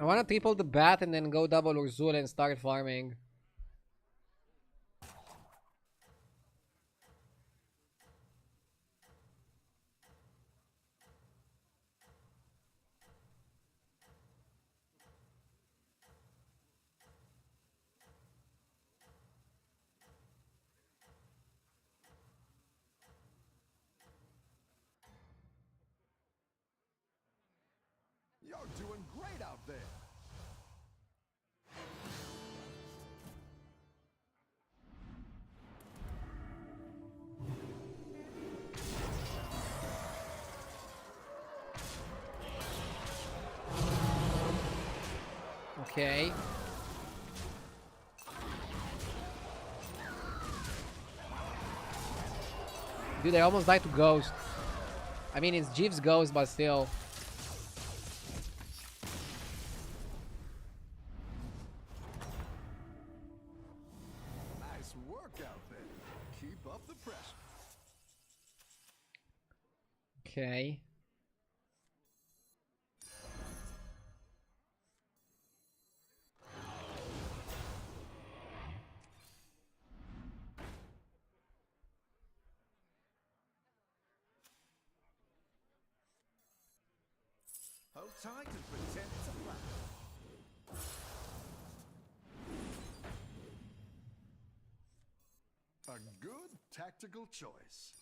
I want to triple the Bat and then go double Urzul and start farming. You're doing Okay. Dude, I almost died to Ghost. I mean, it's Jeeves Ghost, but still. Nice work out there. Keep up the pressure. Okay. Hold tight and pretend it's a flat. A good tactical choice.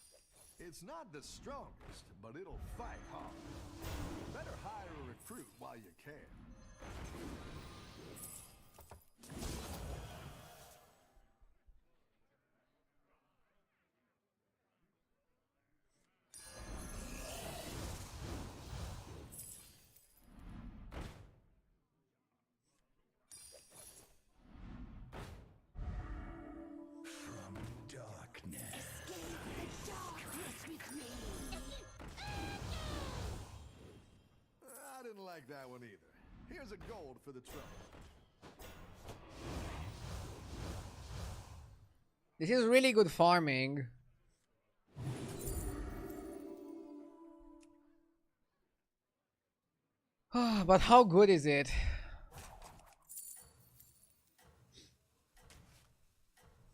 It's not the strongest, but it'll fight hard. Better hire a recruit while you can. I didn't like that one either. Here's a gold for the trouble. This is really good farming. But how good is it?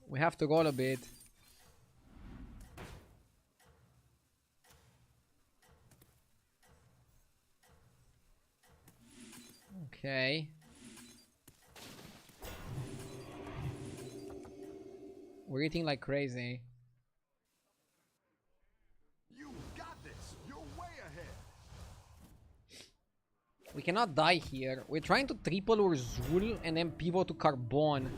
We have to roll a bit. Okay. We're eating like crazy. You got this. You're way ahead. We cannot die here. We're trying to triple Urzul and then pivot to Carbon.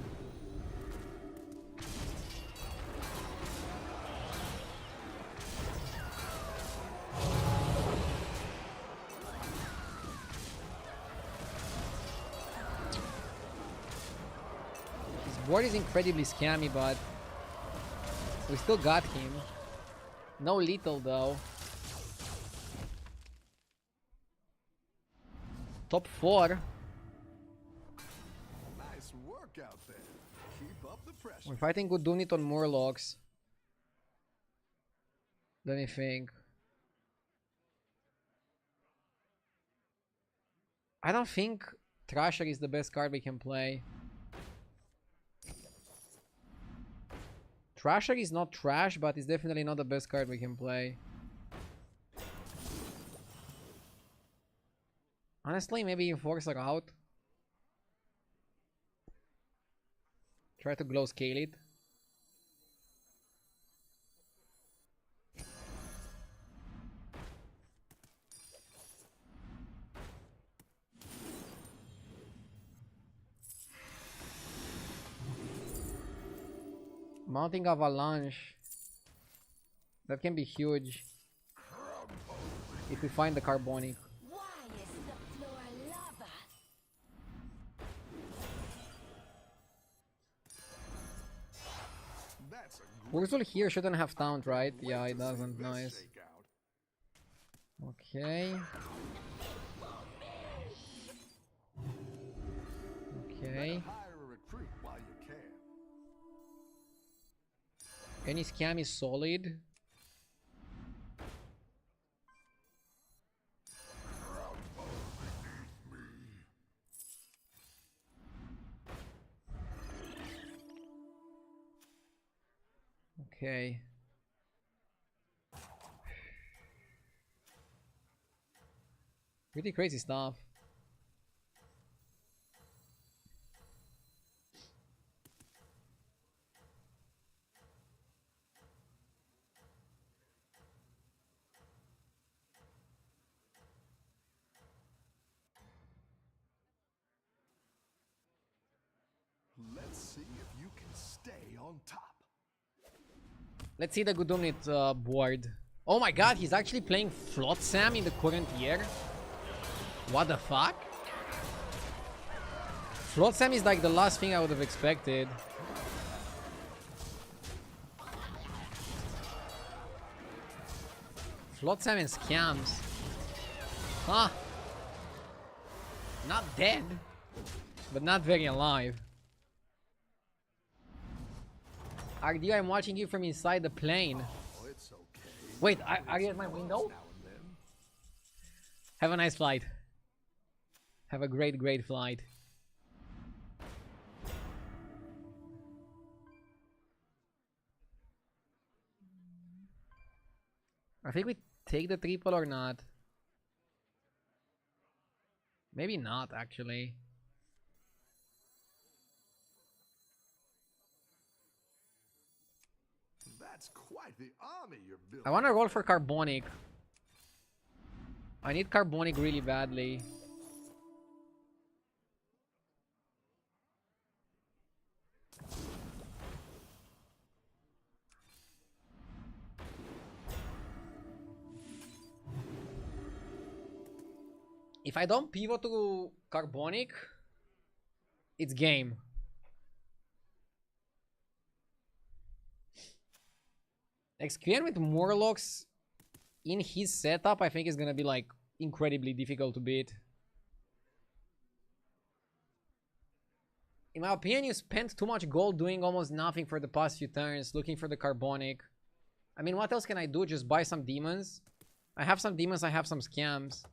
His board is incredibly scammy, but we still got him. No lethal though. Top 4. Nice work out there. Keep up the pressure. We're fighting good Dunit on Murlocs. Let me think. I don't think Thrasher is the best card we can play. Thrasher is not trash, but it's definitely not the best card we can play. Honestly, maybe Enforcer out. Try to glow scale it. Mounting Avalanche. That can be huge. If we find the Carbonic. Why is the floor lava? That's a Urzul here shouldn't have taunt, right? Yeah, it doesn't. Nice. shakeout. Okay. Okay. Hire a recruit while you can. Any scam is solid. Okay. Pretty crazy stuff. Let's see if you can stay on top. Let's see the Gudumnit board. Oh my god, he's actually playing Flotsam in the current year? What the fuck? Flotsam is like the last thing I would have expected. Flotsam and scams. Huh. Not dead, but not very alive. Ardio, I'm watching you from inside the plane. Oh, it's okay. Wait, are you at my window? Now and then. Have a nice flight. Have a great, great flight. I think we take the triple or not. Maybe not, actually. That's quite the army you're building. I want to roll for Carbonic. I need Carbonic really badly. If I don't pivot to Carbonic, it's game. XQN with Morlocks in his setup, I think is gonna be like incredibly difficult to beat. In my opinion, you spent too much gold doing almost nothing for the past few turns, looking for the Carbonic. I mean, what else can I do? Just buy some demons? I have some demons, I have some scams.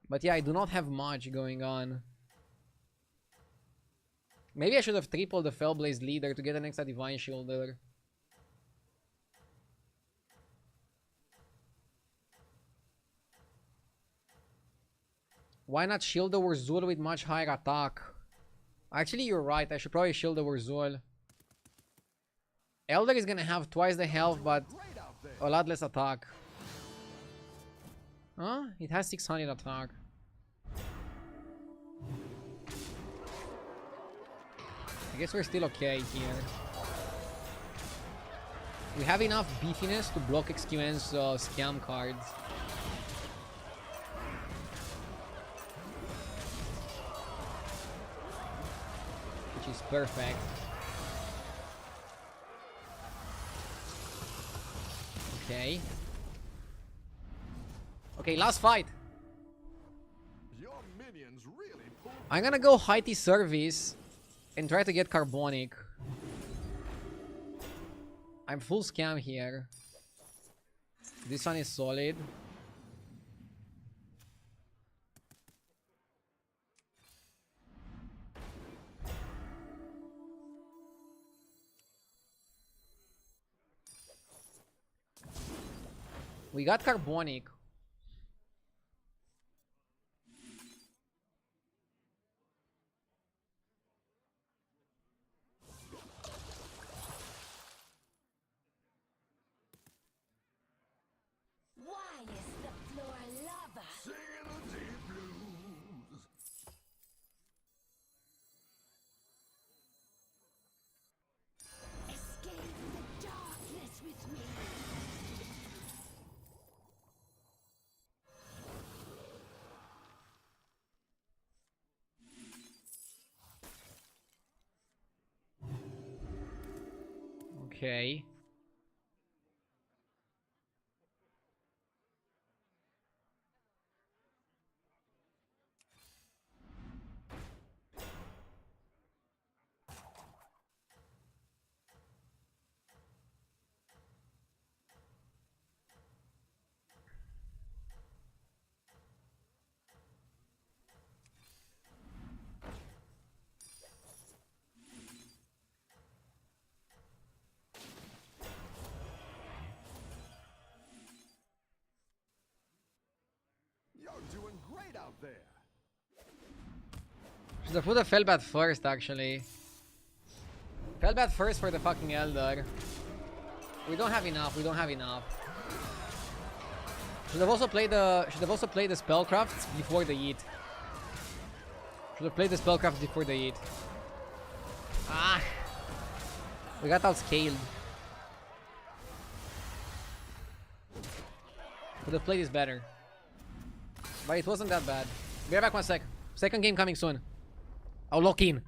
But yeah, I do not have much going on. Maybe I should have tripled the Fellblaze leader to get an extra Divine Shielder. Why not shield the Wurzul with much higher attack? Actually, you're right. I should probably shield the Wurzul. Elder is gonna have twice the health, but a lot less attack. Huh? It has 600 attack. I guess we're still okay here. We have enough beefiness to block XQN's scam cards. Which is perfect. Okay. Okay, last fight. Your minions really pull. I'm gonna go High-T service and try to get Carbonic. I'm full scam here. This one is solid. We got Carbonic. Why is the floor lava? Singing the deep blues. Escape the darkness with me. Okay. You're doing great out there. Should have put a Fellbat first, actually. Fellbat first for the fucking Elder. We don't have enough. We don't have enough. Should have also played the spellcrafts before the Yeet. Should have played the spellcrafts before the Yeet. Ah, we got outscaled. Should have played this better. But it wasn't that bad. Be right back 1 sec. Second game coming soon. I'll lock in.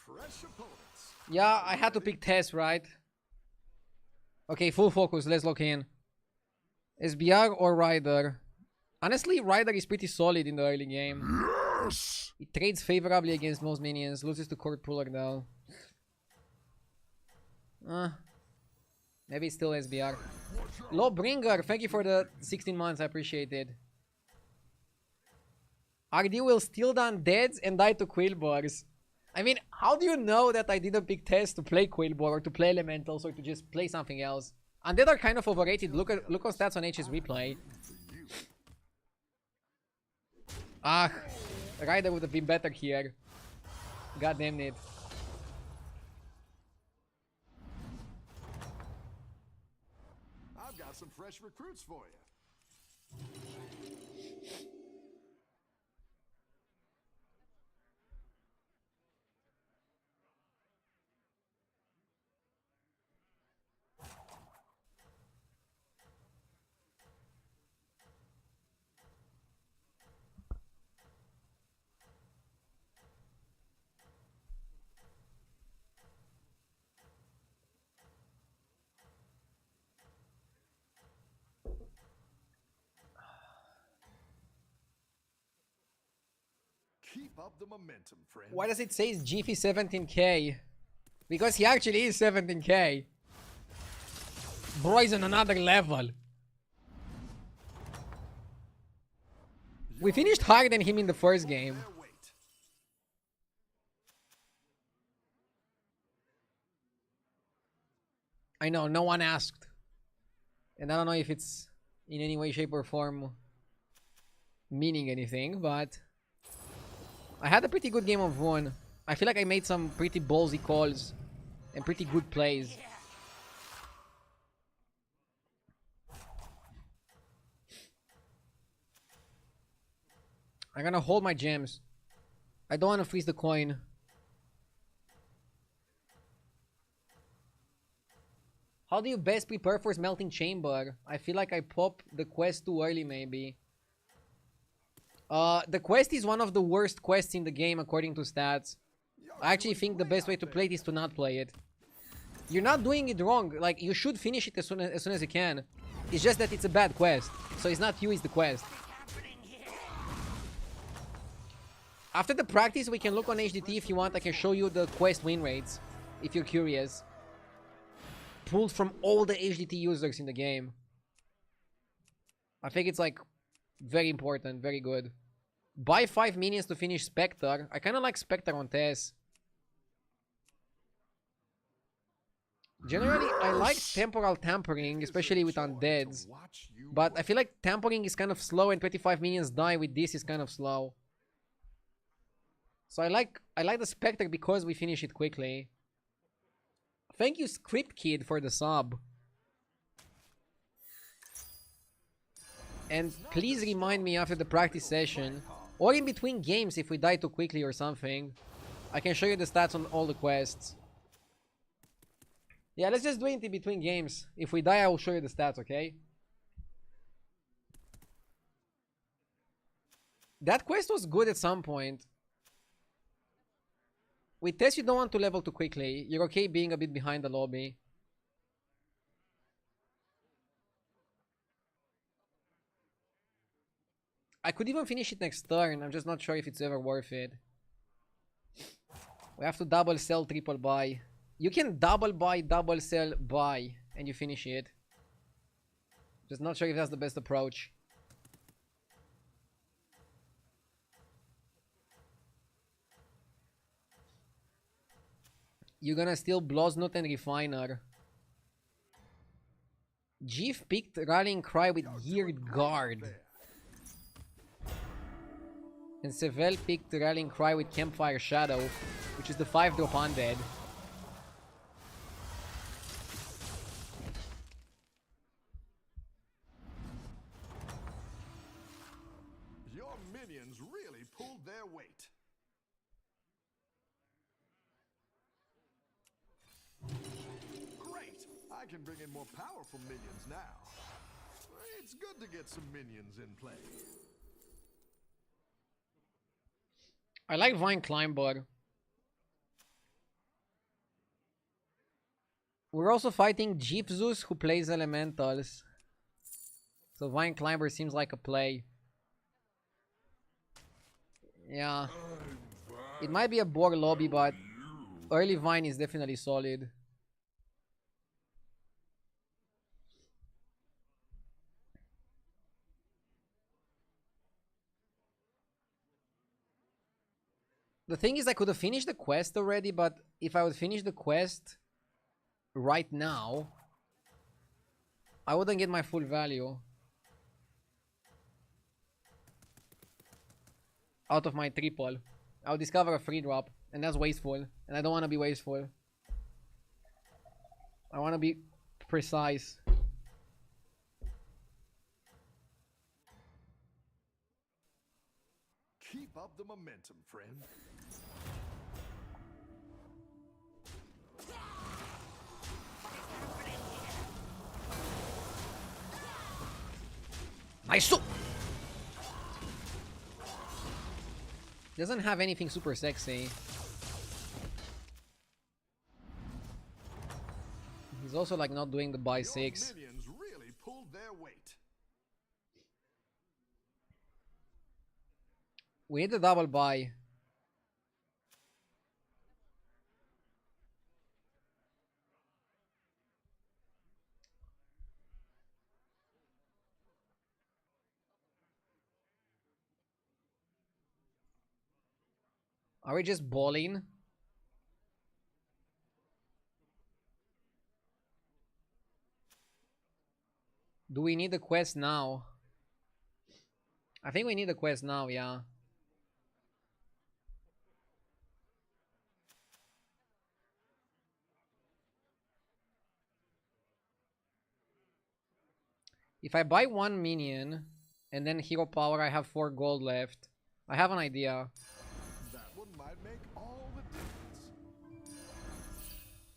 Fresh opponents. Yeah, I had to pick Tess, right? Okay, full focus. Let's lock in. SBR or Ryder? Honestly, Ryder is pretty solid in the early game. Yes! He trades favorably against most minions. Loses to Court Puller though. Maybe it's still SBR. Lawbringer, thank you for the 16 months. I appreciate it. RD will steal the undeads and die to Quillbars. I mean, how do you know that I didn't pick Test to play Quillbar or to play Elementals or to just play something else? Undead are kind of overrated. Look on stats on HS replay. Ah, Ryder would have been better here. God damn it. I've got some fresh recruits for you. Keep up the momentum, friend. Why does it say Jiffy 17k? Because he actually is 17k. Bro is on another level. We finished higher than him in the first game. I know, no one asked. And I don't know if it's in any way, shape, or form meaning anything, but I had a pretty good game of Rune. I feel like I made some pretty ballsy calls and pretty good plays. I'm gonna hold my gems. I don't want to freeze the coin. How do you best prepare for Smelting Chamber? I feel like I popped the quest too early, maybe. The quest is one of the worst quests in the game according to stats. I actually think the best way to play it is to not play it. You're not doing it wrong. Like, you should finish it as soon as you can. It's just that it's a bad quest. So it's not you, it's the quest. After the practice, we can look on HDT if you want. I can show you the quest win rates, if you're curious. Pulled from all the HDT users in the game. I think it's like very important, very good. Buy 5 minions to finish Spectre. I kind of like Spectre on Tess. Generally, I like temporal tampering, especially with undeads. But I feel like tampering is kind of slow and 25 minions die with this is kind of slow. So I like the Spectre because we finish it quickly. Thank you, Script Kid, for the sub. And please remind me after the practice session, or in between games if we die too quickly or something. I can show you the stats on all the quests. Yeah, let's just do it in between games. If we die, I will show you the stats, okay? That quest was good at some point. With Tess, you don't want to level too quickly. You're okay being a bit behind the lobby. I could even finish it next turn. I'm just not sure if it's ever worth it. We have to double sell, triple buy. You can double buy, double sell, buy, and you finish it. Just not sure if that's the best approach. You're gonna steal Bloznut and Refiner. Jeef picked Rallying Cry with Geared Guard. And Sevel picked Rallying Cry with Campfire Shadow, which is the 5-drop undead. Your minions really pulled their weight. Great! I can bring in more powerful minions now. It's good to get some minions in play. I like Vine Climber. We're also fighting Gypzus, who plays Elementals. So Vine Climber seems like a play. Yeah. It might be a bore lobby, but early Vine is definitely solid. The thing is, I could have finished the quest already, but if I would finish the quest right now, I wouldn't get my full value out of my triple. I'll discover a free drop, and that's wasteful, and I don't want to be wasteful. I want to be precise. Keep up the momentum, friend. Nice. Doesn't have anything super sexy. He's also like not doing the buy 6. Your minions really pulled their weight. We need a double buy. Are we just balling? Do we need the quest now? I think we need the quest now, yeah. If I buy one minion and then hero power, I have 4 gold left. I have an idea. That one might make all the difference.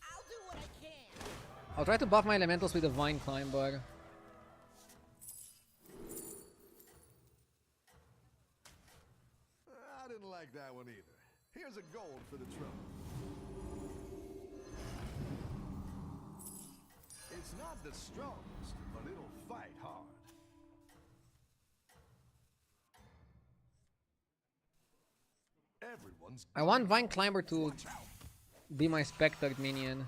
I'll do what I can. I'll try to buff my elementals with a Vine Climber. I didn't like that one either. Here's a gold for the trouble. It's not the strongest, but it'll fight hard. Everyone's I want Vine Climber to be my Spectred minion.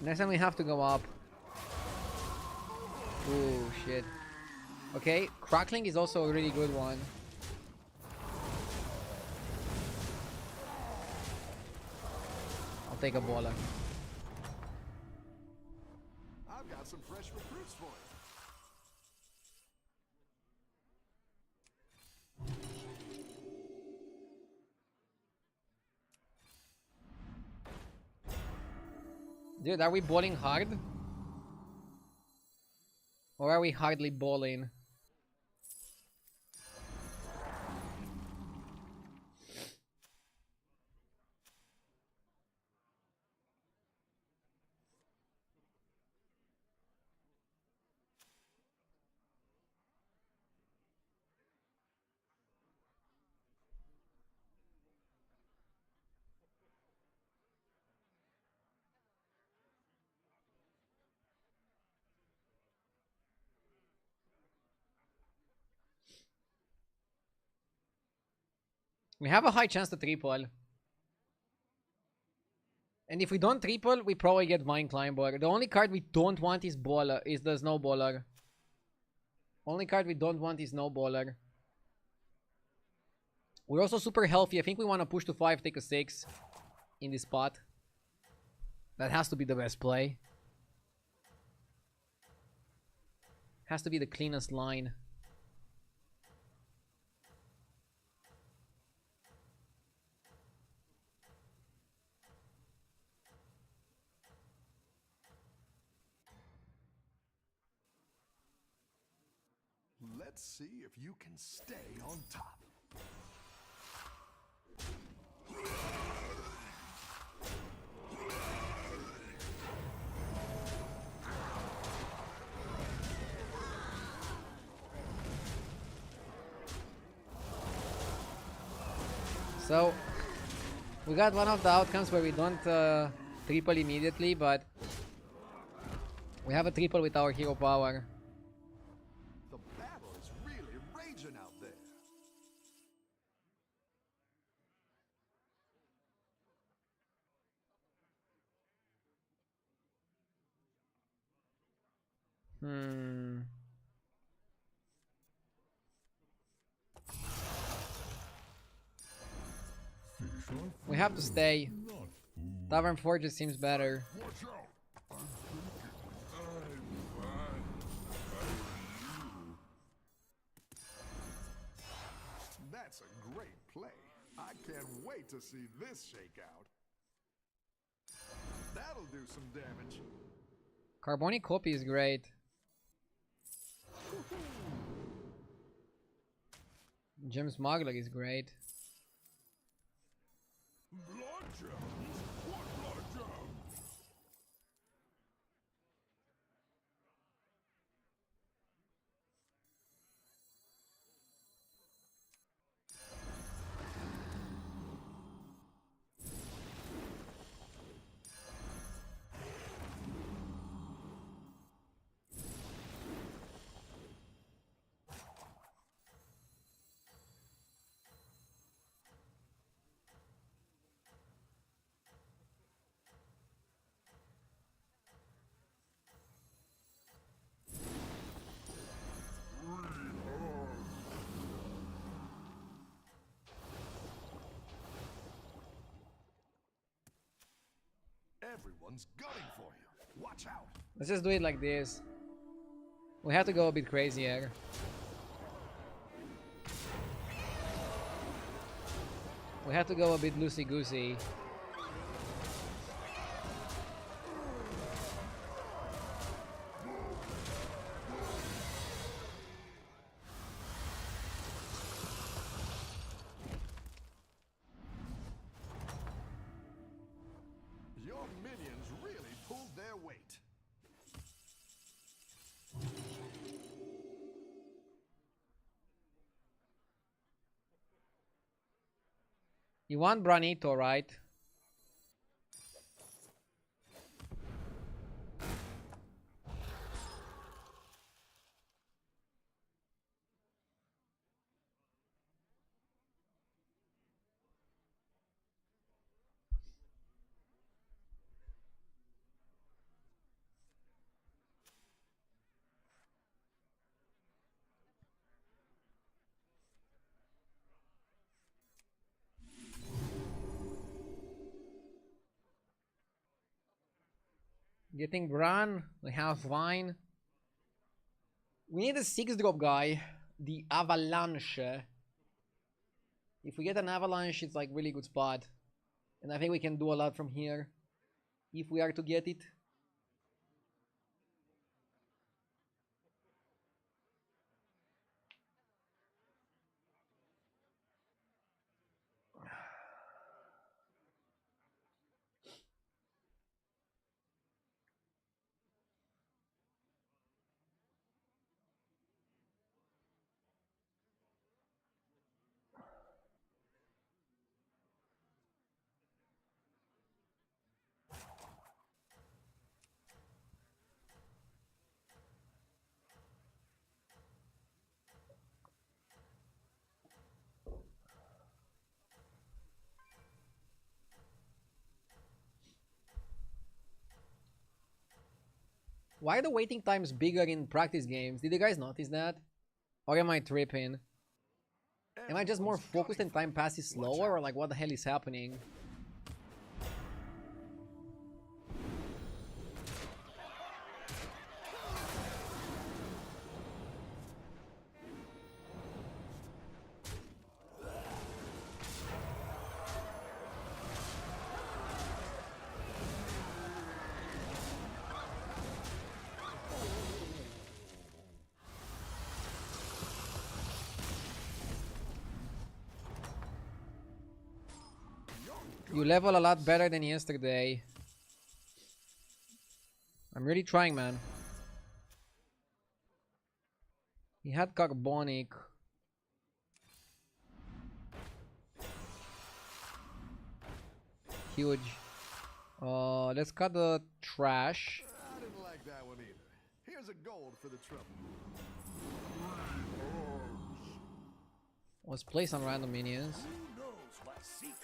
Next time we have to go up. Ooh, shit. Okay, Crackling is also a really good one. I'll take a baller. I've got some fresh recruits for you. Dude, are we bowling hard? Or are we hardly bowling? We have a high chance to triple. And if we don't triple, we probably get Vine Climber. The only card we don't want is Baller, is the Snowballer. Only card we don't want is Snowballer. We're also super healthy. I think we want to push to 5, take a 6 in this spot. That has to be the best play. Has to be the cleanest line. Let's see if you can stay on top. So, we got one of the outcomes where we don't triple immediately, but we have a triple with our hero power. The battle is really raging out there. We have to stay. Tavern Fortress seems better. Watch out! That's a great play. I can't wait to see this shake out. That'll do some damage. Carbonic Copy is great. Gem Smuggler is great. Blood gems? What blood gems? Everyone's gunning for you. Watch out. Let's just do it like this. We have to go a bit crazier. We have to go a bit loosey-goosey. You want Branito, right? Getting Bran, we have Vine. We need a 6-drop guy. The Avalanche. If we get an Avalanche, it's like really good spot. And I think we can do a lot from here. If we are to get it. Why are the waiting times bigger in practice games? Did you guys notice that? Or am I tripping? Am I just more focused and time passes slower? Or like what the hell is happening? You level a lot better than yesterday. I'm really trying, man. He had carbonic. Huge. Let's cut the trash. I didn't like that one either. Here's a gold for the trouble. Let's play some random minions. Who knows what secrets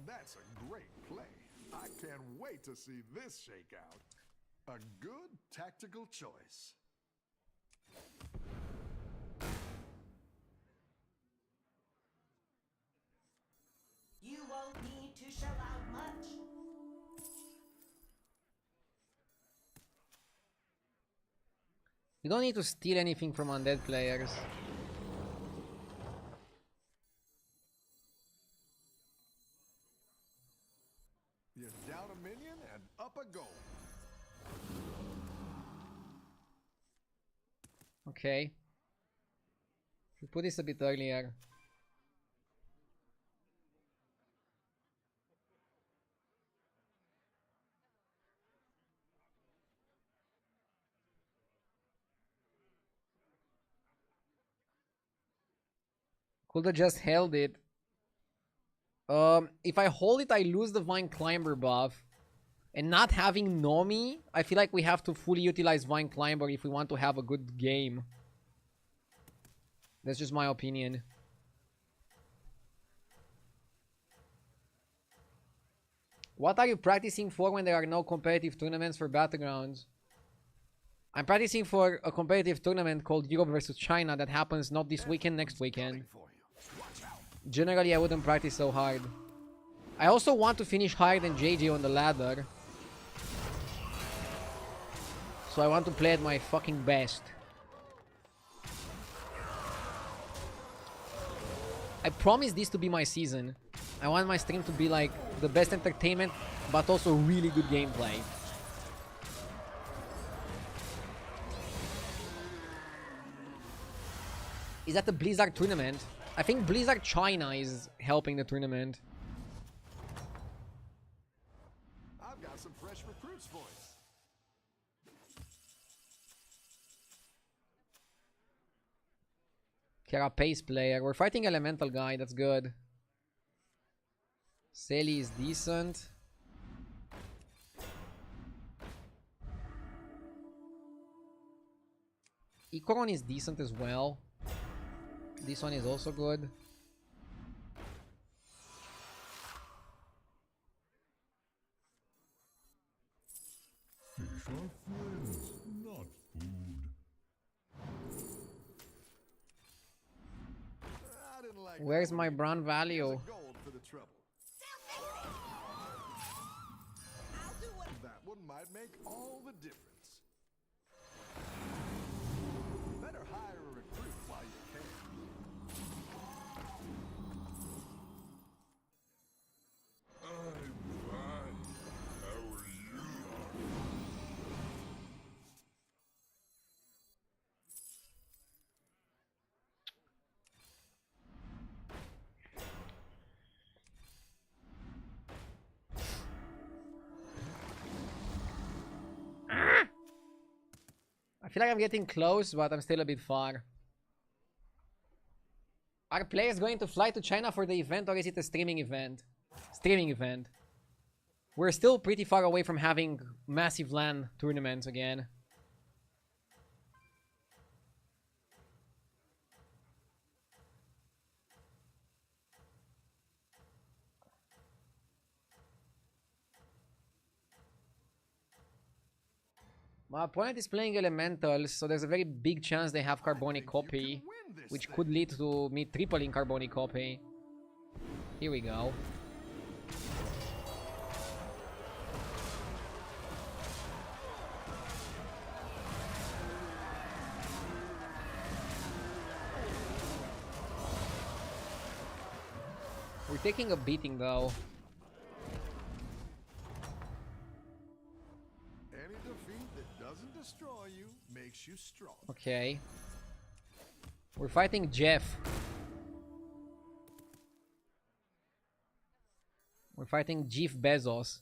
That's a great play. I can't wait to see this shake out. A good tactical choice. You won't need to shell out much. You don't need to steal anything from undead players. You're down a minion and up a goal. Okay. Should put this a bit earlier. Could have just held it. If I hold it, I lose the Vine Climber buff. And not having Nomi, I feel like we have to fully utilize Vine Climber if we want to have a good game. That's just my opinion. What are you practicing for when there are no competitive tournaments for Battlegrounds? I'm practicing for a competitive tournament called Europe versus China that happens not this weekend, next weekend. Generally, I wouldn't practice so hard. I also want to finish higher than JJ on the ladder. So I want to play at my fucking best. I promise this to be my season. I want my stream to be like the best entertainment, but also really good gameplay. Is that the Blizzard tournament? I think Blizzard China is helping the tournament. I've got some fresh recruits for you. Carapace player. We're fighting Elemental guy, that's good. Sally is decent. Ikoron is decent as well. This one is also good. Fish are friends, not food. I didn't like Where's that my one. brand Here's value? a gold for the trouble. I'll do what That one might make all the difference. Better hire a recruit while you can. I'm fine. How are you? I feel like I'm getting close, but I'm still a bit far. Are players going to fly to China for the event, or is it a streaming event? Streaming event. We're still pretty far away from having massive LAN tournaments again. My opponent is playing Elementals, so there's a very big chance they have Carbonic Copy, which could lead to me tripling Carbonic Copy. Here we go. We're taking a beating though. Any defeat that doesn't destroy you makes you strong. Okay. We're fighting Jeff. We're fighting Jeff Bezos.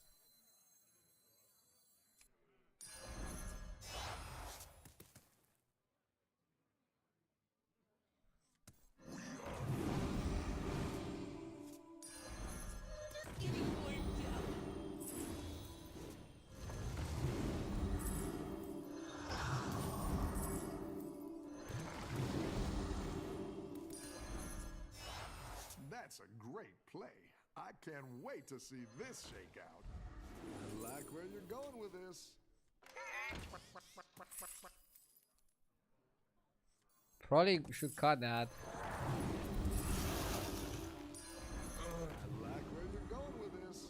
That's a great play. I can't wait to see this shake out. I like where you're going with this. Probably should cut that. I like where you're going with this.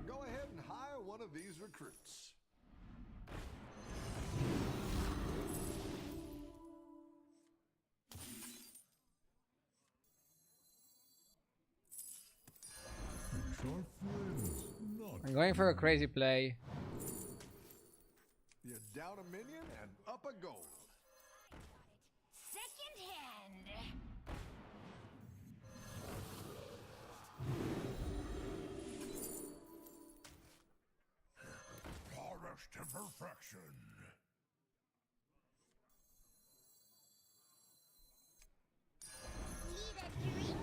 Go ahead and hire one of these recruits. Fish are friends, not I'm going for a crazy play. You're down a minion and up a gold. second hand. polished to perfection. Need a drink?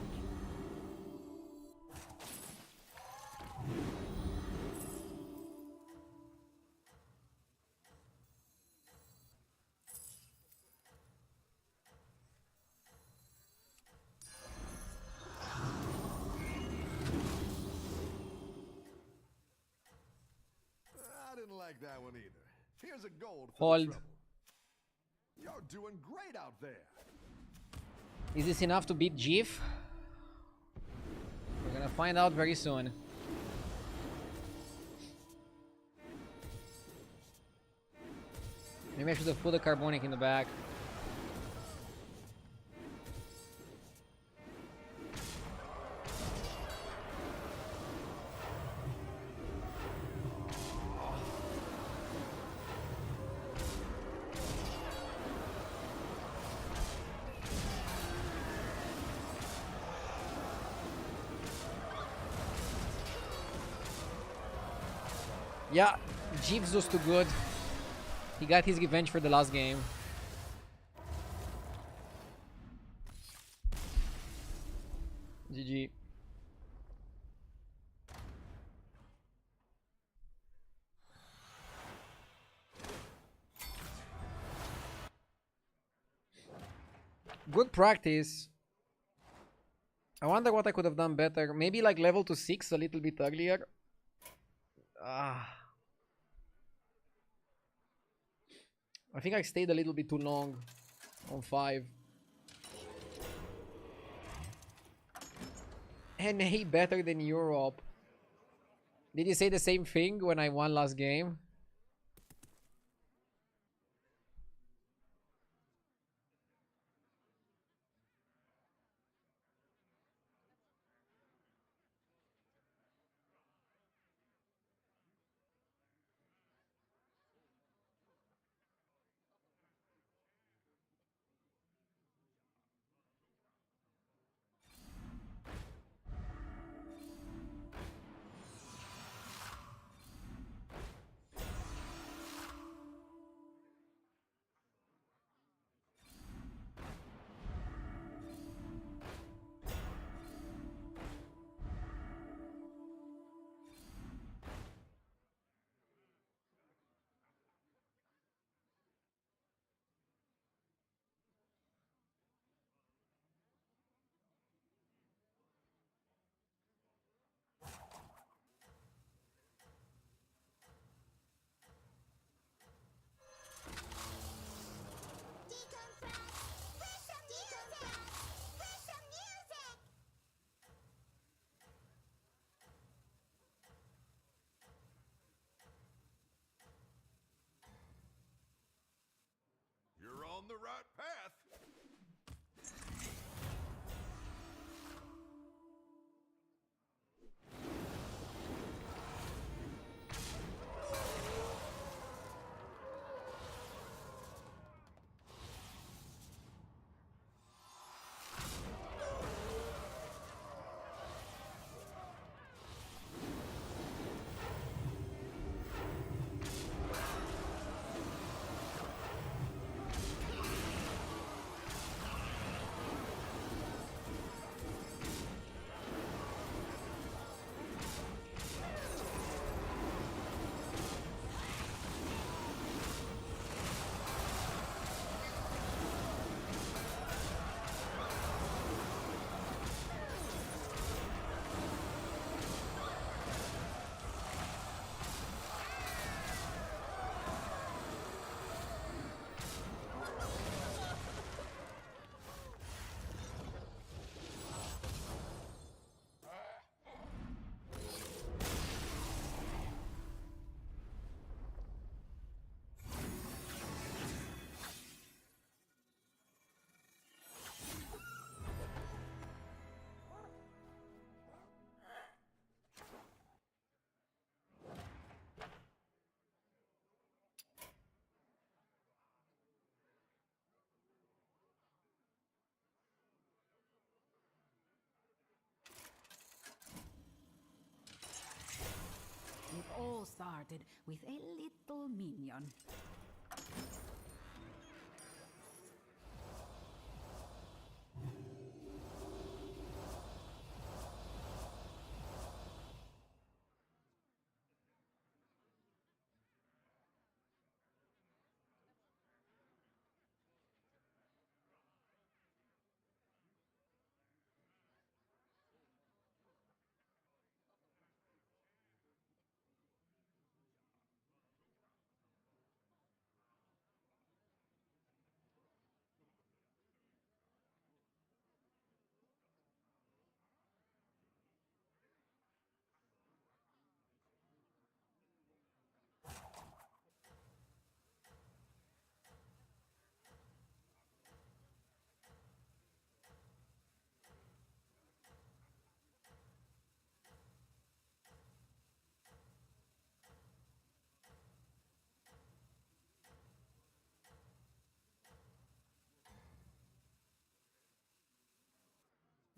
I didn't like that one either. Here's a gold for the Hold. trouble. You're doing great out there. Is this enough to beat Jeff? We're gonna find out very soon. Maybe I should have put the Carbonic in the back. Yeah, Jeeves was too good. He got his revenge for the last game. GG. Good practice. I wonder what I could have done better. Maybe like level to 6 a little bit earlier. Ah. I think I stayed a little bit too long on 5. NA better than Europe. Did you say the same thing when I won last game? You're on the right path. It all started with a little minion.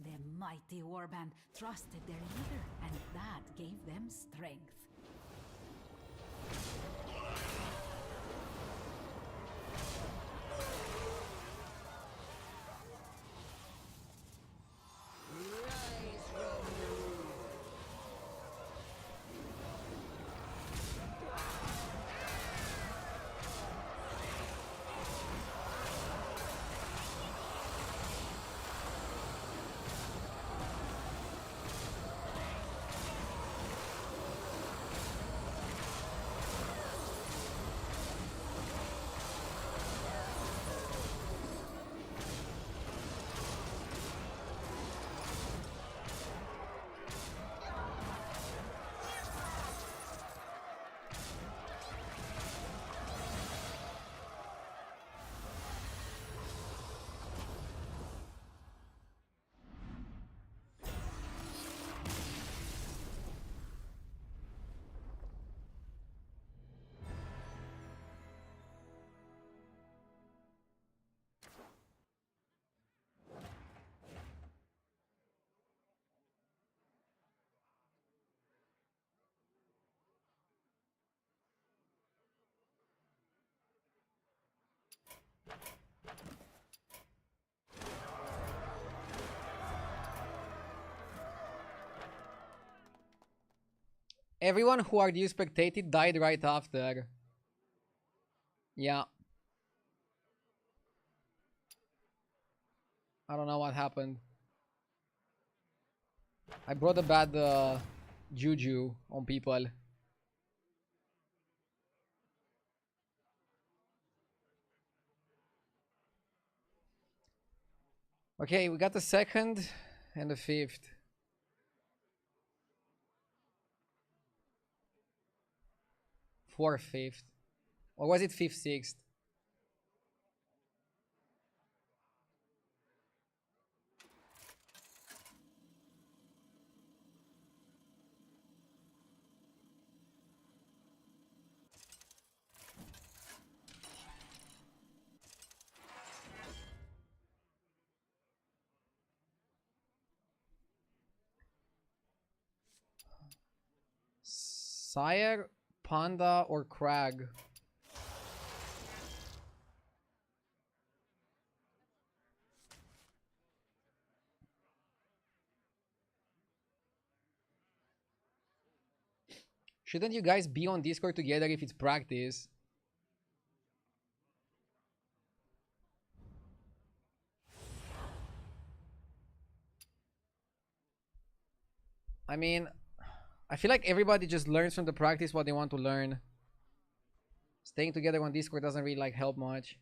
The mighty warband trusted their leader, and that gave them strength. Everyone who RDU spectated died right after. Yeah. I don't know what happened. I brought a bad juju on people. Okay, we got the second and the fifth. Fourth, fifth. Or was it fifth, sixth? Sire, Panda, or Crag? Shouldn't you guys be on Discord together if it's practice? I mean, I feel like everybody just learns from the practice what they want to learn. Staying together on Discord doesn't really like help much.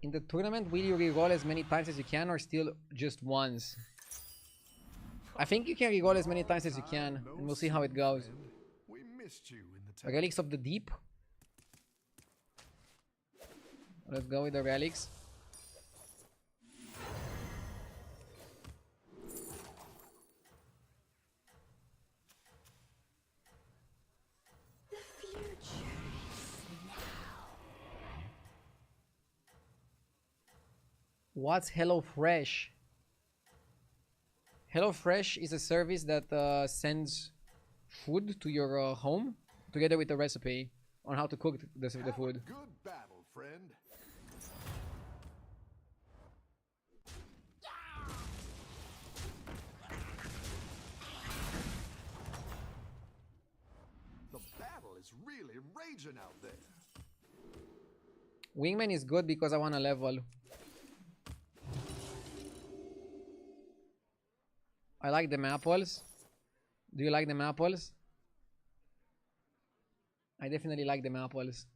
In the tournament, will you reroll as many times as you can or still just once? I think you can reroll as many times as you can, and we'll see how it goes. We missed you in the Relics of the Deep. Let's go with the relics. The future is now. What's HelloFresh? HelloFresh is a service that sends food to your home together with a recipe on how to cook the food. Good battle, friend. The battle is really raging out there. Wingman is good because I want to level. I like the apples. Do you like the apples? I definitely like the apples.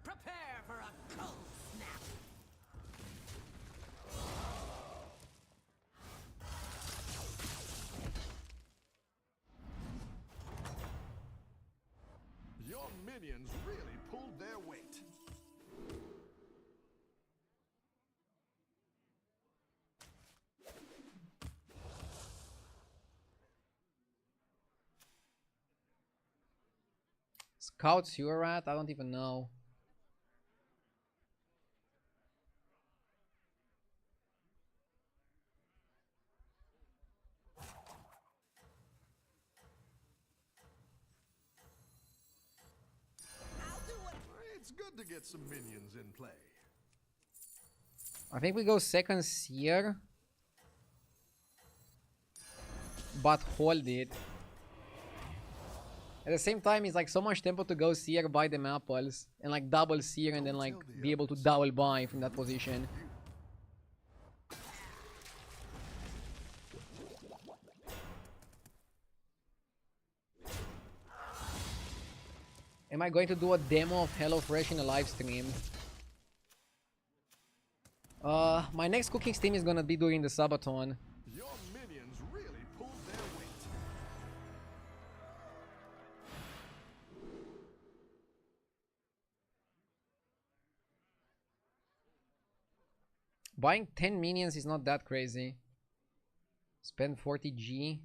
Prepare for a cold snap. Your minions really pulled their weight. Scouts you're at? I don't even know. It's good to get some minions in play. I think we go second Seer. But hold it. At the same time, it's like so much tempo to go Seer, buy them apples, and like double Seer and then like be able to double buy from that position. Am I going to do a demo of HelloFresh in a live stream? My next cooking stream is gonna be during the Sabathon. Your minions really pulled their weight. Buying 10 minions is not that crazy. Spend 40G.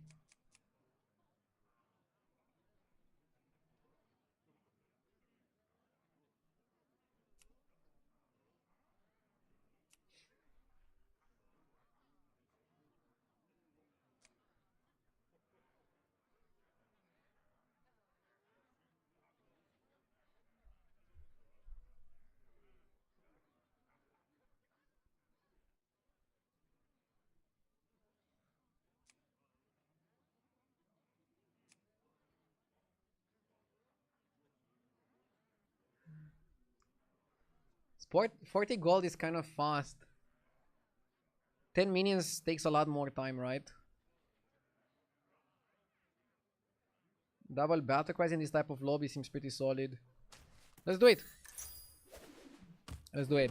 Sport 40 gold is kind of fast. 10 minions takes a lot more time, right? Double battle cries in this type of lobby seems pretty solid. Let's do it. Let's do it.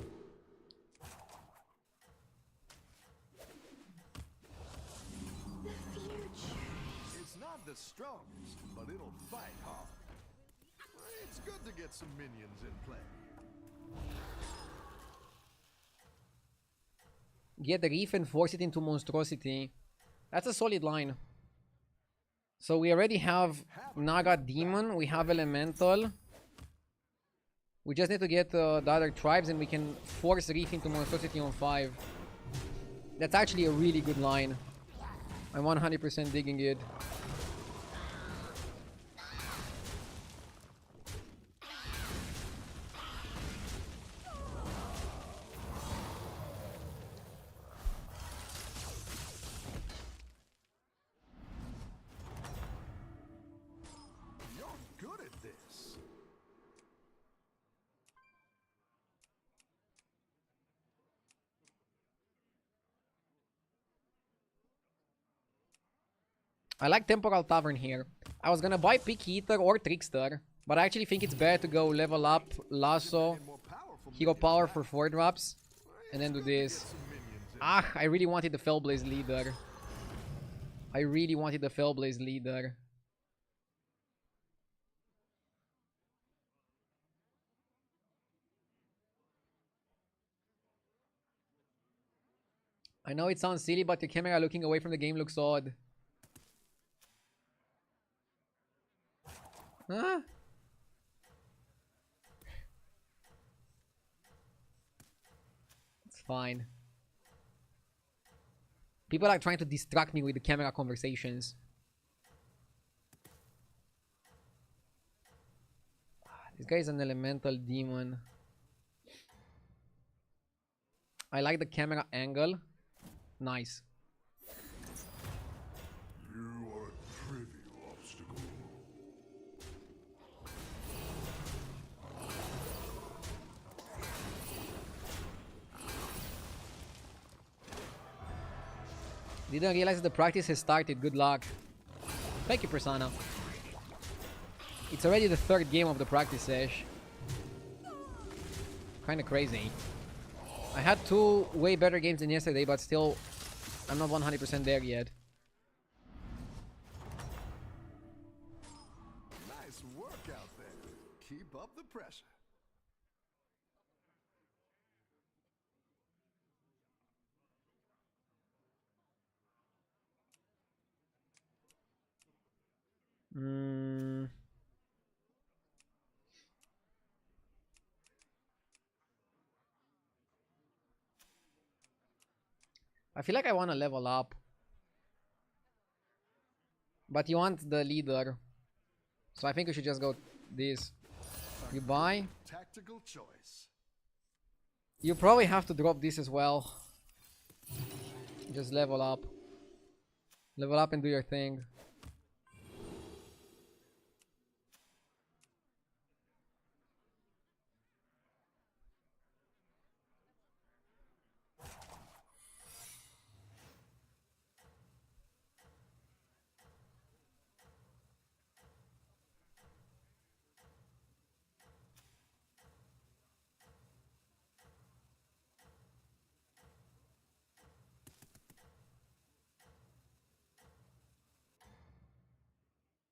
It's not the strongest, but it'll fight hard. It's good to get some minions in play. Get the reef and force it into monstrosity. That's a solid line. So we already have Naga Demon, we have Elemental. We just need to get the other tribes and we can force reef into monstrosity on 5. That's actually a really good line. I'm 100% digging it. I like Temporal Tavern here. I was gonna buy Pick Eater or Trickster, but I actually think it's better to go level up Lasso, Hero Power for 4 drops, and then do this. Ah, I really wanted the Fellblaze Leader. I really wanted the Fellblaze Leader. I know it sounds silly, but your camera looking away from the game looks odd. Huh? It's fine. People are trying to distract me with the camera conversations. This guy is an elemental demon. I like the camera angle. Nice. You are a trivial obstacle. Didn't realize the practice has started. Good luck. Thank you, Persona. It's already the 3rd game of the practice sesh. Kinda crazy. I had 2 way better games than yesterday, but still, I'm not 100% there yet. Nice work out there. Keep up the pressure. I feel like I want to level up. But you want the leader. So I think we should just go this. You buy. Tactical choice. You probably have to drop this as well. Just level up. Level up and do your thing.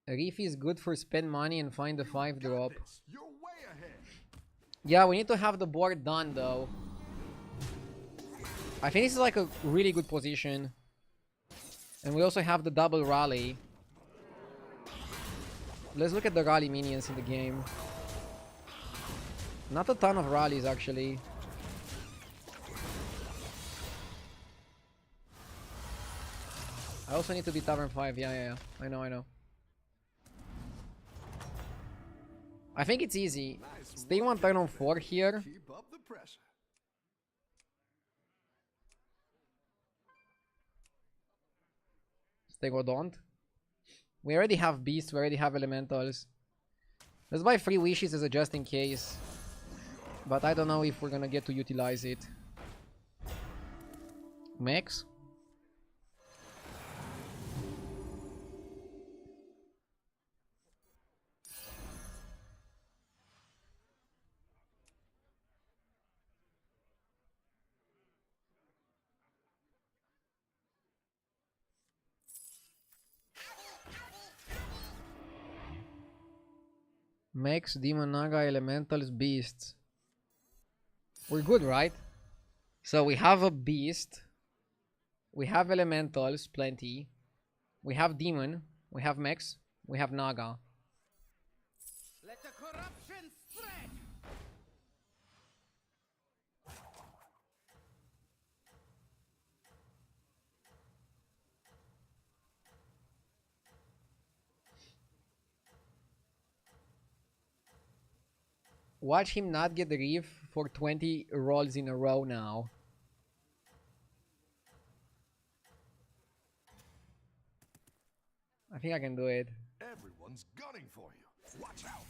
Reef is good for spend money and find the 5 drop. You're way ahead. Yeah, we need to have the board done though. I think this is like a really good position. And we also have the double rally. Let's look at the rally minions in the game. Not a ton of rallies actually. I also need to be Tavern 5. Yeah. I know. I think it's easy. Stay one turn on 4 here. Keep up the pressure. Stegodont. We already have beasts, we already have elementals. Let's buy 3 wishes as a just in case. But I don't know if we're gonna get to utilize it. Max? Max, Demon, Naga, Elementals, Beasts. We're good, right? So we have a Beast. We have Elementals, plenty. We have Demon. We have Max. We have Naga. Let the corruption spread. Watch him not get the reef for 20 rolls in a row now. I think I can do it. Everyone's gunning for you. Watch out.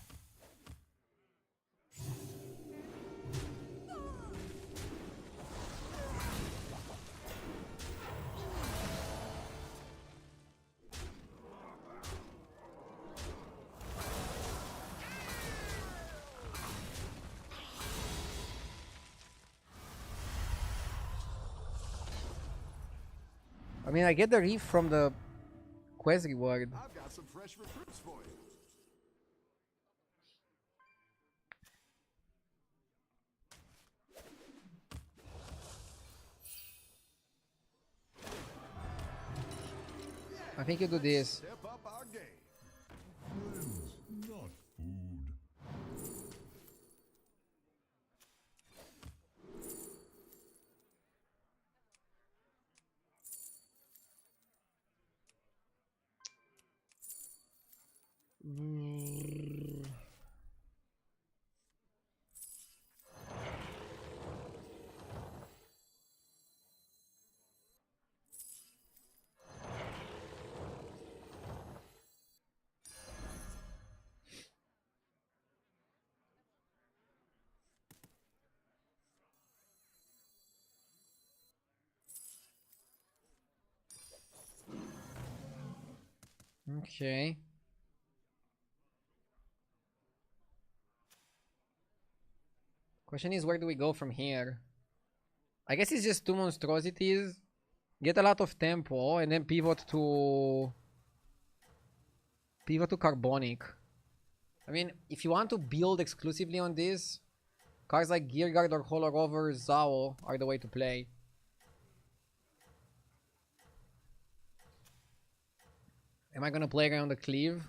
I mean, I get the reef from the quest reward. I've got some fresh recruits for you. I think you do this. Step up our game. Friends, not food. Okay. Question is, where do we go from here? I guess it's just 2 monstrosities. Get a lot of tempo and then pivot to carbonic. I mean, if you want to build exclusively on this, cards like Gearguard or Hollow Rover Zao are the way to play. Am I gonna play around the cleave?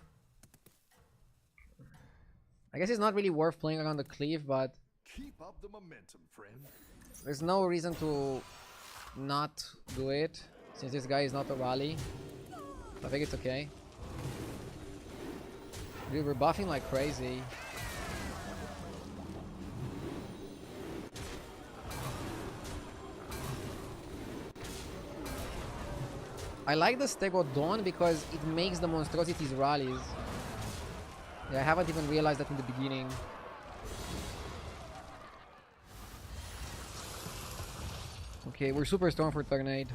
I guess it's not really worth playing around the cleave, but Keep up the momentum, friend. there's no reason to not do it, since this guy is not a rally. I think it's okay. Dude, we're buffing like crazy. I like the Stegodon because it makes the monstrosities rallies. Yeah, I haven't even realized that in the beginning. Okay, we're super strong for turn 8.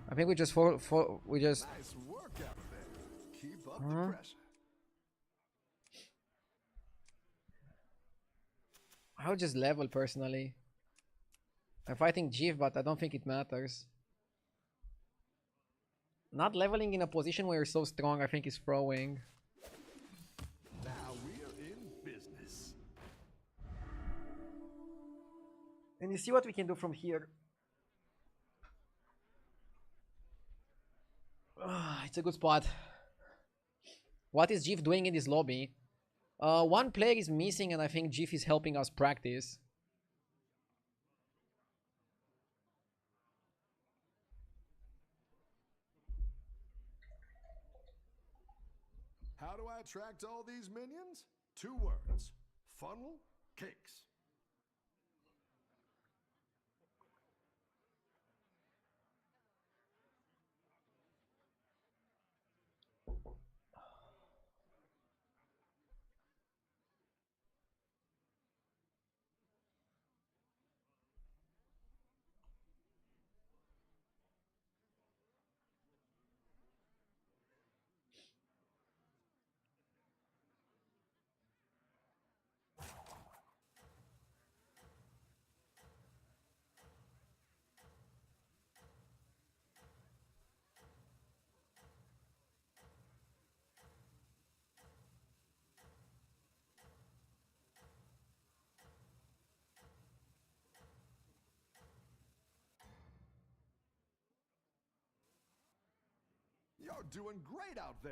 I think we just we just Nice work out there. Keep up the pressure. I would just level personally. I'm fighting Jif, but I don't think it matters. Not leveling in a position where you're so strong, I think is throwing. Now we're in business. And you see what we can do from here. It's a good spot. What is Jif doing in this lobby? One player is missing and I think Jif is helping us practice. How do I attract all these minions? 2 words. Funnel cakes. You're doing great out there.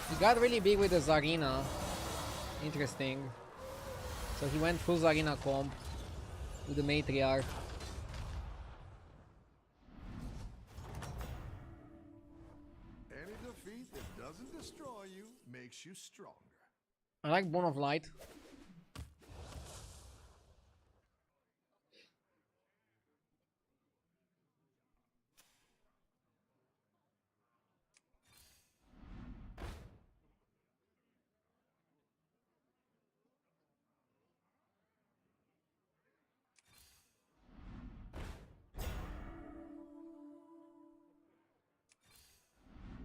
He got really big with the Zarina. Interesting. So he went full Zarina comp with the Matriarch. Any defeat that doesn't destroy you makes you stronger. I like Bone of Light.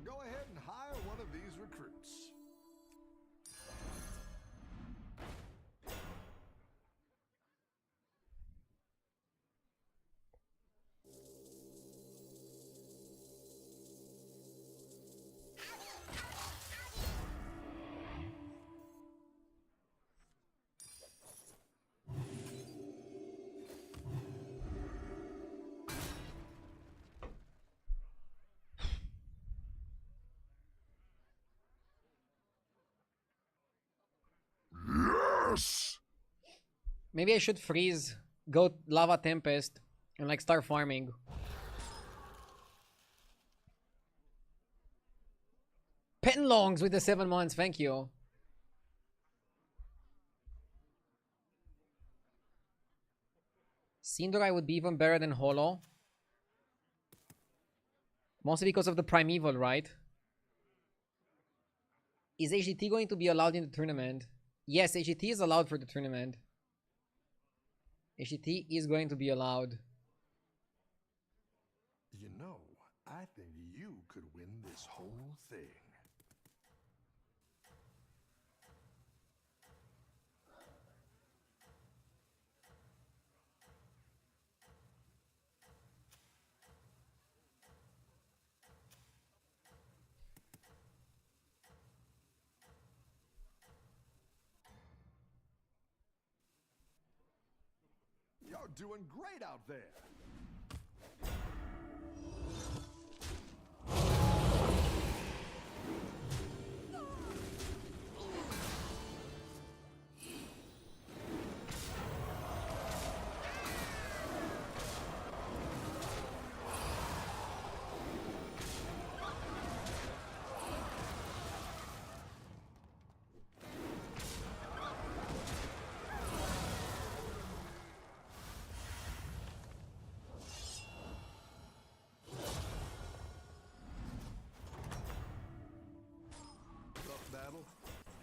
Go ahead and hire one of these recruits. Yes! Maybe I should freeze, go Lava Tempest, and like start farming. Penlongs with the 7 months, thank you. Sindorai would be even better than Holo. Mostly because of the Primeval, right? Is HDT going to be allowed in the tournament? Yes, HDT is allowed for the tournament. HDT is going to be allowed. You know, I think you could win this whole thing. You're doing great out there. Tough battle.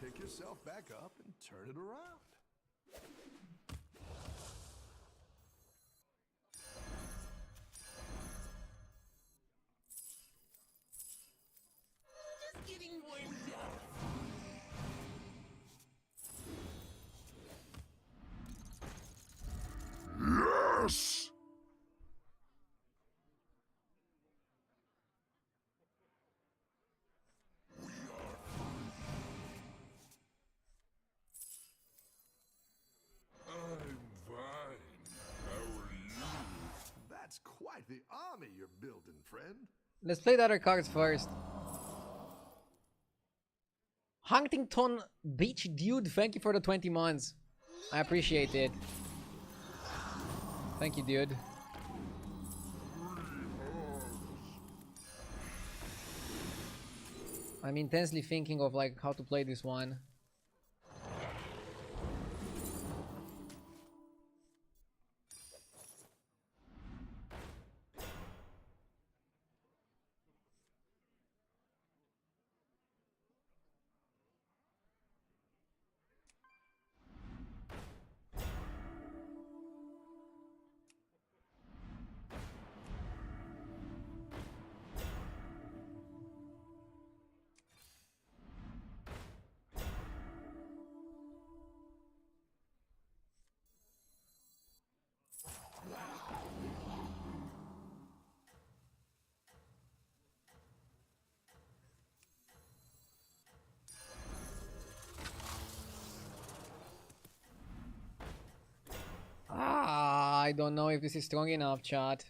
Pick yourself back up and turn it around. Just getting warmed up. Yes! Quite the army you're building, friend. Let's play the other cards first. Huntington Beach Dude, thank you for the 20 months. I appreciate it. Thank you, dude. I'm intensely thinking of like how to play this one. I don't know if this is strong enough, chat.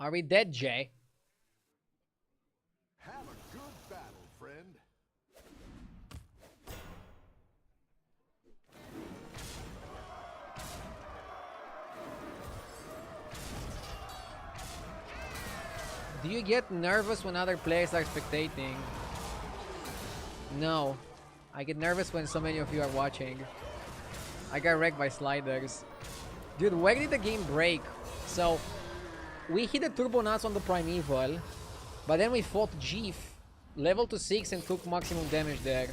Are we dead, Jay? Have a good battle, friend. Do you get nervous when other players are spectating? No. I get nervous when so many of you are watching. I got wrecked by sliders. Dude, where did the game break? So, we hit the turbo nuts on the primeval, but then we fought Jeef, level to 6 and took maximum damage there.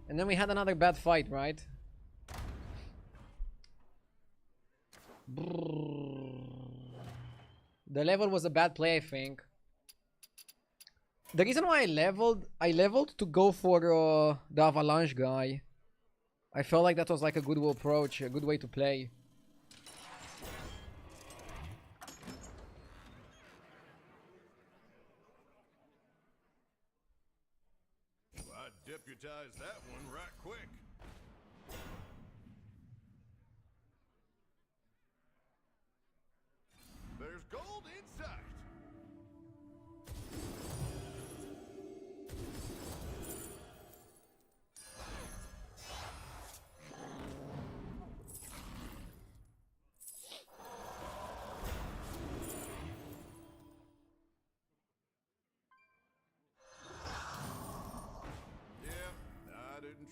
And then we had another bad fight, right? The level was a bad play, I think. The reason why I leveled to go for the avalanche guy. I felt like that was like a good approach, a good way to play. Well, I deputized that one right quick. There's gold in sight.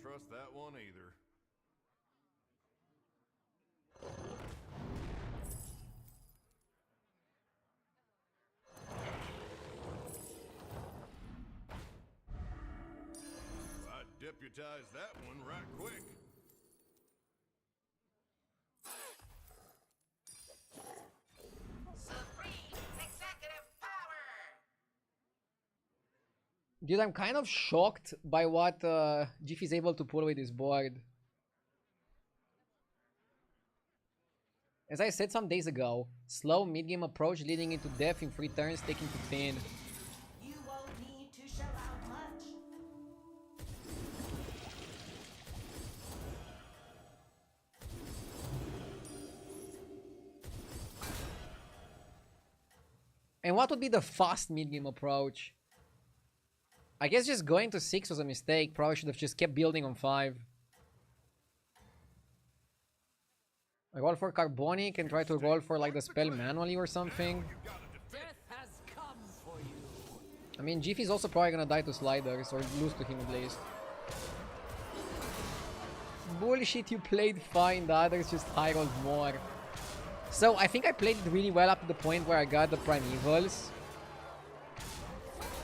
Trust that one either. I deputized that one right quick. Supreme executive power! Dude, I'm kind of shocked by what Jeef is able to pull with this board. As I said some days ago, slow mid-game approach leading into death in 3 turns, taking to thin. You won't need to shell out much. And what would be the fast mid-game approach? I guess just going to 6 was a mistake. Probably should have just kept building on 5. I roll for Carbonic and try to roll for like the spell manually or something. Death has come for you. I mean, Jeef is also probably gonna die to sliders or lose to him at least. Bullshit, you played fine, the others just high rolled more. So I think I played it really well up to the point where I got the primevals.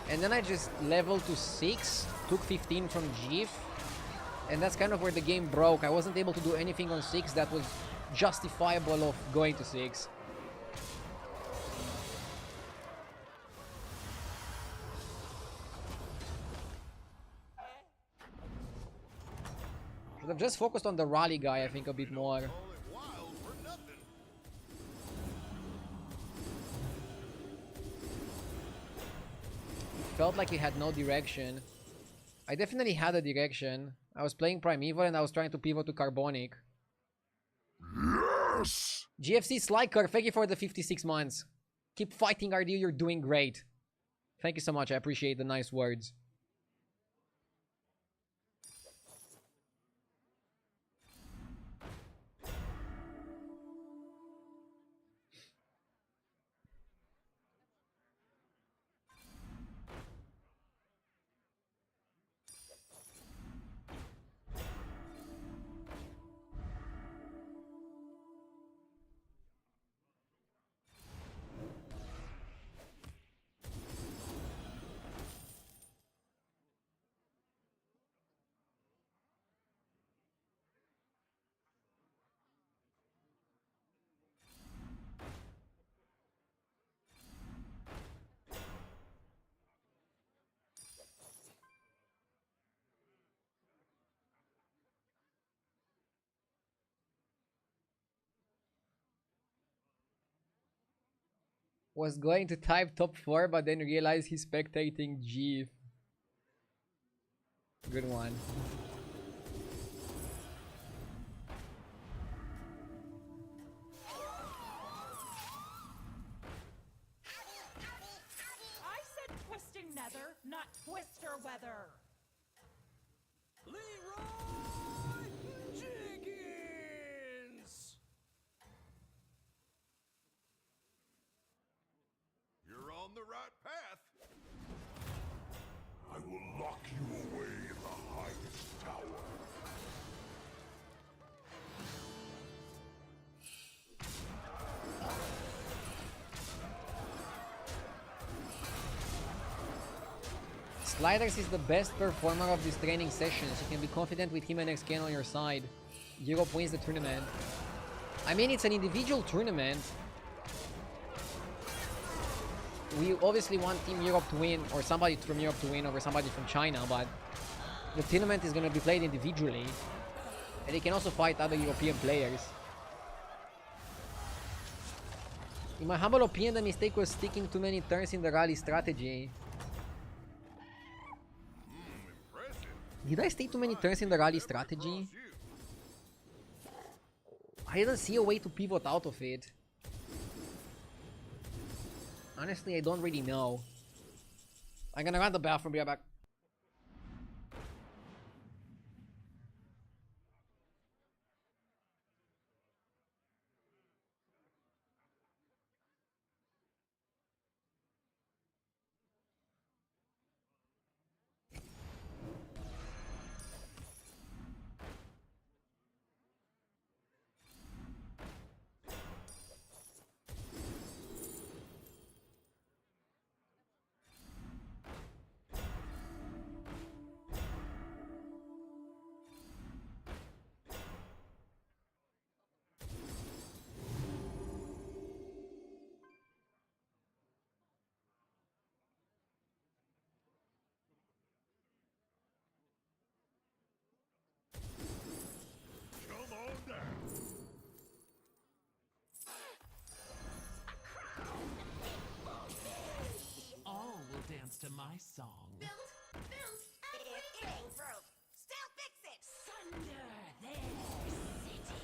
And then I just leveled to 6, took 15 from Jeef. And that's kind of where the game broke. I wasn't able to do anything on 6 that was justifiable of going to 6. Should have just focused on the rally guy, I think, a bit more. Felt like he had no direction. I definitely had a direction. I was playing Primeval and I was trying to pivot to Carbonic. Yes! GFC Slyker, thank you for the 56 months. Keep fighting, RD. You're doing great. Thank you so much. I appreciate the nice words. Was going to type top 4, but then realized he's spectating G. Good one. I said twisting nether, not twister weather. Leroy Jenkins! You're on the right path. I will lock you away in the highest tower. Sliders is the best performer of these training sessions. You can be confident with him and XK on your side. Europe wins the tournament. I mean, it's an individual tournament. We obviously want Team Europe to win, or somebody from Europe to win over somebody from China, but the tournament is going to be played individually. And they can also fight other European players. In my humble opinion, the mistake was sticking too many turns in the rally strategy. Did I stay too many turns in the rally strategy? I didn't see a way to pivot out of it. Honestly, I don't really know. I'm gonna run the bathroom, be right back. All will dance to my song. Built. If it ain't broke, still fix it. Thunder their city.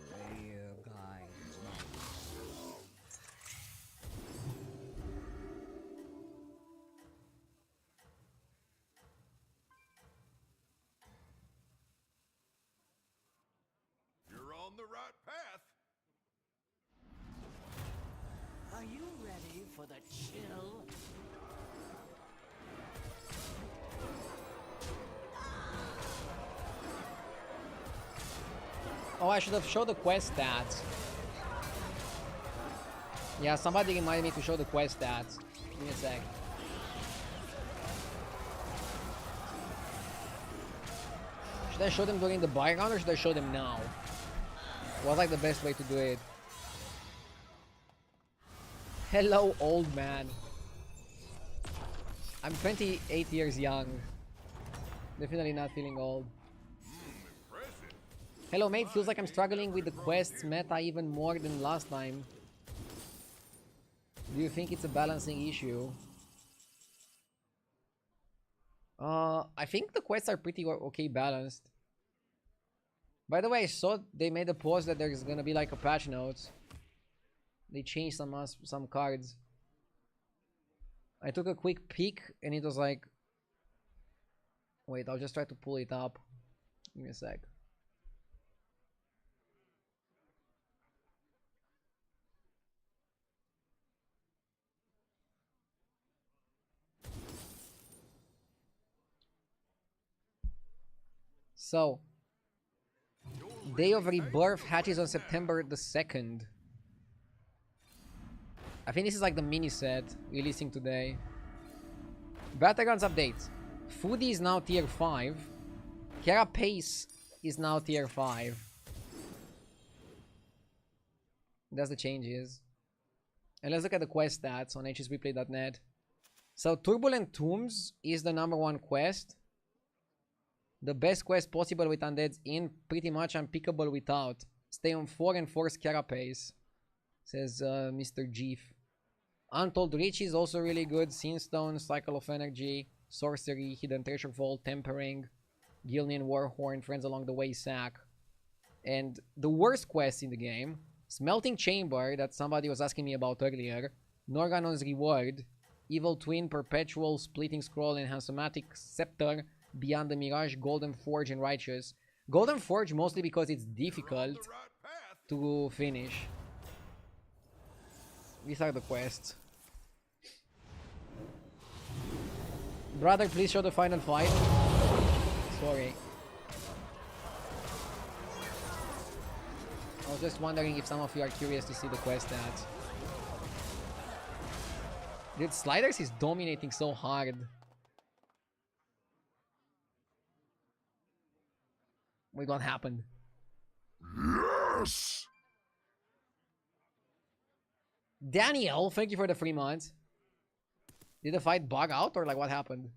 Freya guides my You're on the right path. Are you ready for the chill? Oh, I should have showed the quest stats. Yeah, somebody reminded me to show the quest stats. Give me a sec. Should I show them during the buy round or should I show them now? What's like the best way to do it? Hello, old man. I'm 28 years young. Definitely not feeling old. Impressive. Hello mate, feels like I'm struggling with the quests meta even more than last time. Do you think it's a balancing issue? I think the quests are pretty okay balanced. By the way, I saw they made a post that there's gonna be like a patch notes. They changed some cards. I took a quick peek and it was like... Wait, I'll just try to pull it up. Give me a sec. So, Day of Rebirth hatches on September the 2nd. I think this is like the mini set releasing today. Battlegrounds updates. Foodie is now tier 5. Carapace is now tier 5. That's the changes. And let's look at the quest stats on hsreplay.net. So Turbulent Tombs is the #1 quest. The best quest possible with undeads in, pretty much unpickable without. Stay on 4 and force Carapace, says Mr. Jeef. Untold Reach is also really good. Sinstone, Cycle of Energy, Sorcery, Hidden Treasure Vault, Tempering, Gilnean Warhorn, Friends Along the Way Sack. And the worst quest in the game, Smelting Chamber, that somebody was asking me about earlier, Norganon's Reward, Evil Twin, Perpetual, Splitting Scroll, and Hansomatic Scepter, Beyond the Mirage, Golden Forge, and Righteous. Golden Forge mostly because it's difficult to finish. These are the quests. Brother, please show the final fight. Sorry. I was just wondering if some of you are curious to see the quest stats. Dude, Sliders is dominating so hard. Wait, what happened? Yes! Daniel, thank you for the 3 months. Did the fight bug out or like what happened?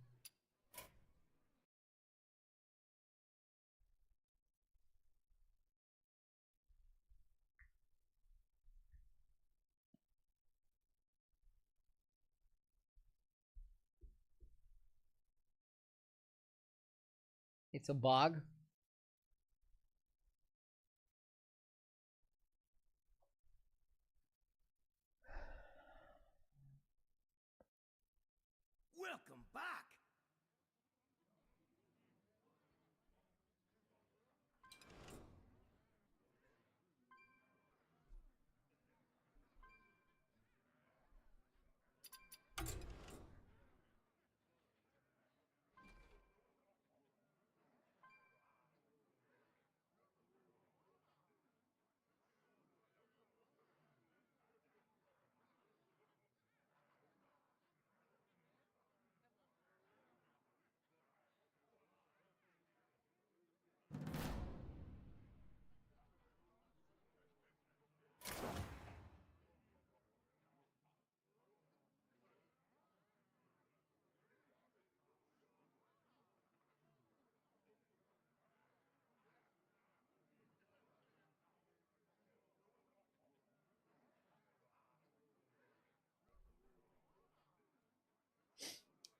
It's a bug. Welcome back.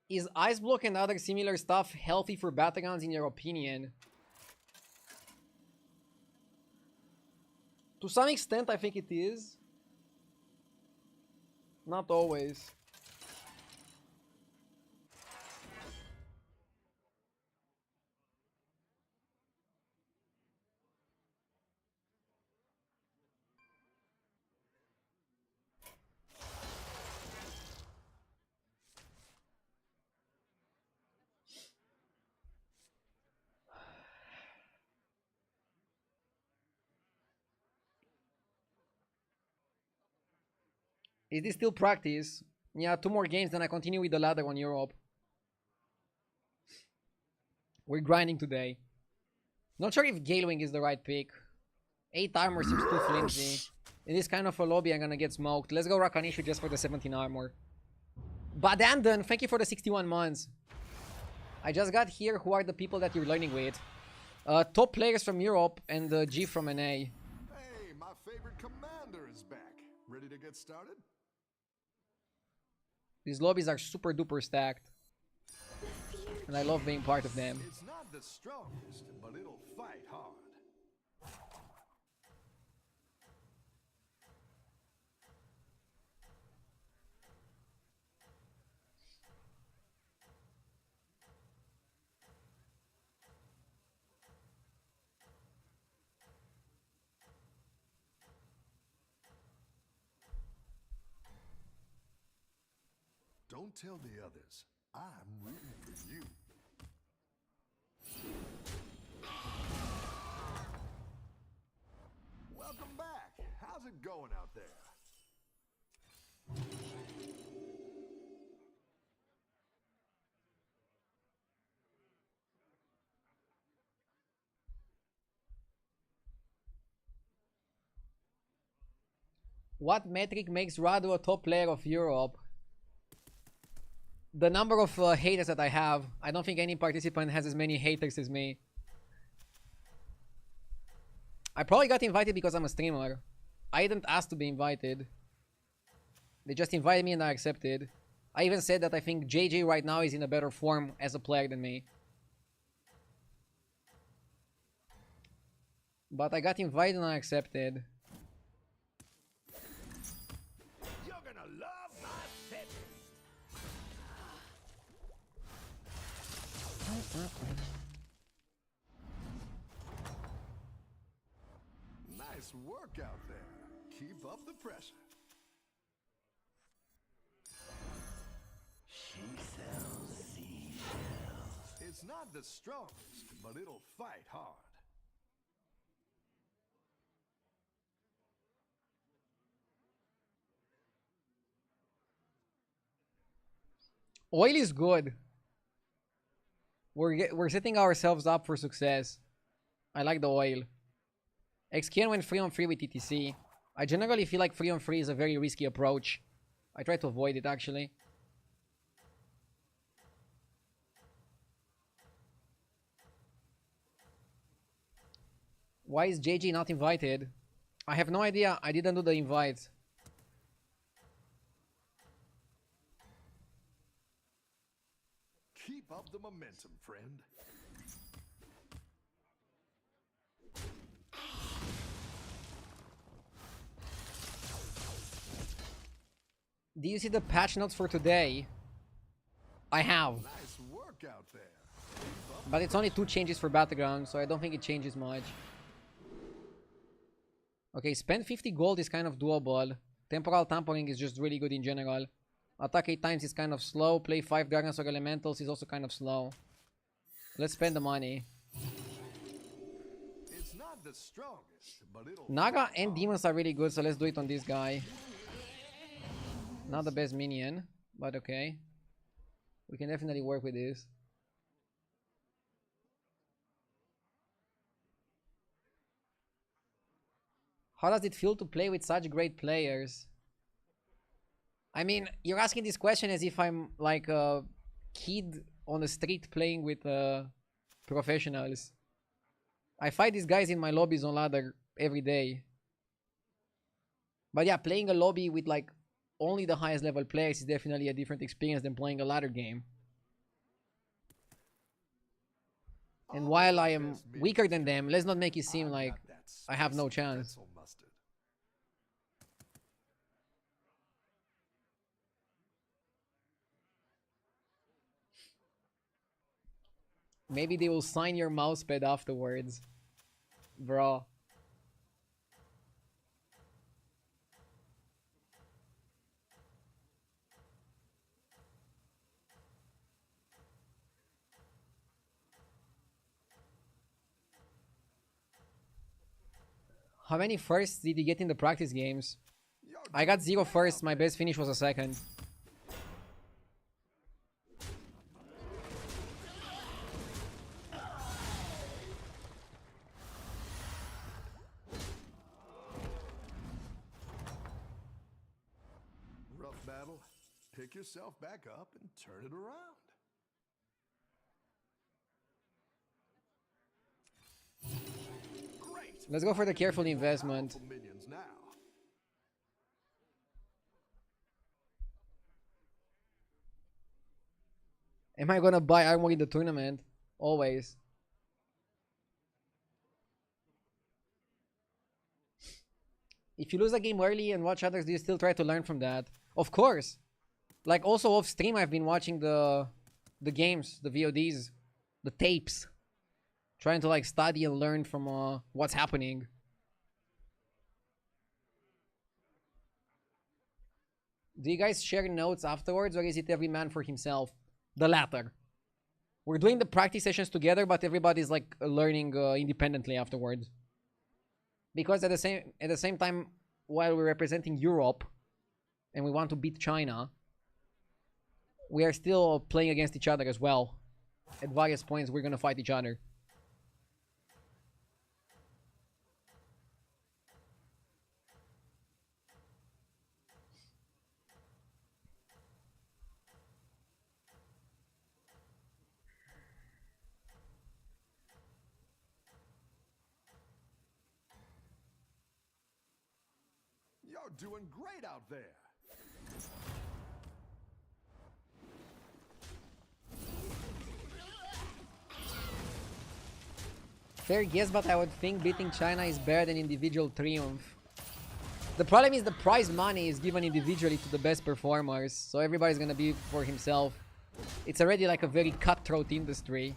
Is Ice Block and other similar stuff healthy for Battlegrounds in your opinion? To some extent, I think it is. Not always. Is this still practice? Yeah, 2 more games, then I continue with the ladder on Europe. We're grinding today. Not sure if Galewing is the right pick. 8 armor seems too flimsy. In this kind of a lobby, I'm gonna get smoked. Let's go Rakanishu just for the 17 armor. Badandon, thank you for the 61 months. I just got here. Who are the people that you're learning with? Top players from Europe and the G from NA. Hey, my favorite commander is back. Ready to get started? These lobbies are super duper stacked. And I love being part of them. It's not the strongest, but it'll fight hard. Don't tell the others. I'm rooting for you. Welcome back. How's it going out there? What metric makes Radu a top player of Europe? The number of haters that I have. I don't think any participant has as many haters as me. I probably got invited because I'm a streamer. I didn't ask to be invited. They just invited me and I accepted. I even said that I think JJ right now is in a better form as a player than me. But I got invited and I accepted. You're gonna love my fitness. Nice work out there. Keep up the pressure. She sells seashells. It's not the strongest, but it'll fight hard. Oil is good. We're setting ourselves up for success. I like the oil. XKN went 3-on-3 with TTC. I generally feel like 3-on-3 is a very risky approach. I try to avoid it actually. Why is JJ not invited? I have no idea. I didn't do the invite. Keep up the momentum, friend. Do you see the patch notes for today? I have. Nice work out there. But it's only 2 changes for battlegrounds, so I don't think it changes much. Okay, spend 50 gold is kind of doable. Temporal tampering is just really good in general. Attack 8 times is kind of slow. Play 5 dragons or elementals is also kind of slow. Let's spend the money. It's not the strongest, but it'll Naga and demons are really good, so let's do it on this guy. Not the best minion, but okay. We can definitely work with this. How does it feel to play with such great players? I mean, you're asking this question as if I'm like a kid on the street playing with professionals. I fight these guys in my lobbies on ladder every day. But yeah, playing a lobby with like only the highest level players is definitely a different experience than playing a ladder game. And while I am weaker than them, let's not make it seem like I have no chance. Maybe they will sign your mousepad afterwards. Bro. How many firsts did you get in the practice games? I got 0 firsts, my best finish was a second. Rough battle. Pick yourself back up and turn it around. Let's go for the careful investment. Powerful minions now. Am I gonna buy armor in the tournament? Always. If you lose a game early and watch others, do you still try to learn from that? Of course. Like also off stream, I've been watching the games, the VODs, the tapes, trying to like study and learn from what's happening. Do you guys share notes afterwards, or is it every man for himself? The latter. We're doing the practice sessions together, but everybody's like learning independently afterwards. Because at the same time, while we're representing Europe and we want to beat China, we are still playing against each other as well. At various points, we're gonna fight each other. You're doing great out there. Fair guess, but I would think beating China is better than individual triumph. The problem is the prize money is given individually to the best performers, so everybody's gonna be for himself. It's already like a very cutthroat industry.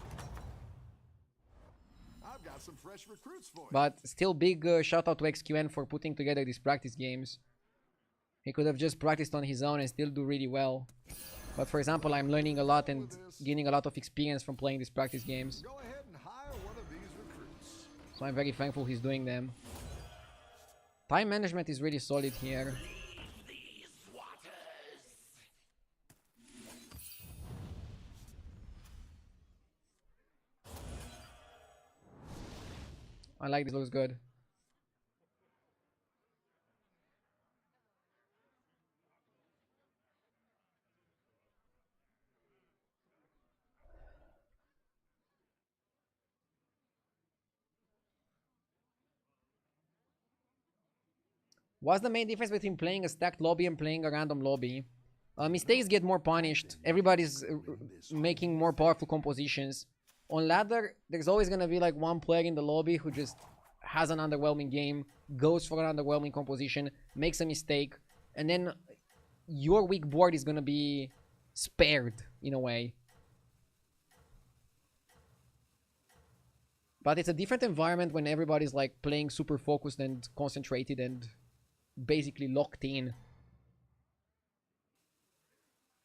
I've got some fresh recruits for you. But still big shout out to XQN for putting together these practice games. He could have just practiced on his own and still do really well. But for example, I'm learning a lot and gaining a lot of experience from playing these practice games. Go ahead and hire one of these recruits. So I'm very thankful he's doing them. Time management is really solid here. These waters. I like this, looks good. What's the main difference between playing a stacked lobby and playing a random lobby? Mistakes get more punished. Everybody's making more powerful compositions. On ladder, there's always gonna be like one player in the lobby who just has an underwhelming game, goes for an underwhelming composition, makes a mistake, and then your weak board is gonna be spared in a way. But it's a different environment when everybody's like playing super focused and concentrated and basically locked in.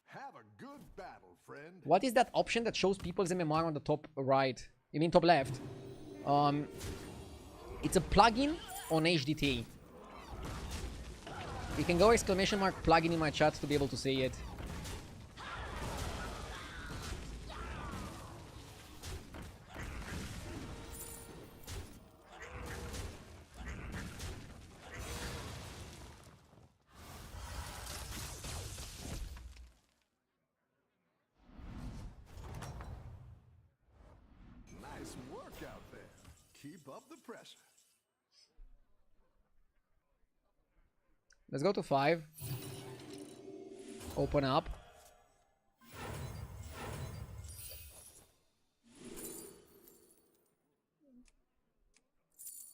Have a good battle, friend. What is that option that shows people's MMR on the top right? You mean top left? It's a plugin on HDT. You can go exclamation mark plugin in my chat to be able to see it. Nice work out there. Keep up the pressure. Let's go to 5. Open up.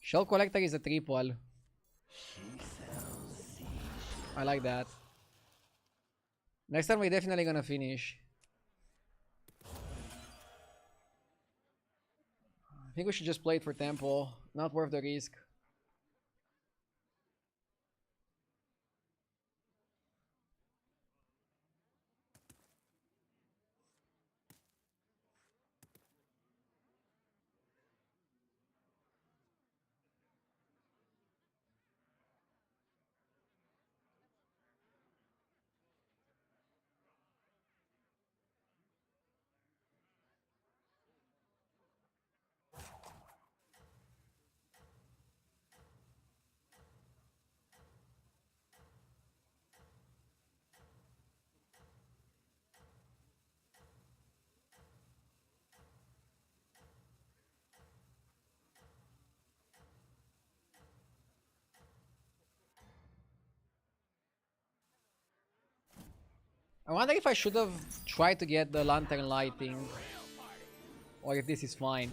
Shell collector is a triple. I like that. Next time we're definitely gonna finish. I think we should just play it for tempo. Not worth the risk. I wonder if I should have tried to get the lantern lighting. Or if this is fine.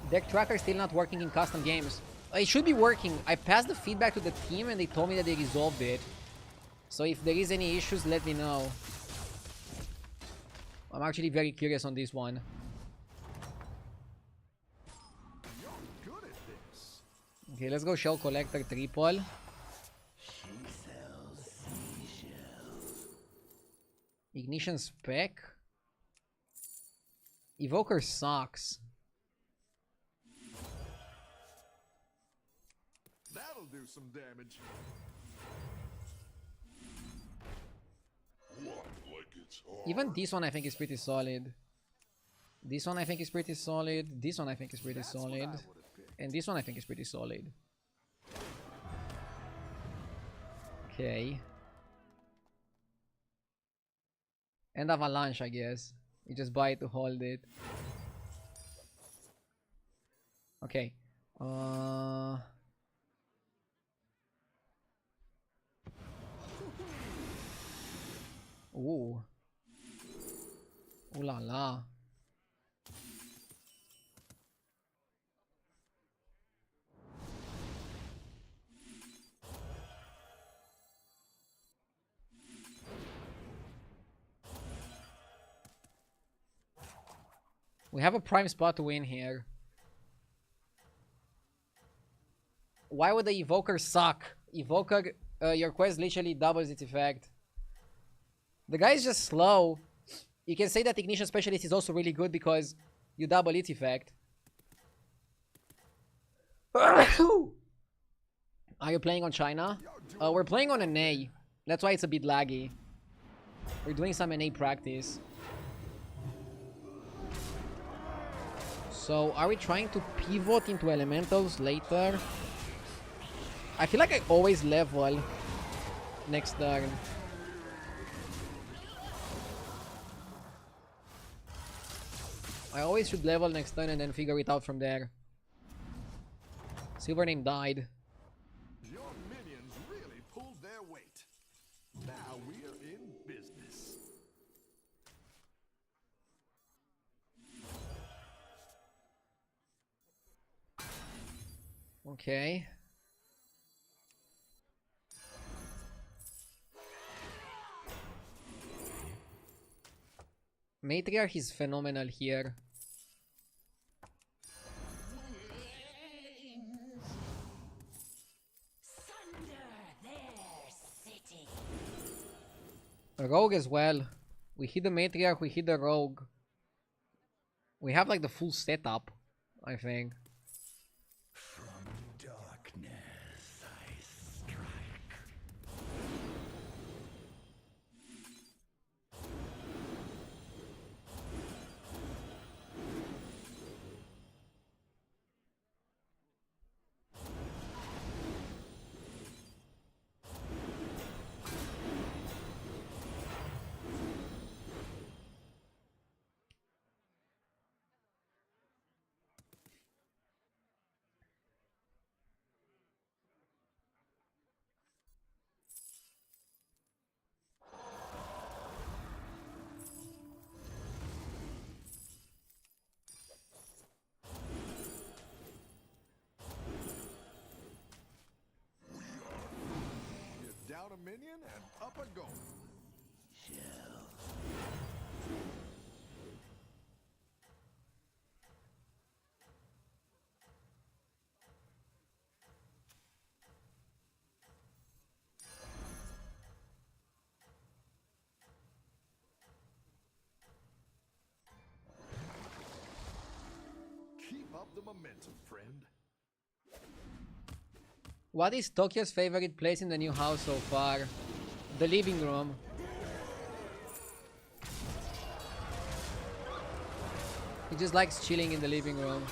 Deck tracker still not working in custom games. It should be working. I passed the feedback to the team and they told me that they resolved it. So if there is any issues, let me know. I'm actually very curious on this one. You're good at this. Okay, let's go Shell Collector triple. Ignition Spec. Evoker sucks. That'll do some damage. What, like it's hard? Even this one I think is pretty solid. This one I think is pretty solid. This one I think is pretty That's what I solid. would've picked. And this one I think is pretty solid. Okay. And Avalanche, I guess. You just buy it to hold it. Okay. Ooh. Ooh la la. We have a prime spot to win here. Why would the Evoker suck? Evoker, your quest literally doubles its effect. The guy is just slow. You can say that Ignition Specialist is also really good because you double its effect. Are you playing on China? We're playing on an A. That's why it's a bit laggy. We're doing some NA practice. So, are we trying to pivot into elementals later? I feel like I always level next turn. I always should level next turn and then figure it out from there. Silvername died. Your minions really pulled their weight. Now we're in business. Okay. Matriarch is phenomenal here. A rogue as well. We hit the Matriarch, we hit the rogue. We have like the full setup, I think. From darkness I strike. Get down a minion and up a goal. Keep up the momentum, friend. What is Tokyo's favorite place in the new house so far? The living room. He just likes chilling in the living room.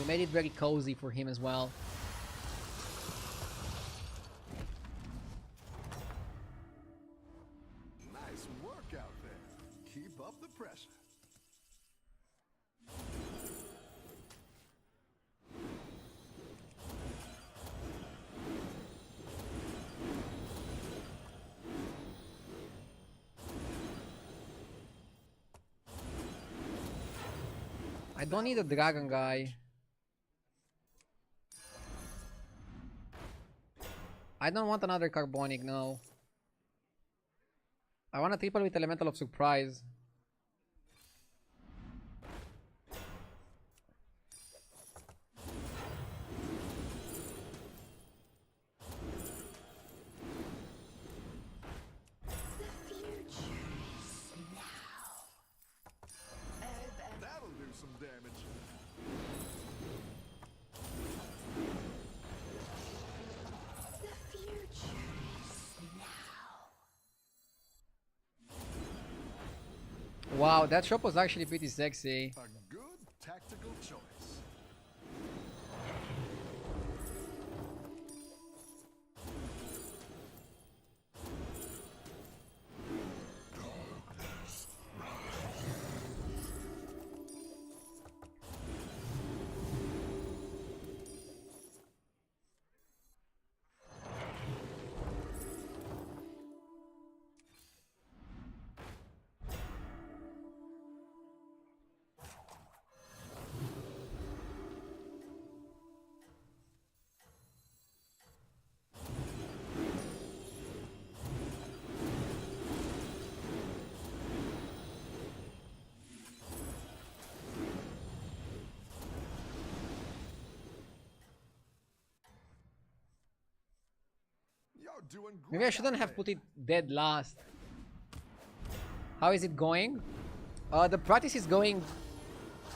We made it very cozy for him as well. Nice work out there. Keep up the pressure. I don't need a dragon guy. I don't want another carbonic, no. I want a triple with elemental of surprise. That'll do some damage. The future is now. Wow, that shop was actually pretty sexy. A good tactical choice. You're doing great. Maybe I shouldn't out have there. put it dead last. How is it going? The practice is going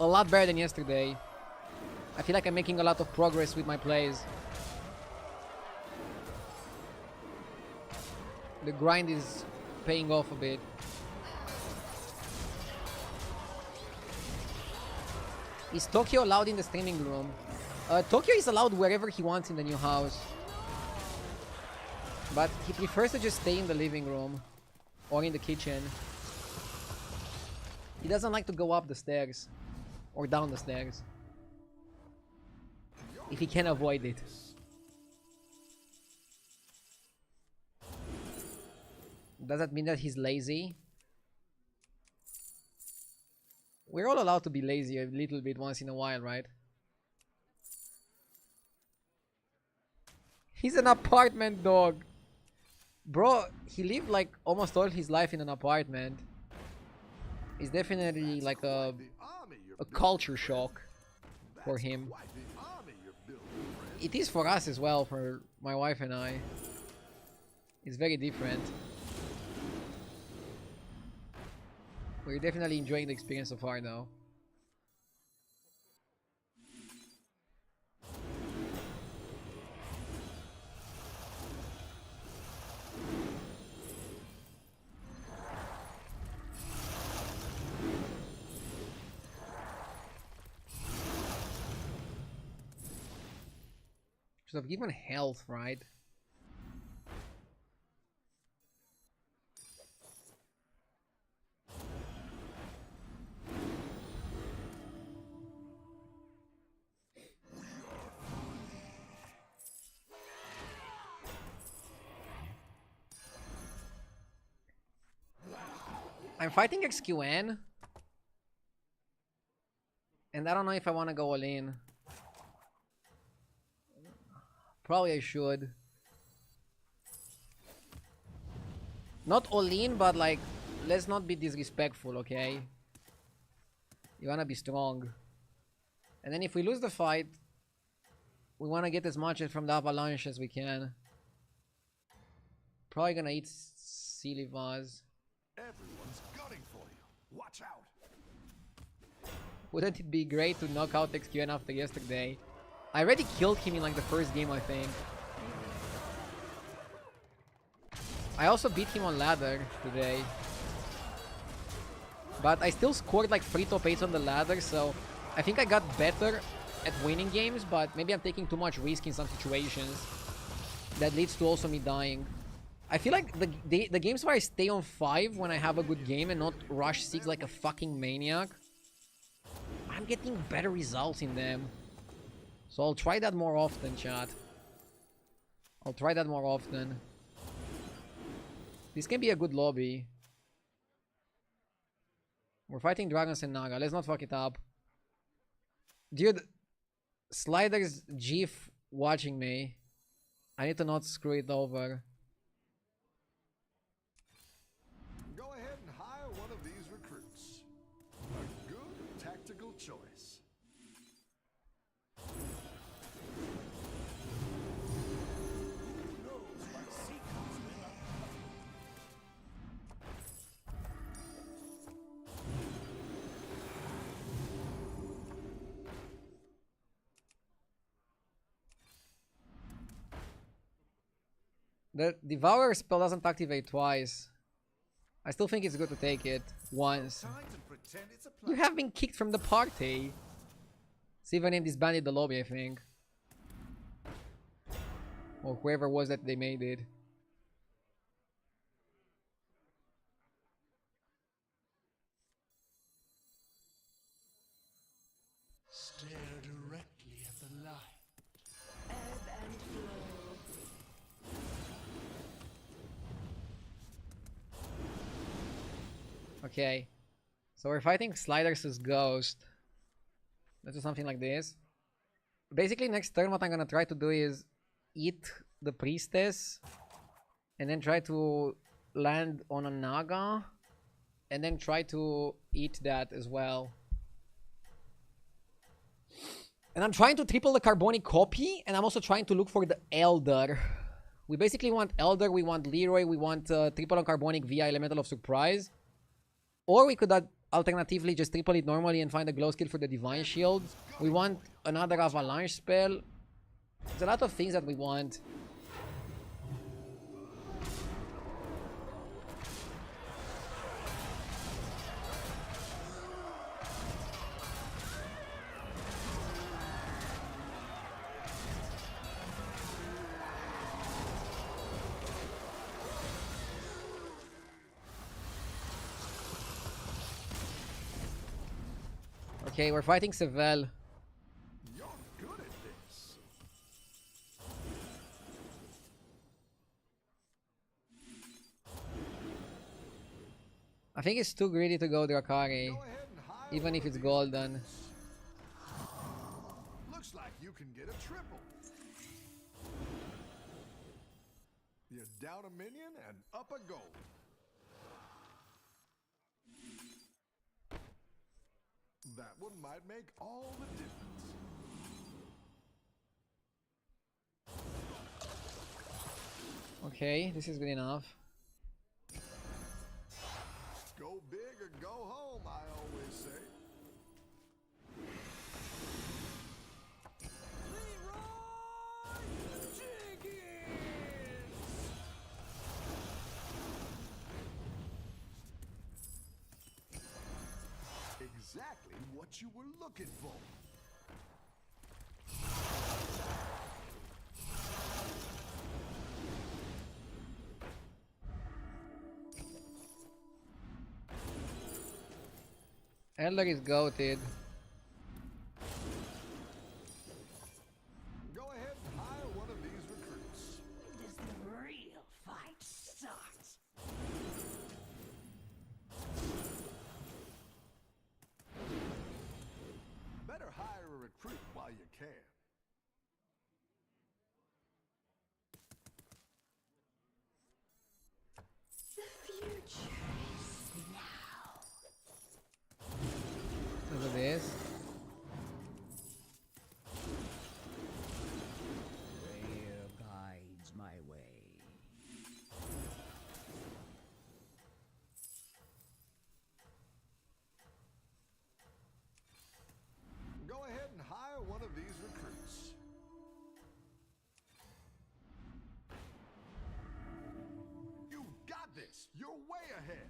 a lot better than yesterday. I feel like I'm making a lot of progress with my plays. The grind is paying off a bit. Is Tokyo allowed in the streaming room? Tokyo is allowed wherever he wants in the new house. But he prefers to just stay in the living room or in the kitchen. He doesn't like to go up the stairs or down the stairs if he can avoid it. Does that mean that he's lazy? We're all allowed to be lazy a little bit once in a while, right? He's an apartment dog. Bro, he lived like almost all his life in an apartment. It's definitely like a culture shock for him. Quite the army you're building, friend. It is for us as well, for my wife and I. It's very different. We're definitely enjoying the experience so far now. Should have given health, right? I'm fighting XQN. And I don't know if I want to go all in. Probably I should. Not all in, but like, let's not be disrespectful, okay? You wanna be strong. And then if we lose the fight, we wanna get as much from the avalanche as we can. Probably gonna eat silly vase. Everyone's gunning for you. Watch out. Wouldn't it be great to knock out XQN after yesterday? I already killed him in like the first game, I think. I also beat him on ladder today. But I still scored like 3 top 8s on the ladder, so I think I got better at winning games, but maybe I'm taking too much risk in some situations. That leads to also me dying. I feel like the games where I stay on 5 when I have a good game and not rush 6 like a fucking maniac, I'm getting better results in them. So I'll try that more often, chat. I'll try that more often. This can be a good lobby. We're fighting dragons and Naga. Let's not fuck it up. Dude, Slider's GIF watching me. I need to not screw it over. Go ahead and hire one of these recruits. A good tactical choice. The Devour spell doesn't activate twice. I still think it's good to take it once. You have been kicked from the party. Steven disbanded the lobby, I think. Or whoever was that they made it. Stare directly at the light. Ebb and flow. Okay. So we're fighting Sliders' Ghost. Let's do something like this. Basically, next turn what I'm gonna try to do is eat the Priestess. And then try to land on a Naga. And then try to eat that as well. And I'm trying to triple the Carbonic copy. And I'm also trying to look for the Elder. We basically want Elder, we want Leroy, we want triple on Carbonic via Elemental of Surprise. Or we could alternatively just triple it normally and find a glow skill for the Divine Shield. We want another Avalanche spell. There's a lot of things that we want. Okay, we're fighting Sevel. You're good at this. I think it's too greedy to go Drakari, Go ahead and hire even one if of it's these golden. recruits. Looks like you can get a triple. You're down a minion and up a gold. That one might make all the difference. Okay, this is good enough. Go big or go home, I always say. Exactly what you were looking for. Elder is goated. Go ahead and hire one of these recruits. When does the real fight start? Better hire a recruit while you can. The future is now. Look at this. Prayer guides my way. Go ahead and hire one of these recruits. You got this. You're way ahead.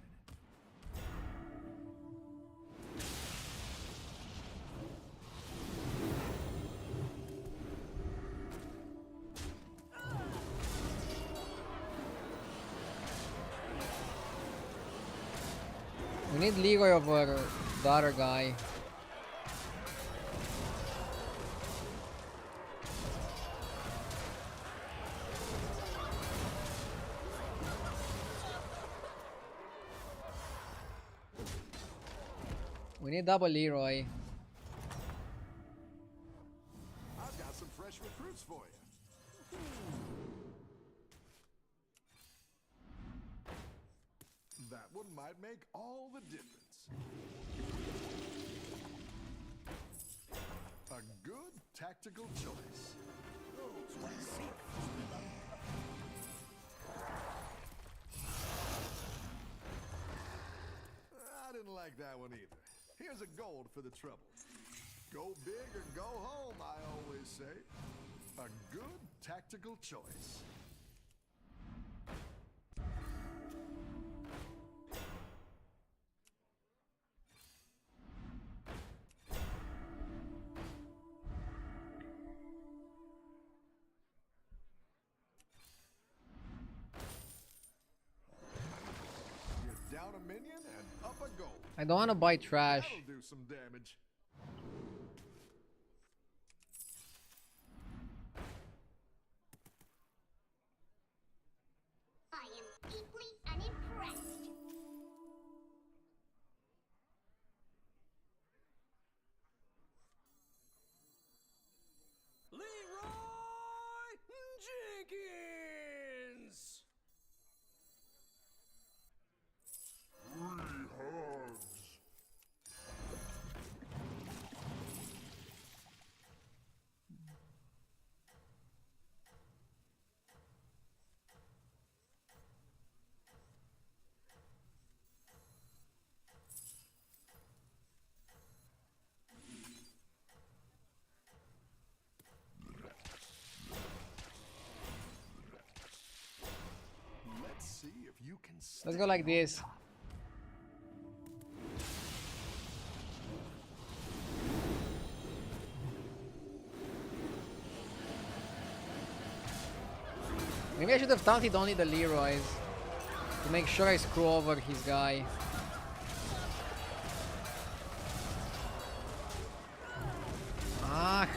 We need Leroy over the other guy. We need double Leroy. one might make all the difference. A good tactical choice. I didn't like that one either. Here's a gold for the trouble. Go big or go home, I always say. A good tactical choice. You're down a minion and up a gold. I don't want to buy trash. That'll do some damage. I am deeply unimpressed. Leroy Jenkins! Let's see if you can Let's go like this. Maybe I should have taunted only the Leroys to make sure I screw over his guy. Ah,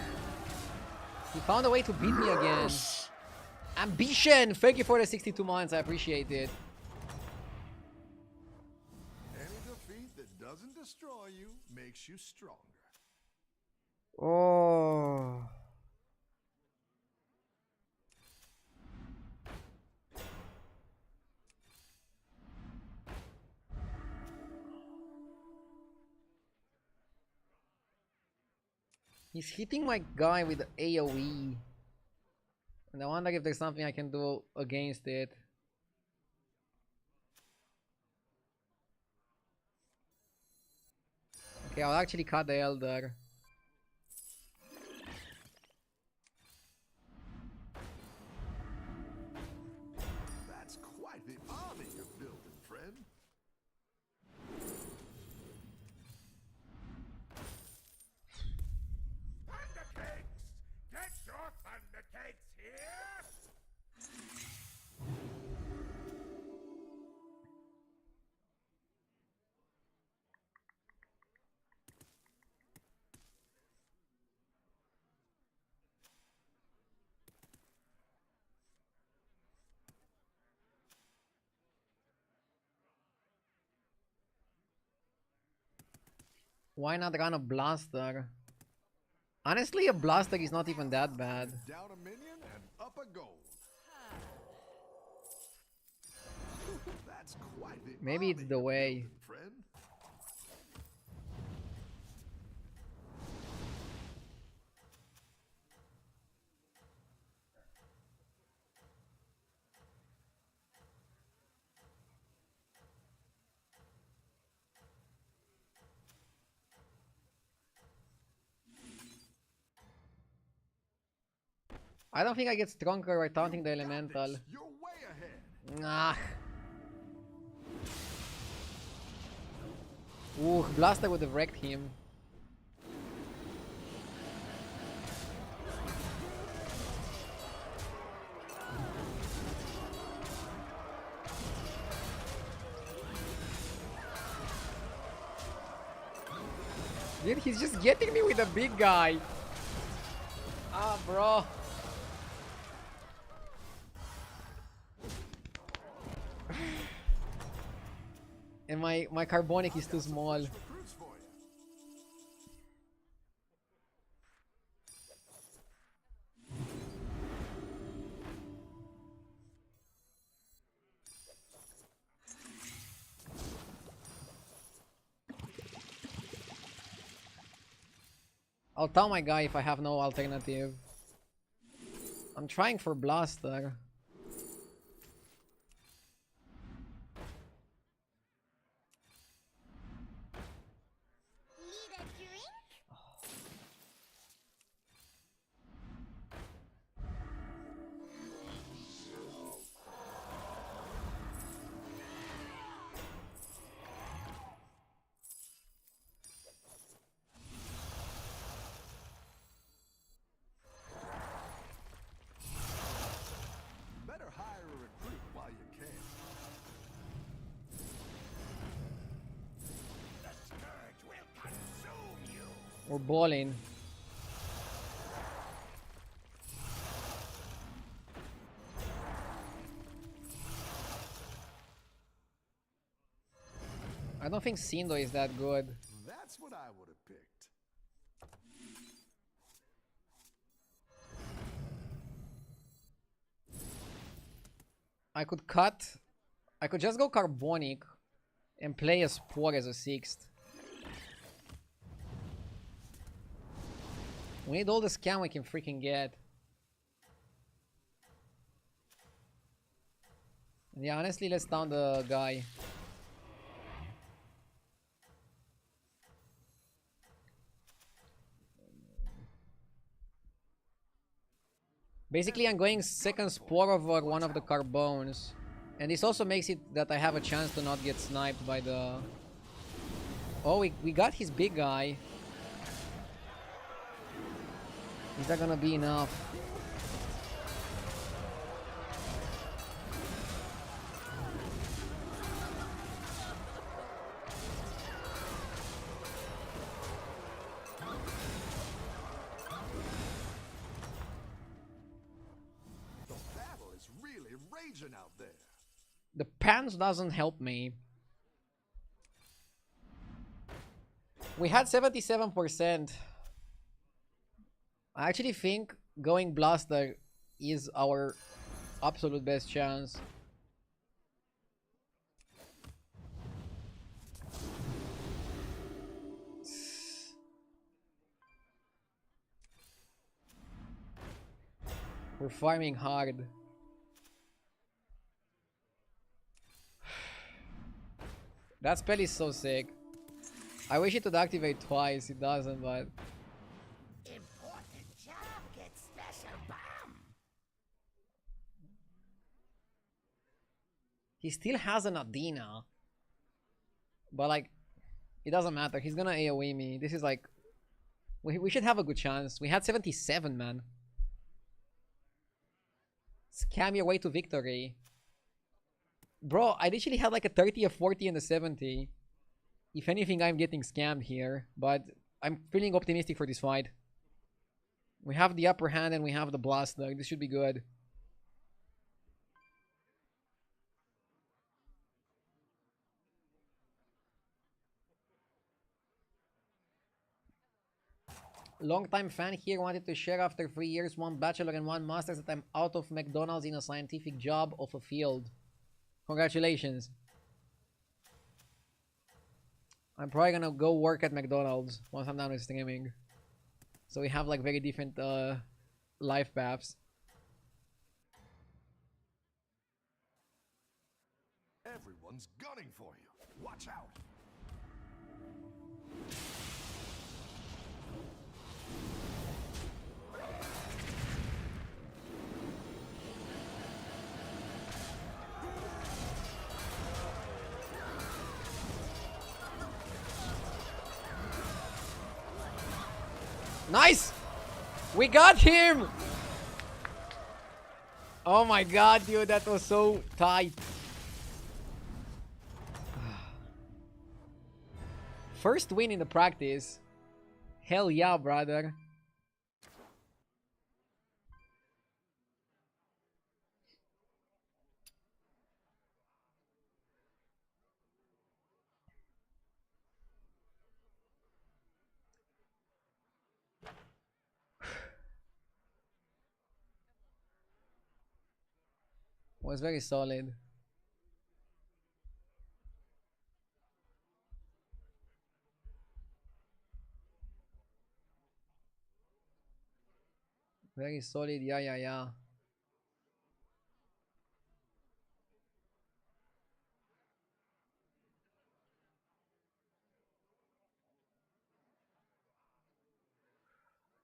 he found a way to beat me again. Ambition! Thank you for the 62 months, I appreciate it. Any defeat that doesn't destroy you makes you stronger. Oh. He's hitting my guy with the AoE. And I wonder if there's something I can do against it. Okay, I'll actually cut the Elder. That's quite the army you're building, friend. Thunder cakes! Get your thunder cakes here! Why not run a Blaster? Honestly, a Blaster is not even that bad. Down a minion and up a gold. That's quite the Maybe it's army the you're way. building, friend. I don't think I get stronger by taunting the You got Elemental. this. You're way ahead. Nah. Ooh, Blaster would have wrecked him. Dude, he's just getting me with a big guy. Ah, bro. And my carbonic is too small. Recruits for you. I'll tell my guy if I have no alternative. I'm trying for Blaster. Need a drink? Better hire a recruit while you can. The scourge will consume you. We're balling. I don't think Sindo is that good. That's what I would have picked. I could cut. I could just go Carbonic and play a Spore as a 6th. We need all the scam we can freaking get. And yeah, honestly, let's down the guy. Basically, I'm going second Spore over one of the Carbones. And this also makes it that I have a chance to not get sniped by the... Oh, we got his big guy. Is that gonna be enough? The battle is really raging out there. The pants doesn't help me. We had 77%. I actually think going Blaster is our absolute best chance. We're farming hard. That spell is so sick. I wish it would activate twice, it doesn't, but... Important job gets special bomb. He still has an Adina. But like, it doesn't matter. He's gonna AoE me. This is like... We should have a good chance. We had 77, man. Scam your way to victory. Bro, I literally had like a 30, a 40, and a 70. If anything, I'm getting scammed here. But I'm feeling optimistic for this fight. We have the upper hand and we have the Blaster. This should be good. Long-time fan here, wanted to share after 3 years, 1 bachelor and 1 master's, that I'm out of McDonald's in a scientific job of a field. Congratulations. I'm probably gonna go work at McDonald's once I'm done with streaming. So we have like very different life paths. Everyone's gunning for you. Watch out. Nice! We got him! Oh my god, dude, that was so tight. First win in the practice. Hell yeah, brother. Was very solid. Very solid. Yeah, yeah, yeah.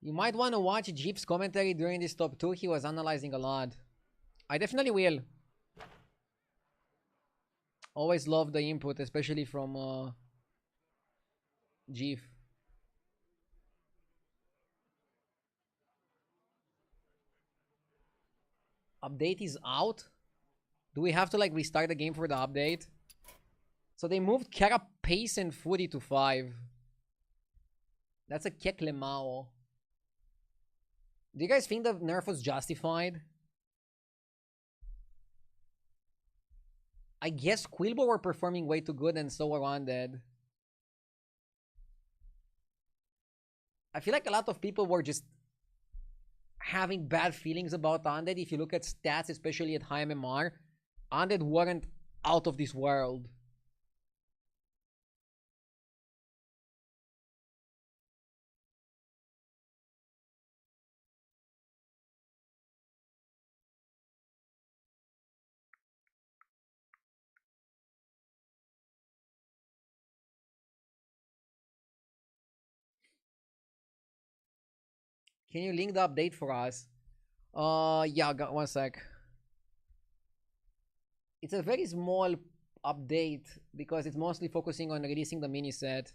You might want to watch Jeep's commentary during this top 2. He was analyzing a lot. I definitely will. Always love the input, especially from Jeep. Update is out? Do we have to like restart the game for the update? So they moved Carapace and Footy to 5. That's a Keklemao. Do you guys think the nerf was justified? I guess Quilbo were performing way too good and so were Undead. I feel like a lot of people were just having bad feelings about Undead. If you look at stats, especially at high MMR, Undead weren't out of this world. Can you link the update for us? Yeah, got one sec. It's a very small update because it's mostly focusing on releasing the mini set.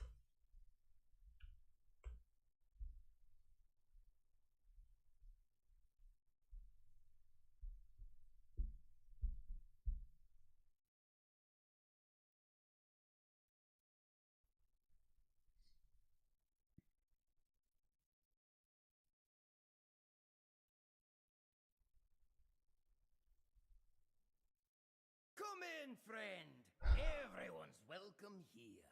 Come in, friend. Everyone's welcome here.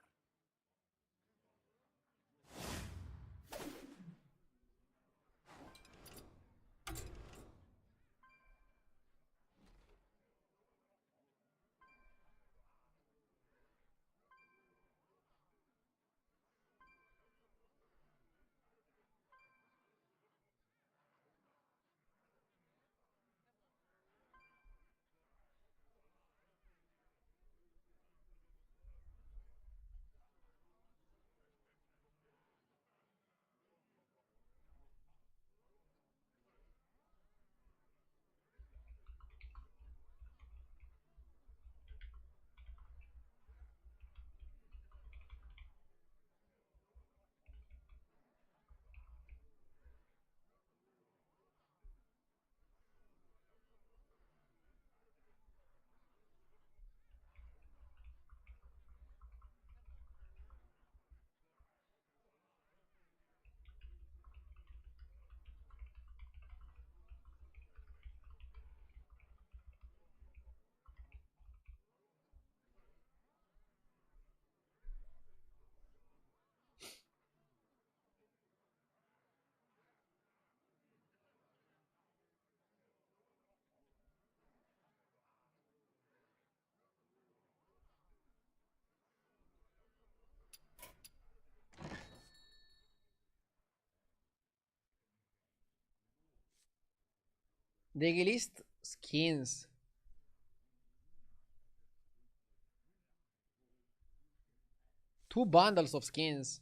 They released skins. Two bundles of skins.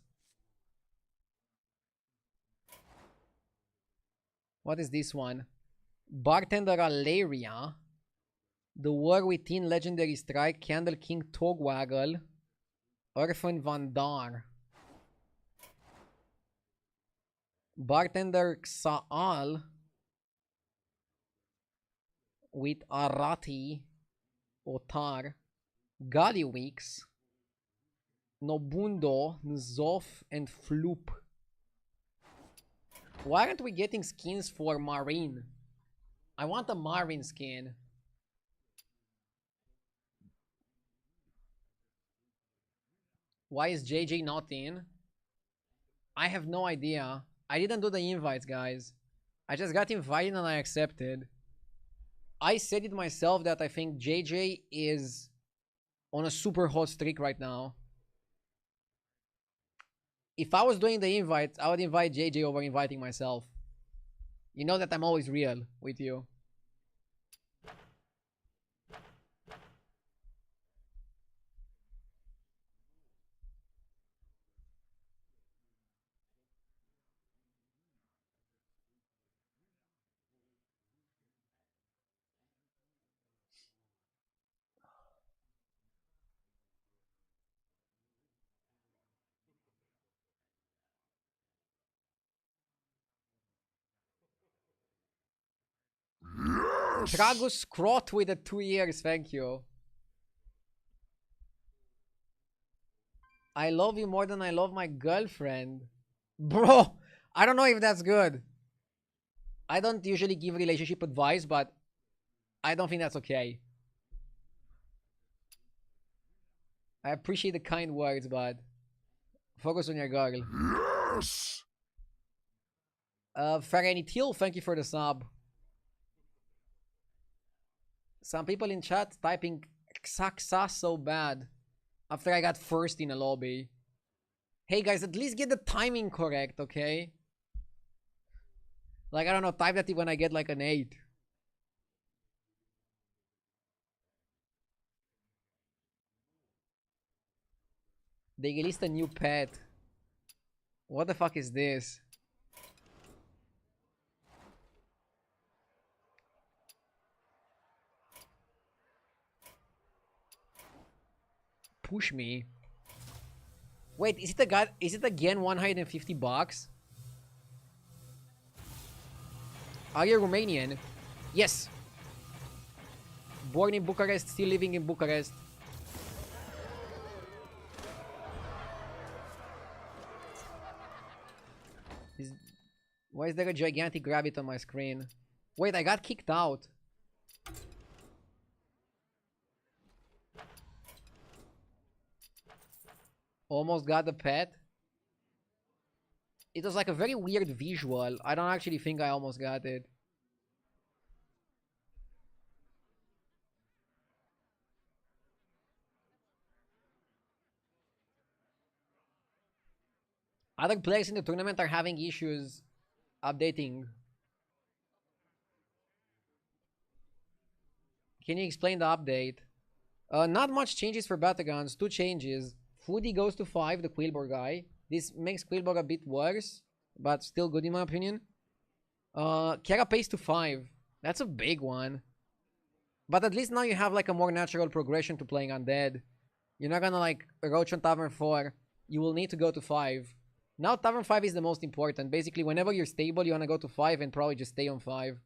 What is this one? Bartender Alaria. The War Within Legendary Strike. Candle King Togwaggle. Orphan Vandar. Bartender Xaal. With Arati. Otar. Gallywix. Nobundo, Nzof, and Floop. Why aren't we getting skins for Marine? I want a Marine skin. Why is JJ not in? I have no idea. I didn't do the invites, guys. I just got invited and I accepted. I said it myself that I think JJ is on a super hot streak right now. If I was doing the invites, I would invite JJ over inviting myself. You know that I'm always real with you. Tragus Crot with the 2 years, thank you. I love you more than I love my girlfriend. Bro, I don't know if that's good. I don't usually give relationship advice, but I don't think that's okay. I appreciate the kind words, but focus on your girl. Yes! Farani Teal, thank you for the sub. Some people in chat typing Xaxa so bad after I got first in a lobby. Hey guys, at least get the timing correct, okay? Like, I don't know, type that when I get like an 8. They released a new pet. What the fuck is this? Push me. Wait, is it a god? Is it again 150 bucks? Are you Romanian? Yes. Born in Bucharest, still living in Bucharest. Why is there a gigantic rabbit on my screen? Wait, I got kicked out. Almost got the pet. It was like a very weird visual. I don't actually think I almost got it. Other players in the tournament are having issues updating. Can you explain the update? Not much changes for battlegrounds. 2 changes. Foodie goes to 5, the Quillbor guy. This makes Quillbor a bit worse, but still good in my opinion. Carapace to 5. That's a big one. But at least now you have like a more natural progression to playing undead. You're not gonna like roach on Tavern 4. You will need to go to 5. Now Tavern 5 is the most important. Basically, whenever you're stable, you wanna go to 5 and probably just stay on 5.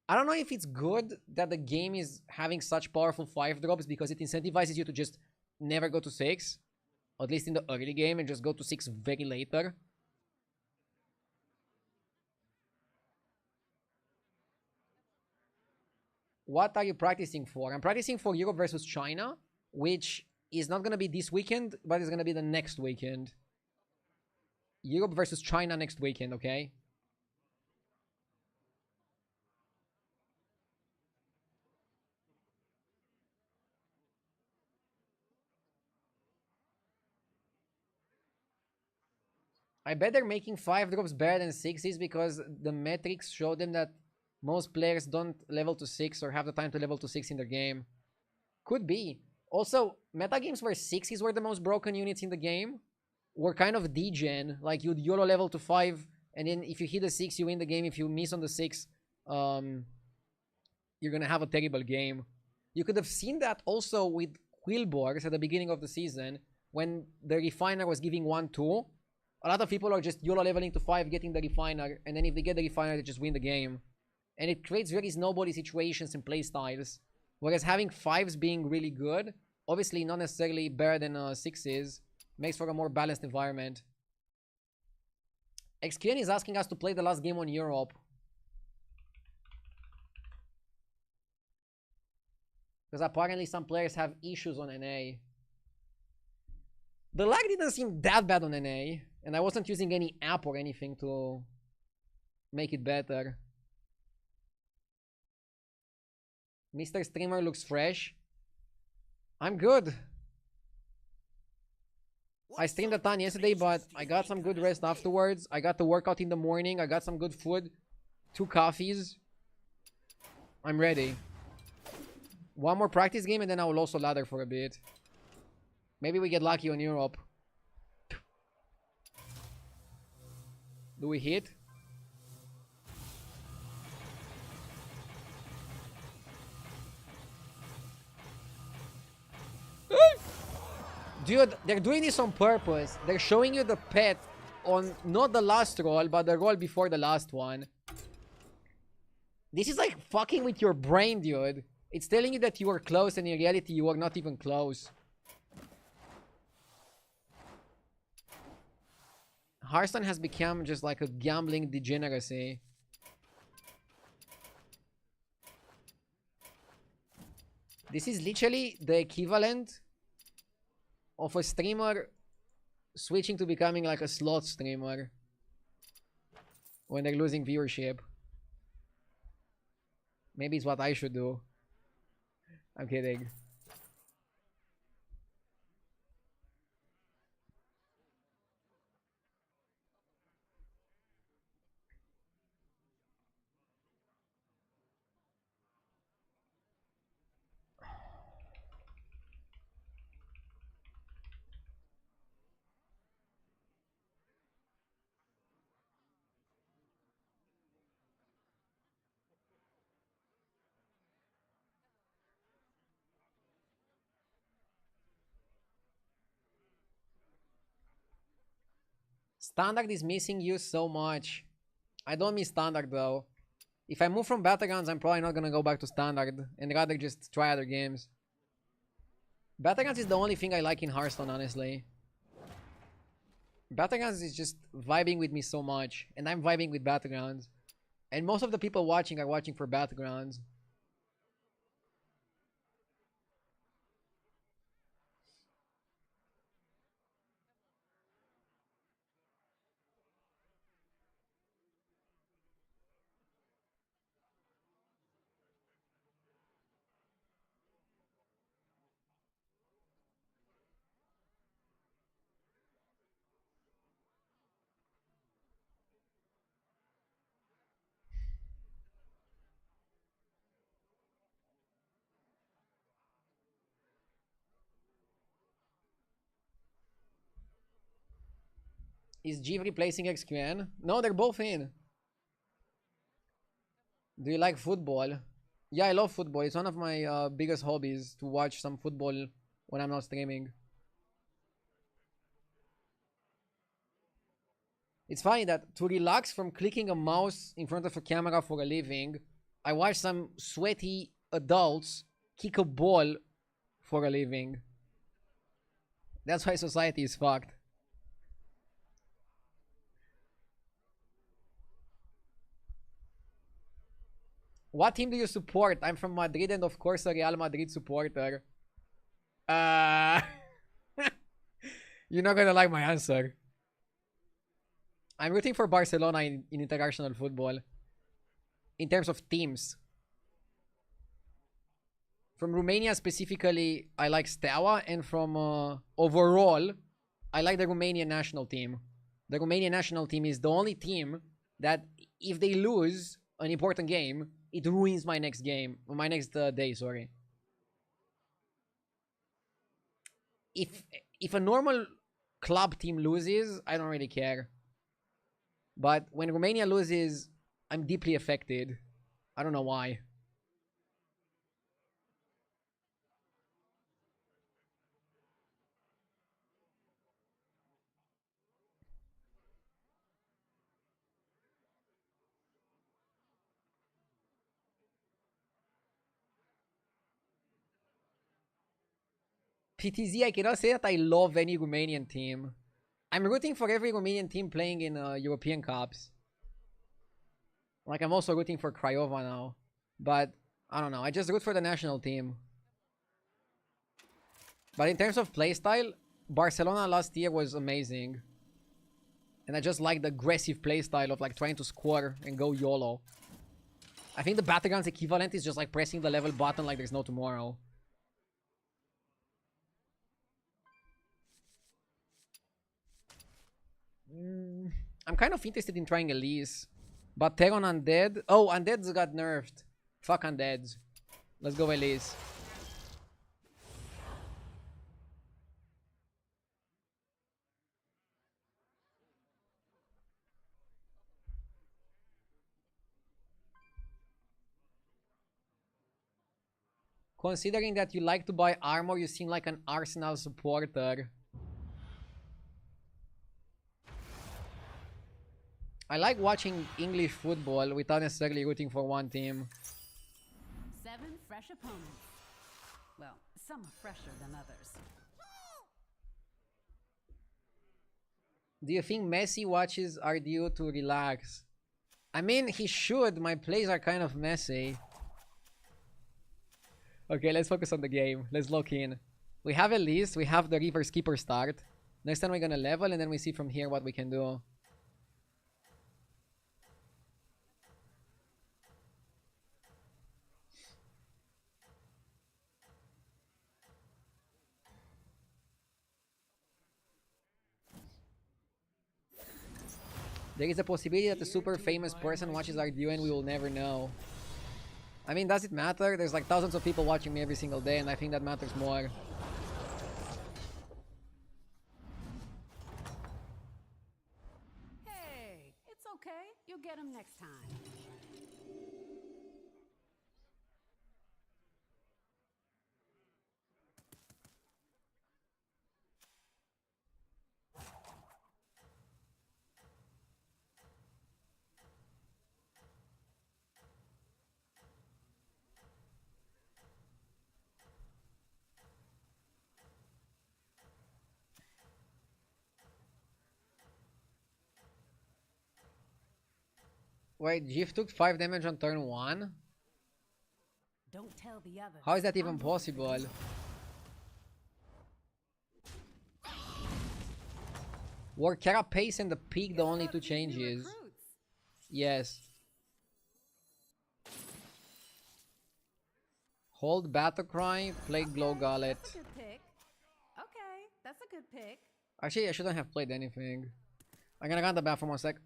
I don't know if it's good that the game is having such powerful 5 drops because it incentivizes you to just never go to 6. Or at least in the early game, and just go to 6 very later. What are you practicing for? I'm practicing for Europe versus China, which is not gonna be this weekend, but it's gonna be the next weekend. Europe versus China next weekend, okay? I bet they're making 5 drops better than 6s because the metrics show them that most players don't level to 6 or have the time to level to 6 in their game. Could be. Also, metagames where 6s were the most broken units in the game were kind of degen. Like, you'd YOLO level to 5, and then if you hit a 6, you win the game. If you miss on the 6, you're gonna have a terrible game. You could have seen that also with Quillbors at the beginning of the season when the Refiner was giving 1-2. A lot of people are just YOLO leveling to 5, getting the Refiner, and then if they get the Refiner, they just win the game. And it creates very snowbally situations and playstyles. Whereas having 5s being really good, obviously not necessarily better than 6s, makes for a more balanced environment. XQN is asking us to play the last game on Europe. Because apparently some players have issues on NA. The lag didn't seem that bad on NA, and I wasn't using any app or anything to make it better. Mr. Streamer looks fresh. I'm good. I streamed a ton yesterday, but I got some good rest afterwards. I got to work out in the morning. I got some good food. 2 coffees. I'm ready. One more practice game and then I will also ladder for a bit. Maybe we get lucky on Europe. Do we hit? Dude, they're doing this on purpose. They're showing you the pet on not the last roll, but the roll before the last one. This is like fucking with your brain, dude. It's telling you that you are close and in reality you are not even close. Hearthstone has become just like a gambling degeneracy. This is literally the equivalent of a streamer switching to becoming like a slot streamer when they're losing viewership. Maybe it's what I should do. I'm kidding. Standard is missing you so much. I don't miss Standard though. If I move from battlegrounds, I'm probably not gonna go back to Standard and rather just try other games. Battlegrounds is the only thing I like in Hearthstone, honestly. Battlegrounds is just vibing with me so much, and I'm vibing with Battlegrounds. And most of the people watching are watching for Battlegrounds. Is G replacing XQN? No, they're both in. Do you like football? Yeah, I love football. It's one of my biggest hobbies to watch some football when I'm not streaming. It's funny that to relax from clicking a mouse in front of a camera for a living, I watch some sweaty adults kick a ball for a living. That's why society is fucked. What team do you support? I'm from Madrid and of course a Real Madrid supporter. You're not gonna like my answer. I'm rooting for Barcelona in international football. In terms of teams. From Romania specifically, I like Steaua, and from overall, I like the Romanian national team. The Romanian national team is the only team that if they lose an important game, it ruins my next game, my next day, sorry. If a normal club team loses, I don't really care. But when Romania loses, I'm deeply affected. I don't know why. PTZ, I cannot say that I love any Romanian team. I'm rooting for every Romanian team playing in European Cups. Like, I'm also rooting for Craiova now. But, I don't know. I just root for the national team. But in terms of playstyle, Barcelona last year was amazing. And I just like the aggressive playstyle of, like, trying to score and go YOLO. I think the Battlegrounds equivalent is just, like, pressing the level button like there's no tomorrow. I'm kind of interested in trying Elise. But Teron Undead? Oh, Undeads got nerfed. Fuck Undeads. Let's go Elise. Considering that you like to buy armor, you seem like an Arsenal supporter. I like watching English football without necessarily rooting for one team. 7 fresh opponents. Well, some are fresher than others. Do you think Messi watches are due to relax? I mean, he should. My plays are kind of messy. Okay, let's focus on the game. Let's lock in. We have Elise. We have the Reaper Skipper start. Next time we're gonna level and then we see from here what we can do. There is a possibility that a super famous person watches our duo and we will never know. I mean, does it matter? There's like thousands of people watching me every single day and I think that matters more. Hey, it's okay. You'll get them next time. Wait, Jif took 5 damage on turn 1? Don't tell the others. How is that even possible? Were Carapace and the Pig the only 2 changes? Yes. Hold Battlecry, play Glow Gullet. That's a good pick. Okay, that's a good pick. Actually, I shouldn't have played anything. I'm gonna go on the bathroom for 1 sec.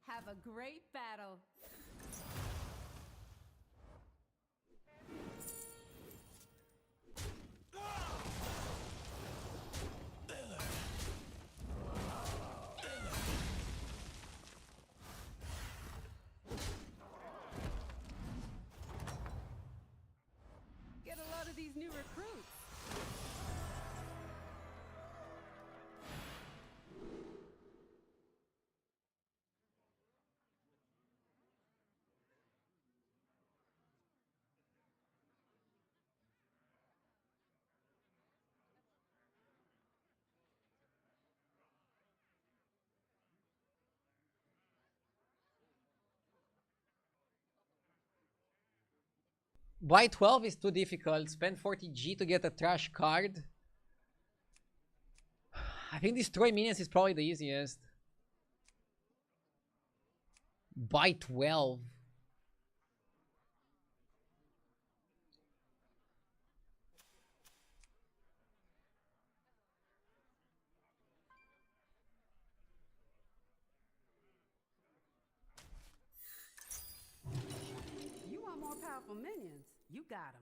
Have a great battle. Get a lot of these new recruits. Buy 12 is too difficult. Spend 40G to get a trash card. I think destroy minions is probably the easiest. Buy 12. You want more powerful minions? You got them.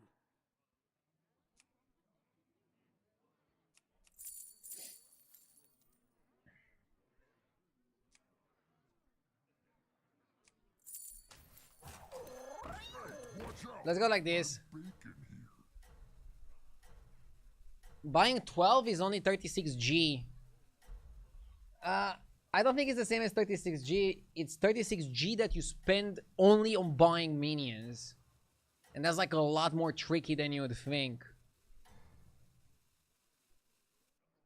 Let's go like this. Buying 12 is only 36G. I don't think it's the same as 36G. It's 36G that you spend only on buying minions. And that's like a lot more tricky than you would think.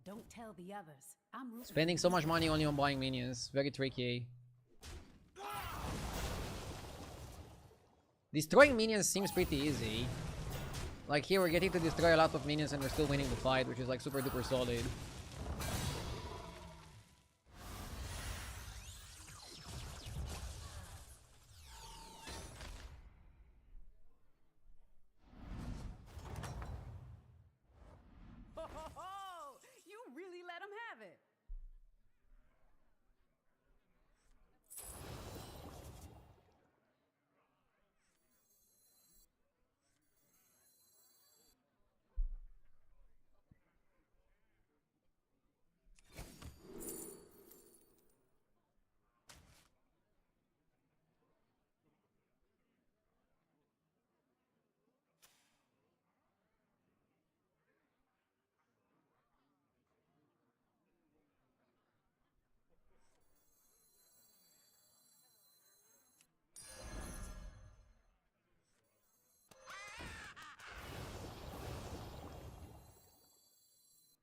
Don't tell the others. I'm rooting. Spending so much money only on buying minions. Very tricky. Destroying minions seems pretty easy. Like here we're getting to destroy a lot of minions and we're still winning the fight, which is like super duper solid. You really let him have it.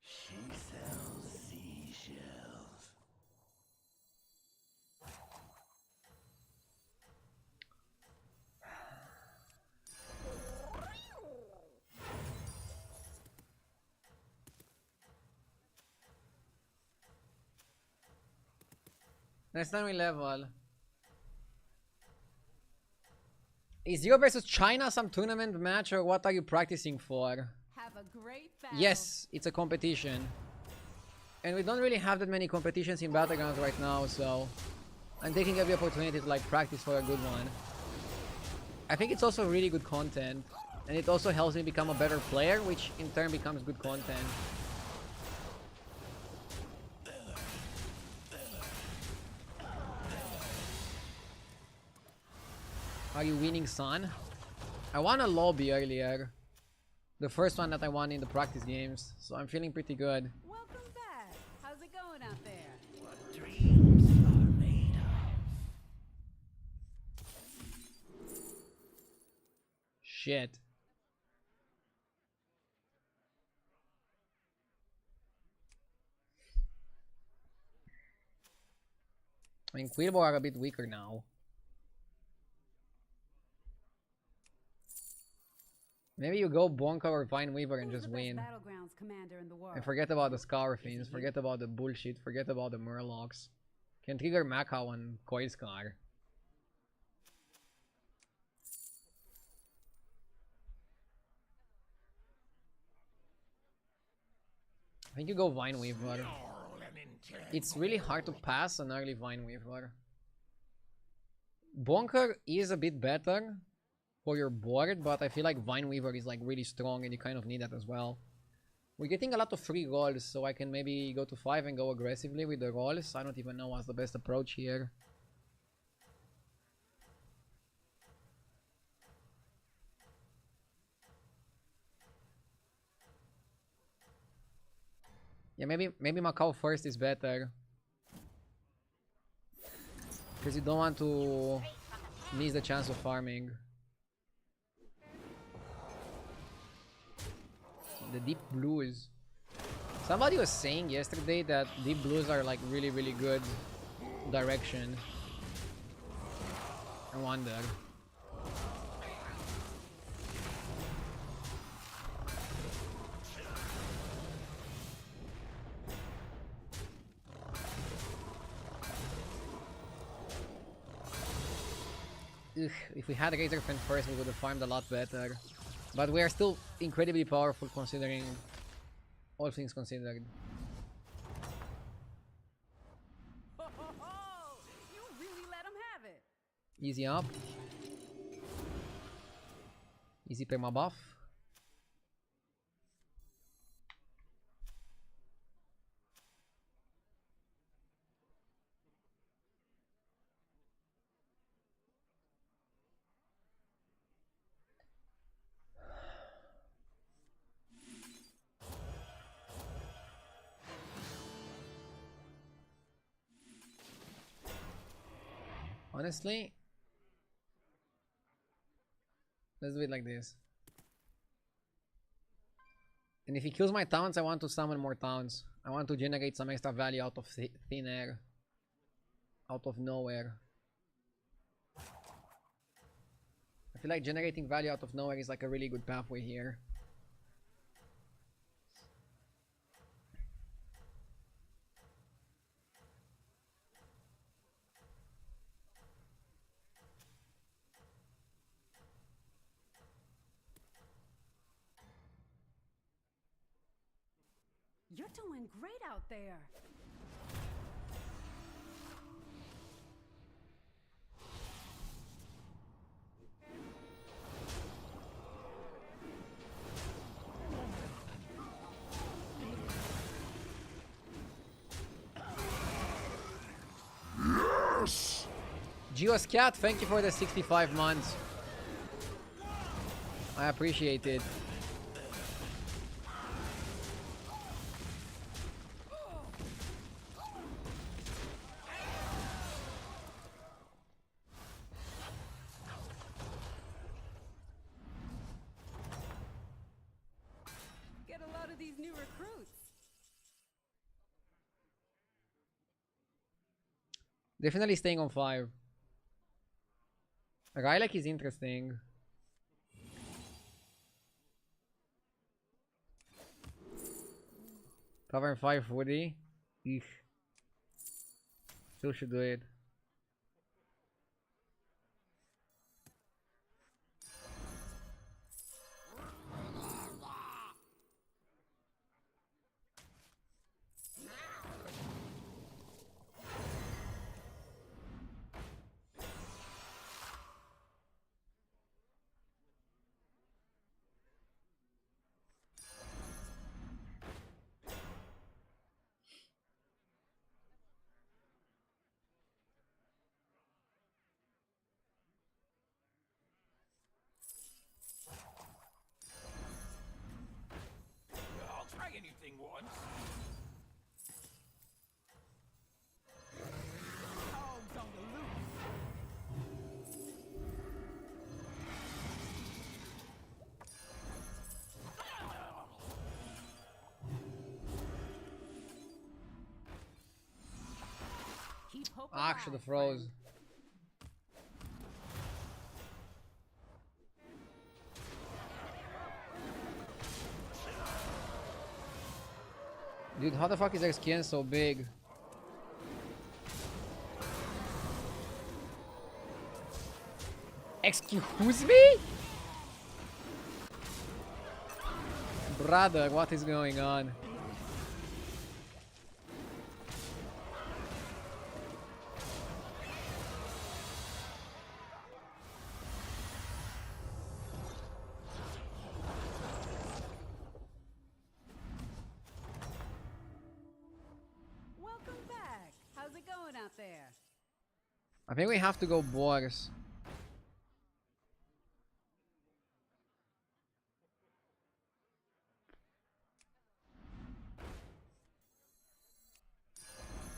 She sells seashells. Next time we level. Is Zero versus China some tournament match or what are you practicing for? Have a great battle. Yes, it's a competition. And we don't really have that many competitions in Battlegrounds right now, so I'm taking every opportunity to like practice for a good one. I think it's also really good content. And it also helps me become a better player, which in turn becomes good content. Are you winning, son? I won a lobby earlier. The first one that I won in the practice games. So I'm feeling pretty good. Welcome back. How's it going out there? What dreams are made of. Shit. I mean, Quillbo are a bit weaker now. Maybe you go Bonka or Vine Weaver and Who's just the best win. battlegrounds commander in the world? And forget about the Scourfiends, forget about the bullshit, forget about the Murlocs. Can trigger Macau on Coilscar. I think you go Vine Weaver. It's really hard to pass an early Vine Weaver. Bonker is a bit better for your board, but I feel like Vine Weaver is like really strong and you kind of need that as well. We're getting a lot of free rolls, so I can maybe go to 5 and go aggressively with the rolls. I don't even know what's the best approach here. Yeah, maybe Macau first is better. Because you don't want to miss the chance of farming. The deep blues. Somebody was saying yesterday that deep blues are like really good direction. I wonder. Ugh, if we had Razorfen first, we would have farmed a lot better. But we are still incredibly powerful considering all things considered. You really let him have it. Easy up. Easy perma buff. Honestly, let's do it like this. And if he kills my towns, I want to summon more towns. I want to generate some extra value out of thin air. Out of nowhere. I feel like generating value out of nowhere is like a really good pathway here. You're doing great out there. Yes! Geos Cat, thank you for the 65 months. I appreciate it. Get a lot of these new recruits. Definitely staying on 5. Rylak is interesting. Tavern 5 Woody. Eesh. Still should do it. I'll try anything once. Dogs on the loose. Keep hope Ah, should have alive, froze. friend. Dude, how the fuck is their skin so big? Excuse me? Brother, what is going on? Welcome back. How's it going out there? I think we have to go boars.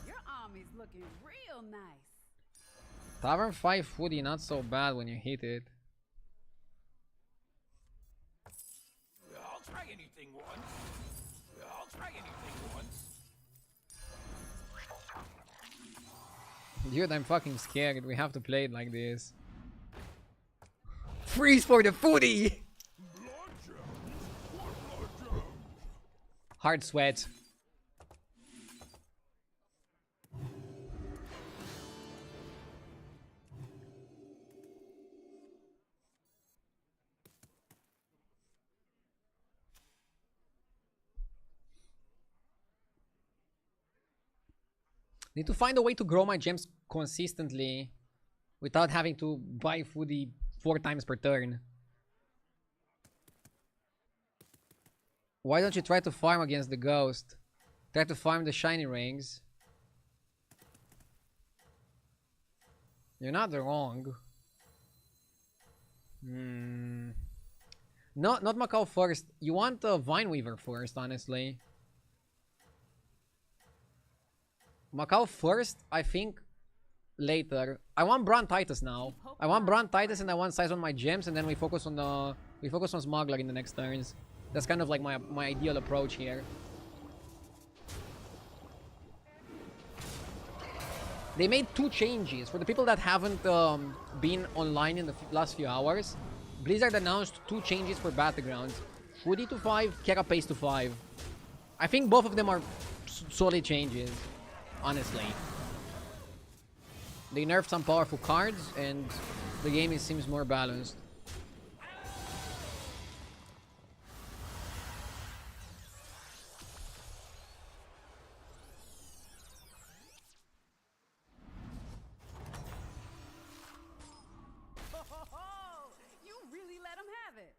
Your army's looking real nice. Tavern 5 Woody, not so bad when you hit it. I'll try anything once. I'll try anything once. Dude, I'm fucking scared. We have to play it like this. Freeze for the foodie! Hard sweat. Need to find a way to grow my gems consistently without having to buy foodie 4 times per turn. Why don't you try to farm against the ghost? Try to farm the shiny rings. You're not wrong. No, not Macau first. You want the Vineweaver first, honestly. Macau first, I think later. I want Brawn Titus now. I want Brawn Titus and I want size on my gems, and then we focus on Smuggler in the next turns. That's kind of like my ideal approach here. They made 2 changes. For the people that haven't been online in the last few hours, Blizzard announced 2 changes for Battlegrounds. Foodie to 5, Carapace to 5. I think both of them are solid changes, honestly. They nerfed some powerful cards, and the game seems more balanced. You really let him have it.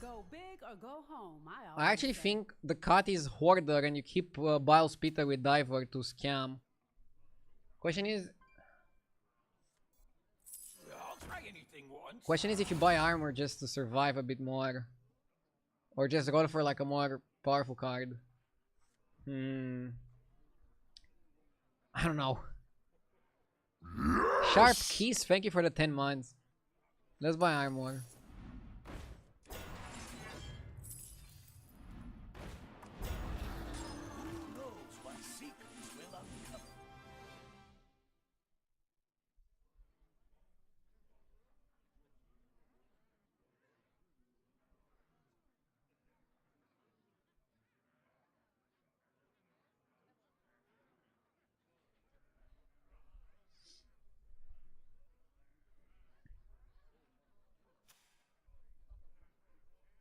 Go big or go home. I actually think the cut is Hoarder and you keep Bile Spitter with Diver to scam. Question is... I'll try anything once. Question is if you buy armor just to survive a bit more. Or just go for like a more powerful card. I don't know. Sharp Keys, thank you for the 10 months. Let's buy armor.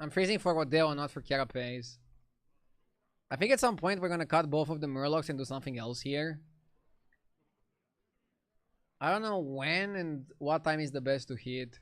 I'm freezing for Rodeo, not for Carapace. I think at some point we're gonna cut both of the Murlocs and do something else here. I don't know when and what time is the best to hit.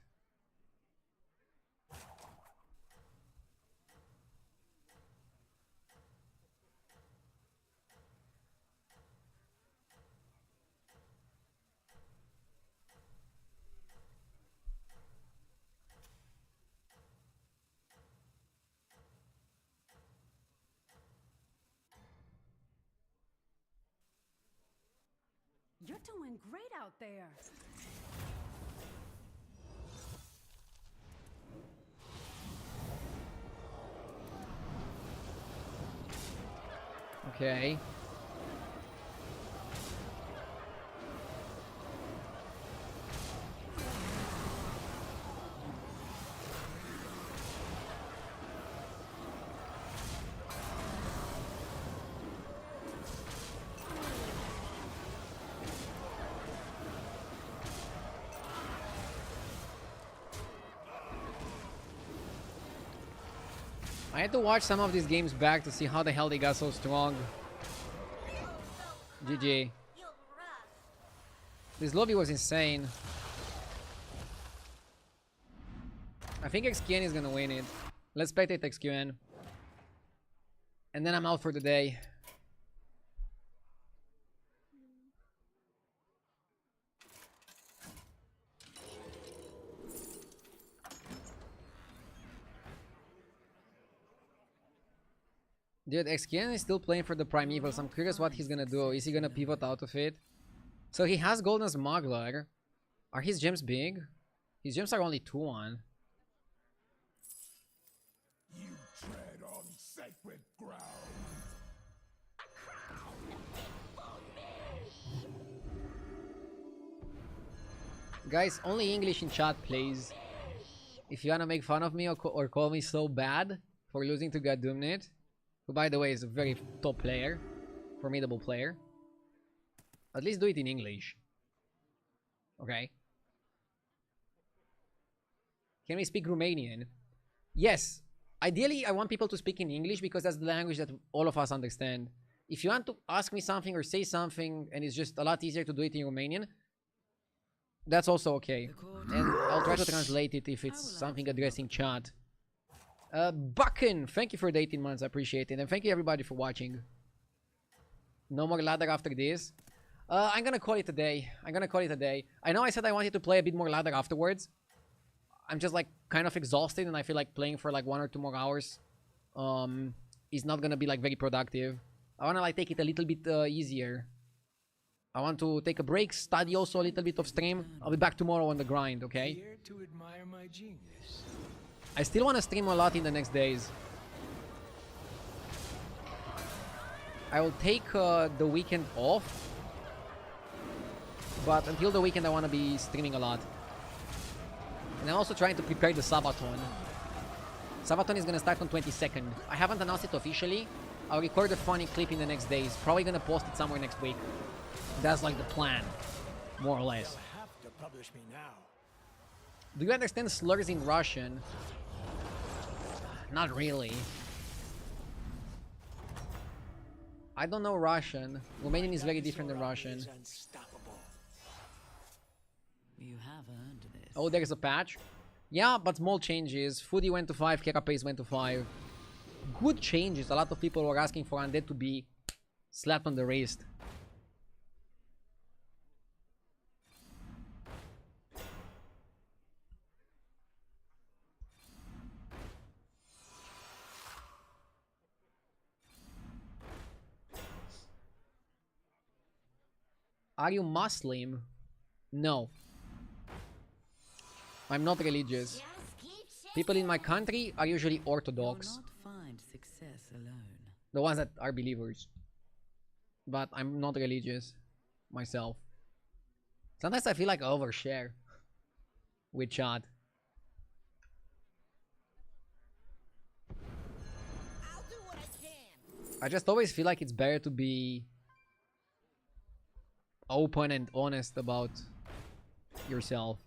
You're doing great out there. Okay. I had to watch some of these games back to see how the hell they got so strong. GG. This lobby was insane. I think XQN is gonna win it. Let's spectate XQN. And then I'm out for the day. Dude, XQN is still playing for the Primevals. I'm curious what he's gonna do. Is he gonna pivot out of it? So he has Golden Smuggler. Are his gems big? His gems are only 2-1. You tread on sacred ground. Guys, only English in chat, please. If you wanna make fun of me or call me so bad for losing to Gadumnit, who by the way is a very top player, formidable player, at least do it in English. Okay? Can we speak Romanian? Yes. Ideally, I want people to speak in English because that's the language that all of us understand. If you want to ask me something or say something and it's just a lot easier to do it in Romanian, that's also okay. And I'll try to translate it if it's something addressing chat. Bucken, thank you for the 18 months. I appreciate it. And thank you everybody for watching. No more ladder after this. I'm gonna call it a day. I know I said I wanted to play a bit more ladder afterwards. I'm just like kind of exhausted and I feel like playing for like 1 or 2 more hours is not gonna be like very productive. I wanna like take it a little bit easier. I want to take a break, study also a little bit of stream. I'll be back tomorrow on the grind, okay? Here to admire my genius. I still want to stream a lot in the next days. I will take the weekend off. But until the weekend, I want to be streaming a lot. And I'm also trying to prepare the Sabathon. Sabathon is going to start on 22nd. I haven't announced it officially. I'll record a funny clip in the next days. Probably going to post it somewhere next week. That's like the plan. More or less. Have to publish me now. Do you understand slurs in Russian? Not really. I don't know Russian. Romanian is very different than Russian. Unstoppable. You have earned this. Oh, there's a patch? Yeah, but small changes. Foodie went to 5, Carapace went to 5. Good changes. A lot of people were asking for Undead to be slapped on the wrist. Are you Muslim? No. I'm not religious. Just keep shaking. People in my country are usually Orthodox. You'll not find success alone. The ones that are believers. But I'm not religious myself. Sometimes I feel like I overshare with chat. I'll do what I can. I just always feel like it's better to be open and honest about yourself.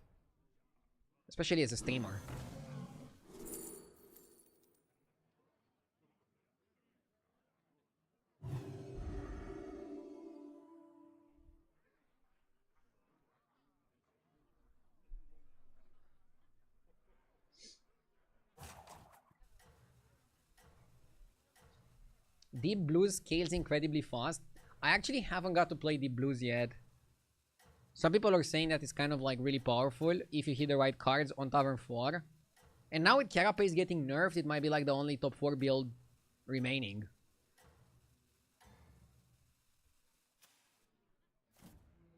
Especially as a streamer. Deep Blues scales incredibly fast. I actually haven't got to play Deep Blues yet. Some people are saying that it's kind of like really powerful if you hit the right cards on Tavern 4. And now with Carapace getting nerfed, it might be like the only top 4 build remaining.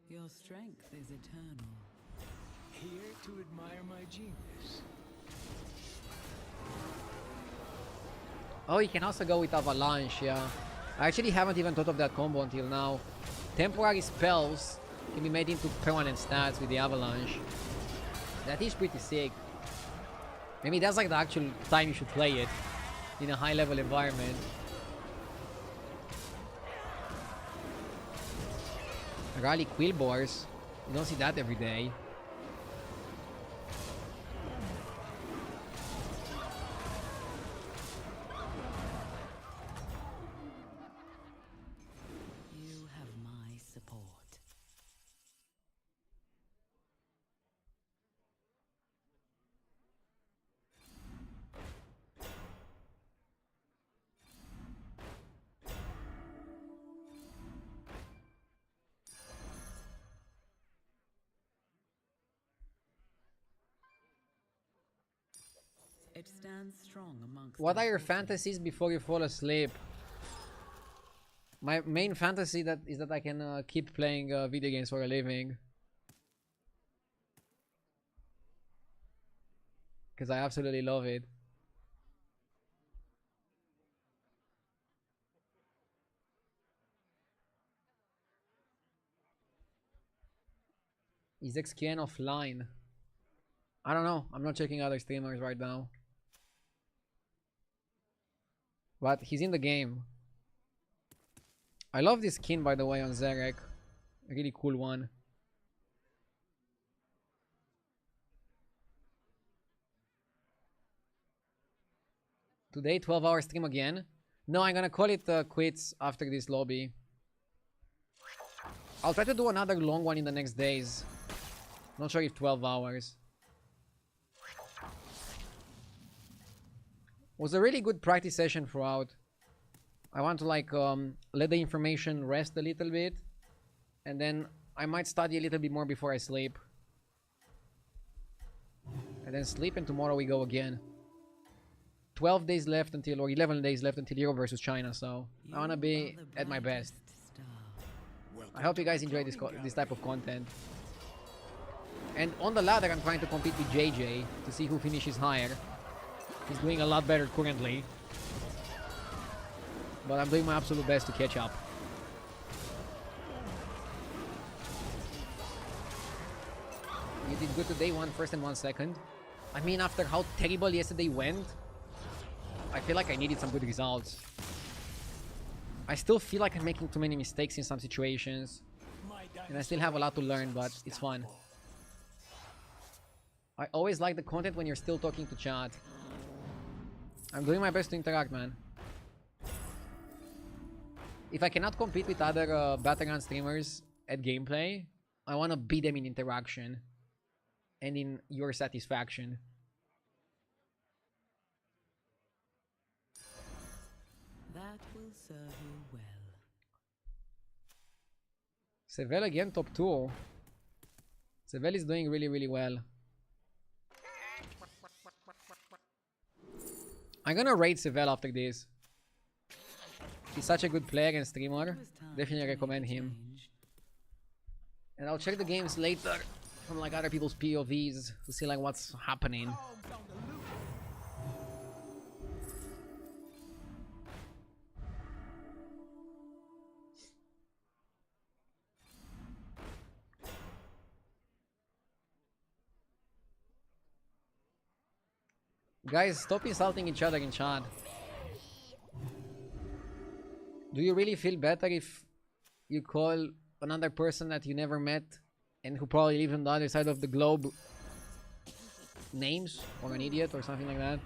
Your strength is eternal. Here to admire my genius. Oh, you can also go with Avalanche, yeah. I actually haven't even thought of that combo until now. Temporary spells can be made into permanent stats with the Avalanche. That is pretty sick. Maybe that's like the actual time you should play it. In a high level environment. Rally Quillbores. You don't see that every day. You have my support. It stands strong amongst What our are your forces. fantasies before you fall asleep? My main fantasy is that I can keep playing video games for a living. Because I absolutely love it. Is XQN offline? I don't know. I'm not checking other streamers right now. But he's in the game. I love this skin, by the way, on Zarek. A really cool one. Today, 12-hour stream again. No, I'm gonna call it quits after this lobby. I'll try to do another long one in the next days. Not sure if 12 hours. Was a really good practice session throughout. I want to like let the information rest a little bit. And then I might study a little bit more before I sleep. And then sleep, and tomorrow we go again. 12 days left until, or 11 days left until Euro versus China, so I want to be at my best. I hope you guys enjoy this type of content. And on the ladder, I'm trying to compete with JJ to see who finishes higher. He's doing a lot better currently. But I'm doing my absolute best to catch up. You did good today, 1 first and 1 second. I mean, after how terrible yesterday went, I feel like I needed some good results. I still feel like I'm making too many mistakes in some situations. And I still have a lot to learn, but it's fun. I always like the content when you're still talking to chat. I'm doing my best to interact, man. If I cannot compete with other battleground streamers at gameplay, I want to beat them in interaction and in your satisfaction. That will serve you well. Sevel again, top 2. Sevel is doing really, really well. I'm gonna raid Sevel after this. He's such a good player and streamer. Definitely recommend him. And I'll check the games later from like other people's POVs to see like what's happening. Guys, stop insulting each other in chat. Do you really feel better if you call another person that you never met and who probably lives on the other side of the globe names or an idiot or something like that?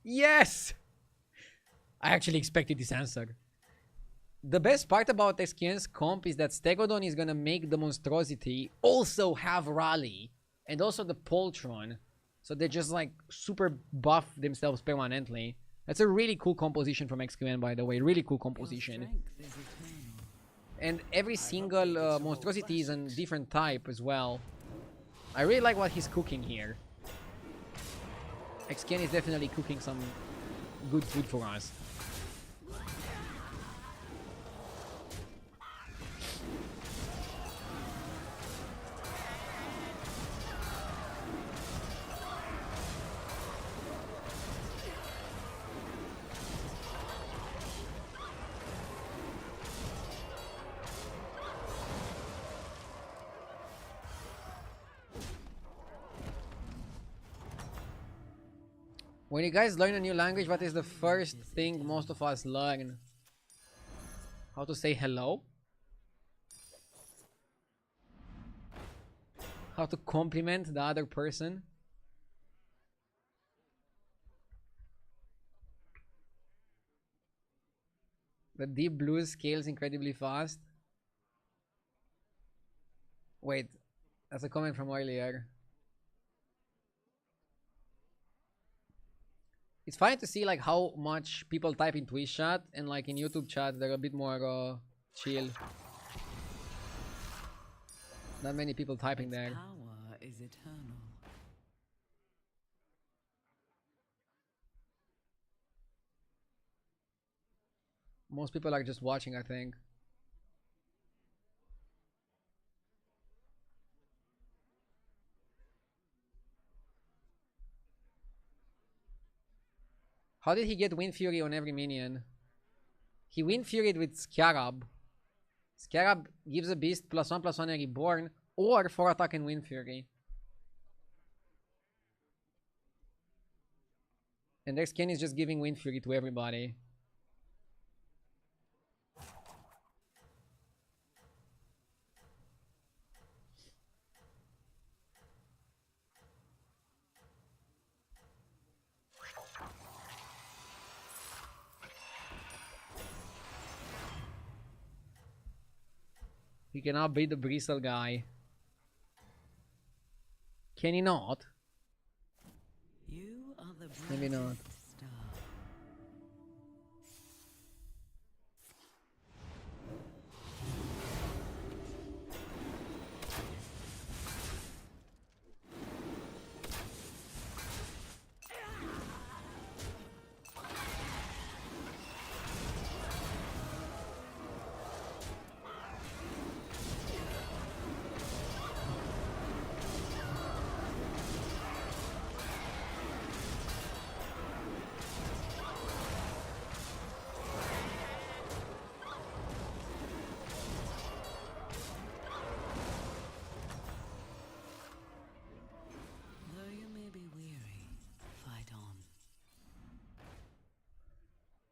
Yes! I actually expected this answer. The best part about SKN's comp is that Stegodon is gonna make the Monstrosity also have Rally and also the Poltron. So they just like super buff themselves permanently. That's a really cool composition from XQN, by the way. Really cool composition. And every single monstrosity is a different type as well. I really like what he's cooking here. XQN is definitely cooking some good food for us. When you guys learn a new language, what is the first thing most of us learn? How to say hello? How to compliment the other person? The deep blue scales incredibly fast. Wait, that's a comment from earlier. It's fine to see like how much people type in Twitch chat and like in YouTube chat they're a bit more chill. Not many people typing there. Power is eternal. Most people are just watching, I think. How did he get Wind Fury on every minion? He Wind Furied with Scarab. Scarab gives a beast +1/+1 and reborn, or 4 attack and Wind Fury. And their skin is just giving Wind Fury to everybody. He cannot beat the Bristle guy. Can he not? You are the Maybe not. star.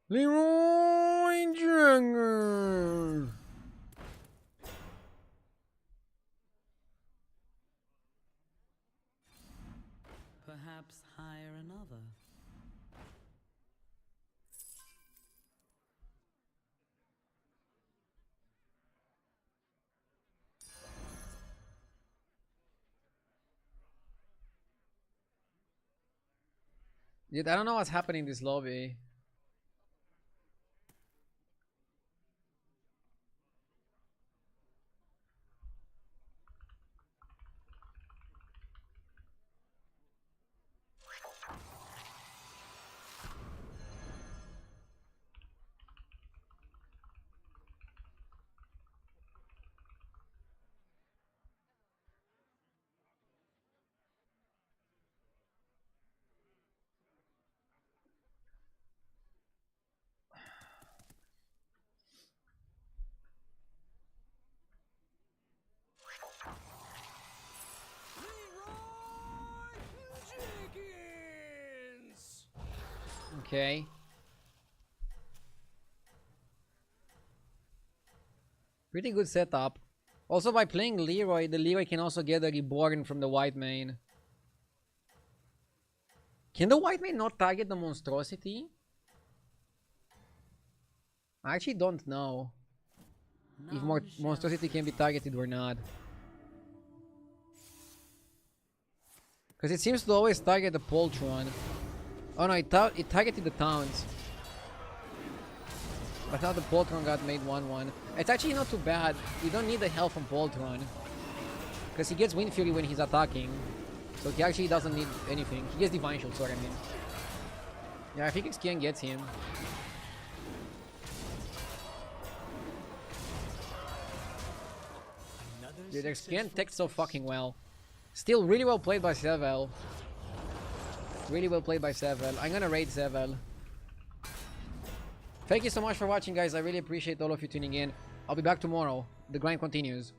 Leroy Jagger. Perhaps hire another. Dude, I don't know what's happening in this lobby. Okay. Pretty good setup. Also, by playing Leroy, the Leroy can also get a reborn from the white main. Can the white main not target the monstrosity? I actually don't know if monstrosity can be targeted or not. Because it seems to always target the Poltron. Oh no, it targeted the towns. But now the Poltron got made 1-1. It's actually not too bad. You don't need the help from Poltron. Because he gets Wind Fury when he's attacking. So he actually doesn't need anything. He gets Divine Shield, sorry, I mean. Yeah, I think Xkian gets him. Dude, Xkian techs so fucking well. Still really well played by Sevel. Really well played by Sevel. I'm gonna raid Sevel. Thank you so much for watching, guys. I really appreciate all of you tuning in. I'll be back tomorrow. The grind continues.